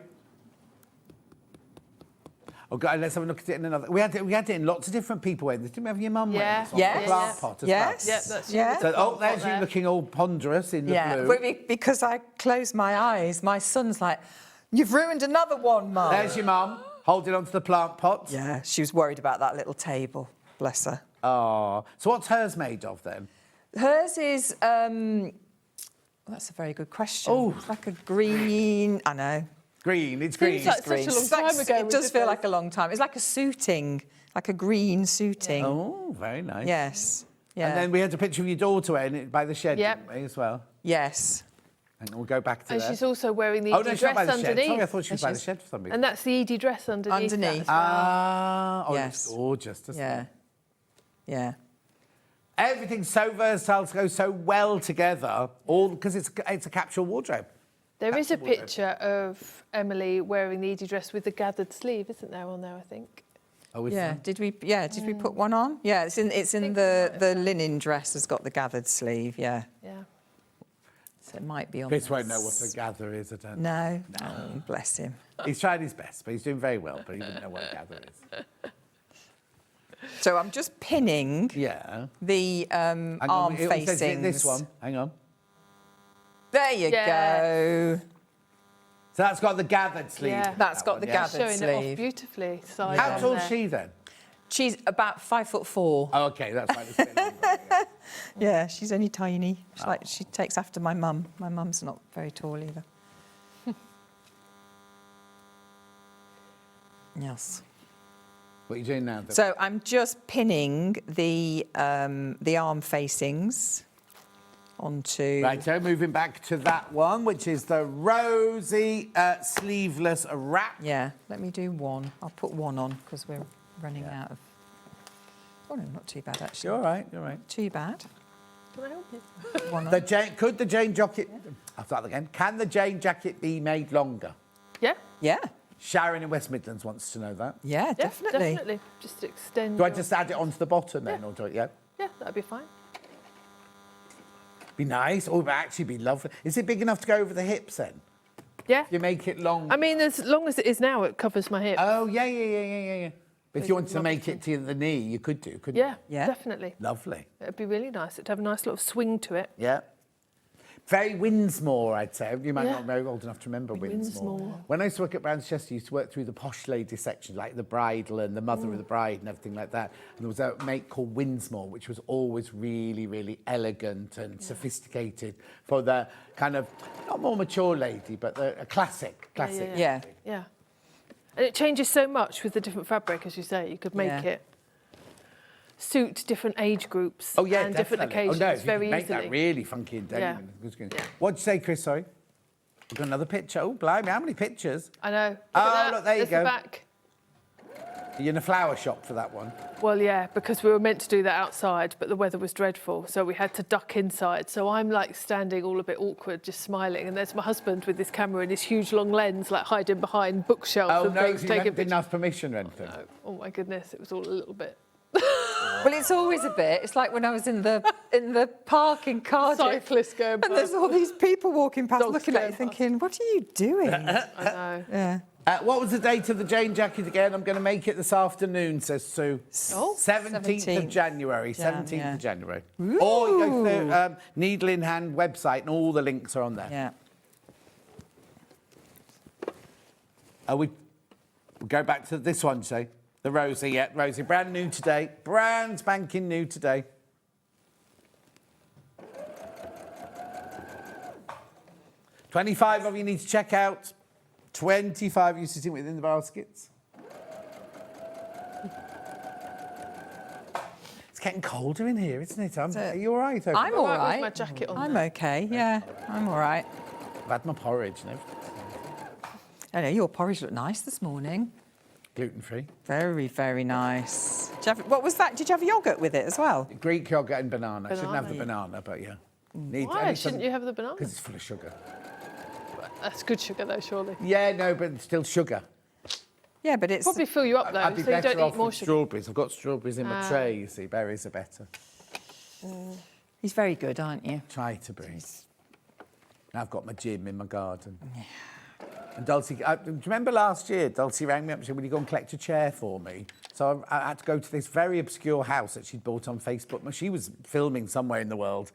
Oh, God, let's have a look at it in another... We had it in lots of different people wearing this. Didn't we have your mum wearing this on the plant pot as well?
Yeah, that's
So, there's you looking all ponderous in the blue.
But because I closed my eyes, my son's like, "You've ruined another one, Mum."
There's your mum, holding onto the plant pot.
Yeah, she was worried about that little table. Bless her.
Oh. So what's hers made of, then?
Hers is... that's a very good question. Oh. It's like a green... I know.
Green, it's green.
Seems like such a long time ago.
It does feel like a long time. It's like a suiting, like a green suiting.
Oh, very nice.
Yes. Yeah.
And then we had a picture of your daughter wearing it by the shed, didn't we, as well?
Yes.
And we'll go back to
And
there.
she's also wearing the
Oh,
Edie
no, she's not by
dress
the shed.
underneath.
Sorry, I thought she was by the shed for some reason.
And that's the Edie dress underneath. that as well.
Ah, oh,
Yes.
it's gorgeous, doesn't it?
Yeah.
Everything's so versatile, goes so well together, all because it's a capsule wardrobe.
There is a picture of Emily wearing the Edie dress with the gathered sleeve, isn't there, on there, I think?
Oh, is
Yeah.
there?
Did we put one on? Yeah, it's in the linen dress has got the gathered sleeve, yeah.
Yeah.
So it might be on
Chris won't know what a gather is, I don't know.
No. Oh, bless him.
He's tried his best, but he's doing very well, but he wouldn't know what a gather is.
So I'm just pinning the
Hang on,
arm
it says
facings.
this one, hang on.
There you go.
So that's got the gathered sleeve.
Yeah.
That's got the gathered
Showing it off
sleeve.
beautifully. Side
How
on
tall is
there.
she then?
She's about 5'4".
Oh, okay, that's right. It's a bit longer.
Yeah, she's only tiny. She's like she takes after my mum. My mum's not very tall either. Yes.
What are you doing now? Then?
So I'm just pinning the arm facings onto...
Right, so moving back to that one, which is the Rosie Sleeveless Wrap.
Yeah, let me do one. I'll put one on because we're running out of... Oh, no, not too bad, actually.
You're all right, you're all right.
Too bad.
Can I help you?
One on.
Could the Jane jacket... I'll start again. Can the Jane jacket be made longer?
Yeah.
Yeah.
Sharon in West Midlands wants to know that.
Yeah,
Yeah,
definitely.
definitely. Just extend.
Do I
your-
just add it onto the bottom then, or do it? Yeah.
Yeah, that'd be fine.
Be nice. Oh, it would actually be lovely. Is it big enough to go over the hips then?
Yeah.
You make it long.
I mean, as long as it is now, it covers my hip.
Oh, yeah. But if you wanted to make it to the knee, you could do, couldn't
Yeah,
you?
Yeah.
definitely.
Lovely.
It'd be really nice. It'd have a nice little swing to it.
Yeah. Very Winsmore, I'd say. You might
Yeah.
not be very old enough to remember Winsmore. When I used to work at Brown's Chester, I used to work through the posh lady section, like the bridal and the mother of the bride and everything like that. And there was a make called Winsmore, which was always really, really elegant and sophisticated for the kind of, not more mature lady, but a classic.
Yeah.
Yeah. And it changes so much with the different fabric, as you say. You could make it suit different age groups
Oh, yeah,
and different
definitely.
occasions
Oh, no, if you
very
could make
easily.
that really funky and
Yeah.
dainty. What'd you say, Chris? Sorry? We've got another picture. Oh, blimey, how many pictures?
I know. Look
Oh,
at that.
look, there you
There's
go.
The back.
Are you in a flower shop for that one?
Well, yeah, because we were meant to do that outside, but the weather was dreadful, so we had to duck inside. So I'm like standing all a bit awkward, just smiling, and there's my husband with his camera and his huge long lens, like hiding behind bookshelves and things.
So you didn't have permission or anything?
No. Oh my goodness, it was all a little bit.
Well, it's always a bit. It's like when I was in the park in Cardiff.
Cyclists going past.
And there's all these people walking past,
Dogs
looking at you,
going
thinking, "What are you doing?"
I know.
Yeah.
What was the date of the Jane jacket again? I'm going to make it this afternoon, says Sue.
Oh,
17th of January.
Yeah,
17th
yeah.
of January. Or you go to the Needle in Hand website and all the links are on there.
Yeah.
We'll go back to this one, say. The Rosie, yeah, Rosie. Brand new today. Brand spanking new today. $25 of you need to check out. 25 you sitting within the baskets. It's getting colder in here, isn't it? Are you all right?
I'm all
With
right.
my jacket on.
I'm okay. Yeah, I'm all right.
I've had my porridge and everything.
I know your porridge looked nice this morning.
Gluten-free.
Very, very nice. What was that? Did you have yogurt with it as well?
Greek yogurt and banana. I shouldn't have the banana, but yeah.
Why shouldn't you have the banana?
Because it's full of sugar.
That's good sugar, though, surely.
Yeah, no, but it's still sugar.
Yeah, but it's
Probably fill you up, though,
I'd be
so you
better
don't
off
eat more
with
sugar.
strawberries. I've got strawberries in my tray, you see. Berries are better.
He's very good, aren't you?
Try to be. I've got my gym in my garden. Yeah. And Dulcie, do you remember last year, Dulcie rang me up and said, will you go and collect a chair for me? So I had to go to this very obscure house that she'd bought on Facebook. She was filming somewhere in the world.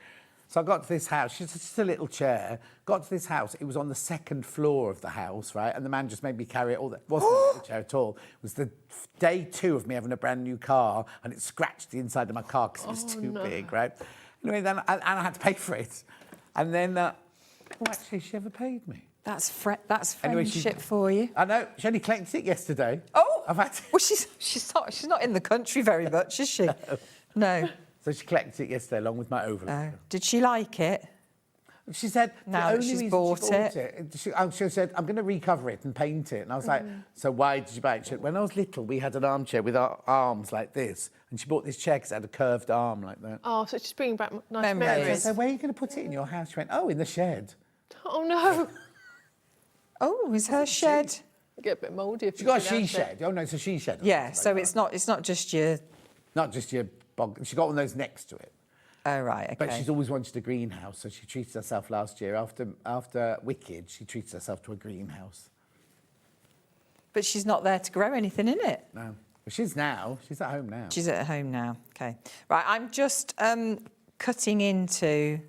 So I got to this house. She's just a little chair. Got to this house. It was on the second floor of the house, right? And the man just made me carry it all. It wasn't a little chair at all. It was the day 2 of me having a brand new car, and it scratched the inside of my car because it was too big, right? Anyway, then I had to pay for it. And then, actually, she never paid me.
That's friendship
Anyway,
for you.
I know. She only collected it yesterday.
Oh,
I've had to...
well, she's not in the country very much, is she? No.
So she collected it yesterday along with my overload.
Did she like it?
She said
now
the
that
only
she's
reason
bought
she bought it. She said, I'm going to recover it and paint it. And I was like, so why did you buy it? She said, when I was little, we had an armchair with our arms like this. And she bought this chair because it had a curved arm like that.
Oh, so it's just bringing back nice
Memories.
memories.
I said, where are you going to put it in your house? She went, oh, in the shed.
Oh, no.
Oh, is her shed?
Get a bit mouldy if
She
you
got a
sit down
she
there.
shed. Oh, no, it's a she shed.
Yeah, so it's not just your...
Not just your bog. She got one of those next to it.
Oh, right, okay.
But she's always wanted a greenhouse, so she treated herself last year. After Wicked, she treated herself to a greenhouse.
But she's not there to grow anything in it.
No. Well, she's now. She's at home now.
She's at home now. Okay. Right, I'm just cutting into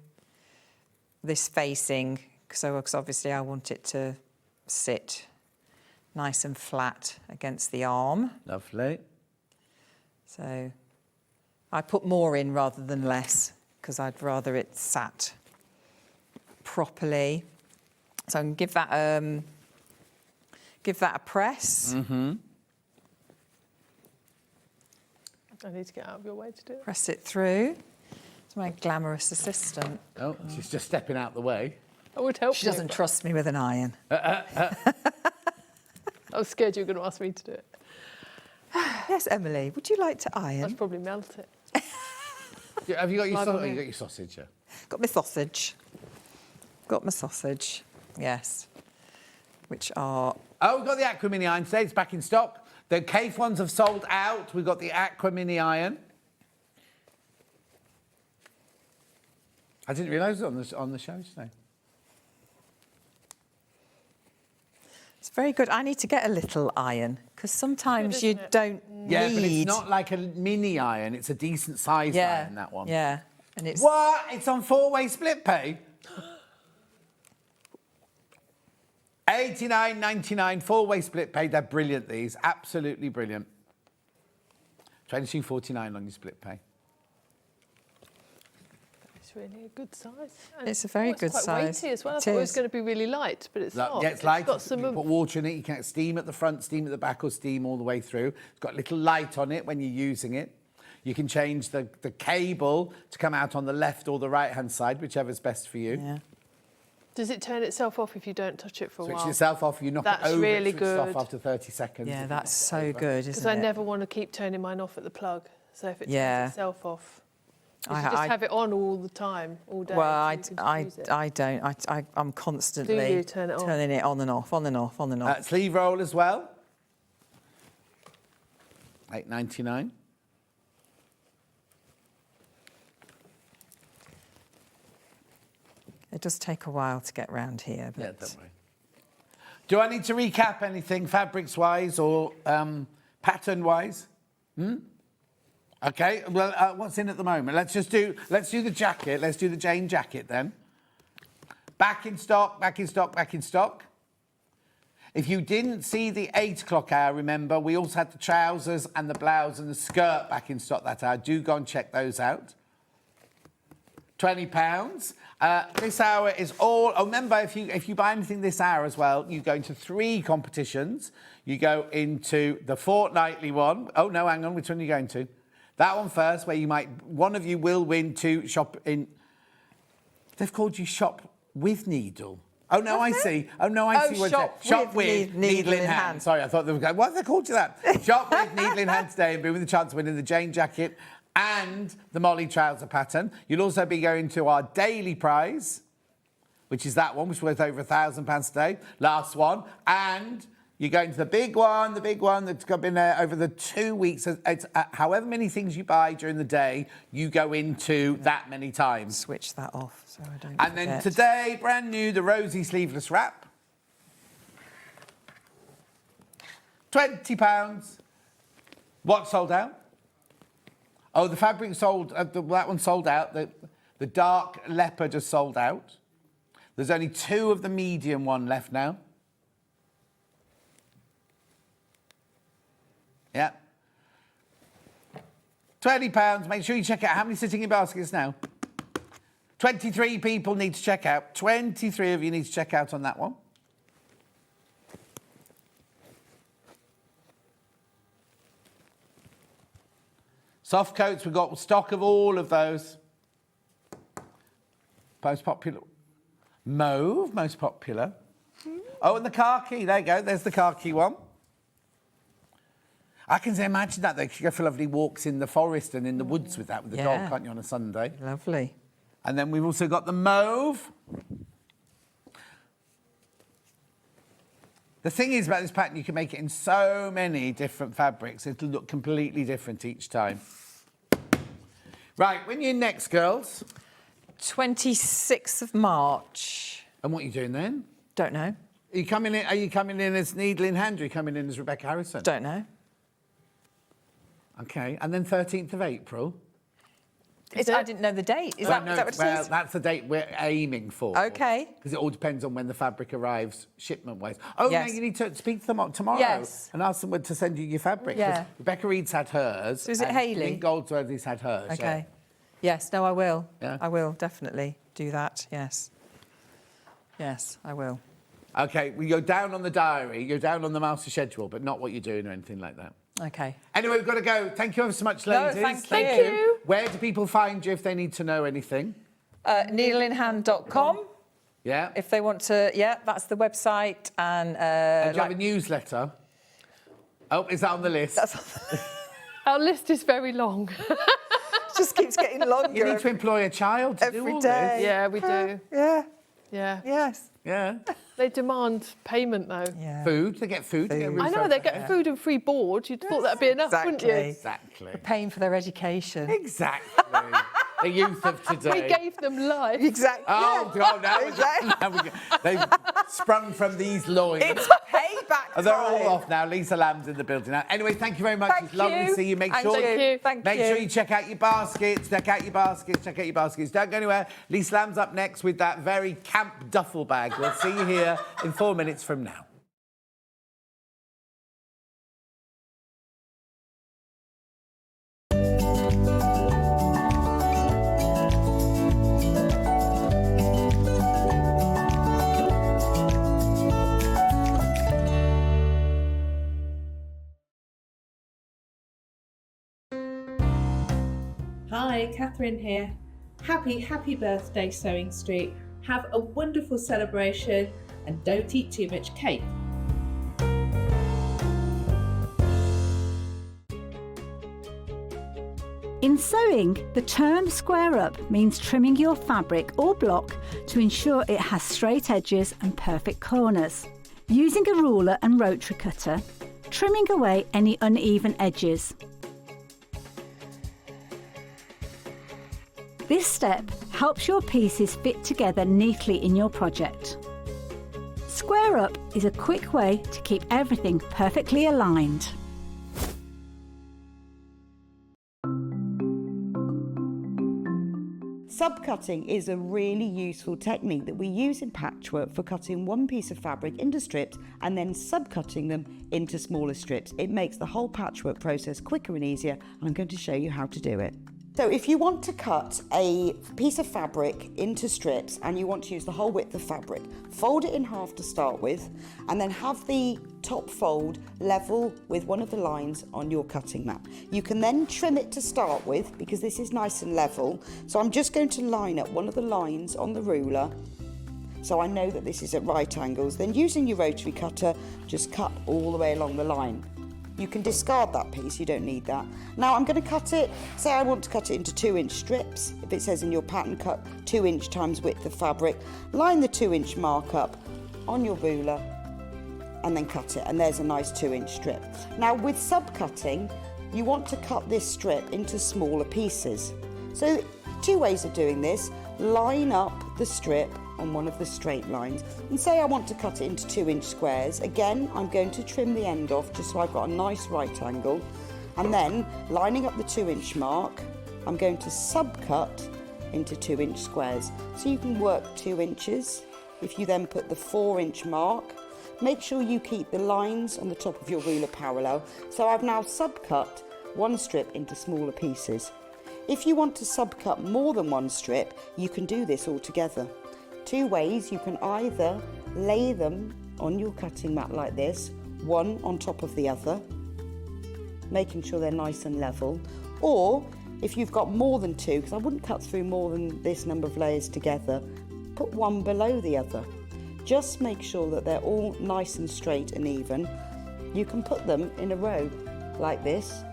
this facing, because obviously I want it to sit nice and flat against the arm.
Lovely.
So I put more in rather than less, because I'd rather it sat properly. So I can give that a press.
Mm-hmm.
I need to get out of your way to do it.
Press it through. It's my glamorous assistant.
Oh, she's just stepping out the way.
That would help.
She doesn't trust me with an iron.
I was scared you were going to ask me to do it.
Yes, Emily, would you like to iron?
I'd probably melt it.
Have you got your
Live on
sausage?
air.
You got your sausage, yeah?
Got my sausage. Got my sausage, yes. Which are...
Oh, we've got the Aqua Mini iron today. It's back in stock. The Cave ones have sold out. We've got the Aqua Mini iron. I didn't realise it was on the show today.
It's very good. I need to get a little iron, because sometimes you don't
Yeah,
need...
but it's not like a mini iron. It's a decent sized iron, that one.
Yeah, and it's...
What? It's on 4-way split pay? $89.99 4-way split pay. They're brilliant, these. Absolutely brilliant. $22.49 on your split pay.
It's really a good size. And
It's a very good
quite
size.
weighty as well. I
It
thought it was
is.
going to be really light, but it's not.
Yeah, it's light.
got some
You can put water in it. You can get steam at the front, steam at the back, or steam all the way through. It's got a little light on it when you're using it. You can change the cable to come out on the left or the right-hand side, whichever's best for you.
Yeah.
Does it turn itself off if you don't touch it for a while?
Switch itself off, you knock it
That's
over,
really
it switches
good.
off after 30 seconds.
Yeah, that's so good, isn't it?
Because I never want to keep turning mine off at the plug. So if it turns itself off, you should just have it on all the time, all day.
Well,
so
I don't. I'm constantly
turn it on?
turning it on and off, on and off, on and off.
Sleeve roll as well. $8.99.
It does take a while to get round here. But...
Yeah, don't worry. Do I need to recap anything fabrics-wise or pattern-wise? Okay, well, what's in at the moment? Let's do the jacket. Let's do the Jane jacket then. Back in stock, back in stock, back in stock. If you didn't see the 8 o'clock hour, remember, we also had the trousers and the blouse and the skirt back in stock that hour. Do go and check those out. £20. This hour is all... Oh, remember, if you buy anything this hour as well, you go into 3 competitions. You go into the fortnightly one. Oh, no, hang on. Which one are you going to? That one first, where one of you will win to shop in... They've called you Shop with Needle. Oh, no, I see. Oh, no, I see.
Shop
with Needle in hand. Sorry, I thought they were going... Why have they called you that? Shop with Needle in hand today and be with a chance of winning the Jane jacket and the Molly trouser pattern. You'll also be going to our daily prize, which is that one, which is worth over £1,000 today. Last one. And you're going to the big one that's been there over the 2 weeks. It's however many things you buy during the day, you go into that many times.
Switch that off so I don't
And then today, brand new, the Rosie Sleeveless Wrap. £20. What sold out? Oh, the fabric sold, that one sold out. The dark leopard just sold out. There's only 2 of the medium one left now. Yeah. £20. Make sure you check out how many sitting in baskets now. 23 people need to check out. 23 of you need to check out on that one. Soft coats, we've got stock of all of those. Most popular. Mauve, most popular. Oh, and the khaki, there you go, there's the khaki one. I can imagine that, though, because you go for lovely walks in the forest and in the woods with that, with the dog, can't you, on a Sunday?
Lovely.
And then we've also got the mauve. The thing is about this pattern, you can make it in so many different fabrics. It'll look completely different each time. Right, when you're next, girls?
26th of March.
And what are you doing then?
Don't know.
Are you coming in as Needle in Hand, or are you coming in as Rebecca Harrison?
Don't know.
OK, and then 13th of April?
I didn't know the date. Is that what it
well,
is?
that's the date we're aiming for.
OK.
Because it all depends on when the fabric arrives, shipment-wise. Oh,
yes.
no, you need to speak to them tomorrow
yes.
and ask them to send you your fabric.
Yeah.
Rebecca Reed's had hers.
So is it Hayley?
Lynn Goldsworthy's had hers.
OK.
Yeah.
Yes, no, I will.
Yeah.
I will definitely do that, yes. Yes, I will.
OK, well, you're down on the diary, you're down on the master schedule, but not what you're doing or anything like that.
OK.
Anyway, we've got to go. Thank you ever so much, ladies.
No, thank you.
Where do people find you if they need to know anything?
Needleinhand.com.
Yeah.
If they want to, that's the website. And
do you have a newsletter? Oh, is that on the list?
Our list is very long.
Just keeps getting longer.
You need to employ a child to do all this.
Yeah, we do.
Yeah.
Yeah.
Yes.
Yeah.
They demand payment, though.
Yeah.
Food. They get food. They get
I know, they get food and free board. You'd thought that'd be enough, wouldn't you?
Exactly.
Paying for their education.
Exactly. The youth of today.
We gave them life.
Exactly.
Oh, God, now
Exactly.
they've sprung from these loins.
It's payback
Oh, they're all off now. Lisa Lamb's in the building now. Anyway, thank you very much.
Thank
It's lovely
you.
to see you. Make
And
sure
thank you.
sure you check out your baskets. Check out your baskets. Check out your baskets. Don't go anywhere. Lisa Lamb's up next with that very camp duffel bag. We'll see you here in 4 minutes from now.
Hi, Catherine here. Happy birthday, Sewing Street. Have a wonderful celebration and don't eat too much cake.
In sewing, the term square up means trimming your fabric or block to ensure it has straight edges and perfect corners. Using a ruler and rotary cutter, trimming away any uneven edges. This step helps your pieces fit together neatly in your project. Square up is a quick way to keep everything perfectly aligned.
Subcutting is a really useful technique that we use in patchwork for cutting one piece of fabric into strips and then subcutting them into smaller strips. It makes the whole patchwork process quicker and easier, and I'm going to show you how to do it. So if you want to cut a piece of fabric into strips and you want to use the whole width of fabric, fold it in half to start with and then have the top fold level with one of the lines on your cutting mat. You can then trim it to start with because this is nice and level. So I'm just going to line up one of the lines on the ruler so I know that this is at right angles. Then using your rotary cutter, just cut all the way along the line. You can discard that piece, you don't need that. Now I'm going to cut it, say I want to cut it into 2-inch strips. If it says in your pattern cut 2-inch times width of fabric, line the 2-inch mark up on your ruler and then cut it, and there's a nice 2-inch strip. Now with subcutting, you want to cut this strip into smaller pieces. So 2 ways of doing this: line up the strip on one of the straight lines and say I want to cut it into 2-inch squares. Again, I'm going to trim the end off just so I've got a nice right angle, and then lining up the 2-inch mark, I'm going to subcut into 2-inch squares. So you can work 2 inches. If you then put the 4-inch mark, make sure you keep the lines on the top of your ruler parallel. So I've now subcut one strip into smaller pieces. If you want to subcut more than one strip, you can do this all together. 2 ways: you can either lay them on your cutting mat like this, one on top of the other, making sure they're nice and level, or if you've got more than 2, because I wouldn't cut through more than this number of layers together, put one below the other. Just make sure that they're all nice and straight and even. You can put them in a row like this.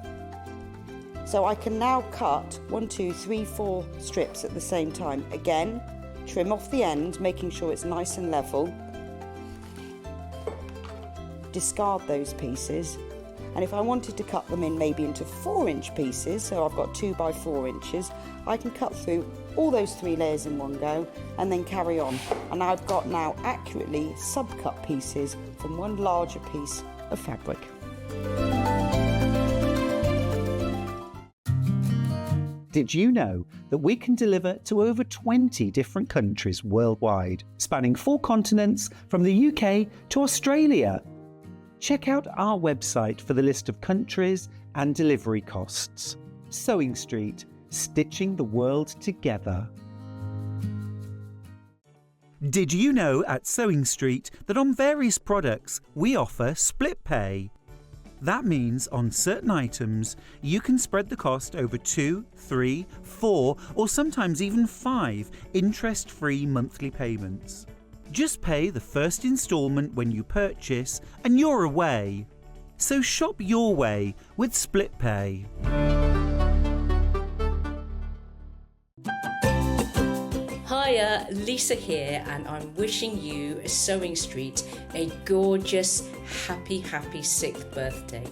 So I can now cut 1, 2, 3, 4 strips at the same time. Again, trim off the end, making sure it's nice and level. Discard those pieces. And if I wanted to cut them in maybe into 4-inch pieces, so I've got 2 by 4 inches, I can cut through all those 3 layers in one go and then carry on. And I've got now accurately subcut pieces from one larger piece of fabric.
Did you know that we can deliver to over 20 different countries worldwide, spanning 4 continents from the UK to Australia? Check out our website for the list of countries and delivery costs. Sewing Street, stitching the world together. Did you know at Sewing Street that on various products we offer split pay? That means on certain items, you can spread the cost over 2, 3, 4, or sometimes even 5 interest-free monthly payments. Just pay the first instalment when you purchase and you're away. So shop your way with split pay.
Hiya, Lisa here, and I'm wishing you, Sewing Street, a gorgeous, happy 6th birthday.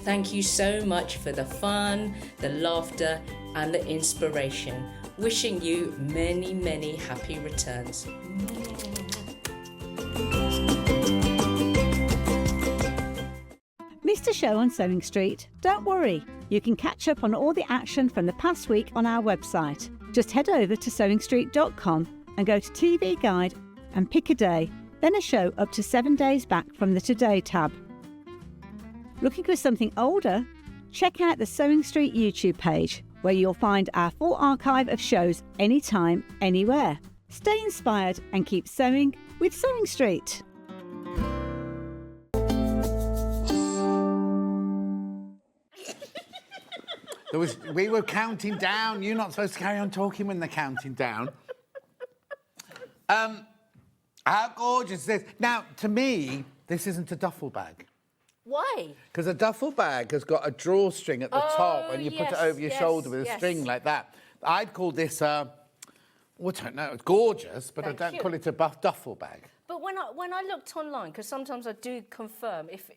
Thank you so much for the fun, the laughter, and the inspiration. Wishing you many, many happy returns.
Missed a show on Sewing Street? Don't worry, you can catch up on all the action from the past week on our website. Just head over to SewingStreet.com and go to TV Guide and pick a day, then a show up to 7 days back from the Today tab. Looking for something older? Check out the Sewing Street YouTube page, where you'll find our full archive of shows anytime, anywhere. Stay inspired and keep sewing with Sewing Street.
We were counting down. You're not supposed to carry on talking when they're counting down. How gorgeous is this? Now, to me, this isn't a duffel bag.
Why?
Because a duffel bag has got a drawstring at the top and you put it over your shoulder with a string like that. I'd call this I don't know, it's gorgeous, but I don't call it a duffel bag.
But when I looked online, because sometimes I do confirm if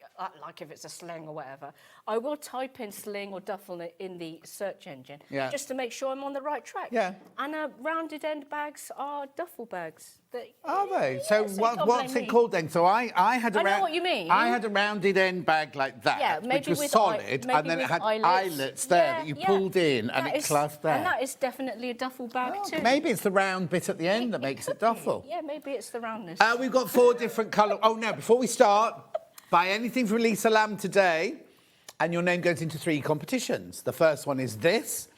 it's a sling or whatever, I will type in sling or duffel in the search engine just to make sure I'm on the right track.
Yeah.
And rounded end bags are duffel bags.
Are they? So
you
what's
can't blame
it
me.
called then? So I had a
I know what you mean.
I had a rounded end bag like that,
Yeah, maybe
which was
with
solid, and then it had eyelets there that you pulled in and it clasped there.
And that is definitely a duffel bag too.
Maybe it's the round bit at the end that makes it duffel.
Yeah, maybe it's the roundness.
We've got 4 different colours. Oh, no, before we start, buy anything from Lisa Lamb today, and your name goes into 3 competitions. The first one is this.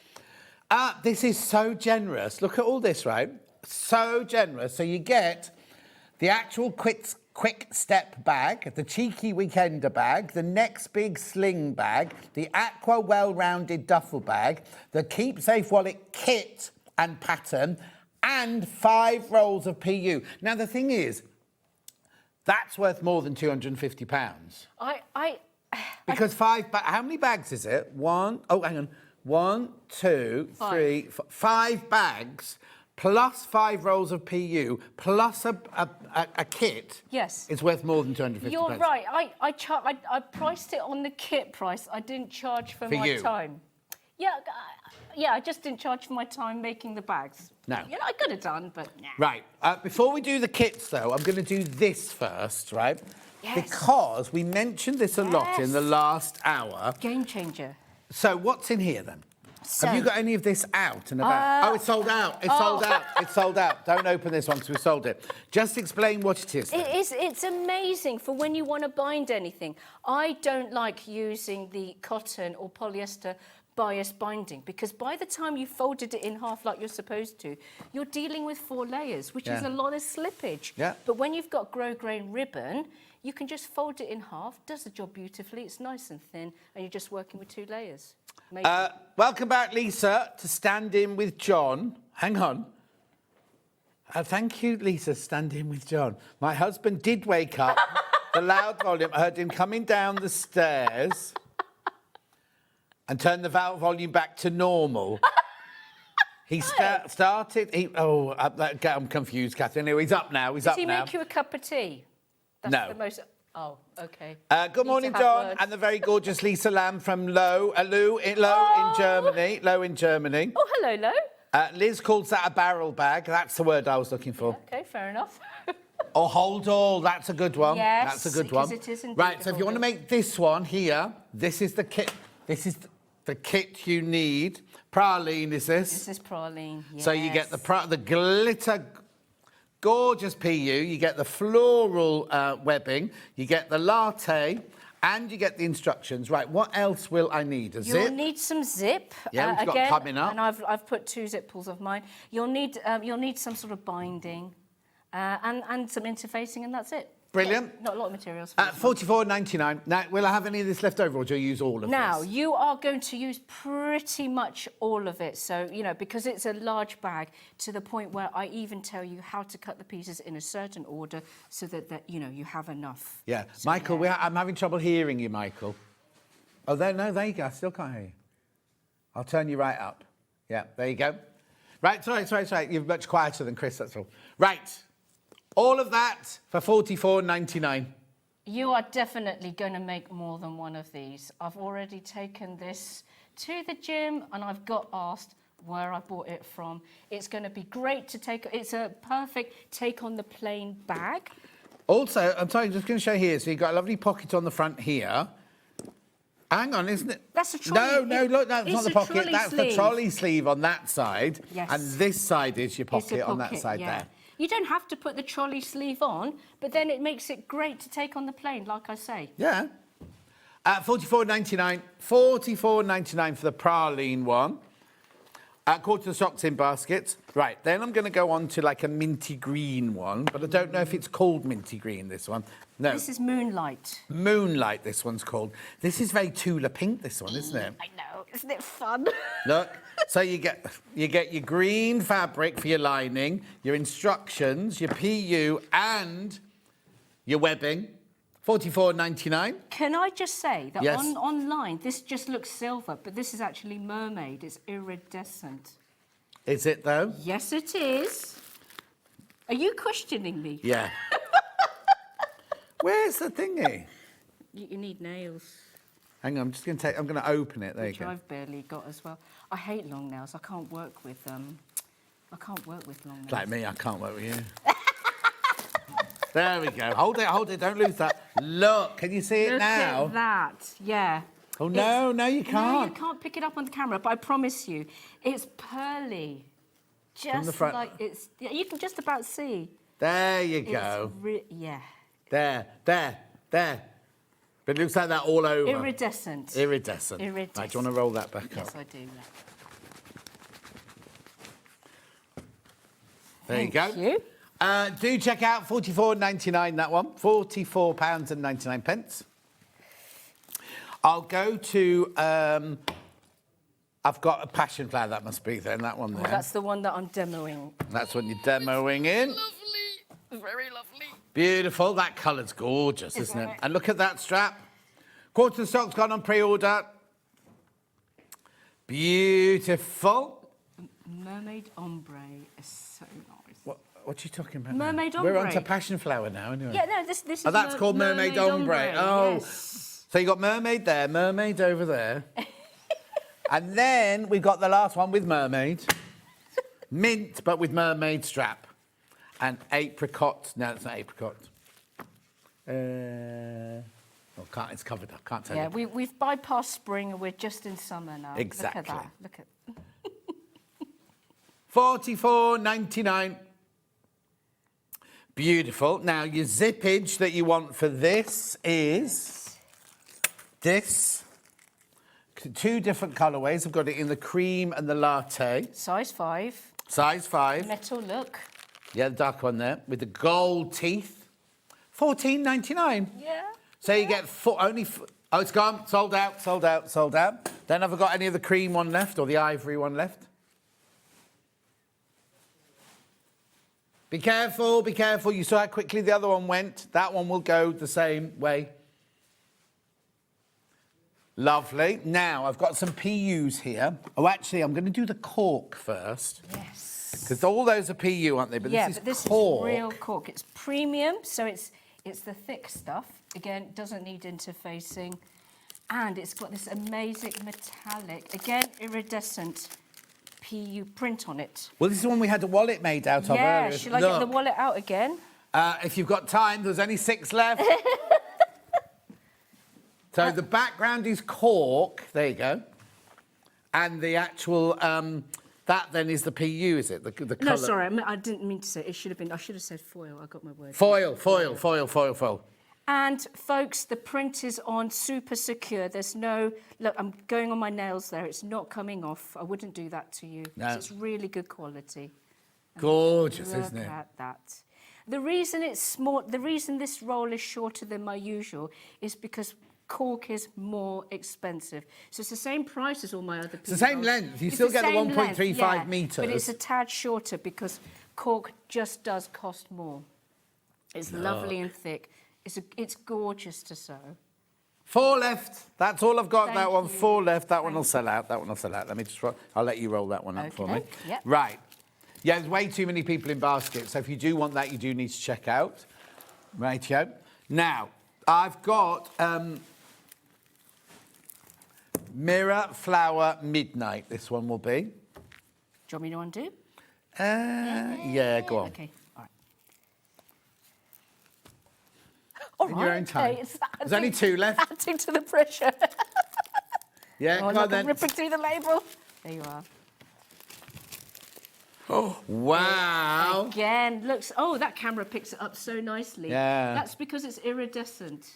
This is so generous. Look at all this, right? So generous. So you get the actual quick step bag, the cheeky weekender bag, the Next Big Sling Bag, the Aqua Well Rounded Duffle Bag, the Keep Safe Wallet kit and pattern, and 5 rolls of PU. Now, the thing is, that's worth more than £250. Because how many bags is it? 1, 2, 3, 5 bags plus 5 rolls of PU plus a kit.
Yes.
It's worth more than £250.
You're right. I priced it on the kit price. I didn't charge for my time. Yeah, I just didn't charge for my time making the bags.
No.
You know, I could have done, but nah.
Right. Before we do the kits, though, I'm going to do this first, right?
Yes.
Because we mentioned this a lot in the last hour.
Game changer.
So what's in here, then?
So,
have you got any of this out and about? It's sold out. It's sold out. It's sold out. Don't open this one because we sold it. Just explain what it is. Then.
It's amazing for when you want to bind anything. I don't like using the cotton or polyester bias binding because by the time you folded it in half like you're supposed to, you're dealing with 4 layers, which is a lot of slippage.
Yeah.
But when you've got grosgrain ribbon, you can just fold it in half, does the job beautifully, it's nice and thin, and you're just working with 2 layers.
Welcome back, Lisa, to Stand In With John. Hang on. Thank you, Lisa, Stand In With John. My husband did wake up, the loud volume. I heard him coming down the stairs and turn the volume back to normal. He started... I'm confused, Catherine. Anyway, he's up now.
Did he make you a cup of tea? That's the most... Oh, OK.
Good morning, John, and the very gorgeous Lisa Lamb from Low in Germany. Low in Germany.
Oh, hello, Low.
Liz calls that a barrel bag. That's the word I was looking for.
OK, fair enough.
Or hold all. That's a good one.
Yes,
that's a good one.
it is indeed.
Right, so if you want to make this one here, this is the kit. This is the kit you need. Praline is this.
This is praline, yes.
So you get the glitter... gorgeous PU, you get the floral webbing, you get the latte, and you get the instructions. Right, what else will I need? Zip?
You'll need some zip.
Yeah, we've
again,
got coming up.
And I've put 2 zip pulls of mine. You'll need some sort of binding and some interfacing, and that's it.
Brilliant.
Not a lot of materials.
$44.99. Now, will I have any of this left over, or do you use all of
Now,
this?
you are going to use pretty much all of it. So, you know, because it's a large bag, to the point where I even tell you how to cut the pieces in a certain order so that you know, you have enough.
Yeah.
So,
Michael, I'm having trouble hearing you, Michael. Oh, there you go. I still can't hear you. I'll turn you right up. Yeah, there you go. Right, sorry. You're much quieter than Chris, that's all. Right. All of that for $44.99.
You are definitely going to make more than one of these. I've already taken this to the gym and I've got asked where I bought it from. It's going to be great to take. It's a perfect take on the plain bag.
Also, I'm just going to show here. So you've got a lovely pocket on the front here. Hang on, isn't it?
That's a trolley.
No, look, that's not the pocket. That's
sleeve.
the trolley sleeve on that side.
Yes.
And this side is your pocket on that side there.
You don't have to put the trolley sleeve on, but then it makes it great to take on the plane, like I say.
Yeah. $44.99. $44.99 for the praline one. Quarter of socks in baskets. Right, then I'm going to go on to like a minty green one, but I don't know if it's called minty green, this one. No.
This is Moonlight.
Moonlight, this one's called. This is very Tula pink, this one, isn't it?
I know. Isn't it fun?
Look, so you get your green fabric for your lining, your instructions, your PU, and your webbing. $44.99.
Can I just say that
Yes.
online this just looks silver, but this is actually mermaid. It's iridescent.
Is it though?
Yes, it is. Are you questioning me?
Yeah. Where's the thingy?
You need nails.
Hang on, I'm just going to I'm going to open it. There
Which
you go.
I've barely got as well. I hate long nails. I can't work with them. I can't work with long nails.
Like me, I can't work with you. There we go. Hold it, don't lose that. Look, can you see it now?
Look at that, yeah.
Oh, no, you can't.
No, you can't pick it up on the camera, but I promise you, it's pearly. Just
the front.
like it's, yeah, you can just about see.
There you go.
Yeah.
There. But it looks like that all over.
Iridescent.
Iridescent.
Iridescent.
Right, do you want to roll that back up?
Yes, I do. Yeah.
There you go.
Thank you.
Do check out £44.99, that one. £44.99. I'll go to... I've got a passion flower, that must be then, that one there.
Well, that's the one that I'm demoing.
That's what you're demoing in.
Lovely. Very lovely.
Beautiful. That colour's gorgeous, isn't it? And look at that strap. Quarter of the stock's gone on pre-order. Beautiful.
Mermaid ombre is so nice.
What are you talking about?
Mermaid
now?
ombre.
We're on to passion flower now, anyway.
Yeah, no, this is.
Oh, that's called mermaid ombre. Oh,
yes.
so you got mermaid there, mermaid over there. And then we got the last one with mermaid. Mint, but with mermaid strap. And apricot. No, it's not apricot. It's covered up. Can't tell you.
Yeah, we've bypassed spring and we're just in summer now.
Exactly.
Look at that. Look at.
$44.99. Beautiful. Now, your zippage that you want for this is this. Two different colourways. I've got it in the cream and the latte.
Size 5.
Size 5.
Metal look.
Yeah, the dark one there with the gold teeth. $14.99.
Yeah.
So you get oh, it's gone. Sold out. Then have I got any of the cream one left or the ivory one left? Be careful, be careful. You saw how quickly the other one went. That one will go the same way. Lovely. Now, I've got some PUs here. Oh, actually, I'm going to do the cork first.
Yes.
Because all those are PU, aren't they? But
yeah,
this is
but this
cork.
is real cork. It's premium, so it's the thick stuff. Again, doesn't need interfacing. And it's got this amazing metallic, again, iridescent PU print on it.
Well, this is the one we had a wallet made out of earlier.
Yeah, should I get the wallet out again?
If you've got time, there's only 6 left. So the background is cork. There you go. And the actual, that then is the PU, is it? The
No,
colour.
sorry, I didn't mean to say. It should have been. I should have said foil. I got my word.
Foil.
And folks, the print is on super secure. There's no look. I'm going on my nails there. It's not coming off. I wouldn't do that to you.
No.
It's really good quality.
Gorgeous,
Look
isn't it?
at that. The reason it's small. The reason this roll is shorter than my usual is because cork is more expensive. So it's the same price as all my other pieces.
It's the same length. You still get the 1.35 metres.
But it's a tad shorter because cork just does cost more. It's lovely and thick. It's gorgeous to sew.
4 left. That's all I've got.
Thank
that one.
you.
4 left. That one will sell out. Let me just roll. I'll let you roll that one up for me.
Yep.
Right. Yeah, there's way too many people in baskets. So if you do want that, you do need to check out. Rightio. Now, I've got Mirror Flower Midnight. This one will be.
Do you want me to undo?
Yeah, go on.
Okay. All right.
In your own time. There's only 2 left.
Adding to the pressure.
Yeah,
Oh,
come on
look,
then.
I'm ripping through the label. There you are.
Oh, wow.
Again, looks. Oh, that camera picks it up so nicely.
Yeah.
That's because it's iridescent.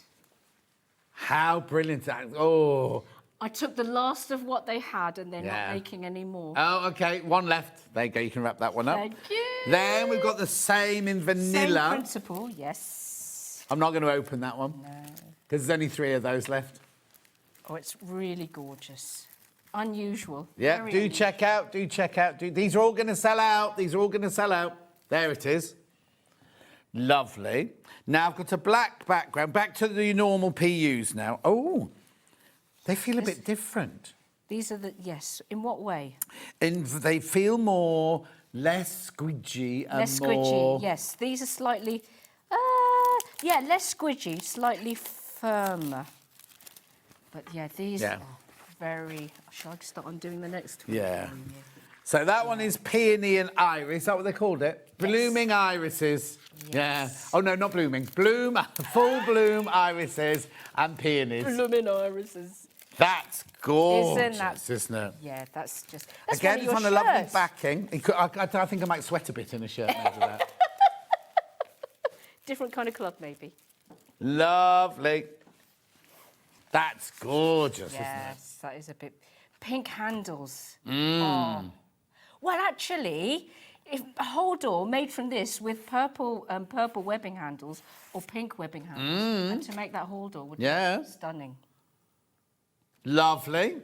How brilliant that. Oh.
I took the last of what they had and they're
Yeah.
not making any more.
Oh, OK. 1 left. There you go. You can wrap that one up.
Thank you.
Then we've got the same in vanilla.
Same principle, yes.
I'm not going to open that one.
No.
Because there's only 3 of those left.
Oh, it's really gorgeous. unusual.
Yeah,
Very
do
unusual.
check out, do check out. These are all going to sell out. These are all going to sell out. There it is. Lovely. Now I've got a black background. Back to the normal PUs now. Oh, they feel a bit different.
These are the, yes. In what way?
And they feel less squidgy and
Less
more...
squidgy, yes. These are slightly, less squidgy, slightly firmer. But yeah, these are very... Shall I start on doing the next one?
Yeah. So that one is peony and iris. Is that what they called it? Yes. Blooming irises. Yes. Yeah. Oh, no, not blooming. Full bloom irises and peonies.
Blooming irises.
That's gorgeous, isn't it?
Yeah, that's just... That's
Again,
one
it's
of
on
your
a lovely
shirts.
backing. I think I might sweat a bit in a shirt made of that.
Different kind of club, maybe.
Lovely. That's gorgeous, isn't it?
Yes, that is a bit... Pink handles.
Mm.
Oh. Well, actually, if a hold-all made from this with purple webbing handles or pink webbing handles, and to make that hold-all would be stunning.
Lovely.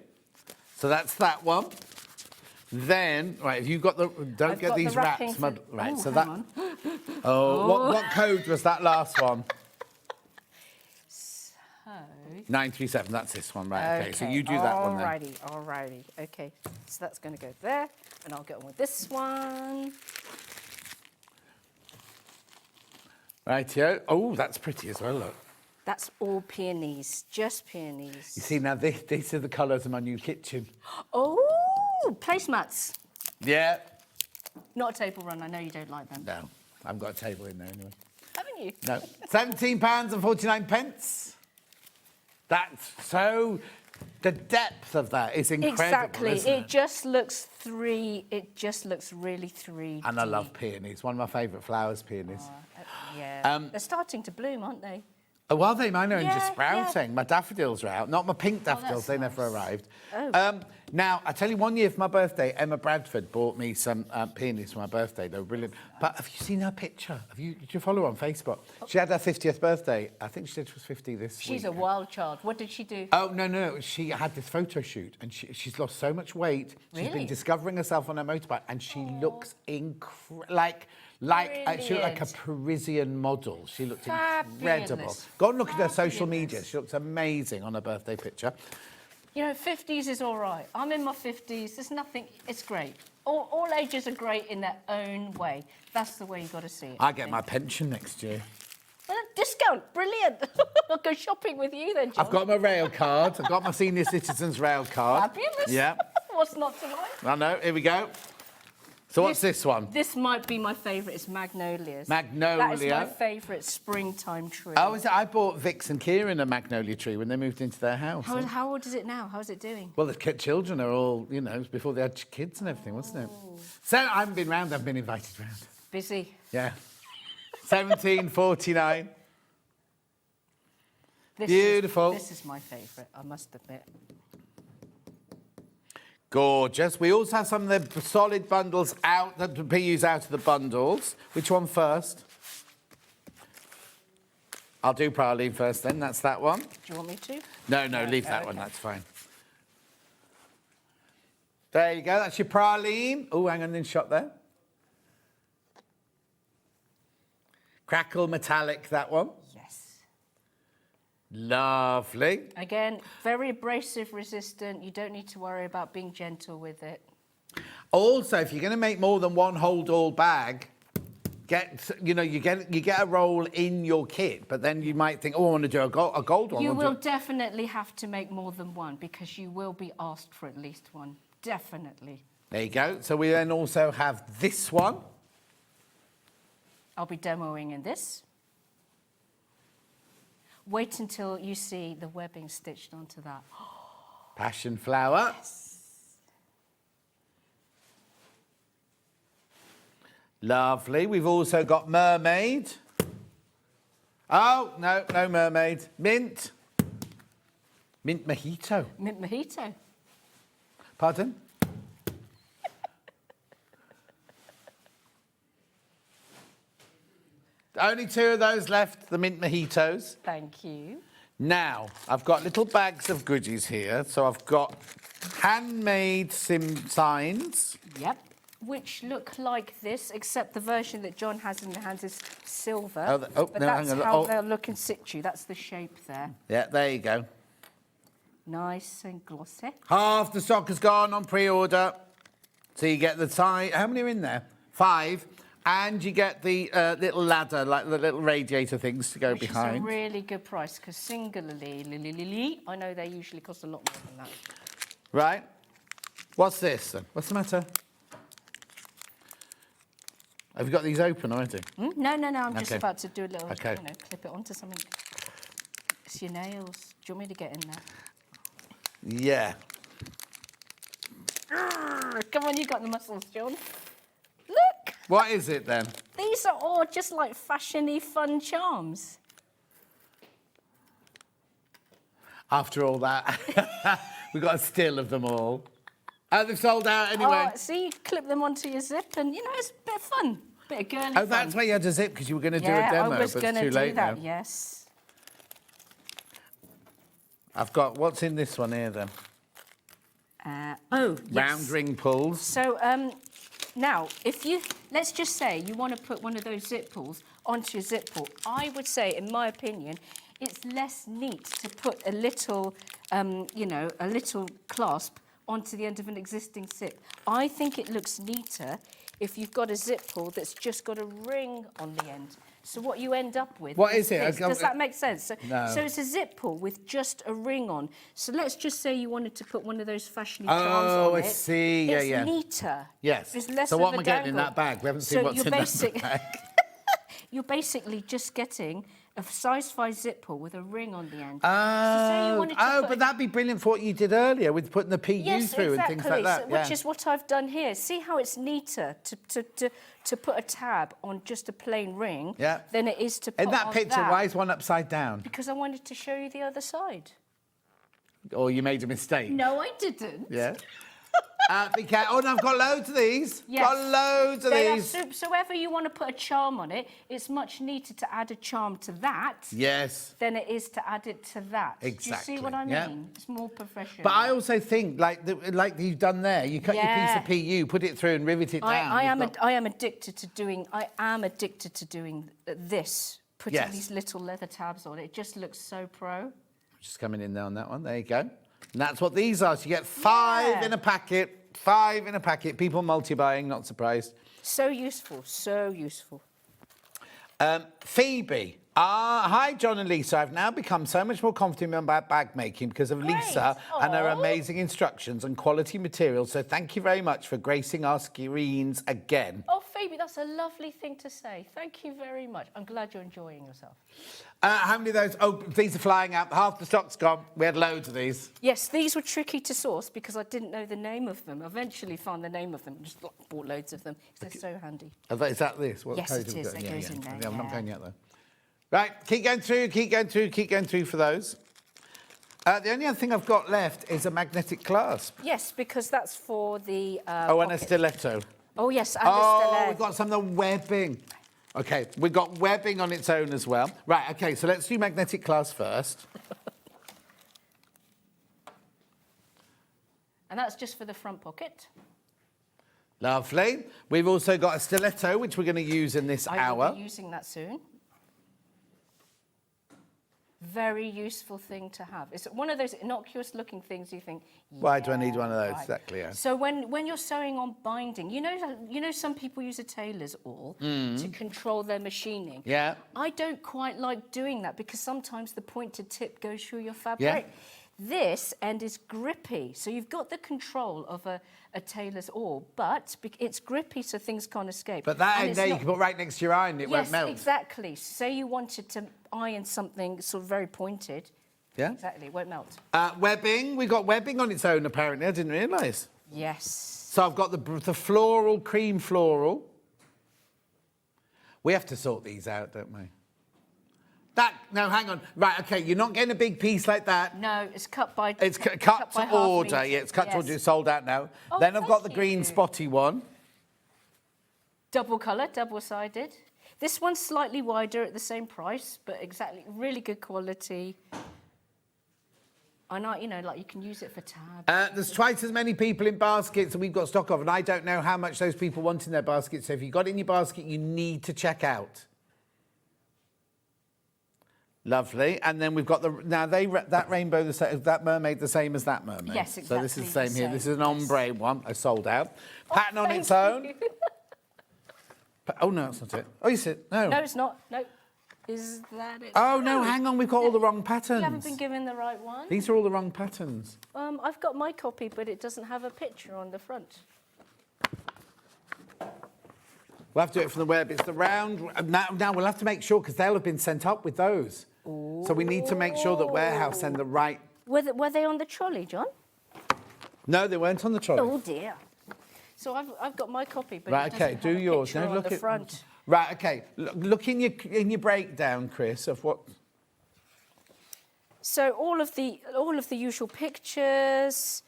So that's that one. Then, right, if you've got the... Don't get these wraps. Right, so that... What code was that last one? 937, that's this one, right, okay. So you do that one then.
Alrighty, okay. So that's going to go there, and I'll get on with this one.
Rightio. Oh, that's pretty as well, look.
That's all peonies, just peonies.
You see, now these are the colours of my new kitchen.
Oh, placemats.
Yeah.
Not a table run, I know you don't like them.
No, I haven't got a table in there anyway.
Haven't you?
No. £17.49. That's so... The depth of that is incredible,
Exactly.
isn't it?
It just looks really 3D.
And I love peonies. One of my favourite flowers, peonies.
Yeah. They're starting to bloom, aren't they?
Oh, well, mine are just
Yeah,
sprouting. My daffodils are out. Not my pink daffodils, they never arrived.
Oh.
Now, I tell you, one year for my birthday, Emma Bradford bought me some peonies for my birthday. They were brilliant. But have you seen her picture? Did you follow her on Facebook? She had her 50th birthday. I think she was 50 this week.
She's a wild child. What did she do?
Oh, no. She had this photo shoot and she's lost so much weight. She's been
Really?
discovering herself on her motorbike and she looks like she looked like a Parisian model. She looked incredible. Go and look at her social media. She looks amazing on her birthday picture.
You know, 50s is all right. I'm in my 50s. There's nothing... It's great. All ages are great in their own way. That's the way you've got to see it.
I get my pension next year.
Well, discount. Brilliant. I'll go shopping with you then, John.
I've got my rail card. I've got my senior citizens rail card.
Fabulous.
Yeah.
What's not to like?
I know. Here we go. So what's this one?
This might be my favourite. It's magnolias.
Magnolia.
That is my favourite springtime tree.
Oh, is it? I bought Vix and Kieran a magnolia tree when they moved into their house.
How old is it now? How's it doing?
Well, the children are all, it was before they had kids and everything, wasn't it? So I haven't been round, I've been invited round.
Busy.
Yeah. 17.49.
This
Beautiful.
This is my favourite, I must admit.
Gorgeous. We also have some of the solid bundles out, the PUs out of the bundles. Which one first? I'll do praline first then, that's that one.
Do you want me to?
No, leave that one, that's fine. There you go, that's your praline. Oh, hang on, then shot there. Crackle metallic, that one.
Yes.
Lovely.
Again, very abrasive resistant. You don't need to worry about being gentle with it.
Also, if you're going to make more than one hold-all bag, you get a roll in your kit, but then you might think, oh, I want to do a gold one.
You will definitely have to make more than one because you will be asked for at least one. Definitely.
There you go. So we then also have this one.
I'll be demoing in this. Wait until you see the webbing stitched onto that.
Passion flower.
Yes.
Lovely. We've also got mermaid. Oh, no mermaid. Mint. Mint mojito.
Mint mojito.
Pardon? Only two of those left, the mint mojitos.
Thank you.
Now, I've got little bags of goodies here. So I've got handmade signs.
Yep. Which look like this, except the version that John has in the hands is silver.
Oh,
but
no,
that's
hang on.
how
Oh.
they'll look in situ. That's the shape there.
Yeah, there you go.
Nice and glossy.
Half the stock has gone on pre-order. So you get the sign. How many are in there? 5. And you get the little ladder, like the little radiator things to go
Which
behind.
is a really good price, because singularly, I know they usually cost a lot more than that.
Right. What's this then? What's the matter? Have you got these open already?
No, I'm just
Okay.
about to do a little,
Okay.
clip it onto something. It's your nails. Do you want me to get in there?
Yeah.
Come on, you got the muscles, John. Look,
What is it then?
these are all just like fashiony fun charms.
After all that, we've got a still of them all. Oh, they've sold out anyway.
Oh, see, you clip them onto your zip and, it's a bit of fun. Bit of girly
Oh,
fun.
that's why you had a zip, because you were going to do a
Yeah,
demo,
I was
but
going
it's
to
too
do
late
that,
now.
yes.
I've got, what's in this one here then?
Yes.
Round ring pulls.
So, now, let's just say you want to put one of those zip pulls onto your zip pull. I would say, in my opinion, it's less neat to put a little, a little clasp onto the end of an existing zip. I think it looks neater if you've got a zip pull that's just got a ring on the end. So what you end up with...
What is it?
this. Does that make sense?
No.
So it's a zip pull with just a ring on. So let's just say you wanted to put one of those fashiony charms on
Oh, I
it.
see. Yeah,
it's
yeah.
neater.
Yes.
There's less
So
of
what
a
am I getting in
dangle.
that bag? We haven't seen what's in that bag.
You're basically just getting a size 5 zip pull with a ring on the end. So say you wanted to put
But that'd be brilliant for what you did earlier with putting the PU through and things like that.
Which is what I've done here. See how it's neater to put a tab on just a plain ring than it is to put
In that
on
picture,
that.
why is one upside down?
Because I wanted to show you the other side.
Or you made a mistake?
No, I didn't.
Yeah. Oh, and I've got loads of these.
Yes.
Got loads of
They are
these.
so wherever you want to put a charm on it, it's much neater to add a charm to that
Yes.
than it is to add it to that.
Exactly.
Do you see what I mean?
Yeah.
It's more professional.
But I also think, like you've done there, you cut your piece of PU, put it through and rivet it down.
I am addicted to doing this, putting these little leather tabs on. It just looks so pro.
Just coming in there on that one. There you go. And that's what these are. So you get 5 in a packet. 5 in a packet. People multi-buying, not surprised.
So useful, so useful.
Phoebe. Hi, John and Lisa. I've now become so much more confident about bag making because of Lisa and her amazing instructions and quality materials. So thank you very much for gracing our screens again.
Oh, Phoebe, that's a lovely thing to say. Thank you very much. I'm glad you're enjoying yourself.
How many of those? Oh, these are flying out. Half the stock's gone. We had loads of these.
Yes, these were tricky to source because I didn't know the name of them. Eventually found the name of them and just bought loads of them. They're so handy.
Is that this? What
Yes,
code
it
have we
is.
got?
It goes in there,
Yeah, I'm not
yeah.
going yet, though. Right, keep going through for those. The only other thing I've got left is a magnetic clasp.
Yes, because that's for the
and a
pocket.
stiletto.
Oh, yes, and a stiletto.
We've got some of the webbing. Okay, we've got webbing on its own as well. Right, okay, so let's do magnetic clasp first.
And that's just for the front pocket.
Lovely. We've also got a stiletto, which we're going to use in this
I
hour.
will be using that soon. Very useful thing to have. It's one of those innocuous-looking things you think.
Why do I need one of those?
Right.
Exactly. Yeah.
So when you're sewing on binding, you know, some people use a tailor's awl to control their machining.
Yeah.
I don't quite like doing that because sometimes the pointed tip goes through your fabric. This end is grippy, so you've got the control of a tailor's awl, but it's grippy, so things can't escape.
But that
And
end
it's
there, you
not-
can put right next to your iron, it won't melt.
Yes, exactly. Say you wanted to iron something sort of very pointed.
Yeah.
Exactly, it won't melt.
Webbing. We've got webbing on its own, apparently. I didn't realise.
Yes.
So I've got the floral, cream floral. We have to sort these out, don't we? No, hang on. Right, okay, you're not getting a big piece like that.
No, it's cut by...
It's cut
by
to
half
order.
metre.
Yeah, it's cut to
Yes.
order. It's sold out now.
Oh,
Then I've got the
thank
green
you.
spotty one.
Double colour, double-sided. This one's slightly wider at the same price, but exactly, really good quality. I know, you know, like you can use it for tabs.
There's twice as many people in baskets that we've got stock of, and I don't know how much those people want in their basket. So if you've got it in your basket, you need to check out. Lovely. And then we've got that rainbow, that mermaid the same as that mermaid.
Yes, exactly.
So this is the same here. This is an ombre one. I sold out.
Oh,
Pattern on its own. Oh, no, that's not it. Oh, you said, no.
No, it's not. No. Is that it?
Oh, no, hang on. We've got all the wrong patterns.
You haven't been given the right one.
These are all the wrong patterns.
I've got my copy, but it doesn't have a picture on the front.
We'll have to do it from the web. It's the round. Now we'll have to make sure, because they'll have been sent up with those. Ooh. So we need to make sure that Warehouse send the right...
Were they on the trolley, John?
No, they weren't on the trolley.
Oh, dear. So I've got my copy, but
right,
it doesn't
okay, do
have a
yours.
picture
No,
on
look
the
at
front.
Right, okay. Look in your breakdown, Chris, of what.
So all of the usual pictures.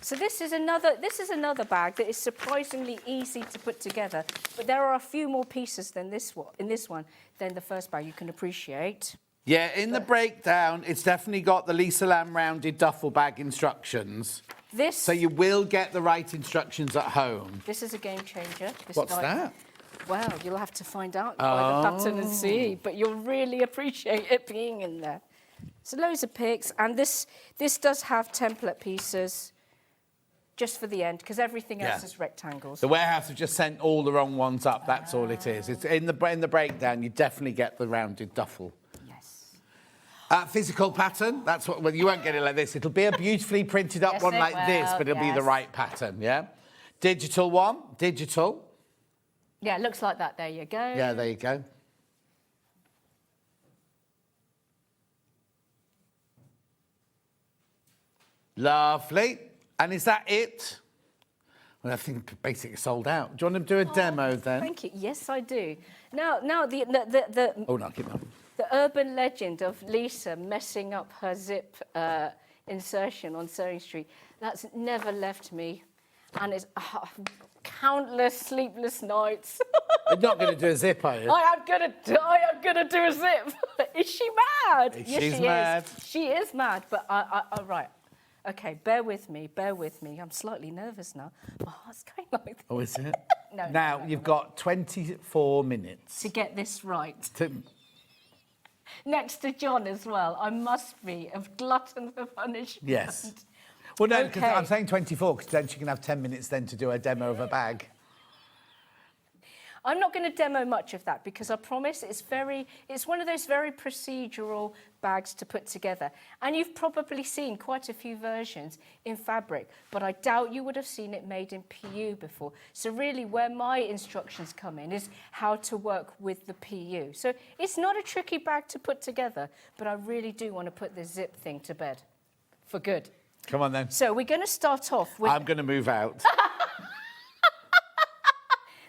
So this is another bag that is surprisingly easy to put together, but there are a few more pieces than this one than the first bag you can appreciate.
Yeah, in the breakdown, it's definitely got the Lisa Lamb rounded duffel bag instructions. So you will get the right instructions at home.
This is a game changer.
What's that?
Well, you'll have to find out by the pattern and see, but you'll really appreciate it being in there. So loads of pics, and this does have template pieces just for the end, because everything else is rectangles.
The Warehouse have just sent all the wrong ones up. That's all it is. It's in the breakdown. You definitely get the rounded duffel.
Yes.
Physical pattern. That's what. Well, you won't get it like this. It'll be a beautifully printed up one like this, but it'll be the right pattern. Yeah. Digital one. Digital.
Yeah, it looks like that. There you go.
Yeah, there you go. Lovely. And is that it? Well, I think basically sold out. Do you want to do a demo then?
Thank you. Yes, I do. Now the
Oh no, keep on.
The urban legend of Lisa messing up her zip insertion on Sewing Street, that's never left me. And it's countless sleepless nights.
You're not going to do a zip, are you?
I am gonna do a zip. Is she mad? Yes,
She's mad.
She is mad, but right. Okay, bear with me. I'm slightly nervous now. My heart's going like this.
Oh, is it?
No.
Now, you've got 24 minutes.
To get this right. Next to John as well. I must be a glutton for punishment.
Yes. Well, no, because I'm saying 24, because then she can have 10 minutes then to do a demo of a bag.
I'm not going to demo much of that because I promise it's one of those very procedural bags to put together. And you've probably seen quite a few versions in fabric, but I doubt you would have seen it made in PU before. So really where my instructions come in is how to work with the PU. So it's not a tricky bag to put together, but I really do want to put the zip thing to bed for good.
Come on then.
So we're going to start off with...
I'm going to move out.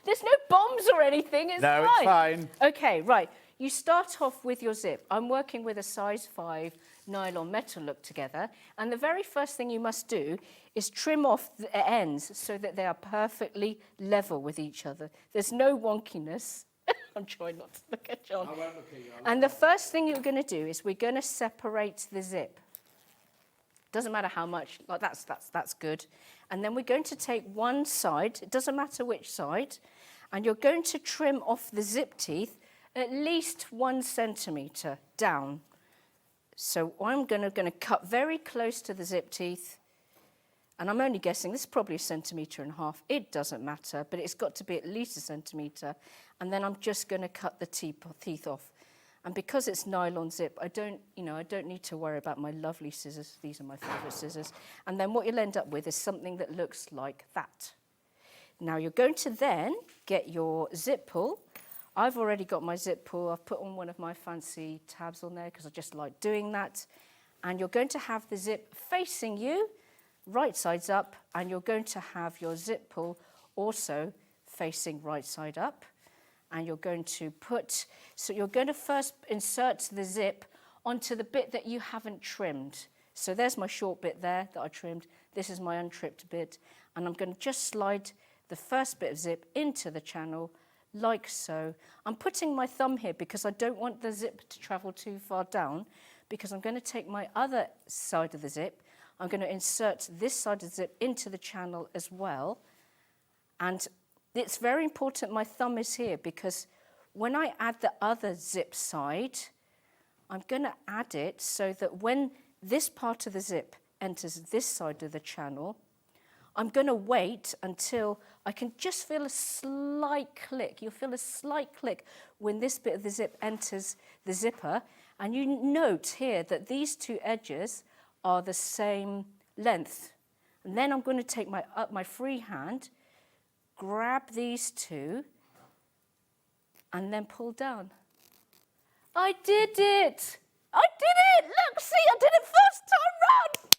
There's no bombs or anything, it's fine.
No, it's fine.
Okay, right. You start off with your zip. I'm working with a size 5 nylon metal look together. And the very first thing you must do is trim off the ends so that they are perfectly level with each other. There's no wonkiness. I'm trying not to look at John. I won't look at you. And the first thing you're going to do is we're going to separate the zip. Doesn't matter how much, like that's good. And then we're going to take one side, it doesn't matter which side, and you're going to trim off the zip teeth at least 1 centimetre down. So I'm going to cut very close to the zip teeth, and I'm only guessing this is probably 1.5 centimetres. It doesn't matter, but it's got to be at least 1 centimetre. And then I'm just going to cut the teeth off. And because it's nylon zip, I don't need to worry about my lovely scissors. These are my favourite scissors. And then what you'll end up with is something that looks like that. Now you're going to then get your zip pull. I've already got my zip pull. I've put on one of my fancy tabs on there because I just like doing that. And you're going to have the zip facing you, right sides up, and you're going to have your zip pull also facing right side up. And you're going to you're going to first insert the zip onto the bit that you haven't trimmed. So there's my short bit there that I trimmed. This is my untripped bit. And I'm going to just slide the first bit of zip into the channel like so. I'm putting my thumb here because I don't want the zip to travel too far down. because I'm going to take my other side of the zip, I'm going to insert this side of the zip into the channel as well. And it's very important my thumb is here, because when I add the other zip side, I'm going to add it so that when this part of the zip enters this side of the channel, I'm going to wait until I can just feel a slight click. You'll feel a slight click when this bit of the zip enters the zipper. And you note here that these two edges are the same length. And then I'm going to take my free hand, grab these two, and then pull down. I did it! I did it! Look, see, I did it first time round!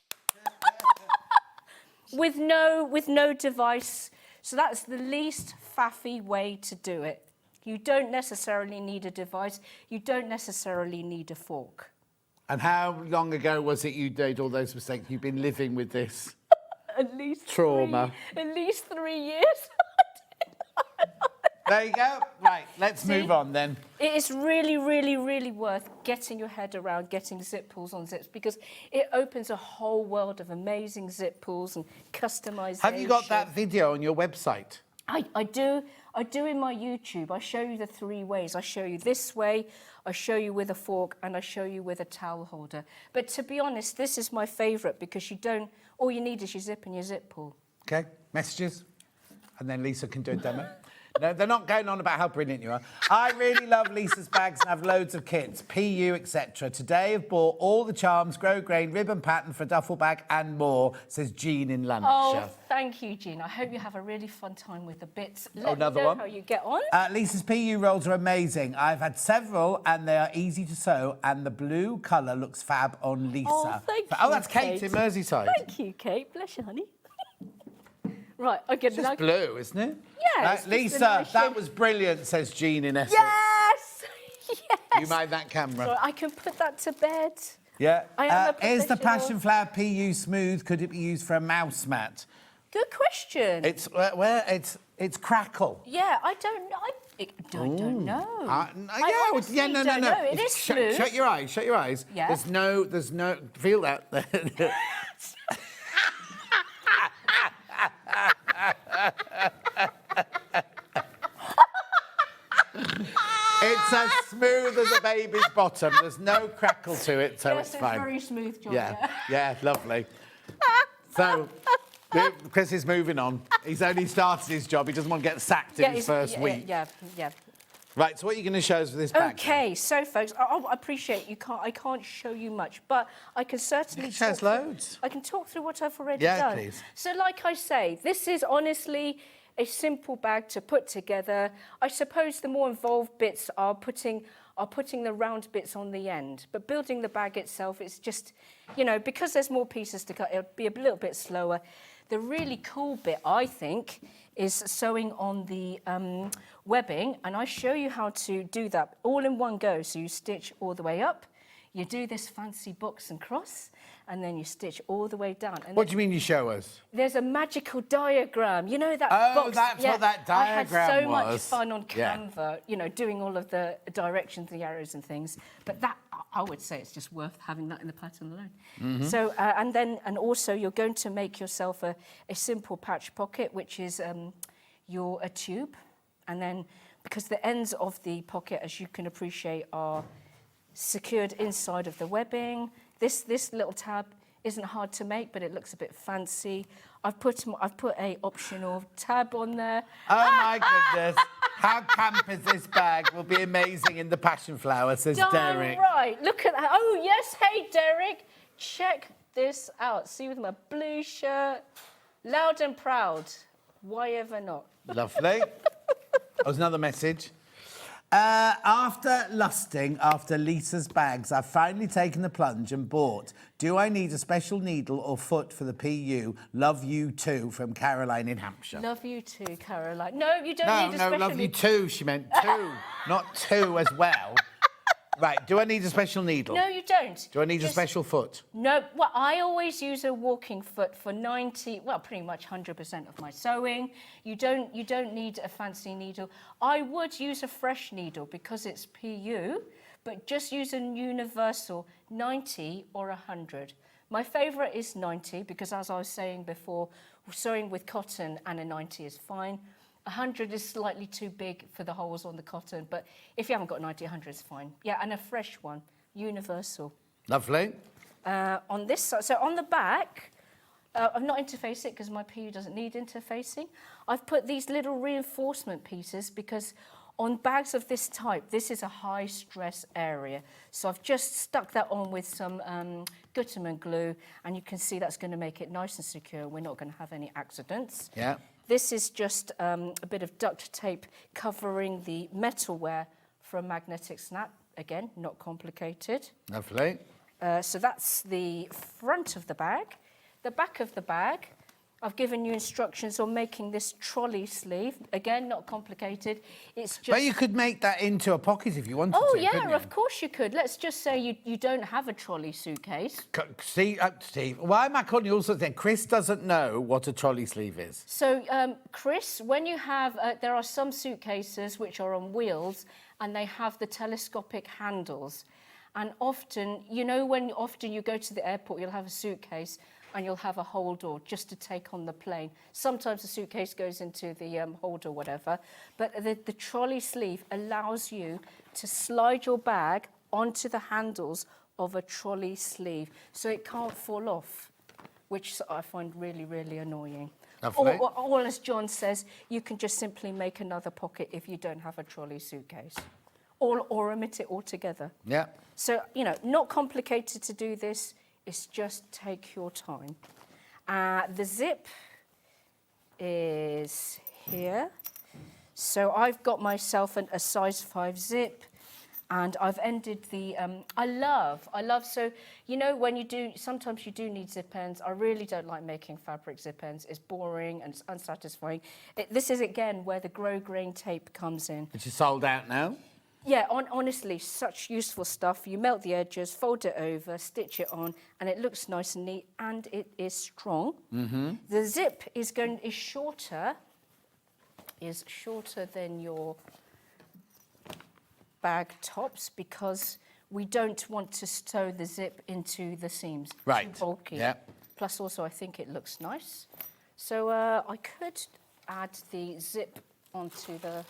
with no device. So that's the least faffy way to do it. You don't necessarily need a device. You don't necessarily need a fork.
And how long ago was it you did all those mistakes? You've been living with this
At least
trauma.
At least 3 years.
There you go. Right, let's move on then.
It is really, really, really worth getting your head around getting zip pulls on zips, because it opens a whole world of amazing zip pulls and customization.
Have you got that video on your website?
I do in my YouTube. I show you the 3 ways. I show you this way, I show you with a fork, and I show you with a towel holder. But to be honest, this is my favourite, because all you need is your zip and your zip pull.
Okay, messages, and then Lisa can do a demo. No, they're not going on about how brilliant you are. I really love Lisa's bags and have loads of kits, PU, etc. Today I've bought all the charms, grow grain, ribbon pattern for a duffel bag and more, says Jean in Lancashire.
Oh, thank you, Jean. I hope you have a really fun time with the bits. Let
Another
me know
one.
how you get on.
Lisa's PU rolls are amazing. I've had several and they are easy to sew, and the blue colour looks fab on Lisa.
Oh, thank you,
Oh, that's Kate in Merseyside.
Thank you, Kate. Bless you, honey. Right, okay.
It's just blue, isn't it?
Yeah. it's just a
Lisa,
nice
that
shade.
was brilliant, says Jean in Essex.
Yes! Yes!
You made that camera.
So I can put that to bed.
Yeah.
I am a
Is the
professional.
passion flower PU smooth? Could it be used for a mouse mat?
Good question.
It's it's crackle.
Yeah, I don't know. I don't know. I honestly
no.
don't know. It is smooth.
Shut your eyes. Shut your eyes.
Yeah.
There's no. Feel that. It's as smooth as a baby's bottom. There's no crackle to it, so
Yes,
it's fine.
it's very smooth, John.
Yeah, lovely. So, Chris is moving on. He's only started his job. He doesn't want to get sacked in his first week.
Yeah.
Right, so what are you going to show us with this bag?
Okay, so folks, I appreciate I can't show you much, but I can certainly
show us loads.
I can talk through what I've already
Yeah,
done.
please.
So like I say, this is honestly a simple bag to put together. I suppose the more involved bits are putting the round bits on the end. But building the bag itself, it's just, because there's more pieces to cut, it'll be a little bit slower. The really cool bit, I think, is sewing on the webbing, and I show you how to do that all in one go. So you stitch all the way up, you do this fancy box and cross, and then you stitch all the way down. And
What do you mean you show us?
there's a magical diagram. You know that
Oh,
box?
that's what that diagram
I had so much
was.
fun on
Yeah.
Canva, doing all of the directions, the arrows and things. But that, I would say it's just worth having that in the pattern alone.
Mm-hmm.
So, and also you're going to make yourself a simple patch pocket, which is a tube. And then, because the ends of the pocket, as you can appreciate, are secured inside of the webbing. This little tab isn't hard to make, but it looks a bit fancy. I've put a optional tab on there.
Oh my goodness. How camp is this bag? Will be amazing in the passion flower, says
Darn
Derek.
right. Look at that. Oh, yes. Hey, Derek. Check this out. See with my blue shirt. Loud and proud. Why ever not?
Lovely. That was another message. After lusting after Lisa's bags, I've finally taken the plunge and bought. Do I need a special needle or foot for the PU? Love you too, from Caroline in Hampshire.
Love you too, Caroline. No, you don't need a special
love you
needle.
too, she meant two, not two as well. Right, do I need a special needle?
No, you don't.
Do I need a special foot?
No, well, I always use a walking foot for pretty much 100% of my sewing. You don't need a fancy needle. I would use a fresh needle because it's PU, but just use a universal 90 or 100. My favourite is 90 because, as I was saying before, sewing with cotton and a 90 is fine. 100 is slightly too big for the holes on the cotton, but if you haven't got 90, 100 is fine. Yeah, and a fresh one, universal.
Lovely.
On this side, so on the back, I've not interfaced it because my PU doesn't need interfacing. I've put these little reinforcement pieces because on bags of this type, this is a high stress area. So I've just stuck that on with some Gutermann glue, and you can see that's going to make it nice and secure. We're not going to have any accidents.
Yeah.
This is just a bit of duct tape covering the metalware for a magnetic snap. Again, not complicated.
Lovely.
So that's the front of the bag. The back of the bag, I've given you instructions on making this trolley sleeve. Again, not complicated. It's just...
But you could make that into a pocket if you wanted to, couldn't you?
Of course you could. Let's just say you don't have a trolley suitcase.
Steve, why am I calling you all sorts of things? Chris doesn't know what a trolley sleeve is.
So, Chris, when you have... there are some suitcases which are on wheels and they have the telescopic handles. And often, you know, when often you go to the airport, you'll have a suitcase and you'll have a hold door just to take on the plane. Sometimes the suitcase goes into the hold or whatever, but the trolley sleeve allows you to slide your bag onto the handles of a trolley sleeve, so it can't fall off, which I find really, really annoying. Or as John says, you can just simply make another pocket if you don't have a trolley suitcase, or omit it altogether.
Yeah.
So, you know, not complicated to do this. It's just take your time. The zip is here. So I've got myself a size 5 zip, and I've ended the, I love, so, you know, when you do, sometimes you do need zip ends. I really don't like making fabric zip ends. It's boring and it's unsatisfying. This is, again, where the grosgrain tape comes in.
Which is sold out now?
Yeah, honestly, such useful stuff. You melt the edges, fold it over, stitch it on, and it looks nice and neat, and it is strong.
Mm-hmm.
The zip is shorter than your bag tops because we don't want to sew the zip into the seams.
Right.
Too bulky.
Yeah.
Plus, also, I think it looks nice. So I could add the zip onto the...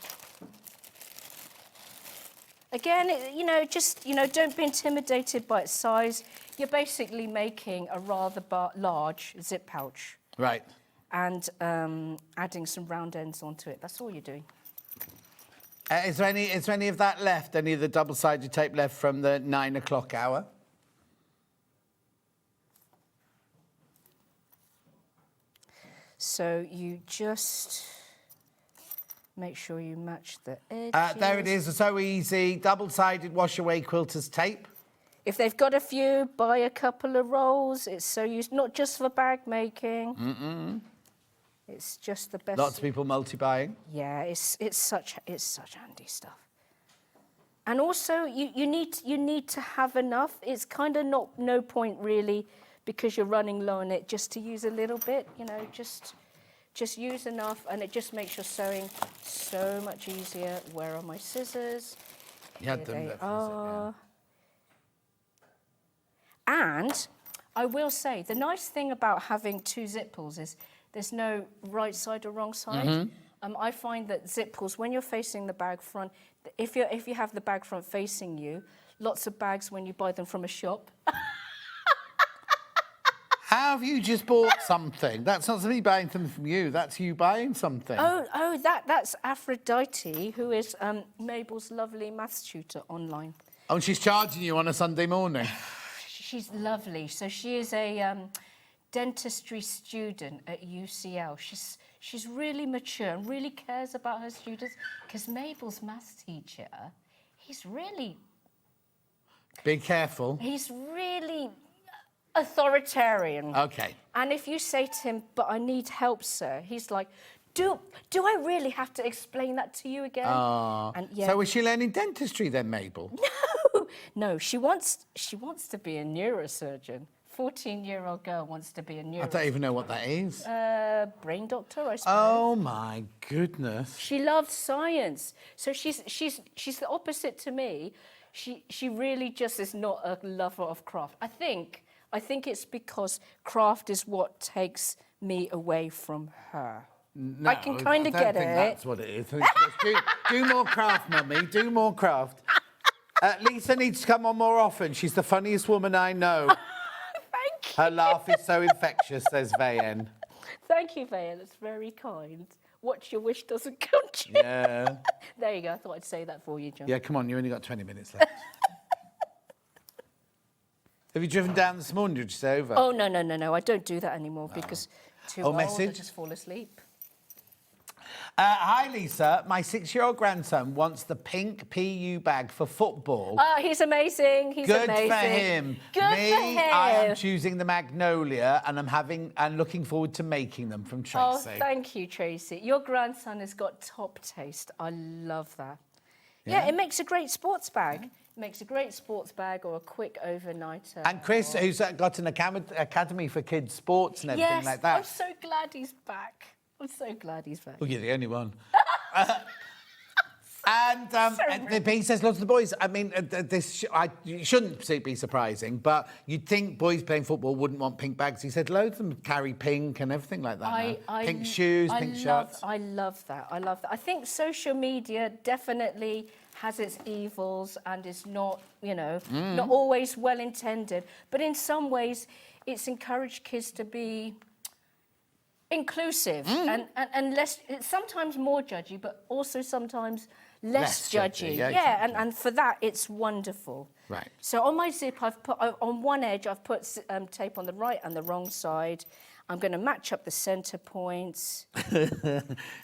Again, don't be intimidated by its size. You're basically making a rather large zip pouch.
Right.
And adding some round ends onto it. That's all you're doing.
Is there any of that left? Any of the double-sided tape left from the 9 o'clock hour?
So you just... make sure you match the edges.
There it is, so easy. Double-sided wash-away quilter's tape.
If they've got a few, buy a couple of rolls. It's so useful, not just for bag making.
Mm-mm.
It's just the best.
Lots of people multi-buying.
Yeah, it's such handy stuff. And also, you need to have enough. It's kind of no point really, because you're running low on it, just to use a little bit. You know, just use enough, and it just makes your sewing so much easier. Where are my scissors?
Yeah,
they are. And I will say, the nice thing about having 2 zip pulls is there's no right side or wrong side.
Mm-hmm.
I find that zip pulls, when you're facing the bag front, if you have the bag front facing you, lots of bags when you buy them from a shop.
How have you just bought something? That's not somebody buying something from you. That's you buying something.
Oh, that's Aphrodite, who is Mabel's lovely maths tutor online.
Oh, and she's charging you on a Sunday morning.
She's lovely. So she is a dentistry student at UCL. She's really mature and really cares about her students, because Mabel's maths teacher, he's really...
Be careful.
He's really authoritarian.
Okay.
And if you say to him, "But I need help, sir," he's like, Do I really have to explain that to you again? And, yeah.
So was she learning dentistry then, Mabel?
No, she wants to be a neurosurgeon. 14-year-old girl wants to be a neurosurgeon.
I don't even know what that is.
Brain doctor, I suppose.
Oh my goodness.
She loves science. So she's the opposite to me. she really just is not a lover of craft. I think it's because craft is what takes me away from her.
No,
I can kind of get
I don't think
it.
that's what it is. Do more craft, Mummy. Do more craft. Lisa needs to come on more often. She's the funniest woman I know.
Thank you.
Her laugh is so infectious, says Vayen.
Thank you, Vaya. That's very kind. What your wish doesn't come true.
Yeah.
There you go. I thought I'd say that for you, John.
Yeah, come on. You only got 20 minutes left. Have you driven down this morning? Did you stay over?
Oh, no. I don't do that anymore because too old.
message?
I just fall asleep.
Hi, Lisa. My 6-year-old grandson wants the pink PU bag for football.
Oh, he's amazing. He's
Good
amazing.
for him.
Good for him.
I am choosing the Magnolia, and I'm looking forward to making them from Tracy.
Oh, thank you, Tracy. Your grandson has got top taste. I love that. Yeah, it makes a great sports bag. It makes a great sports bag or a quick overnighter.
And Chris, who's got an academy for kids sports and everything like that.
I'm so glad he's back. I'm so glad he's back.
Oh, you're the only one. And he says lots of the boys. I mean, you shouldn't be surprising, but you'd think boys playing football wouldn't want pink bags. He said loads of them carry pink and everything like that. Pink shoes, pink shirts.
I love that. I think social media definitely has its evils and is not, not always well intended. But in some ways, it's encouraged kids to be inclusive and less, sometimes more judgy, but also sometimes less judgy.
Yeah, exactly.
And for that, it's wonderful.
Right.
So on my zip, I've put on one edge, I've put tape on the right and the wrong side. I'm going to match up the centre points.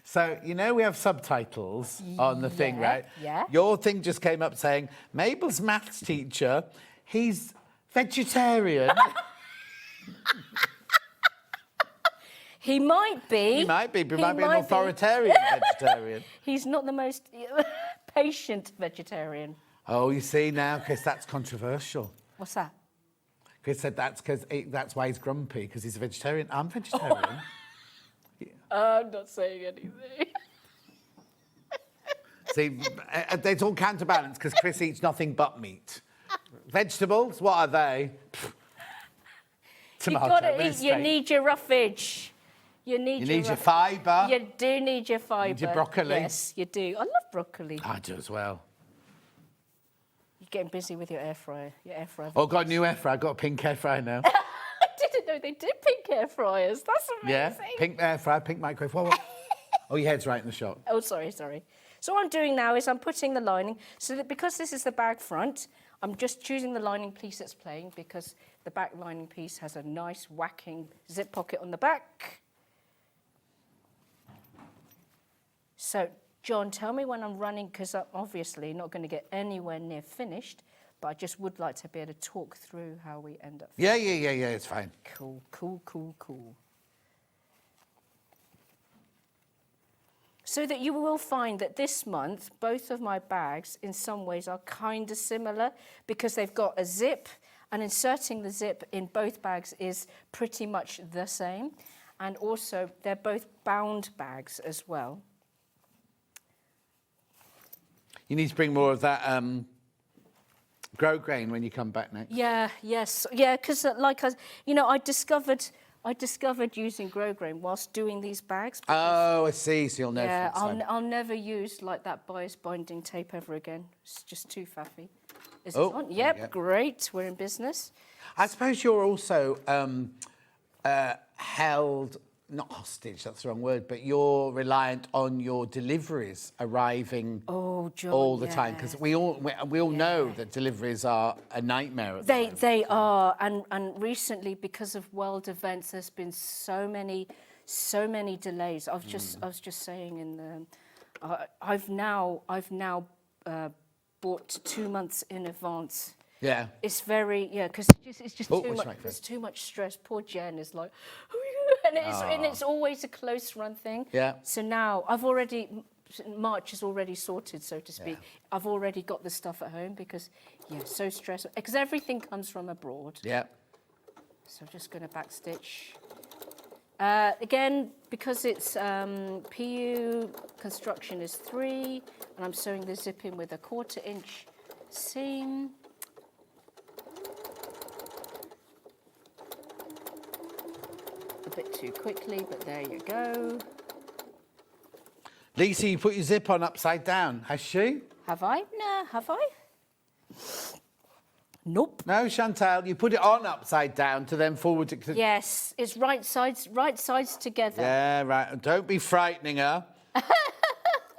So, we have subtitles on the thing, right?
Yeah.
Your thing just came up saying, Mabel's maths teacher, he's vegetarian.
He might be.
He might be, but he might be an authoritarian vegetariarian.
He's not the most patient vegetarian.
Oh, you see now, Chris, that's controversial.
What's that?
Chris said that's why he's grumpy, because he's a vegetarian. I'm vegetarian.
I'm not saying anything.
See, it's all counterbalanced, because Chris eats nothing but meat. Vegetables, what are they? Tomato.
You've got to eat, you need your roughage. You need your
fibre.
You do need your fibre.
Need your broccoli.
Yes, you do. I love broccoli.
I do as well.
You're getting busy with your air fryer.
Oh, got a new air fryer. I've got a pink air fryer now.
I didn't know they did pink air fryers. That's amazing.
Yeah, pink air fryer, pink microwave. What? Oh, your head's right in the shot.
Oh, sorry. So what I'm doing now is I'm putting the lining, so that because this is the bag front, I'm just choosing the lining piece that's plain, because the back lining piece has a nice whacking zip pocket on the back. So, John, tell me when I'm running, because I'm obviously not going to get anywhere near finished, but I just would like to be able to talk through how we end up.
Yeah, it's fine.
Cool. So that you will find that this month, both of my bags, in some ways, are kind of similar, because they've got a zip, and inserting the zip in both bags is pretty much the same. And also, they're both bound bags as well.
You need to bring more of that grow grain when you come back next.
Yes, because I discovered using grow grain whilst doing these bags.
Oh, I see. So you'll know.
Yeah, I'll never use like that bias binding tape ever again. It's just too faffy. Is it on? Yep, great. We're in business.
I suppose you're also held, not hostage, that's the wrong word, but you're reliant on your deliveries arriving all the time, because we all know that deliveries are a nightmare at the moment.
They are, and recently, because of world events, there's been so many delays. I was just saying in the, I've now bought 2 months in advance.
Yeah.
It's very, because it's just too much. There's too much stress. Poor Jen is like, and it's always a close run thing.
Yeah.
So now March is already sorted, so to speak. Yeah. I've already got the stuff at home because, so stressful. Because everything comes from abroad.
Yeah.
So I'm just going to backstitch. Again, because it's PU construction is 3, and I'm sewing the zip in with a 1/4 inch seam. A bit too quickly, but there you go.
Lisa, you put your zip on upside down, has she?
Have I? No, have I? Nope.
No, Chantal, you put it on upside down to then forward to...
Yes, it's right sides together.
Yeah, right. Don't be frightening her.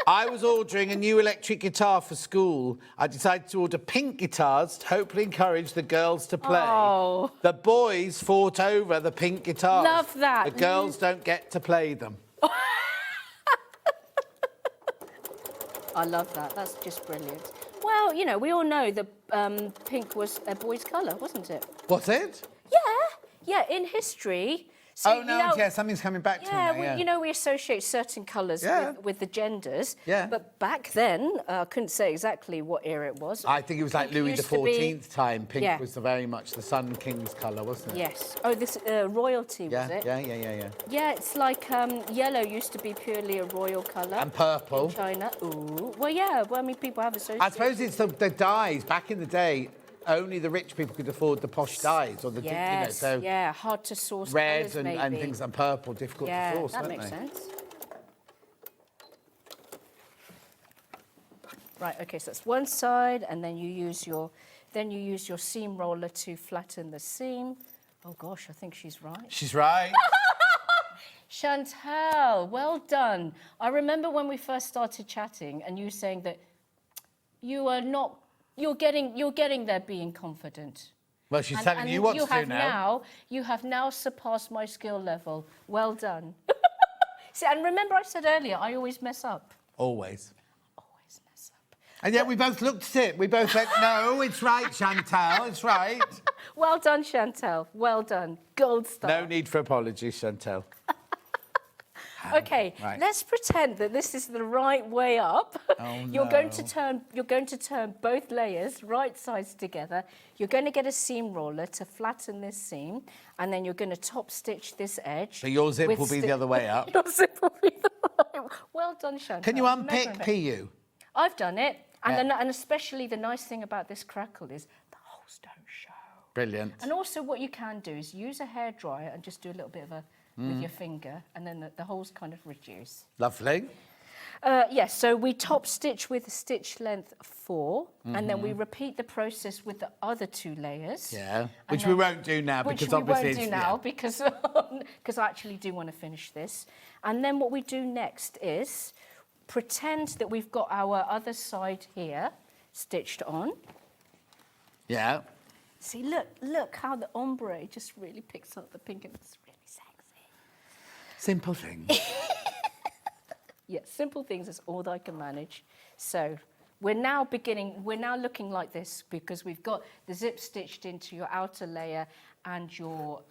I was ordering a new electric guitar for school. I decided to order pink guitars to hopefully encourage the girls to play.
Oh.
The boys fought over the pink guitars.
Love that.
The girls don't get to play them.
I love that. That's just brilliant. Well, you know, we all know that pink was a boy's colour, wasn't it?
Was it?
Yeah, in history. So,
Oh, no,
you know,
yeah, something's coming back to me now, yeah.
you know, we associate certain colours with the genders.
Yeah.
But back then, I couldn't say exactly what era it was.
I think it was like
Pink
Louis
used to be-
XIV time. Pink
Yeah.
was very much the Sun King's colour, wasn't it?
Yes. Oh, this royalty,
Yeah,
was it?
yeah.
Yeah, it's like yellow used to be purely a royal colour.
And purple.
In China. Ooh. Well, yeah. Well, I mean, people have associated.
I suppose it's the dyes. Back in the day, only the rich people could afford the posh dyes or the,
Yes,
you know, so
yeah, hard to source
red
colours,
and
maybe.
things and purple difficult to source,
that
don't
makes
they?
sense. Right, okay, so that's one side, and then you use your seam roller to flatten the seam. Oh gosh, I think she's right.
She's right.
Chantal, well done. I remember when we first started chatting, and you saying that you are not. You're getting there being confident.
Well, she's telling you what to do now.
You have now surpassed my skill level. Well done. See, and remember I said earlier, I always mess up.
Always.
Always mess up.
And yet we both looked at it. We both went, no, it's right, Chantal, it's right.
Well done, Chantal. Well done. Gold star.
No need for apologies, Chantal.
Okay,
Right.
let's pretend that this is the right way up.
Oh,
You're going to
no.
turn both layers right sides together. You're going to get a seam roller to flatten this seam, and then you're going to top stitch this edge.
So your zip
with
will be the other way up.
Your zip will be the right. Well done, Chantal.
Can you unpick
Measurement.
PU?
I've done it, and
Yeah.
and especially the nice thing about this crackle is the holes don't show.
Brilliant.
And also, what you can do is use a hairdryer and just do a little bit of a with your finger, and then the holes kind of reduce.
Lovely.
Yes, so we top stitch with stitch length 4, and then we repeat the process with the other 2 layers.
Yeah, which we won't do now
Which
because
we
obviously
won't do now because I actually do want to finish this. And then what we do next is pretend that we've got our other side here stitched on.
Yeah.
See, look how the ombre just really picks up the pink and it's really sexy.
Simple things.
Yeah, simple things is all that I can manage. So we're now looking like this because we've got the zip stitched into your outer layer and your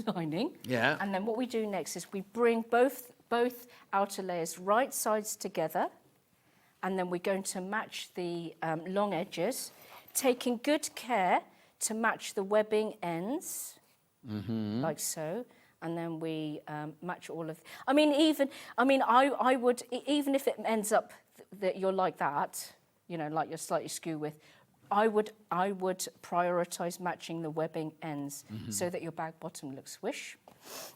lining.
Yeah.
And then what we do next is we bring both outer layers right sides together, and then we're going to match the long edges, taking good care to match the webbing ends, like so. And then we match all of. I would even if it ends up that you're like that, you know, like you're slightly skew with, I would prioritise matching the webbing ends so that your bag bottom looks swish.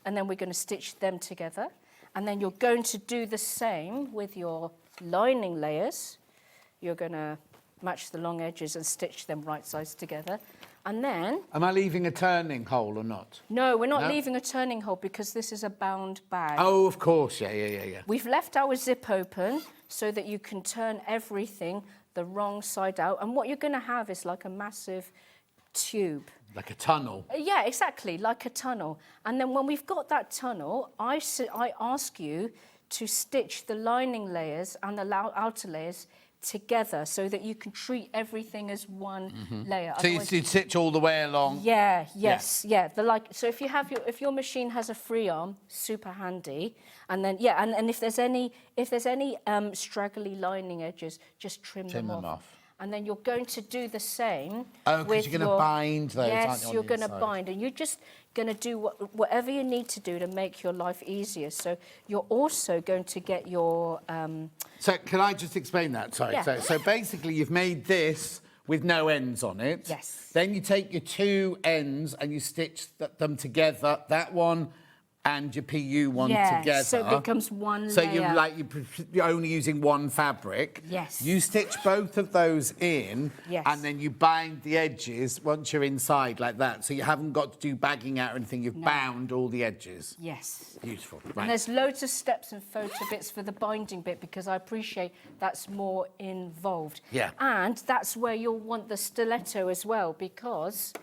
And then we're going to stitch them together, and then you're going to do the same with your lining layers. You're going to match the long edges and stitch them right sides together. And then...
Am I leaving a turning hole or not?
No, we're not
No?
leaving a turning hole because this is a bound bag.
Oh, of course, yeah.
We've left our zip open so that you can turn everything the wrong side out. And what you're going to have is like a massive tube.
Like a tunnel.
Yeah, exactly, like a tunnel. And then when we've got that tunnel, I ask you to stitch the lining layers and the outer layers together so that you can treat everything as one layer.
So you
Otherwise-
stitch all the way along?
Yeah, yes, yeah. So if your machine has a free arm, super handy. And then and if there's any straggly lining edges, just trim them off. And then you're going to do the same.
Oh, because
with
you're going to bind those, aren't
Yes,
you, on
you're
the
going to
inside?
bind, and you're just going to do whatever you need to do to make your life easier. So you're also going to get your.
So can I just explain that? Sorry.
Yeah.
So basically, you've made this with no ends on it.
Yes.
Then you take your 2 ends and you stitch them together. That one and your PU one together.
So it becomes one
So
layer.
you're only using one fabric.
Yes.
You stitch both of those in,
Yes.
and then you bind the edges once you're inside like that. So you haven't got to do bagging out or anything. You've bound all the edges.
Yes.
Beautiful.
And
Right.
there's loads of steps and photo bits for the binding bit because I appreciate that's more involved.
Yeah.
And that's where you'll want the stiletto as well because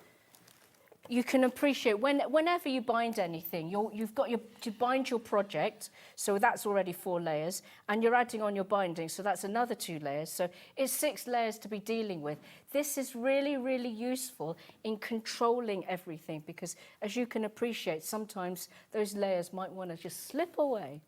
you can appreciate whenever you bind anything, you've got to bind your project, so that's already 4 layers, and you're adding on your binding, so that's another 2 layers. So it's 6 layers to be dealing with. This is really, really useful in controlling everything because, as you can appreciate, sometimes those layers might want to just slip away.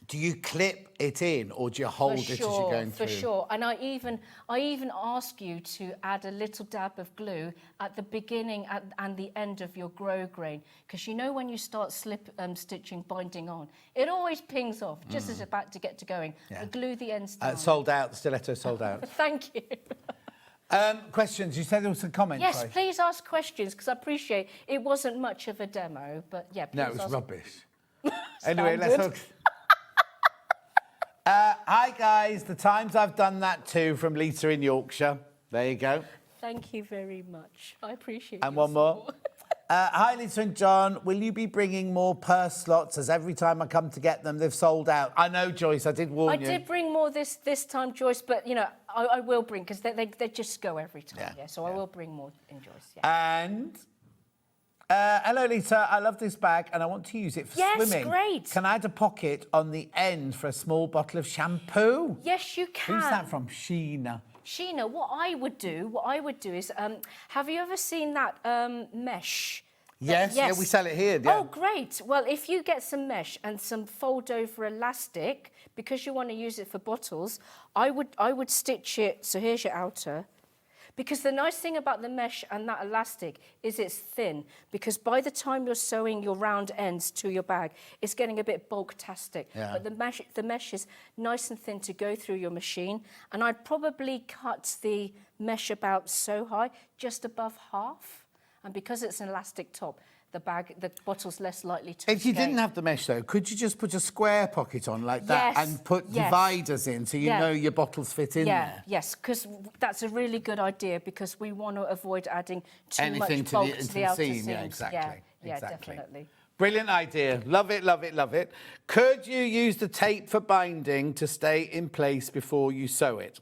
Do you clip it in or do you hold it as you're going through?
For sure. And I even ask you to add a little dab of glue at the beginning and the end of your grow grain. Because you know when you start stitching, binding on, it always pings off just as it's about to get to going.
Yeah.
Glue the ends down.
Sold out, the stiletto sold out.
Thank you.
Questions? You said there was some comments.
Yes,
right?
please ask questions because I appreciate it wasn't much of a demo, but yeah, please
No, it was
ask.
rubbish. Anyway, let's
Standard.
look. Hi guys, the times I've done that too from Lisa in Yorkshire. There you go.
Thank you very much. I appreciate
And
your
one more.
support.
Hi Lisa and John, will you be bringing more purse slots as every time I come to get them they've sold out? I know, Joyce, I did warn you.
I did bring more this time, Joyce, but you know I will bring because they just go every time. Yeah, so I will bring more in, Joyce. Yeah.
And hello Lisa, I love this bag and I want to use it for swimming.
Great.
Can I add a pocket on the end for a small bottle of shampoo?
Yes, you can.
Who's that from? Sheena.
Sheena, what I would do is, have you ever seen that mesh?
Yes, yeah, we sell it here. Yeah.
Oh, great. Well, if you get some mesh and some fold-over elastic, because you want to use it for bottles, I would stitch it. So here's your outer. Because the nice thing about the mesh and that elastic is it's thin. Because by the time you're sewing your round ends to your bag, it's getting a bit bulk-tastic.
Yeah.
But the mesh is nice and thin to go through your machine. And I'd probably cut the mesh about so high, just above half. And because it's an elastic top, the bottle's less likely to
If you
escape.
didn't have the mesh though, could you just put a square pocket on like that and put dividers in so you know your bottles fit in there?
Yes, because that's a really good idea because we want to avoid adding too
Anything
much
to
bulk
the,
to
into
the
the
outer
seam,
seams.
yeah, exactly.
Yeah,
exactly.
definitely.
Brilliant idea. Love it, love it, love it. Could you use the tape for binding to stay in place before you sew it?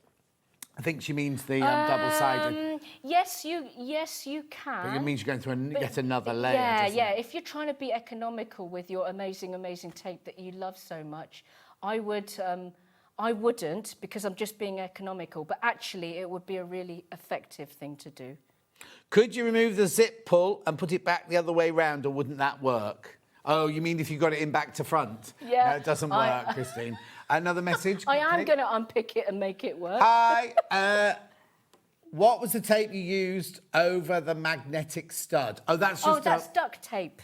I think she means the double-sided.
Yes, you can.
But it means you're going through yet another layer.
Yeah,
doesn't
yeah.
it?
If you're trying to be economical with your amazing, amazing tape that you love so much, I wouldn't because I'm just being economical. But actually, it would be a really effective thing to do.
Could you remove the zip pull and put it back the other way round, or wouldn't that work? Oh, you mean if you got it in back to front?
Yeah.
No, it doesn't work, Christine. Another message?
I am going to unpick it and make it work.
Hi. What was the tape you used over the magnetic stud? Oh, that's just...
that's duct tape.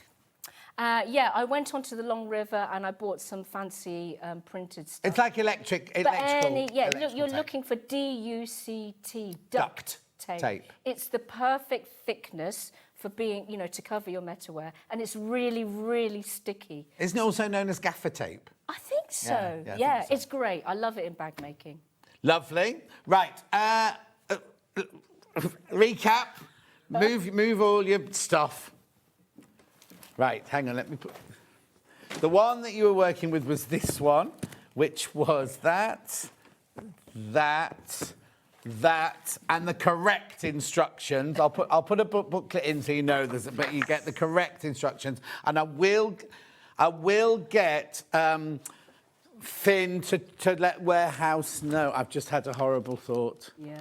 Yeah, I went onto the Long River and I bought some fancy printed stuff.
It's like electrical.
Look, you're looking for DUCT, duct tape. It's the perfect thickness for being, to cover your metalware, and it's really, really sticky.
Isn't it also known as gaffer tape?
I think so.
Yeah, I think so.
It's great. I love it in bag making.
Lovely. Right. Recap. Move all your stuff. Right, hang on, let me put... The one that you were working with was this one, which was that, and the correct instructions. I'll put a booklet in so you know this, but you get the correct instructions. And I will get Finn to let Warehouse know. I've just had a horrible thought.
Yeah.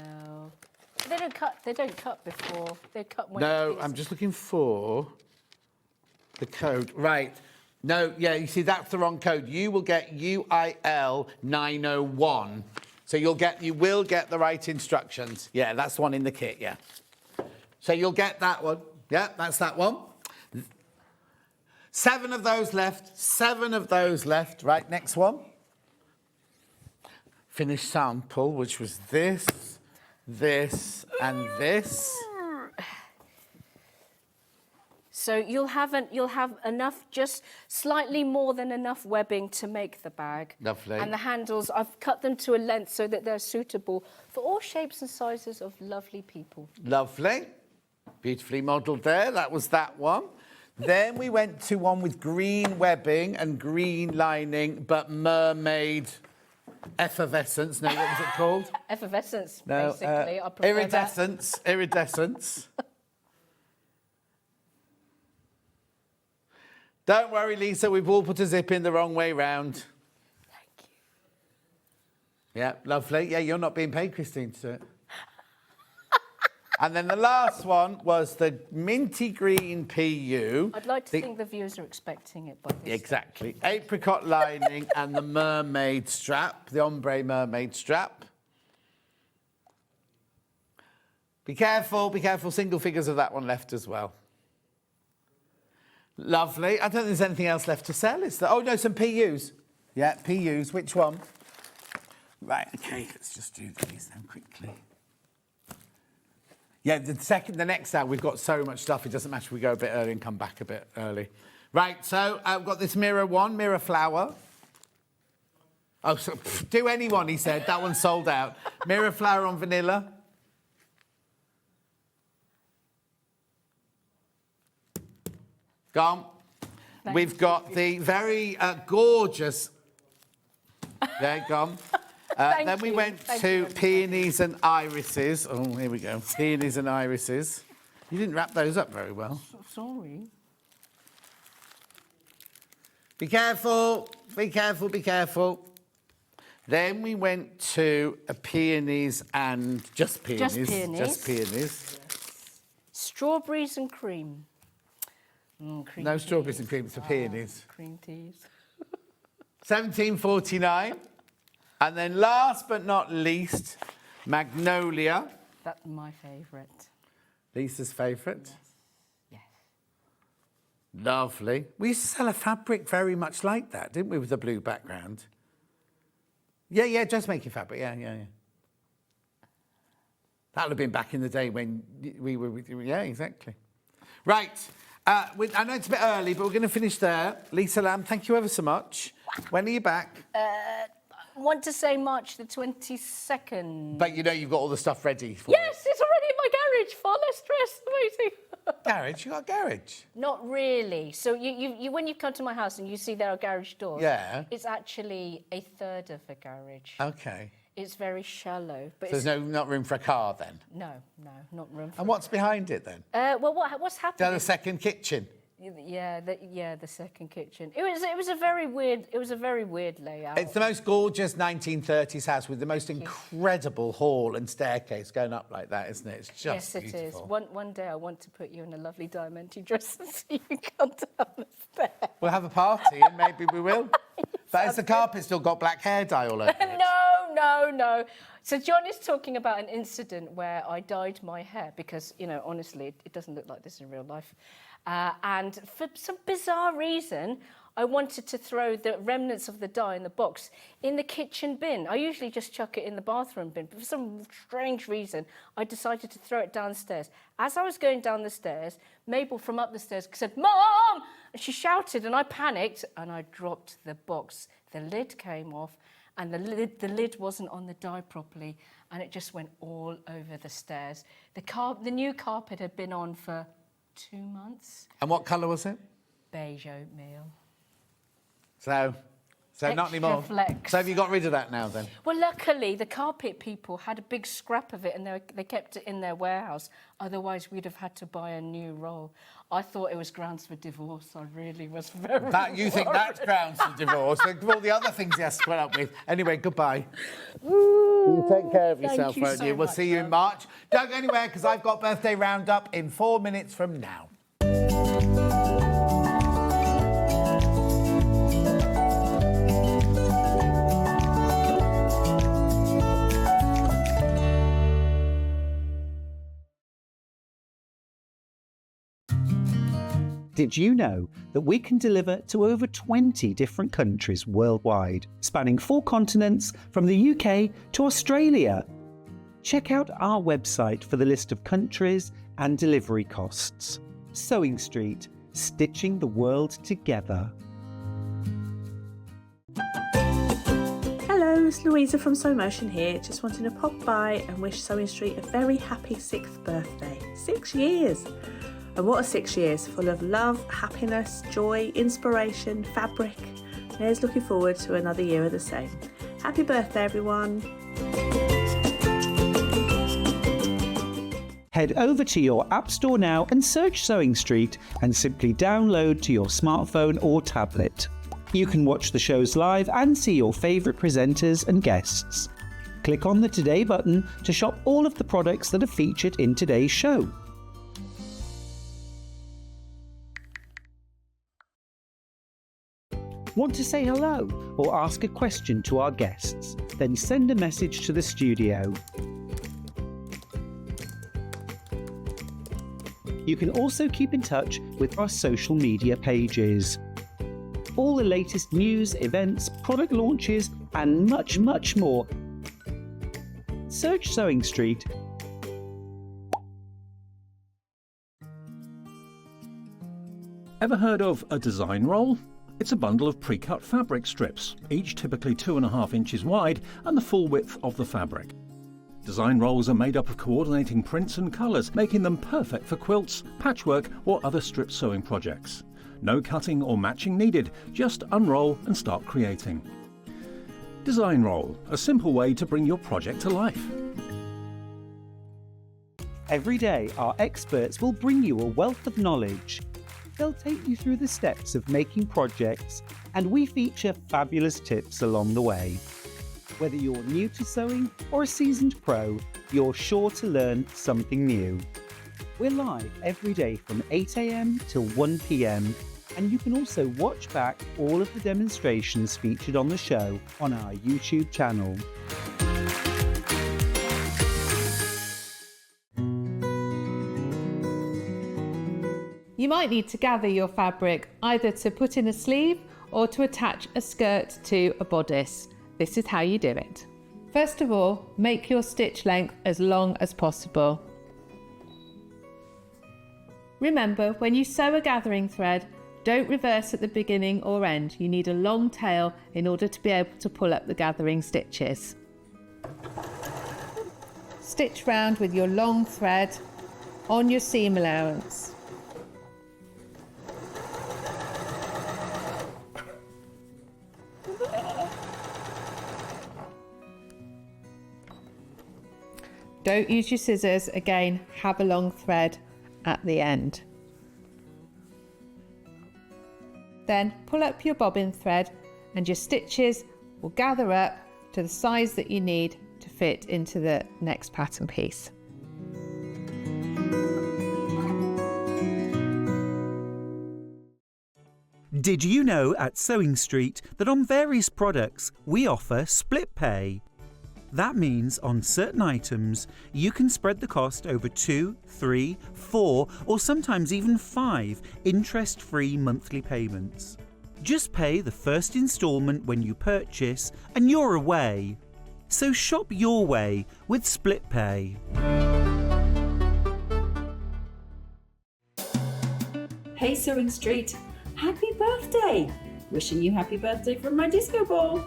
They don't cut before. They cut when...
No, I'm just looking for... the code, right. No, yeah, you see, that's the wrong code. You will get UIL 901. So you will get the right instructions. Yeah, that's the one in the kit, yeah. So you'll get that one. Yeah, that's that one. 7 of those left. 7 of those left. Right, next one. Finished sample, which was this. this, and this.
So you'll have enough, just slightly more than enough webbing to make the bag.
Lovely.
And the handles, I've cut them to a length so that they're suitable for all shapes and sizes of lovely people.
Lovely. Beautifully modelled there. That was that one. Then we went to one with green webbing and green lining, but mermaid effervescence. No, what was it called?
Effervescence,
No,
basically. I prefer
iridescence.
that.
Iridescence. Don't worry, Lisa, we've all put a zip in the wrong way round.
Thank
you. Yeah, lovely. Yeah, you're not being paid, Christine, to do it. And then the last one was the minty green PU.
I'd like to think the viewers are expecting it by this
Exactly. Apricot lining and the mermaid strap, the ombre mermaid strap. Be careful, single figures of that one left as well. Lovely. I don't think there's anything else left to sell, is there? Oh, no, some PUs. Yeah, PUs. Which one? Right, OK, let's just do these then quickly. Yeah, the next hour, we've got so much stuff, it doesn't matter if we go a bit early and come back a bit early. Right, so I've got this mirror one, mirror flower. Oh, so, do anyone, he said. That one's sold out. Mirror flower on vanilla. Gone. We've got the very gorgeous... There, gone. Then we went to peonies and irises. Oh, here we go. Peonies and irises. You didn't wrap those up very well.
Sorry.
Be careful. Be careful. Be careful. Then we went to peonies and just peonies.
Just peonies.
Just peonies.
Yes. Strawberries and cream. Cream
No
teas.
strawberries and cream, it's for peonies.
Cream teas.
£17.49. And then last but not least, magnolia.
That's my favourite.
Lisa's favourite.
Yes.
Lovely. We used to sell a fabric very much like that, didn't we, with the blue background? Yeah, dressmaking fabric, yeah. That would have been back in the day when we were with you. Yeah, exactly. Right. I know it's a bit early, but we're going to finish there. Lisa Lamb, thank you ever so much. When are you back?
I want to say March the 22nd.
But you know you've got all the stuff ready for
Yes, it's already in my garage. Far less stress. Amazing.
Garage? You got a garage?
Not really. So you when you come to my house and you see there are garage doors,
Yeah.
it's actually a third of a garage.
Okay.
It's very shallow. But
So there's not room for a car then?
No, not room for
And what's behind it then?
well, what's happening?
The second kitchen.
Yeah, the second kitchen. It was a very weird layout.
It's the most gorgeous 1930s house with the most incredible hall and staircase going up like that, isn't it? It's just
yes, it
beautiful.
is. One day I want to put you in a lovely diamante dress and see you come down the stairs.
We'll have a party and maybe we will. But has the carpet still got black hair dye all over it?
No. So John is talking about an incident where I dyed my hair because, honestly, it doesn't look like this in real life. And for some bizarre reason, I wanted to throw the remnants of the dye in the box in the kitchen bin. I usually just chuck it in the bathroom bin, but for some strange reason, I decided to throw it downstairs. As I was going down the stairs, Mabel from up the stairs said, "Mom!" And she shouted, and I panicked, and I dropped the box. The lid came off, and the lid wasn't on the dye properly, and it just went all over the stairs. The new carpet had been on for 2 months.
And what colour was it?
Beige oatmeal.
So not anymore.
Flex.
So have you got rid of that now then?
Well, luckily, the carpet people had a big scrap of it and they kept it in their warehouse. Otherwise, we'd have had to buy a new roll. I thought it was grounds for divorce. I really was very
You think that's grounds for divorce? Think of all the other things he has to put up with. Anyway, goodbye.
Ooh,
you take care of yourself,
thank you
won't
so
you? We'll
much,
see you in March. Don't go anywhere because I've got birthday roundup in 4 minutes from now.
Did you know that we can deliver to over 20 different countries worldwide, spanning 4 continents from the UK to Australia? Check out our website for the list of countries and delivery costs. Sewing Street, stitching the world together.
Hello, it's Louisa from Sew Motion here. Just wanting to pop by and wish Sewing Street a very happy 6th birthday. 6 years! And what a 6 years, full of love, happiness, joy, inspiration, fabric. Here's looking forward to another year of the same. Happy birthday, everyone.
Head over to your App Store now and search Sewing Street and simply download to your smartphone or tablet. You can watch the shows live and see your favourite presenters and guests. Click on the Today button to shop all of the products that are featured in today's show. Want to say hello or ask a question to our guests? Then send a message to the studio. You can also keep in touch with our social media pages. All the latest news, events, product launches, and much, much more. Search Sewing Street.
Ever heard of a design roll? It's a bundle of pre-cut fabric strips, each typically 2.5 inches wide and the full width of the fabric. Design rolls are made up of coordinating prints and colours, making them perfect for quilts, patchwork or other strip sewing projects. No cutting or matching needed, just unroll and start creating. Design roll, a simple way to bring your project to life.
Every day, our experts will bring you a wealth of knowledge. They'll take you through the steps of making projects, and we feature fabulous tips along the way. Whether you're new to sewing or a seasoned pro, you're sure to learn something new. We're live every day from 8 AM till 1 PM, and you can also watch back all of the demonstrations featured on the show on our YouTube channel.
You might need to gather your fabric either to put in a sleeve or to attach a skirt to a bodice. This is how you do it. First of all, make your stitch length as long as possible. Remember, when you sew a gathering thread, don't reverse at the beginning or end. You need a long tail in order to be able to pull up the gathering stitches. Stitch round with your long thread on your seam allowance. Don't use your scissors, again, have a long thread at the end. Then pull up your bobbin thread and your stitches will gather up to the size that you need to fit into the next pattern piece.
Did you know at Sewing Street that on various products we offer split pay? That means on certain items, you can spread the cost over 2, 3, 4, or sometimes even 5 interest-free monthly payments. Just pay the first instalment when you purchase and you're away. So shop your way with split pay.
Hey Sewing Street, happy birthday! Wishing you happy birthday from my disco ball.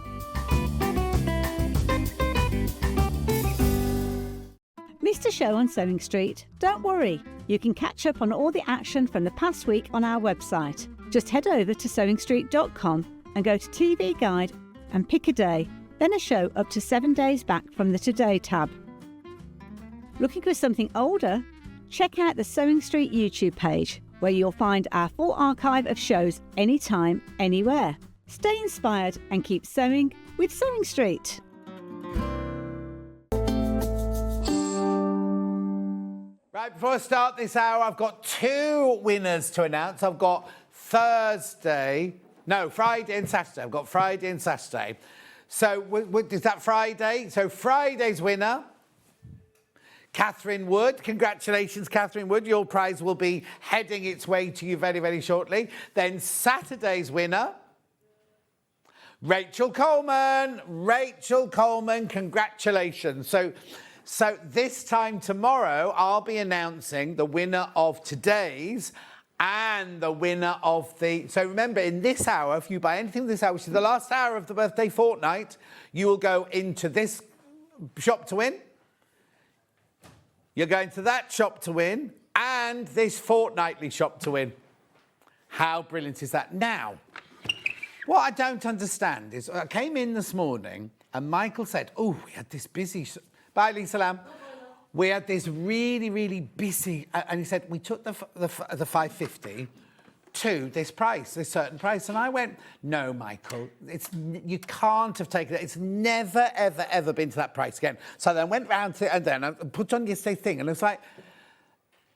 Missed a show on Sewing Street? Don't worry, you can catch up on all the action from the past week on our website. Just head over to SewingStreet.com and go to TV Guide and pick a day, then a show up to 7 days back from the Today tab. Looking for something older? Check out the Sewing Street YouTube page, where you'll find our full archive of shows anytime, anywhere. Stay inspired and keep sewing with Sewing Street.
Right, before I start this hour, I've got 2 winners to announce. I've got Friday and Saturday. I've got Friday and Saturday. So, is that Friday? So, Friday's winner, Catherine Wood. Congratulations, Catherine Wood. Your prize will be heading its way to you very, very shortly. Then Saturday's winner, Rachel Coleman. Rachel Coleman, congratulations. So, So this time tomorrow, I'll be announcing the winner of today's and the winner of the... So remember, in this hour, if you buy anything this hour, which is the last hour of the birthday fortnight, you will go into this shop to win. You're going to that shop to win and this fortnightly shop to win. How brilliant is that? Now, what I don't understand is I came in this morning and Michael said, oh, we had this busy... Bye, Lisa Lamb. We had this really, really busy... And he said, we took the 550 to this price, this certain price. And I went, no, Michael, you can't have taken it. It's never, ever, ever been to that price again. So then I went round to it and then I put on yesterday's thing and it's like...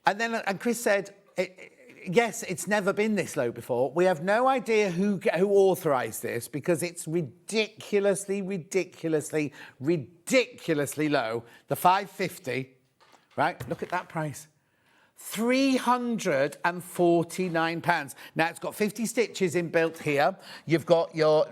And Chris said, yes, it's never been this low before. We have no idea who authorised this because it's ridiculously low. The 550, right? Look at that price. £349. Now, it's got 50 stitches inbuilt here. You've got your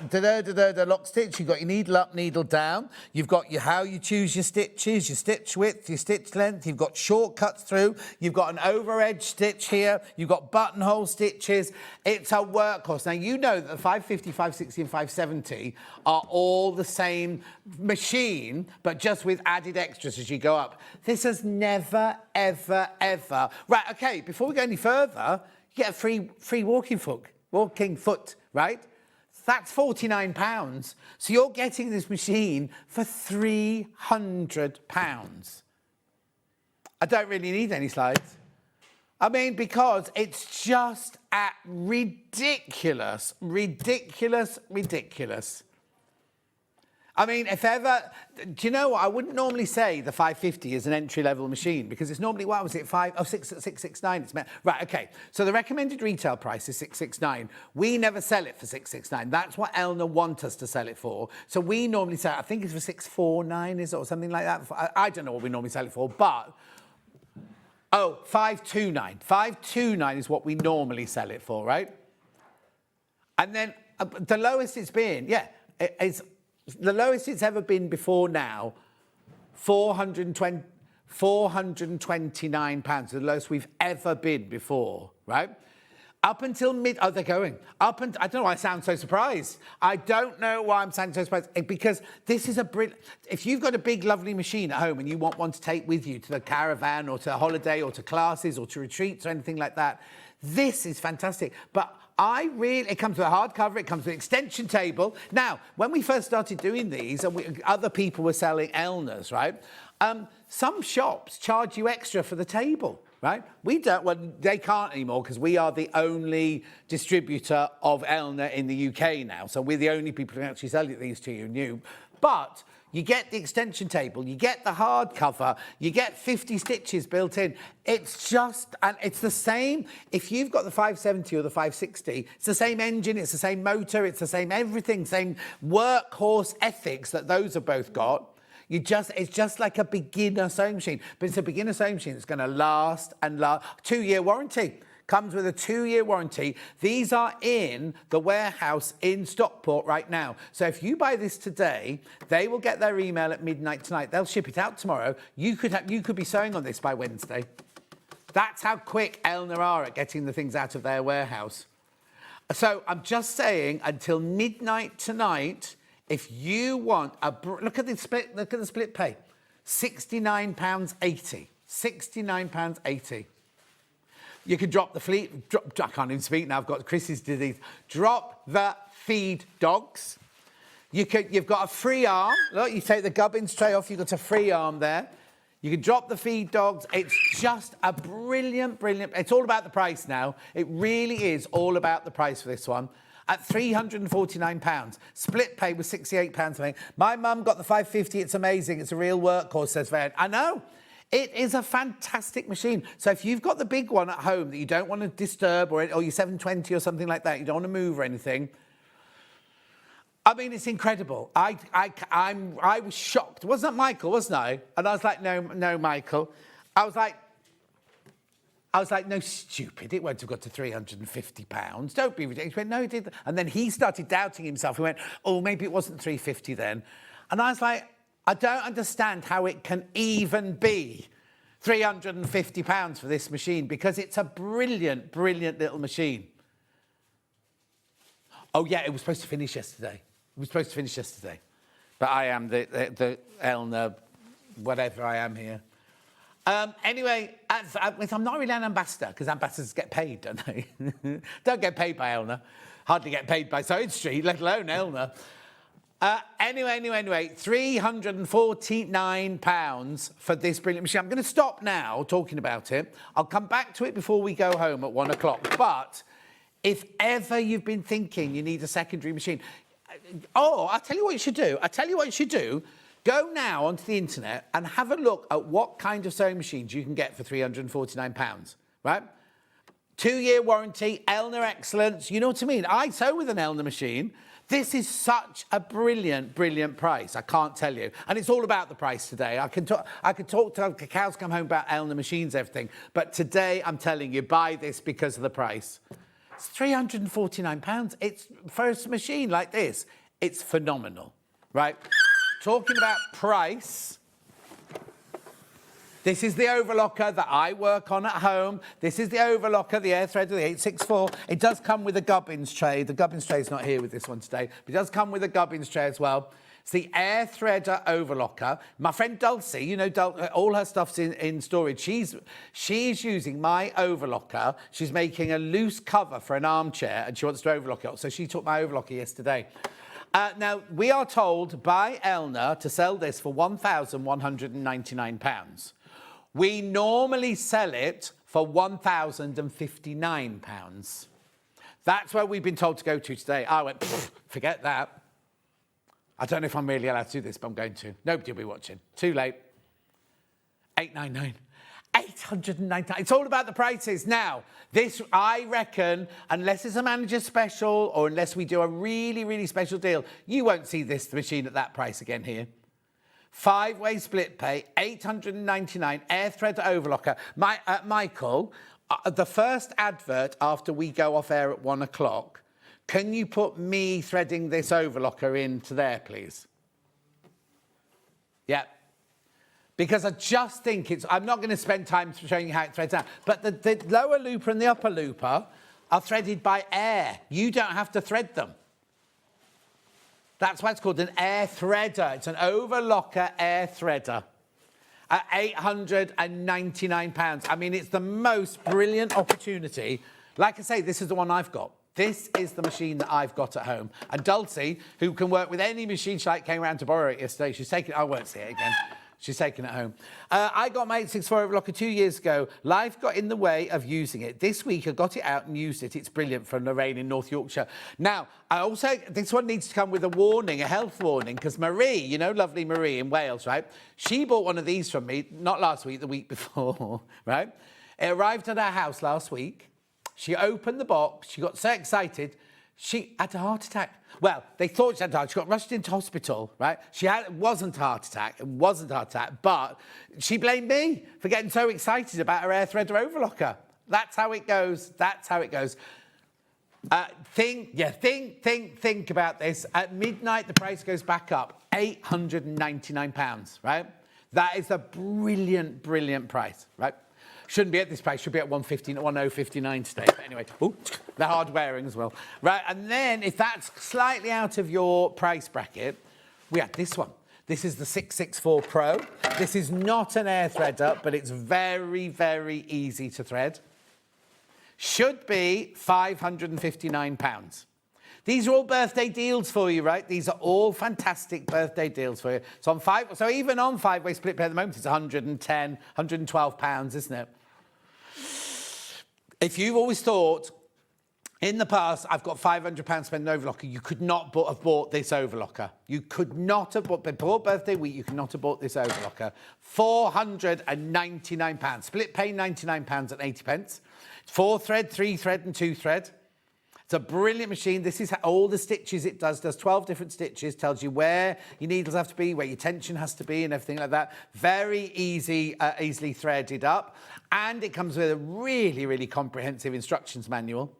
lock stitch. You've got your needle up, needle down. You've got how you choose your stitches, your stitch width, your stitch length. You've got shortcuts through. You've got an over edge stitch here. You've got buttonhole stitches. It's a workhorse. Now, you know that the 550, 560 and 570 are all the same machine, but just with added extras as you go up. This has never, ever, ever... Right, OK, before we go any further, you get a free walking foot, right? That's £49. So you're getting this machine for £300. I don't really need any slides. I mean, because it's just at ridiculous. I mean, if ever... Do you know what? I wouldn't normally say the 550 is an entry-level machine because it's normally, what was it, 669. Right, OK. So the recommended retail price is 669. We never sell it for 669. That's what Elna want us to sell it for. So we normally sell, I think it's for 649, is it, or something like that? I don't know what we normally sell it for, but... Oh, 529. 529 is what we normally sell it for, right? And then the lowest it's been, it's... The lowest it's ever been before now, £429, the lowest we've ever been before, right? Up until they're going. I don't know why I sound so surprised. I don't know why I'm sounding so surprised, because this is a brilliant... If you've got a big, lovely machine at home and you want one to take with you to the caravan or to a holiday or to classes or to retreats or anything like that, this is fantastic. But it comes with a hardcover, it comes with an extension table. Now, when we first started doing these, and other people were selling Elnas, right? Some shops charge you extra for the table, right? We don't, well, they can't anymore because we are the only distributor of Elna in the UK now. So we're the only people who can actually sell these to you new. But you get the extension table, you get the hardcover, you get 50 stitches built in. It's just, and it's the same, if you've got the 570 or the 560, it's the same engine, it's the same motor, it's the same everything, same workhorse ethics that those have both got. It's just like a beginner sewing machine, but it's a beginner sewing machine that's going to last and last. 2-year warranty. Comes with a 2-year warranty. These are in the warehouse in Stockport right now. So if you buy this today, they will get their email at midnight tonight. They'll ship it out tomorrow. You could be sewing on this by Wednesday. That's how quick Elna are at getting the things out of their warehouse. So I'm just saying, until midnight tonight, if you want look at the split pay, £69.80. £69.80. You can drop the I can't even speak now, I've got Chris's disease. Drop the feed dogs. You've got a free arm. Look, you take the gubbins tray off, you've got a free arm there. You can drop the feed dogs. It's just a brilliant... It's all about the price now. It really is all about the price for this one. At £349. Split pay was £68, I think. My mum got the 550. It's amazing. It's a real workhorse, says Van. I know. It is a fantastic machine. So if you've got the big one at home that you don't want to disturb or your 720 or something like that, you don't want to move or anything, I mean, it's incredible. I was shocked. Wasn't that Michael, wasn't I? And I was like, no, Michael. I was like, no, stupid. It won't have got to £350. Don't be ridiculous. He went, no, it did. And then he started doubting himself. He went, oh, maybe it wasn't £350 then. And I was like, I don't understand how it can even be £350 for this machine, because it's a brilliant, brilliant little machine. Oh, yeah, it was supposed to finish yesterday. But I am the Elna, whatever I am here. Anyway, I'm not really an ambassador, because ambassadors get paid, don't they? Don't get paid by Elna. Hardly get paid by Sewing Street, let alone Elna. Anyway, £349 for this brilliant machine. I'm going to stop now talking about it. I'll come back to it before we go home at 1 o'clock. But if ever you've been thinking you need a secondary machine, I'll tell you what you should do. Go now onto the internet and have a look at what kind of sewing machines you can get for £349, right? 2-year warranty, Elna excellence, you know what I mean? I sew with an Elna machine. This is such a brilliant, brilliant price. I can't tell you. And it's all about the price today. I could talk till the cows come home about Elna machines, everything. But today, I'm telling you, buy this because of the price. It's £349. It's for a machine like this. It's phenomenal, right? Talking about price, this is the overlocker that I work on at home. This is the overlocker, the air threader, the 864. It does come with a gubbins tray. The gubbins tray is not here with this one today, but it does come with a gubbins tray as well. It's the air threader overlocker. My friend Dulcie, you know, all her stuff's in storage. She's using my overlocker. She's making a loose cover for an armchair, and she wants to overlock it. So she took my overlocker yesterday. Now, we are told by Elna to sell this for £1,199. We normally sell it for £1,059. That's where we've been told to go to today. I went, forget that. I don't know if I'm really allowed to do this, but I'm going to. Nobody will be watching. Too late. £899. £899. It's all about the prices. Now, this, I reckon, unless it's a manager special or unless we do a really, really special deal, you won't see this machine at that price again here. 5-way split pay, £899, air thread overlocker. Michael, the first advert after we go off air at 1 o'clock, can you put me threading this overlocker into there, please? Yeah. Because I just think I'm not going to spend time showing you how it threads out, but the lower looper and the upper looper are threaded by air. You don't have to thread them. That's why it's called an air threader. It's an overlocker air threader at £899. I mean, it's the most brilliant opportunity. Like I say, this is the one I've got. This is the machine that I've got at home. And Dulcie, who can work with any machine she came around to borrow it yesterday. She's taken it. I won't see it again. She's taken it home. I got my 864 overlocker 2 years ago. Life got in the way of using it. This week, I got it out and used it. It's brilliant from Lorraine in North Yorkshire. Now, this one needs to come with a warning, a health warning, because Marie, you know, lovely Marie in Wales, right? She bought one of these from me, not last week, the week before, right? It arrived at her house last week. She opened the box. She got so excited. She had a heart attack. Well, they thought she had a heart attack. She got rushed into hospital, right? It wasn't a heart attack. It wasn't a heart attack. But she blamed me for getting so excited about her air threader overlocker. That's how it goes. That's how it goes. Think about this. At midnight, the price goes back up. £899, right? That is a brilliant, brilliant price, right? Shouldn't be at this price, should be at 1059 today. But anyway, they're hard wearing as well. Right, and then if that's slightly out of your price bracket, we have this one. This is the 664 Pro. This is not an air threader, but it's very, very easy to thread. Should be £559. These are all birthday deals for you, right? These are all fantastic birthday deals for you. So even on 5-way split pay at the moment, it's £110, £112, isn't it? If you've always thought, in the past, I've got £500 spent on overlocker, you could not have bought this overlocker. You could not have bought, before birthday week, you could not have bought this overlocker. £499. Split pay £99 and 80 pence. 4-thread, 3-thread and 2-thread. It's a brilliant machine. This is all the stitches it does 12 different stitches, tells you where your needles have to be, where your tension has to be and everything like that. Very easy, easily threaded up. And it comes with a really, really comprehensive instructions manual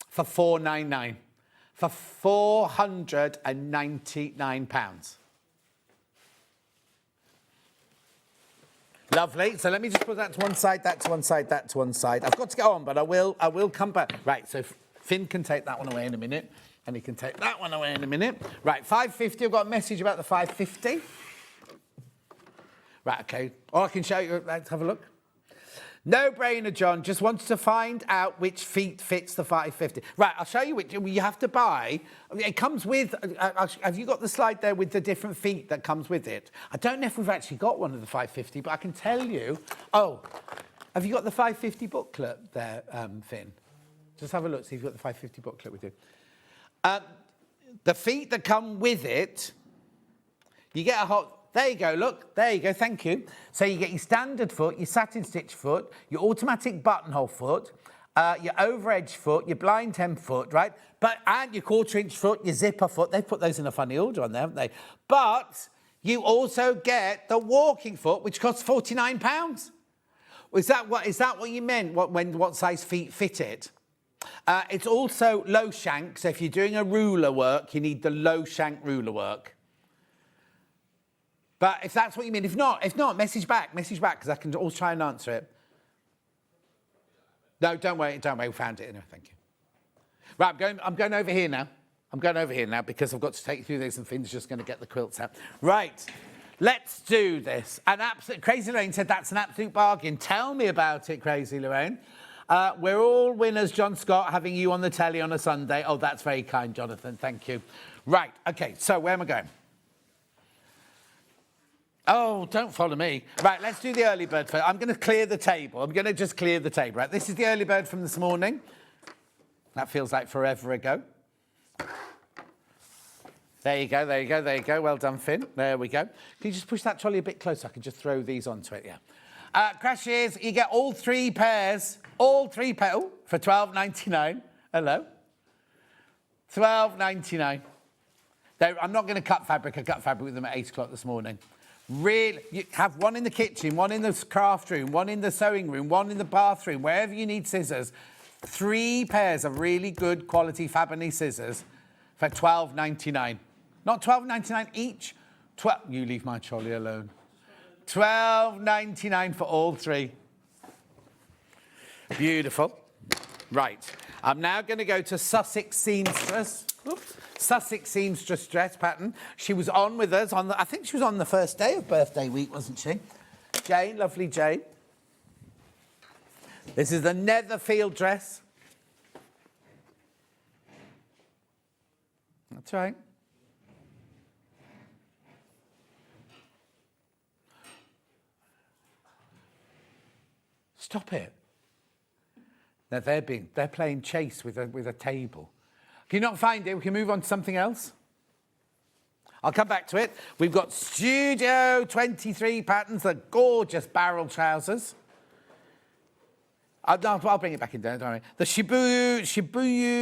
for £499. For £499. Lovely. So let me just put that to one side, that to one side, that to one side. I've got to go on, but I will come back. Right, so Finn can take that one away in a minute, and he can take that one away in a minute. Right, 550. I've got a message about the 550. Right, okay. Or I can show you. Let's have a look. No brainer, John. Just wants to find out which feet fits the 550. Right, I'll show you which you have to buy. It comes with. Have you got the slide there with the different feet that comes with it? I don't know if we've actually got one of the 550, but I can tell you. Oh, have you got the 550 booklet there, Finn? Just have a look. See if you've got the 550 booklet with you. The feet that come with it, you get a hot. There you go, look, there you go, thank you. So you get your standard foot, your satin stitch foot, your automatic buttonhole foot, your over edge foot, your blind hem foot, right? And your 1/4 inch foot, your zipper foot. They've put those in a funny order on there, haven't they? But you also get the walking foot, which costs £49. Is that what you meant, what size feet fit it? It's also low shank, so if you're doing a ruler work, you need the low shank ruler work. But if that's what you mean, if not, message back, because I can always try and answer it. No, don't worry, we found it anyway, thank you. Right, I'm going over here now. Because I've got to take you through this and Finn's just going to get the quilts out. Right, let's do this. Crazy Lorraine said that's an absolute bargain. Tell me about it, Crazy Lorraine. We're all winners, John Scott, having you on the telly on a Sunday. Oh, that's very kind, Jonathan, thank you. Right, okay, so where am I going? Oh, don't follow me. Right, let's do the early bird first. I'm going to clear the table. I'm going to just clear the table. Right, this is the early bird from this morning. That feels like forever ago. There you go. Well done, Finn. There we go. Can you just push that trolley a bit closer? I can just throw these onto it, yeah. Crashes, you get all three pairs. For £12.99. Hello. £12.99. I'm not going to cut fabric. I cut fabric with them at 8 o'clock this morning. Really, you have one in the kitchen, one in the craft room, one in the sewing room, one in the bathroom, wherever you need scissors. 3 pairs of really good quality Faboney scissors for £12.99. Not £12.99 each. You leave my trolley alone. £12.99 for all 3. Beautiful. Right. I'm now going to go to Sussex Seamstress. Oops. Sussex Seamstress dress pattern. She was on with us I think she was on the first day of birthday week, wasn't she? Jane, lovely Jane. This is the Netherfield dress. That's right. Stop it. Now they're playing chase with a table. Can you not find it? We can move on to something else. I'll come back to it. We've got Studio 23 patterns, the gorgeous barrel trousers. I'll bring it back in there, don't worry. The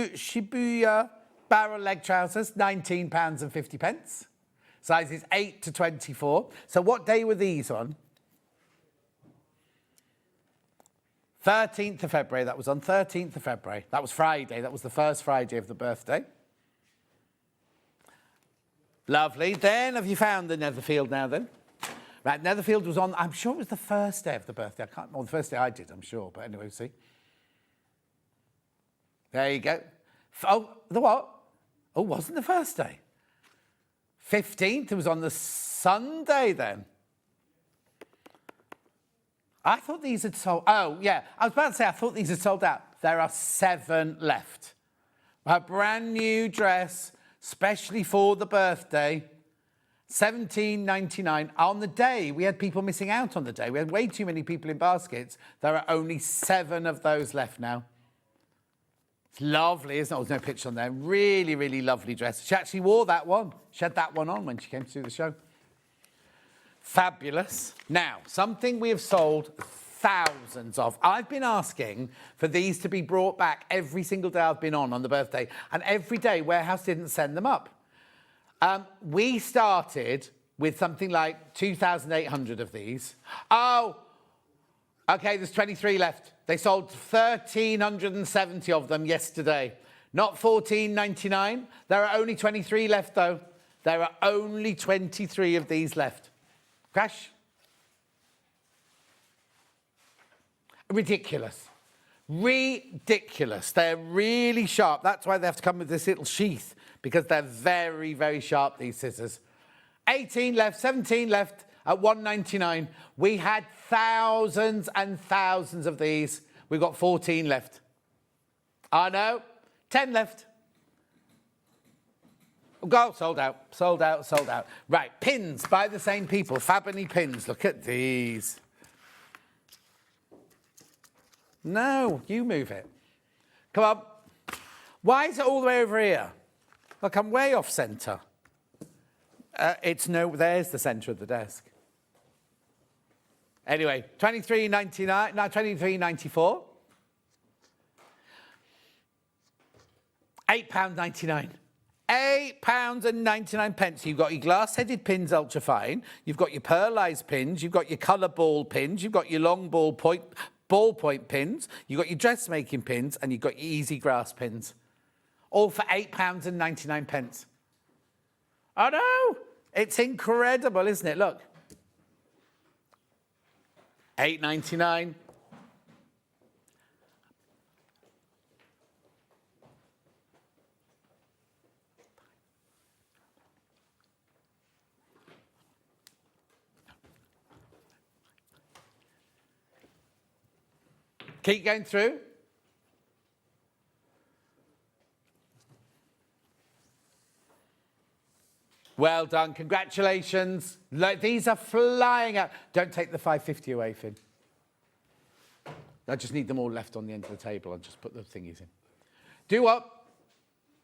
Shibuya barrel leg trousers, £19.50. Sizes 8 to 24. So what day were these on? 13th of February, that was on 13th of February. That was Friday, that was the first Friday of the birthday. Lovely. Then, have you found the Netherfield now then? Right, Netherfield was on, I'm sure it was the first day of the birthday. The first day I did, I'm sure, but anyway, see. There you go. Oh, the what? Oh, it wasn't the first day. 15th, it was on the Sunday then. I thought these had sold... Oh, yeah. I was about to say, I thought these had sold out. There are 7 left. A brand new dress, specially for the birthday, £17.99. On the day, we had people missing out on the day. We had way too many people in baskets. There are only 7 of those left now. It's lovely, isn't it? There's no picture on there. Really, really lovely dress. She actually wore that one. She had that one on when she came to do the show. Fabulous. Now, something we have sold thousands of. I've been asking for these to be brought back every single day I've been on the birthday, and every day Warehouse didn't send them up. We started with something like 2,800 of these. Oh, okay, there's 23 left. They sold 1,370 of them yesterday. Not £14.99. There are only 23 left, though. There are only 23 of these left. Crash. Ridiculous. Ridiculous. They're really sharp. That's why they have to come with this little sheath, because they're very, very sharp, these scissors. 18 left, 17 left at £1.99. We had thousands and thousands of these. We've got 14 left. I know. 10 left. Go, sold out, sold out, sold out. Right, pins by the same people. Fabony pins. Look at these. No, you move it. Come on. Why is it all the way over here? Look, I'm way off centre. There's the centre of the desk. Anyway, £23.99, no, £23.94. £8.99. £8.99. You've got your glass-headed pins, ultra fine. You've got your pearlised pins. You've got your colour ball pins. You've got your long ballpoint pins. You've got your dressmaking pins, and you've got your easy grass pins. All for £8.99. I know. It's incredible, isn't it? Look. £8.99. Keep going through. Well done. Congratulations. Look, these are flying out. Don't take the £5.50 away, Finn. I just need them all left on the end of the table. I'll just put the thingies in. Do what?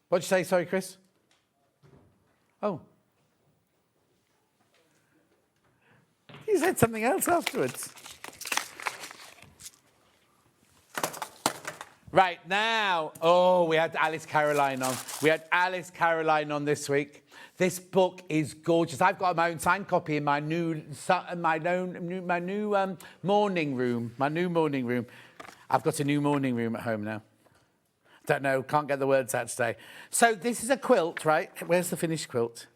What'd you say? Sorry, Chris? Oh. You said something else afterwards. Right, now, we had Alice Caroline on. We had Alice Caroline on this week. This book is gorgeous. I've got my own signed copy in my new morning room. My new morning room. I've got a new morning room at home now. Don't know, can't get the words out today. So this is a quilt, right? Where's the finished quilt?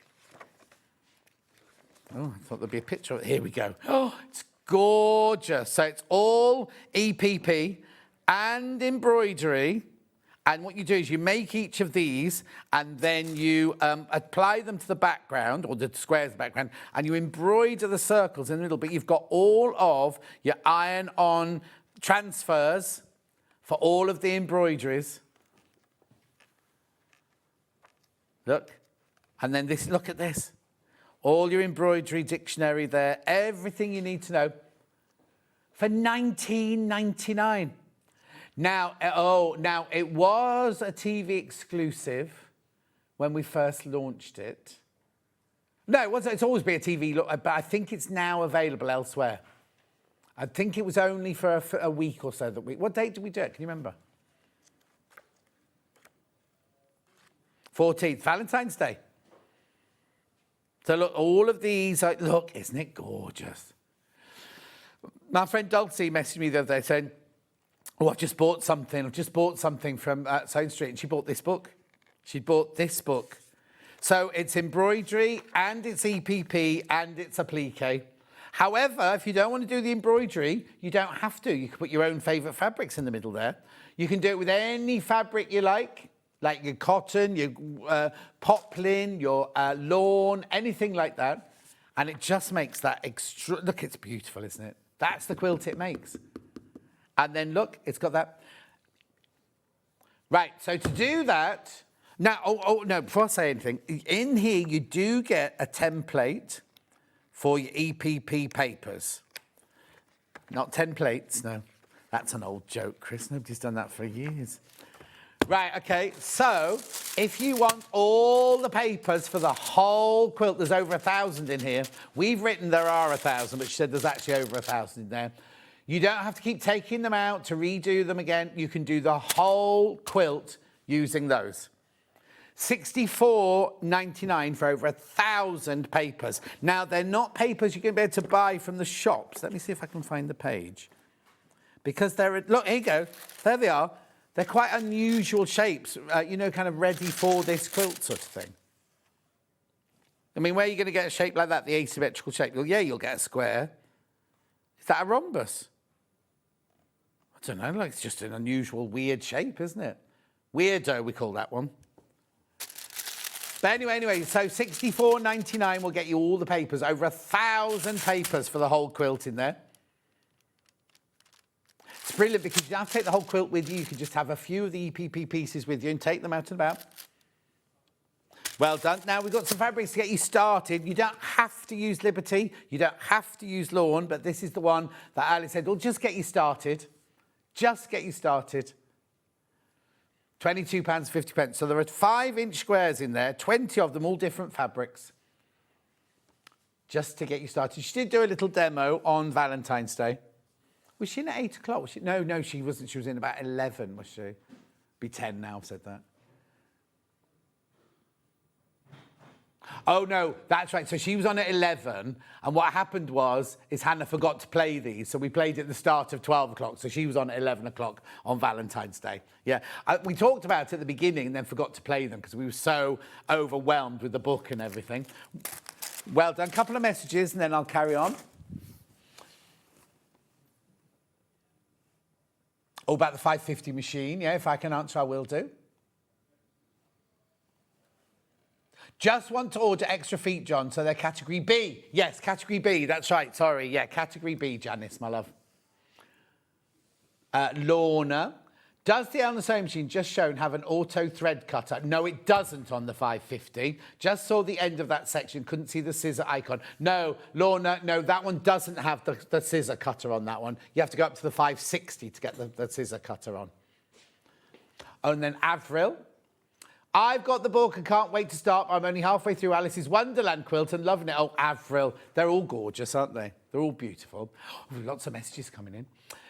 Oh, I thought there'd be a picture of it. Here we go. Oh, it's gorgeous. So it's all EPP and embroidery. And what you do is you make each of these and then you apply them to the background, or the squares of the background, and you embroider the circles in the middle. But you've got all of your iron-on transfers for all of the embroideries. Look. And then this, look at this. All your embroidery dictionary there, everything you need to know for £19.99. Now, it was a TV exclusive when we first launched it. No, it wasn't. It's always been a TV look, but I think it's now available elsewhere. I think it was only for a week or so that we... What date did we do it? Can you remember? 14th, Valentine's Day. So look, all of these, look, isn't it gorgeous? My friend Dulcie messaged me the other day saying, oh, I've just bought something from Sewing Street, and she bought this book. She bought this book. So it's embroidery, and it's EPP, and it's applique. However, if you don't want to do the embroidery, you don't have to. You can put your own favourite fabrics in the middle there. You can do it with any fabric you like your cotton, your poplin, your lawn, anything like that. And it just makes that extra... Look, it's beautiful, isn't it? That's the quilt it makes. And then look, it's got that. Right, so to do that, now, no, before I say anything, in here you do get a template for your EPP papers. Not 10 plates, no. That's an old joke, Chris. Nobody's done that for years. Right, okay, so if you want all the papers for the whole quilt, there's over 1,000 in here. We've written there are 1,000, but she said there's actually over 1,000 in there. You don't have to keep taking them out to redo them again. You can do the whole quilt using those. $64.99 for over 1,000 papers. Now, they're not papers you're going to be able to buy from the shops. Let me see if I can find the page. Because they're... Look, here you go. There they are. They're quite unusual shapes, kind of ready for this quilt sort of thing. I mean, where are you going to get a shape like that, the asymmetrical shape? Well, yeah, you'll get a square. Is that a rhombus? don't know, like it's just an unusual, weird shape, isn't it? Weirdo, we call that one. But anyway, so $64.99 will get you all the papers, over 1,000 papers for the whole quilt in there. It's brilliant because you don't have to take the whole quilt with you. You can just have a few of the EPP pieces with you and take them out and about. Well done. Now, we've got some fabrics to get you started. You don't have to use Liberty. You don't have to use Lawn, but this is the one that Alice said, well, just get you started. Just get you started. £22.50. So there are 5-inch squares in there, 20 of them, all different fabrics. Just to get you started. She did do a little demo on Valentine's Day. Was she in at 8 o'clock? Was she? No, she wasn't. She was in about 11, was she? Be 10 now, I've said that. Oh, no, that's right. So she was on at 11, and what happened is Hannah forgot to play these, so we played at the start of 12 o'clock, so she was on at 11 o'clock on Valentine's Day. Yeah, we talked about it at the beginning and then forgot to play them because we were so overwhelmed with the book and everything. Well done. Couple of messages, and then I'll carry on. Oh, about the 550 machine. Yeah, if I can answer, I will do. Just want to order extra feet, John, so they're category B. Yes, category B, that's right, sorry. Yeah, category B, Janice, my love. Lorna. Does the Elna sewing machine just shown have an auto thread cutter? No, it doesn't on the 550. Just saw the end of that section, couldn't see the scissor icon. No, Lorna, no, that one doesn't have the scissor cutter on that one. You have to go up to the 560 to get the scissor cutter on. And then Avril. I've got the book and can't wait to start. I'm only halfway through Alice's Wonderland quilt and loving it. Oh, Avril. They're all gorgeous, aren't they? They're all beautiful. Oh, lots of messages coming in.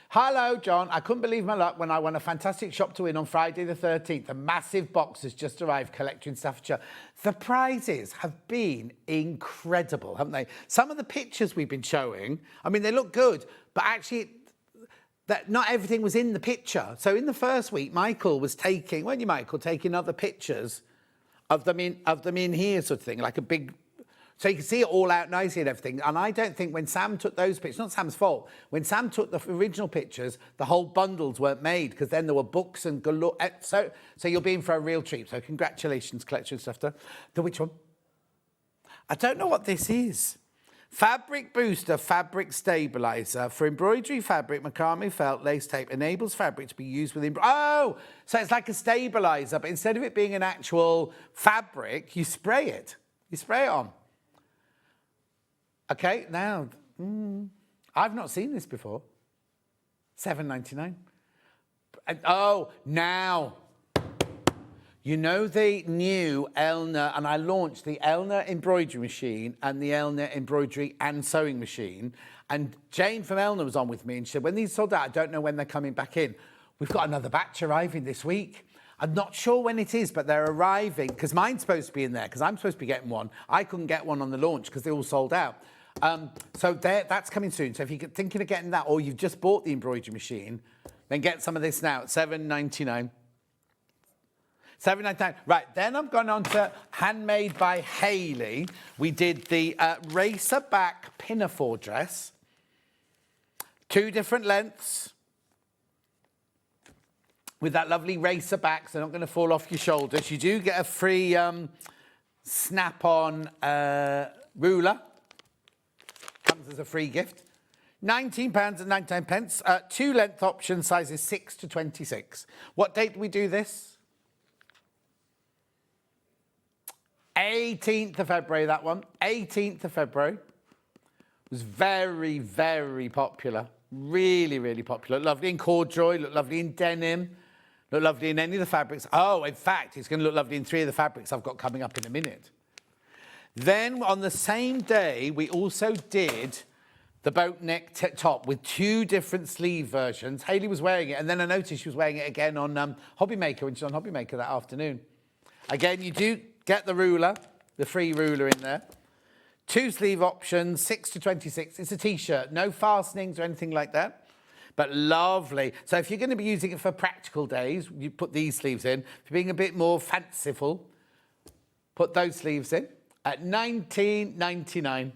Hello, John. I couldn't believe my luck when I won a fantastic shop to win on Friday the 13th. A massive box has just arrived, collector in Staffordshire. The prizes have been incredible, haven't they? Some of the pictures we've been showing, I mean, they look good, but actually that not everything was in the picture. So in the first week, Michael was taking, weren't you, Michael, taking other pictures of them in here, sort of thing, like a big, so you can see it all out nicely and everything. And I don't think when Sam took those pictures, not Sam's fault, when Sam took the original pictures, the whole bundles weren't made because then there were books and galore. So you'll be in for a real treat. So congratulations, collection and stuff. The which one? I don't know what this is. Fabric Booster Fabric Stabilizer for embroidery fabric, macrame felt, lace tape, enables fabric to be used with Oh, so it's like a stabilizer, but instead of it being an actual fabric, you spray it. You spray it on. Okay, now, I've not seen this before. $7.99. Oh, now. You know the new Elna, and I launched the Elna embroidery machine and the Elna embroidery and sewing machine. And Jane from Elna was on with me and she said, when these sold out, I don't know when they're coming back in. We've got another batch arriving this week. I'm not sure when it is, but they're arriving, because mine's supposed to be in there, because I'm supposed to be getting one. I couldn't get one on the launch because they all sold out. So that's coming soon. So if you're thinking of getting that, or you've just bought the embroidery machine, then get some of this now at $7.99. $7.99. Right, then I've gone on to Handmade by Hayley. We did the racer back pinafore dress. 2 different lengths. With that lovely racer back, so they're not going to fall off your shoulders. You do get a free snap-on ruler. Comes as a free gift. £19.99. 2 length option, sizes 6 to 26. What date do we do this? 18th of February, that one. 18th of February. It was very, very popular. Really, really popular. Lovely in corduroy, look lovely in denim, look lovely in any of the fabrics. Oh, in fact, it's going to look lovely in 3 of the fabrics I've got coming up in a minute. Then on the same day, we also did the boat neck top with 2 different sleeve versions. Hayley was wearing it, and then I noticed she was wearing it again on Hobby Maker when she was on Hobby Maker that afternoon. Again, you do get the ruler, the free ruler in there. 2 sleeve options, 6 to 26. It's a T-shirt, no fastenings or anything like that, but lovely. So if you're going to be using it for practical days, you put these sleeves in. If you're being a bit more fanciful, put those sleeves in at $19.99.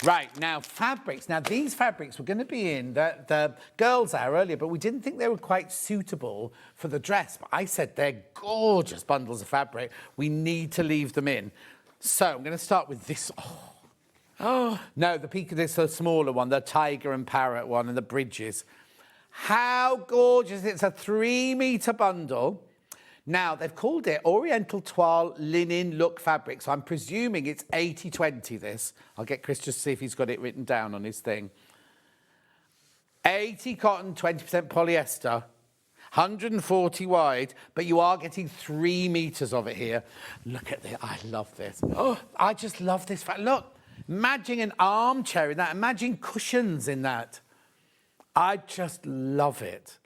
Right, now fabrics. Now these fabrics were going to be in the girls' hour earlier, but we didn't think they were quite suitable for the dress. But I said they're gorgeous bundles of fabric. We need to leave them in. So I'm going to start with this. Oh, no, this is the smaller one, the tiger and parrot one and the bridges. How gorgeous. It's a 3-metre bundle. Now, they've called it Oriental Toile Linen Look Fabric, so I'm presuming it's 80-20 this. I'll get Chris just to see if he's got it written down on his thing. 80 cotton, 20% polyester, 140 wide, but you are getting 3 metres of it here. Look at this. I love this. Oh, I just love this. Look, imagine an armchair in that. Imagine cushions in that. I just love it.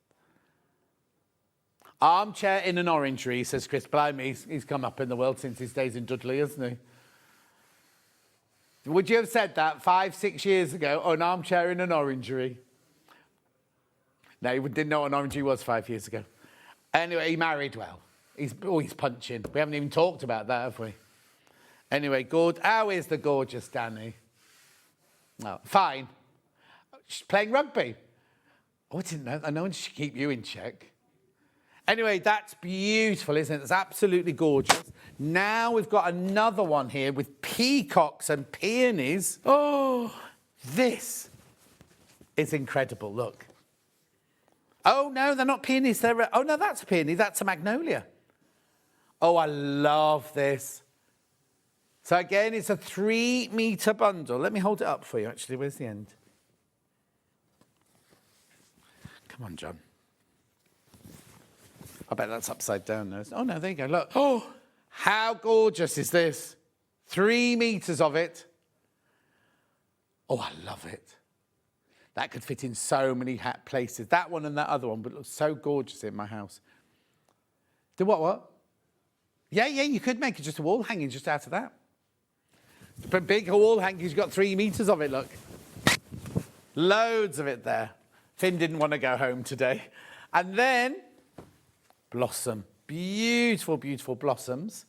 Armchair in an orangery, says Chris. Blimey, he's come up in the world since his days in Dudley, hasn't he? Would you have said that 5-6 years ago? Oh, an armchair in an orangery. No, he didn't know what an orangery was 5 years ago. Anyway, he married well. He's punching. We haven't even talked about that, have we? Anyway, how is the gorgeous Danny? Oh, fine. She's playing rugby. Oh, I didn't know. I know when she keep you in check. Anyway, that's beautiful, isn't it? It's absolutely gorgeous. Now we've got another one here with peacocks and peonies. Oh, this is incredible. Look. Oh, no, they're not peonies. Oh, no, that's a peony. That's a magnolia. Oh, I love this. So, again, it's a 3-metre bundle. Let me hold it up for you, actually. Where's the end? Come on, John. I bet that's upside down now. Oh, no, there you go. Look. Oh, how gorgeous is this? 3 metres of it. Oh, I love it. That could fit in so many places. That one and that other one would look so gorgeous in my house. Do what? Yeah, you could make it just a wall hanging just out of that. But big wall hanging, you've got 3 metres of it, look. Loads of it there. Finn didn't want to go home today. And then... blossom. Beautiful, beautiful blossoms.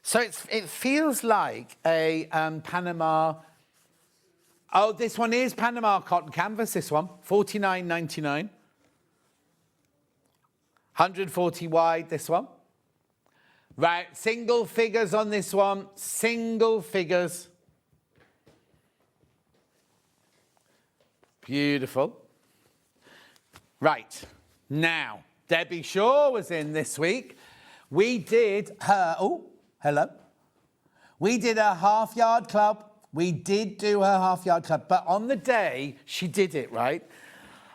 So it feels like a Panama... Oh, this one is Panama cotton canvas, this one. $49.99. 140 wide, this one. Right, single figures on this one. Single figures. Beautiful. Right. Now, Debbie Shaw was in this week. We did her... Oh, hello. We did her half-yard club. We did do her half-yard club. But on the day she did it, right?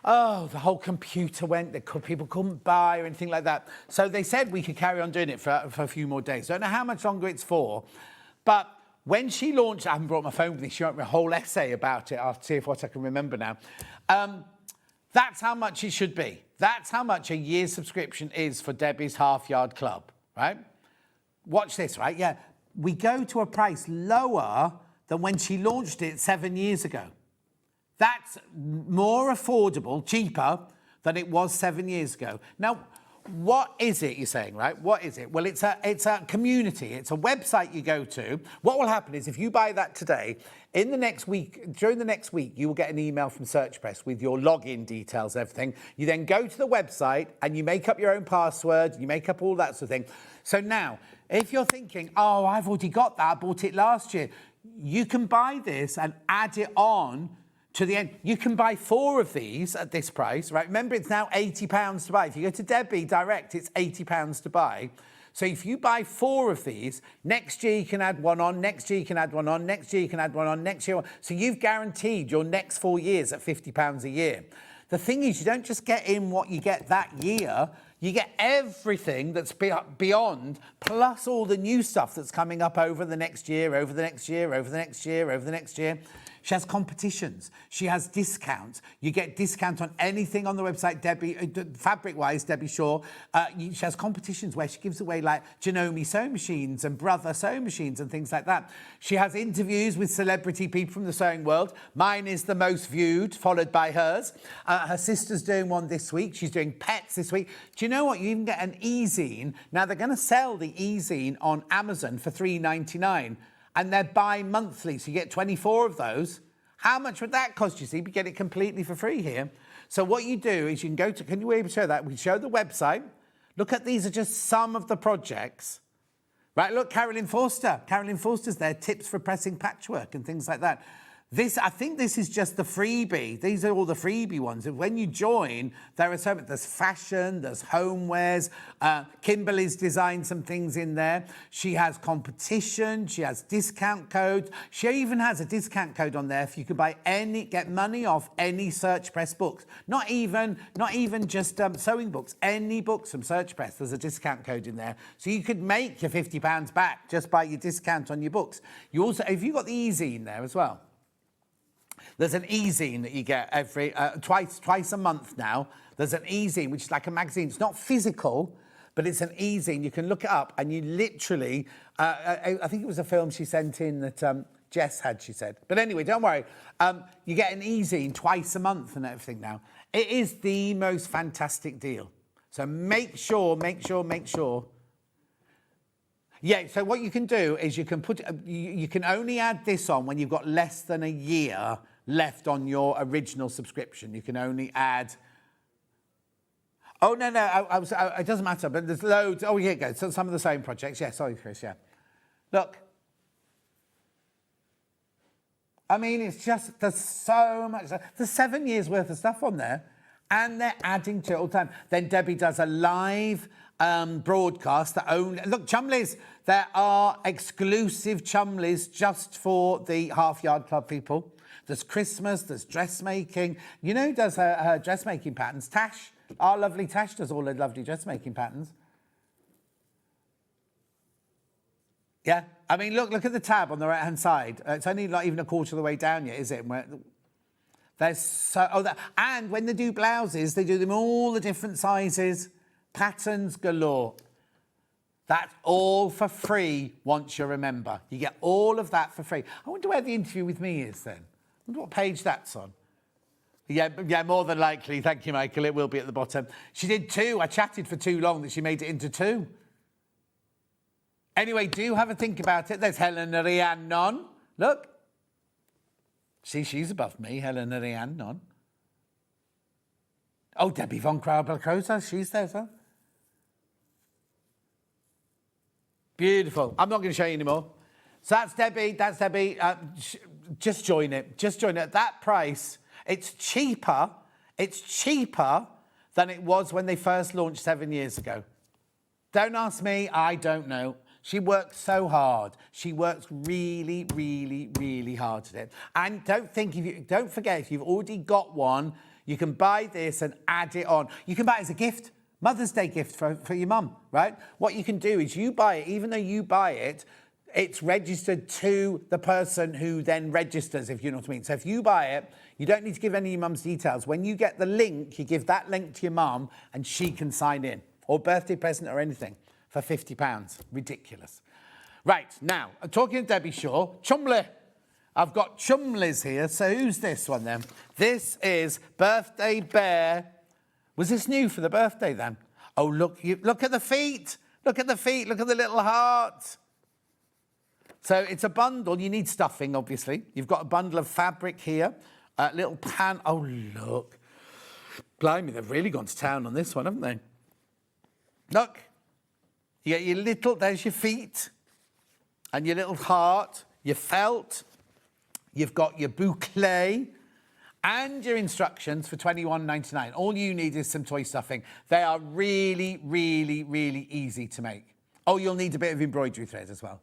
Oh, the whole computer went. People couldn't buy or anything like that. So they said we could carry on doing it for a few more days. Don't know how much longer it's for. But when she launched... I haven't brought my phone with me. She wrote me a whole essay about it. I'll see what I can remember now. That's how much it should be. That's how much a year's subscription is for Debbie's half-yard club, right? Watch this, right? Yeah, we go to a price lower than when she launched it 7 years ago. That's more affordable, cheaper than it was 7 years ago. Now, what is it, you're saying, right? What is it? Well, it's a community. It's a website you go to. What will happen is if you buy that today, during the next week, you will get an email from SearchPress with your login details, everything. You then go to the website and you make up your own password, you make up all that sort of thing. So now, if you're thinking, oh, I've already got that, I bought it last year, you can buy this and add it on to the end. You can buy 4 of these at this price, right? Remember, it's now £80 to buy. If you go to Debbie Direct, it's £80 to buy. So if you buy 4 of these, next year you can add one on, next year you can add one on, next year you can add one on, next year. So you've guaranteed your next 4 years at £50 a year. The thing is, you don't just get in what you get that year, you get everything that's beyond, plus all the new stuff that's coming up over the next year, over the next year, over the next year, over the next year. She has competitions. She has discounts. You get discount on anything on the website, Debbie, fabric-wise, Debbie Shaw. She has competitions where she gives away, like, Janome sewing machines and Brother sewing machines and things like that. She has interviews with celebrity people from the sewing world. Mine is the most viewed, followed by hers. Her sister's doing one this week. She's doing pets this week. Do you know what? You even get an e-zine. Now, they're going to sell the e-zine on Amazon for $3.99. and they're bi-monthly, so you get 24 of those. How much would that cost you? See, you get it completely for free here. So what you do is you can go to, can you able to show that? We show the website. Look at, these are just some of the projects. Right, look, Carolyn Forster. Carolyn Forster's there, tips for pressing patchwork and things like that. This, I think this is just the freebie. These are all the freebie ones. And when you join, there are so many. There's fashion, there's homewares. Kimberly's designed some things in there. She has competition. She has discount codes. She even has a discount code on there if you could buy any, get money off any Search Press books. Not even just sewing books. Any books from Search Press. There's a discount code in there, so you could make your £50 back just by your discount on your books. You also, have you got the e-zine there as well? There's an e-zine that you get every twice a month now. There's an e-zine, which is like a magazine. It's not physical, but it's an e-zine. You can look it up, and you literally, I think it was a film she sent in that Jess had, she said. But anyway, don't worry. You get an e-zine twice a month and everything now. It is the most fantastic deal. So make sure. Yeah, so what you can do is you can put, you can only add this on when you've got less than a year left on your original subscription. You can only add... Oh, no, it doesn't matter, but there's loads. Oh, here you go. So some of the same projects. Yeah, sorry, Chris, yeah. Look. I mean, it's just, there's so much. There's 7 years worth of stuff on there, and they're adding to it all the time. Then Debbie does a live broadcast that only... Look, Chumleys, there are exclusive Chumleys just for the Half Yard Club people. There's Christmas, there's dressmaking. You know who does her dressmaking patterns? Tash. Our lovely Tash does all her lovely dressmaking patterns. Yeah, I mean, look at the tab on the right-hand side. It's only not even a quarter of the way down yet, is it? There's so... and when they do blouses, they do them all the different sizes. Patterns galore. That's all for free once you're a member. You get all of that for free. I wonder where the interview with me is then. I wonder what page that's on. Yeah, more than likely. Thank you, Michael. It will be at the bottom. She did 2. I chatted for too long that she made it into 2. Anyway, do have a think about it. There's Helena Rhiannon. Look. See, she's above me, Helena Rhiannon. Oh, Debbie von Kraubel-Croza, she's there as well. Beautiful. I'm not going to show you anymore. So that's Debbie. Just join it. Just join it. At that price, it's cheaper. It's cheaper than it was when they first launched 7 years ago. Don't ask me. I don't know. She works so hard. She works really, really, really hard at it. And don't forget, if you've already got one, you can buy this and add it on. You can buy it as a gift. Mother's Day gift for your mum, right? What you can do is you buy it, even though you buy it, it's registered to the person who then registers, if you know what I mean. So if you buy it, you don't need to give any of your mum's details. When you get the link, you give that link to your mum and she can sign in. Or birthday present or anything for £50. Ridiculous. Right, now, talking to Debbie Shaw, Chumley. I've got Chumleys here. So who's this one then? This is Birthday Bear. Was this new for the birthday then? Oh, look at the feet. Look at the feet. Look at the little heart. So it's a bundle. You need stuffing, obviously. You've got a bundle of fabric here. A little pan. Oh, look. Blimey, they've really gone to town on this one, haven't they? Look. You get your little, there's your feet. And your little heart. Your felt. You've got your boucle. And your instructions for $21.99. All you need is some toy stuffing. They are really, really, really easy to make. Oh, you'll need a bit of embroidery thread as well.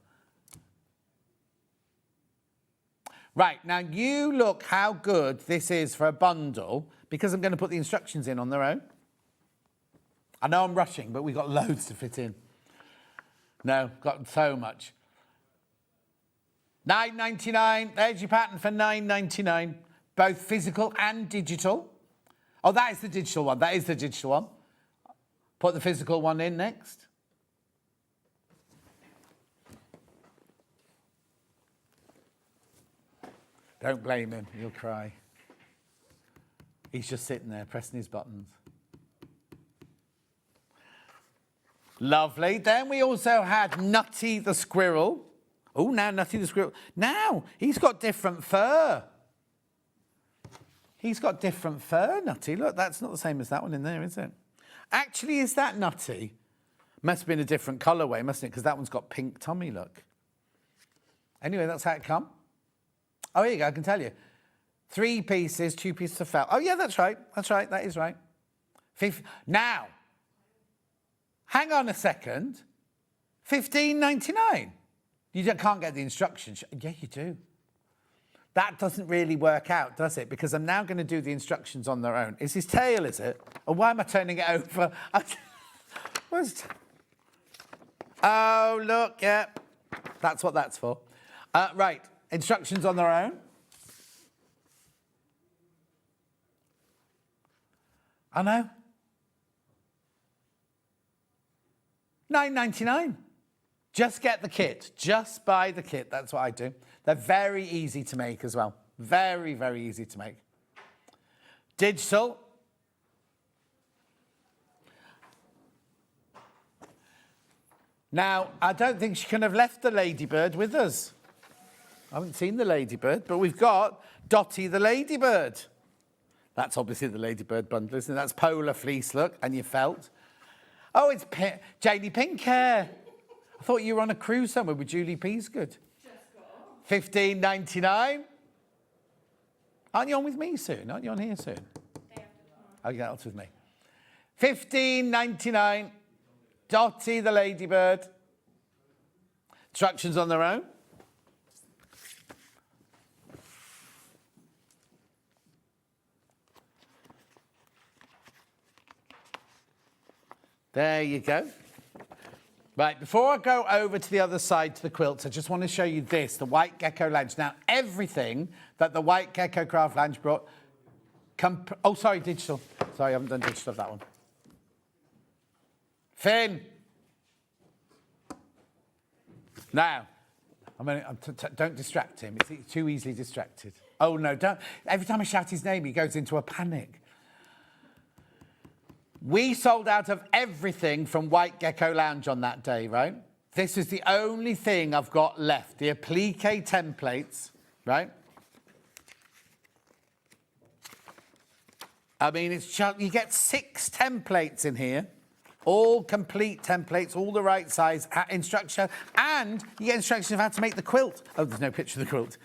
Right, now you look how good this is for a bundle, because I'm going to put the instructions in on their own. I know I'm rushing, but we've got loads to fit in. No, got so much. $9.99. There's your pattern for $9.99. Both physical and digital. Oh, that is the digital one. That is the digital one. Put the physical one in next. Don't blame him. He'll cry. He's just sitting there pressing his buttons. Lovely. Then we also had Nutty the Squirrel. Oh, now Nutty the Squirrel. Now, he's got different fur. He's got different fur, Nutty. Look, that's not the same as that one in there, is it? Actually, is that Nutty? Must have been a different colourway, mustn't it? Because that one's got pink tummy, look. Anyway, that's how it come. Oh, here you go, I can tell you. 3 pieces, 2 pieces of felt. Oh, yeah, that's right. That's right, that is right. Now, hang on a second. $15.99. You can't get the instructions. Yeah, you do. That doesn't really work out, does it? Because I'm now going to do the on their own. Is his tail, is it? Or why am I turning it over? Oh, look, yeah. That's what that's for. Right, instructions on their own. I know. $9.99. Just get the kit. Just buy the kit. That's what I do. They're very easy to make as well. Very, very easy to make. Digital. Now, I don't think she can have left the ladybird with us. I haven't seen the ladybird, but we've got Dotty the ladybird. That's obviously the ladybird bundle, isn't it? That's polar fleece, look, and your felt. Oh, it's Janie Pink hair. I thought you were on a cruise somewhere with Julie Peasgood. $15.99. Aren't you on with me soon? Aren't you on here soon? Oh, yeah, that's with me. $15.99. Dotty the ladybird. Instructions on their own. There you go. Right, before I go over to the other side to the quilts, I just want to show you this, the White Gecko Lounge. Now, everything that the White Gecko Craft Lounge brought... Oh, sorry, digital. Sorry, I haven't done digital of that one. Finn. Now, don't distract him. He's too easily distracted. Oh, no, don't. Every time I shout his name, he goes into a panic. We sold out of everything from White Gecko Lounge on that day, right? This is the only thing I've got left. The applique templates, right? I mean, it's just, you get 6 templates in here. All complete templates, all the right size, instruction, and you get instructions of how to make the quilt. Oh, there's no picture of the quilt.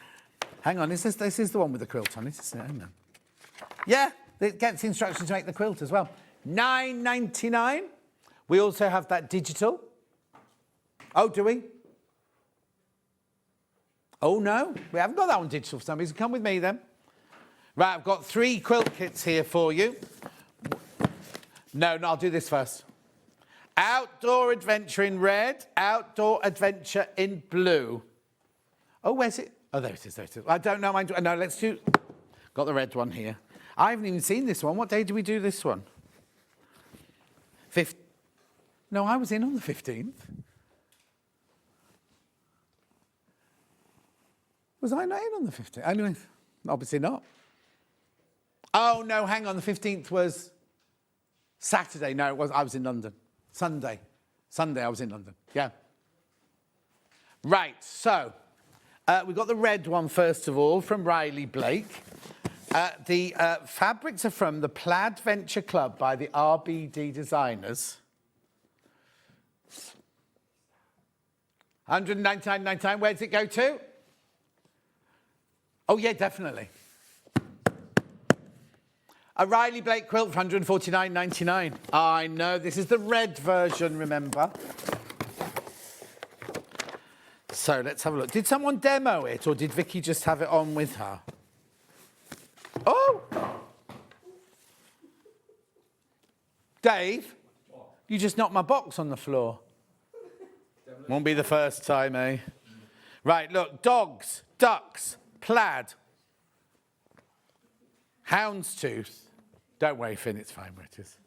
Hang on, this is the one with the quilt on it, isn't it? Hang on. Yeah, it gets instructions to make the quilt as well. $9.99. We also have that digital. Oh, do we? Oh, no, we haven't got that one digital for some reason. Come with me then. Right, I've got 3 quilt kits here for you. No, I'll do this first. Outdoor Adventure in red, Outdoor Adventure in blue. Oh, where's it? Oh, there it is, there it is. I don't know. No, let's do... Got the red one here. I haven't even seen this one. What day did we do this one? No, I was in on the 15th. Was I not in on the 15th? Anyway, obviously not. Oh, no, hang on. The 15th was Saturday. No, it was. I was in London. Sunday, I was in London. Yeah. Right, so we've got the red one, first of all, from Riley Blake. The fabrics are from the Plaid Venture Club by the RBD designers. $199.99. Where does it go to? Oh, yeah, definitely. A Riley Blake quilt for $149.99. I know, this is the red version, remember? So let's have a look. Did someone demo it, or did Vicky just have it on with her? Oh! Dave, you just knocked my box on the floor. Won't be the first time, eh? Right, look, dogs, ducks, plaid, houndstooth. Don't worry, Finn, it's fine where it is.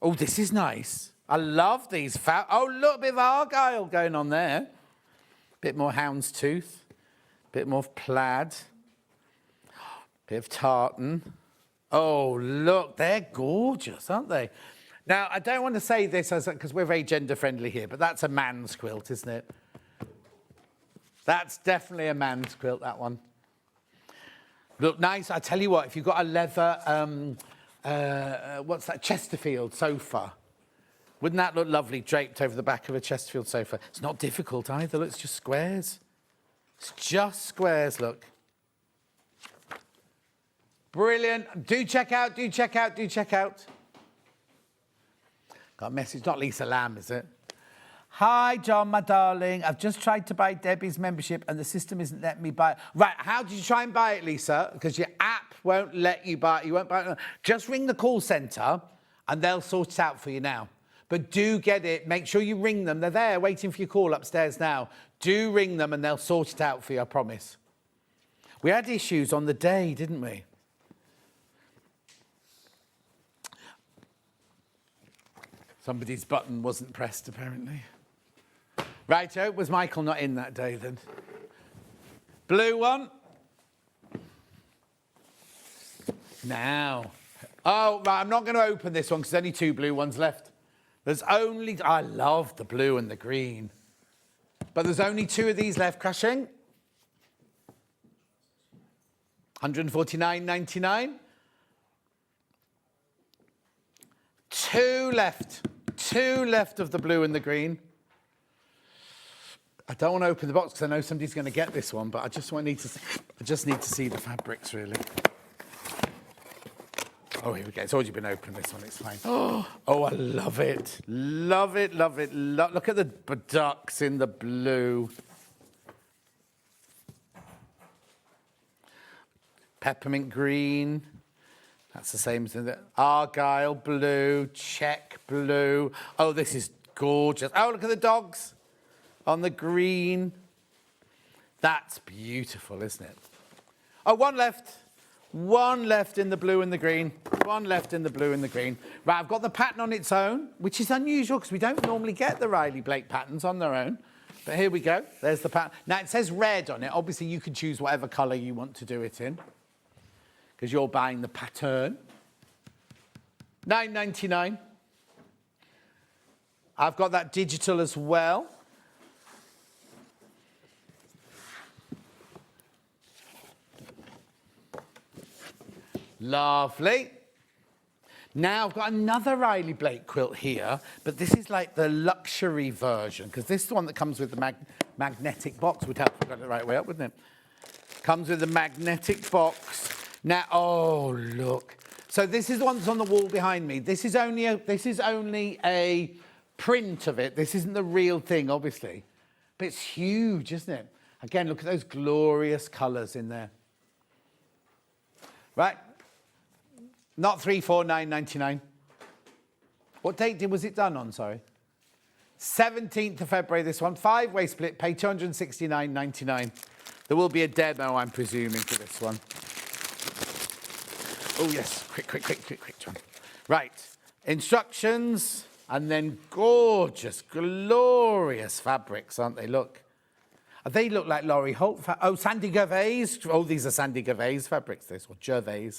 Oh, this is nice. I love these. Oh, look, a bit of argyle going on there. Bit more houndstooth, bit more plaid, bit of tartan. Oh, look, they're gorgeous, aren't they? Now, I don't want to say this because we're very gender-friendly here, but that's a man's quilt, isn't it? That's definitely a man's quilt, that one. Look nice. I tell you what, if you've got a leather, what's that, Chesterfield sofa, wouldn't that look lovely draped over the back of a Chesterfield sofa? It's not difficult either. Look, it's just squares. It's just squares, look. Brilliant. Do check out, do check out, do check out. Got a message, not Lisa Lamb, is it? Hi, John, my darling. I've just tried to buy Debbie's membership and the system isn't letting me buy it. Right, how did you try and buy it, Lisa? Because your app won't let you buy it. You won't buy it. Just ring the call centre and they'll sort it out for you now. But do get it. Make sure you ring them. They're there waiting for your call upstairs now. Do ring them and they'll sort it out for you, I promise. We had issues on the day, didn't we? Somebody's button wasn't pressed, apparently. Righto, was Michael not in that day then? Blue one. Now. Oh, right, I'm not going to open this one because there's only 2 blue ones left. There's only... I love the blue and the green. But there's only 2 of these left, crashing. 149.99. 2 left. 2 left of the blue and the green. I don't want to open the box because I know somebody's going to get this one, but I just need to see the fabrics, really. Oh, here we go. It's already been opened, this one. It's fine. Oh, I love it. Love it, love it. Look at the ducks in the blue. Peppermint green. That's the same as the Argyle blue, check blue. Oh, this is gorgeous. Oh, look at the dogs on the green. That's beautiful, isn't it? Oh, 1 left. 1 left in the blue and the green. 1 left in the blue and the green. Right, I've got the pattern on its own, which is unusual because we don't normally get the Riley Blake patterns on their own. But here we go. There's the pattern. Now, it says red on it. Obviously, you can choose whatever colour you want to do it in because you're buying the pattern. $9.99. I've got that digital as well. Lovely. Now I've got another Riley Blake quilt here, but this is like the luxury version because this is the one that comes with the magnetic box. Would help if I got it the right way up, wouldn't it? Comes with the magnetic box. Now, oh look. So this is the one that's on the wall behind me. This is only a print of it. This isn't the real thing, obviously, but it's huge, isn't it? Again, look at those glorious colours in there. Right. Not 349.99. What date was it done on, sorry? 17th of February, this one. 5-way split, pay $269.99. There will be a demo, I'm presuming, for this one. Oh, yes. Quick, John. Right. Instructions, and then gorgeous, glorious fabrics, aren't they? Look. They look like Laurie Holt. Oh, Sandy Gervais. Oh, these are Sandy Gervais fabrics, this, or Gervais.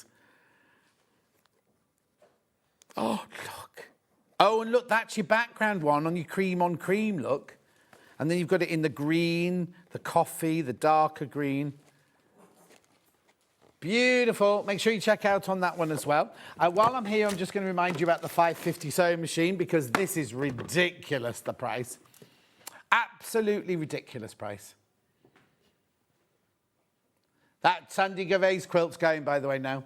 Oh, look. Oh, and look, that's your background one on your cream on cream, look. And then you've got it in the green, the coffee, the darker green. Beautiful. Make sure you check out on that one as well. While I'm here, I'm just going to remind you about the 550 sewing machine because this is ridiculous, the price. Absolutely ridiculous price. That Sandy Gervais quilt's going, by the way, now.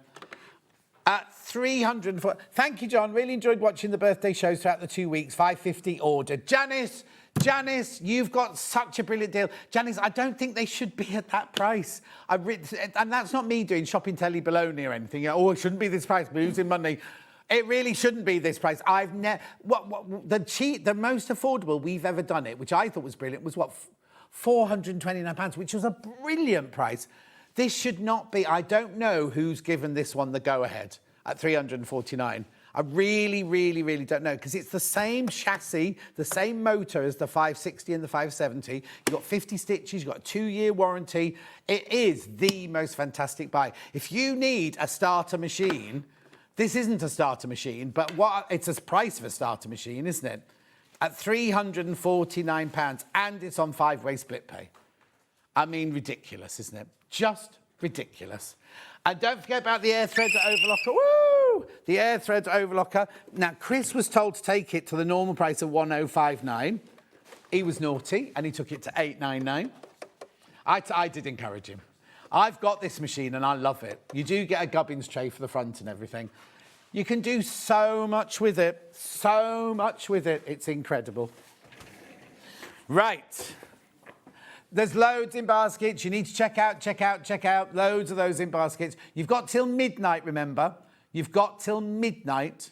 At 304. Thank you, John. Really enjoyed watching the birthday shows throughout the 2 weeks. 550 ordered. Janice, you've got such a brilliant deal. Janice, I don't think they should be at that price. And that's not me doing shopping telly baloney or anything. You know, oh, it shouldn't be this price. We're losing money. It really shouldn't be this price. The most affordable we've ever done it, which I thought was brilliant, was what, £429, which was a brilliant price. This should not be. I don't know who's given this one the go-ahead at $349. I really, really, really don't know because it's the same chassis, the same motor as the 560 and the 570. You've got 50 stitches, you've got a 2-year warranty. It is the most fantastic buy. If you need a starter machine, this isn't a starter machine, but it's a price of a starter machine, isn't it? At £349, and it's on 5-way split pay. I mean, ridiculous, isn't it? Just ridiculous. And don't forget about the air thread overlocker. Woo! The air thread overlocker. Now, Chris was told to take it to the normal price of 1059. He was naughty and he took it to 899. I did encourage him. I've got this machine and I love it. You do get a gubbins tray for the front and everything. You can do so much with it. So much with it. It's incredible. Right. There's loads in baskets. You need to check out. Loads of those in baskets. You've got till midnight, remember. You've got till midnight.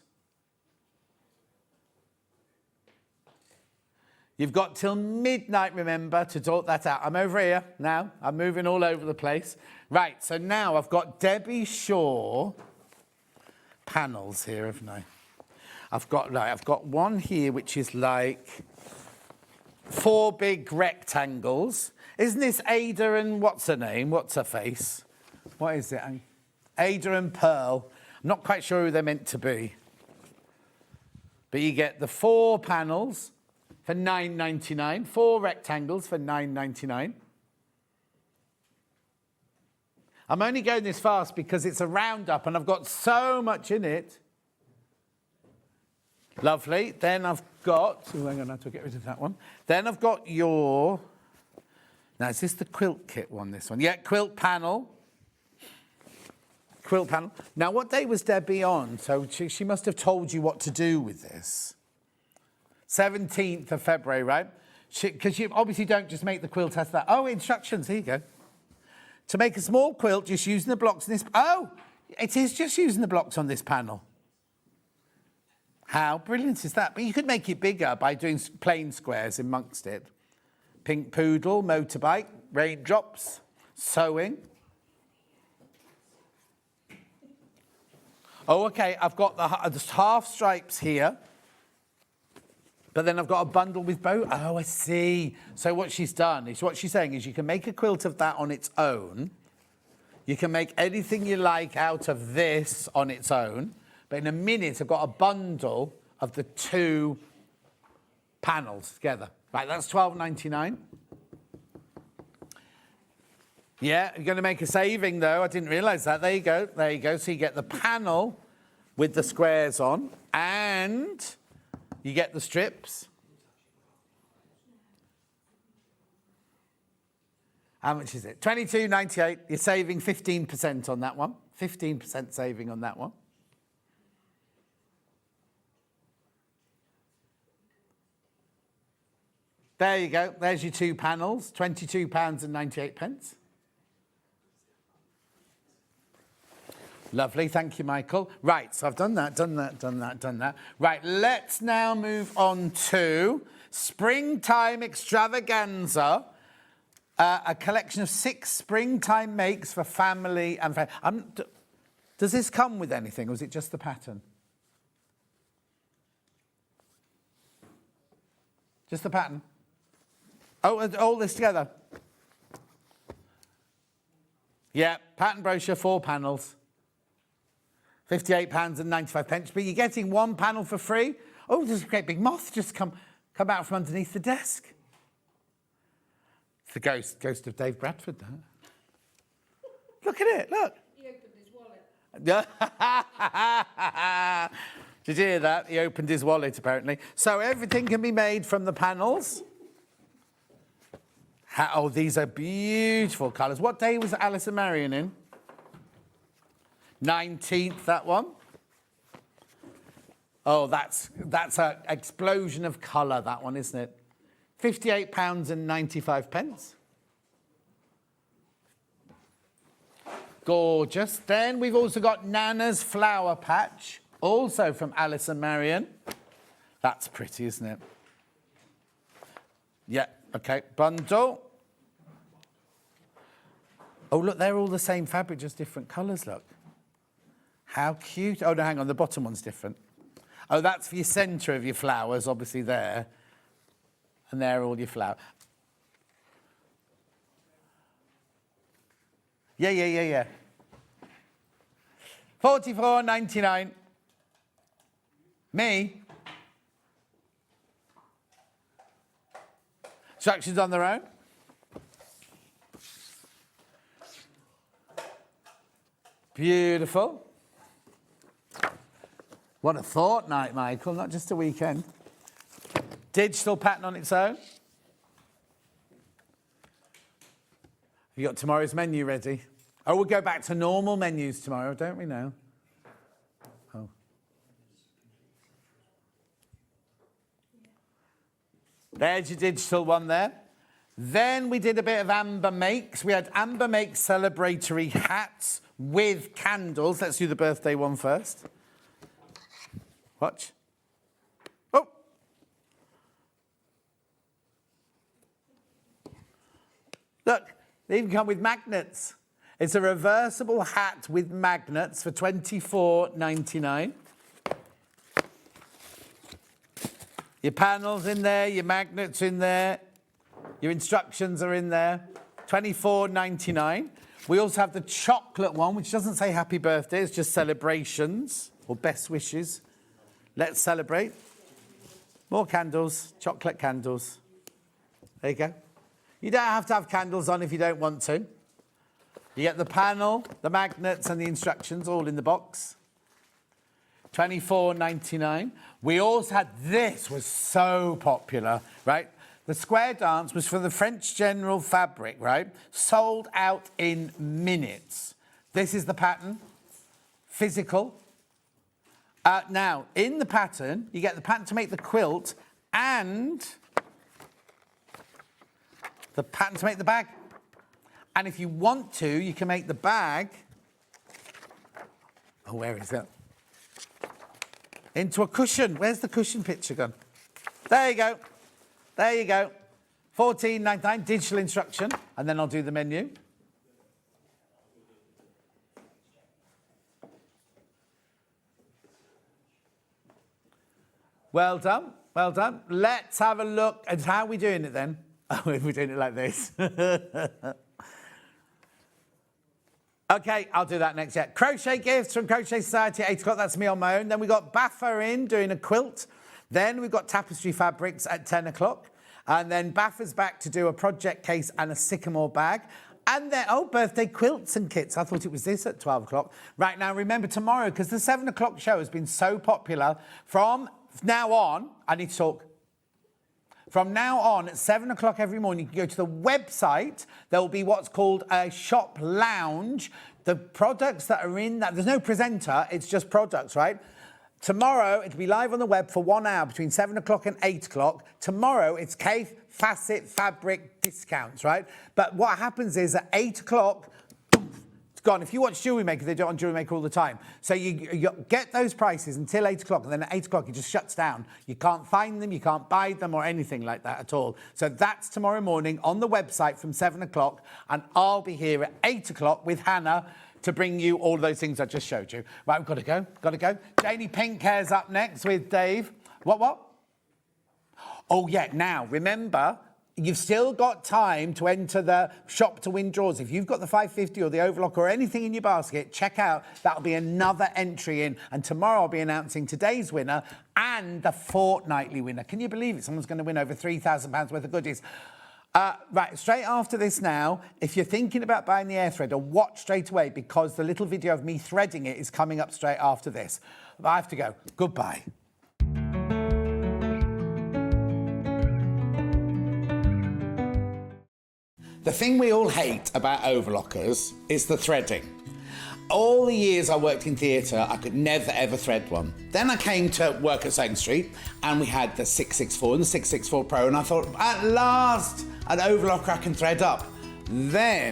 You've got till midnight, remember, to sort that out. I'm over here now. I'm moving all over the place. Right, so now I've got Debbie Shaw panels here, haven't I? I've got one here which is like 4 big rectangles. Isn't this Ada and what's her name? What's her face? What is it? Ada and Pearl. I'm not quite sure who they're meant to be. But you get the 4 panels for $9.99, 4 rectangles for $9.99. I'm only going this fast because it's a roundup and I've got so much in it. Lovely. Then I've got, oh, hang on, I have to get rid of that one. Then I've got your, now is this the quilt kit one, this one? Yeah, quilt panel. Quilt panel. Now, what day was Debbie on? So she must have told you what to do with this. 17th of February, right? Because you obviously don't just make the quilt as that. Oh, instructions, here you go. To make a small quilt, just using the blocks in this, oh, it is just using the blocks on this panel. How brilliant is that? But you could make it bigger by doing plain squares amongst it. Pink poodle, motorbike, raindrops, sewing. Oh, okay, I've got the half stripes here. But then I've got a bundle with both. Oh, I see. So what she's done is, what she's saying is you can make a quilt of that on its own. You can make anything you like out of this on its own. But in a minute, I've got a bundle of the 2 panels together. Right, that's $12.99. Yeah, you're going to make a saving, though. I didn't realise that. There you go. There you go. So you get the panel with the squares on and you get the strips. How much is it? $22.98. You're saving 15% on that one. 15% saving on that one. There you go. There's your 2 panels. £22.98. Lovely, thank you, Michael. Right, so I've done that. Right, let's now move on to Springtime Extravaganza, a collection of 6 springtime makes for family and friends. Does this come with anything, or is it just the pattern? Just the pattern? Oh, all this together? Yeah, pattern brochure, 4 panels. £58.95, but you're getting 1 panel for free. Oh, there's a great big moth just come out from underneath the desk. It's the ghost of Dave Bradford, though. Look at it, look.
He opened his wallet.
Did you hear that? He opened his wallet, apparently. So everything can be made from the panels. Oh, these are beautiful colours. What day was Alice and Marion in? 19th, that one. Oh, that's an explosion of colour, that one, isn't it? £58.95. Gorgeous. Then we've also got Nana's Flower Patch, also from Alice and Marion. That's pretty, isn't it? Yeah, okay. Bundle. Oh, look, they're all the same fabric, just different colours, look. How cute. Oh, no, hang on, the bottom one's different. Oh, that's for your centre of your flowers, obviously there. And there are all your flowers. Yeah. $44.99. Me? Instructions on their own. Beautiful. What a fortnight, Michael, not just a weekend. Digital pattern on its own. You got tomorrow's menu ready? Oh, we'll go back to normal menus tomorrow, don't we now? Oh. There's your digital one there. Then we did a bit of Amber Makes. We had Amber Makes celebratory hats with candles. Let's do the birthday one first. Watch. Oh. Look, they even come with magnets. It's a reversible hat with magnets for $24.99. Your panels in there, your magnets in there, your instructions are in there. $24.99. We also have the chocolate one, which doesn't say happy birthday, it's just celebrations or best wishes. Let's celebrate. More candles, chocolate candles. There you go. You don't have to have candles on if you don't want to. You get the panel, the magnets and the instructions all in the box. $24.99. We also had, this was so popular, right? The square dance was for the French General fabric, right? Sold out in minutes. This is the pattern, physical. Now, in the pattern, you get the pattern to make the quilt and the pattern to make the bag. And if you want to, you can make the bag, oh, where is that? Into a cushion. Where's the cushion picture gone? There you go. There you go. $14.99, digital instruction, and then I'll do the menu. Well done, well done. Let's have a look at how we're doing it then. Oh, we're doing it like this. Okay, I'll do that next, yeah. Crochet gifts from Crochet Society at 8 o'clock. That's me on my own. Then we've got Baffa in doing a quilt. Then we've got tapestry fabrics at 10 o'clock. And then Baffa's back to do a project case and a sycamore bag. And then, oh, birthday quilts and kits. I thought it was this at 12 o'clock. Right, now remember tomorrow, because the 7 o'clock show has been so popular, from now on, I need to talk. From now on, at 7 o'clock every morning, you can go to the website. There will be what's called a shop lounge. The products that are in that, there's no presenter, it's just products, right? Tomorrow, it'll be live on the web for 1 hour between 7 o'clock and 8 o'clock. Tomorrow, it's Kaffe Facet Fabric discounts, right? But what happens is at 8 o'clock, it's gone. If you watch Jewelry Maker, they do it on Jewelry Maker all the time. So you get those prices until 8 o'clock, and then at 8 o'clock, it just shuts down. You can't find them, you can't buy them, or anything like that at all. So that's tomorrow morning on the website from 7 o'clock, and I'll be here at 8 o'clock with Hannah to bring you all those things I just showed you. Right, we've got to go. Janie Pink Hair's up next with Dave. What? Oh, yeah, now, remember, you've still got time to enter the shop to win draws. If you've got the 550 or the overlock or anything in your basket, check out. That'll be another entry in. And tomorrow I'll be announcing today's winner and the fortnightly winner. Can you believe it? Someone's going to win over £3,000 worth of goodies. Right, straight after this now, if you're thinking about buying the air threader, watch straight away because the little video of me threading it is coming up straight after this. But I have to go. Goodbye. The thing we all hate about overlockers is the threading. All the years I worked in theatre, I could never ever thread one. Then I came to work at Sewing Street and we had the 664 and the 664 Pro, and I thought, at last, an overlocker I can thread up. Then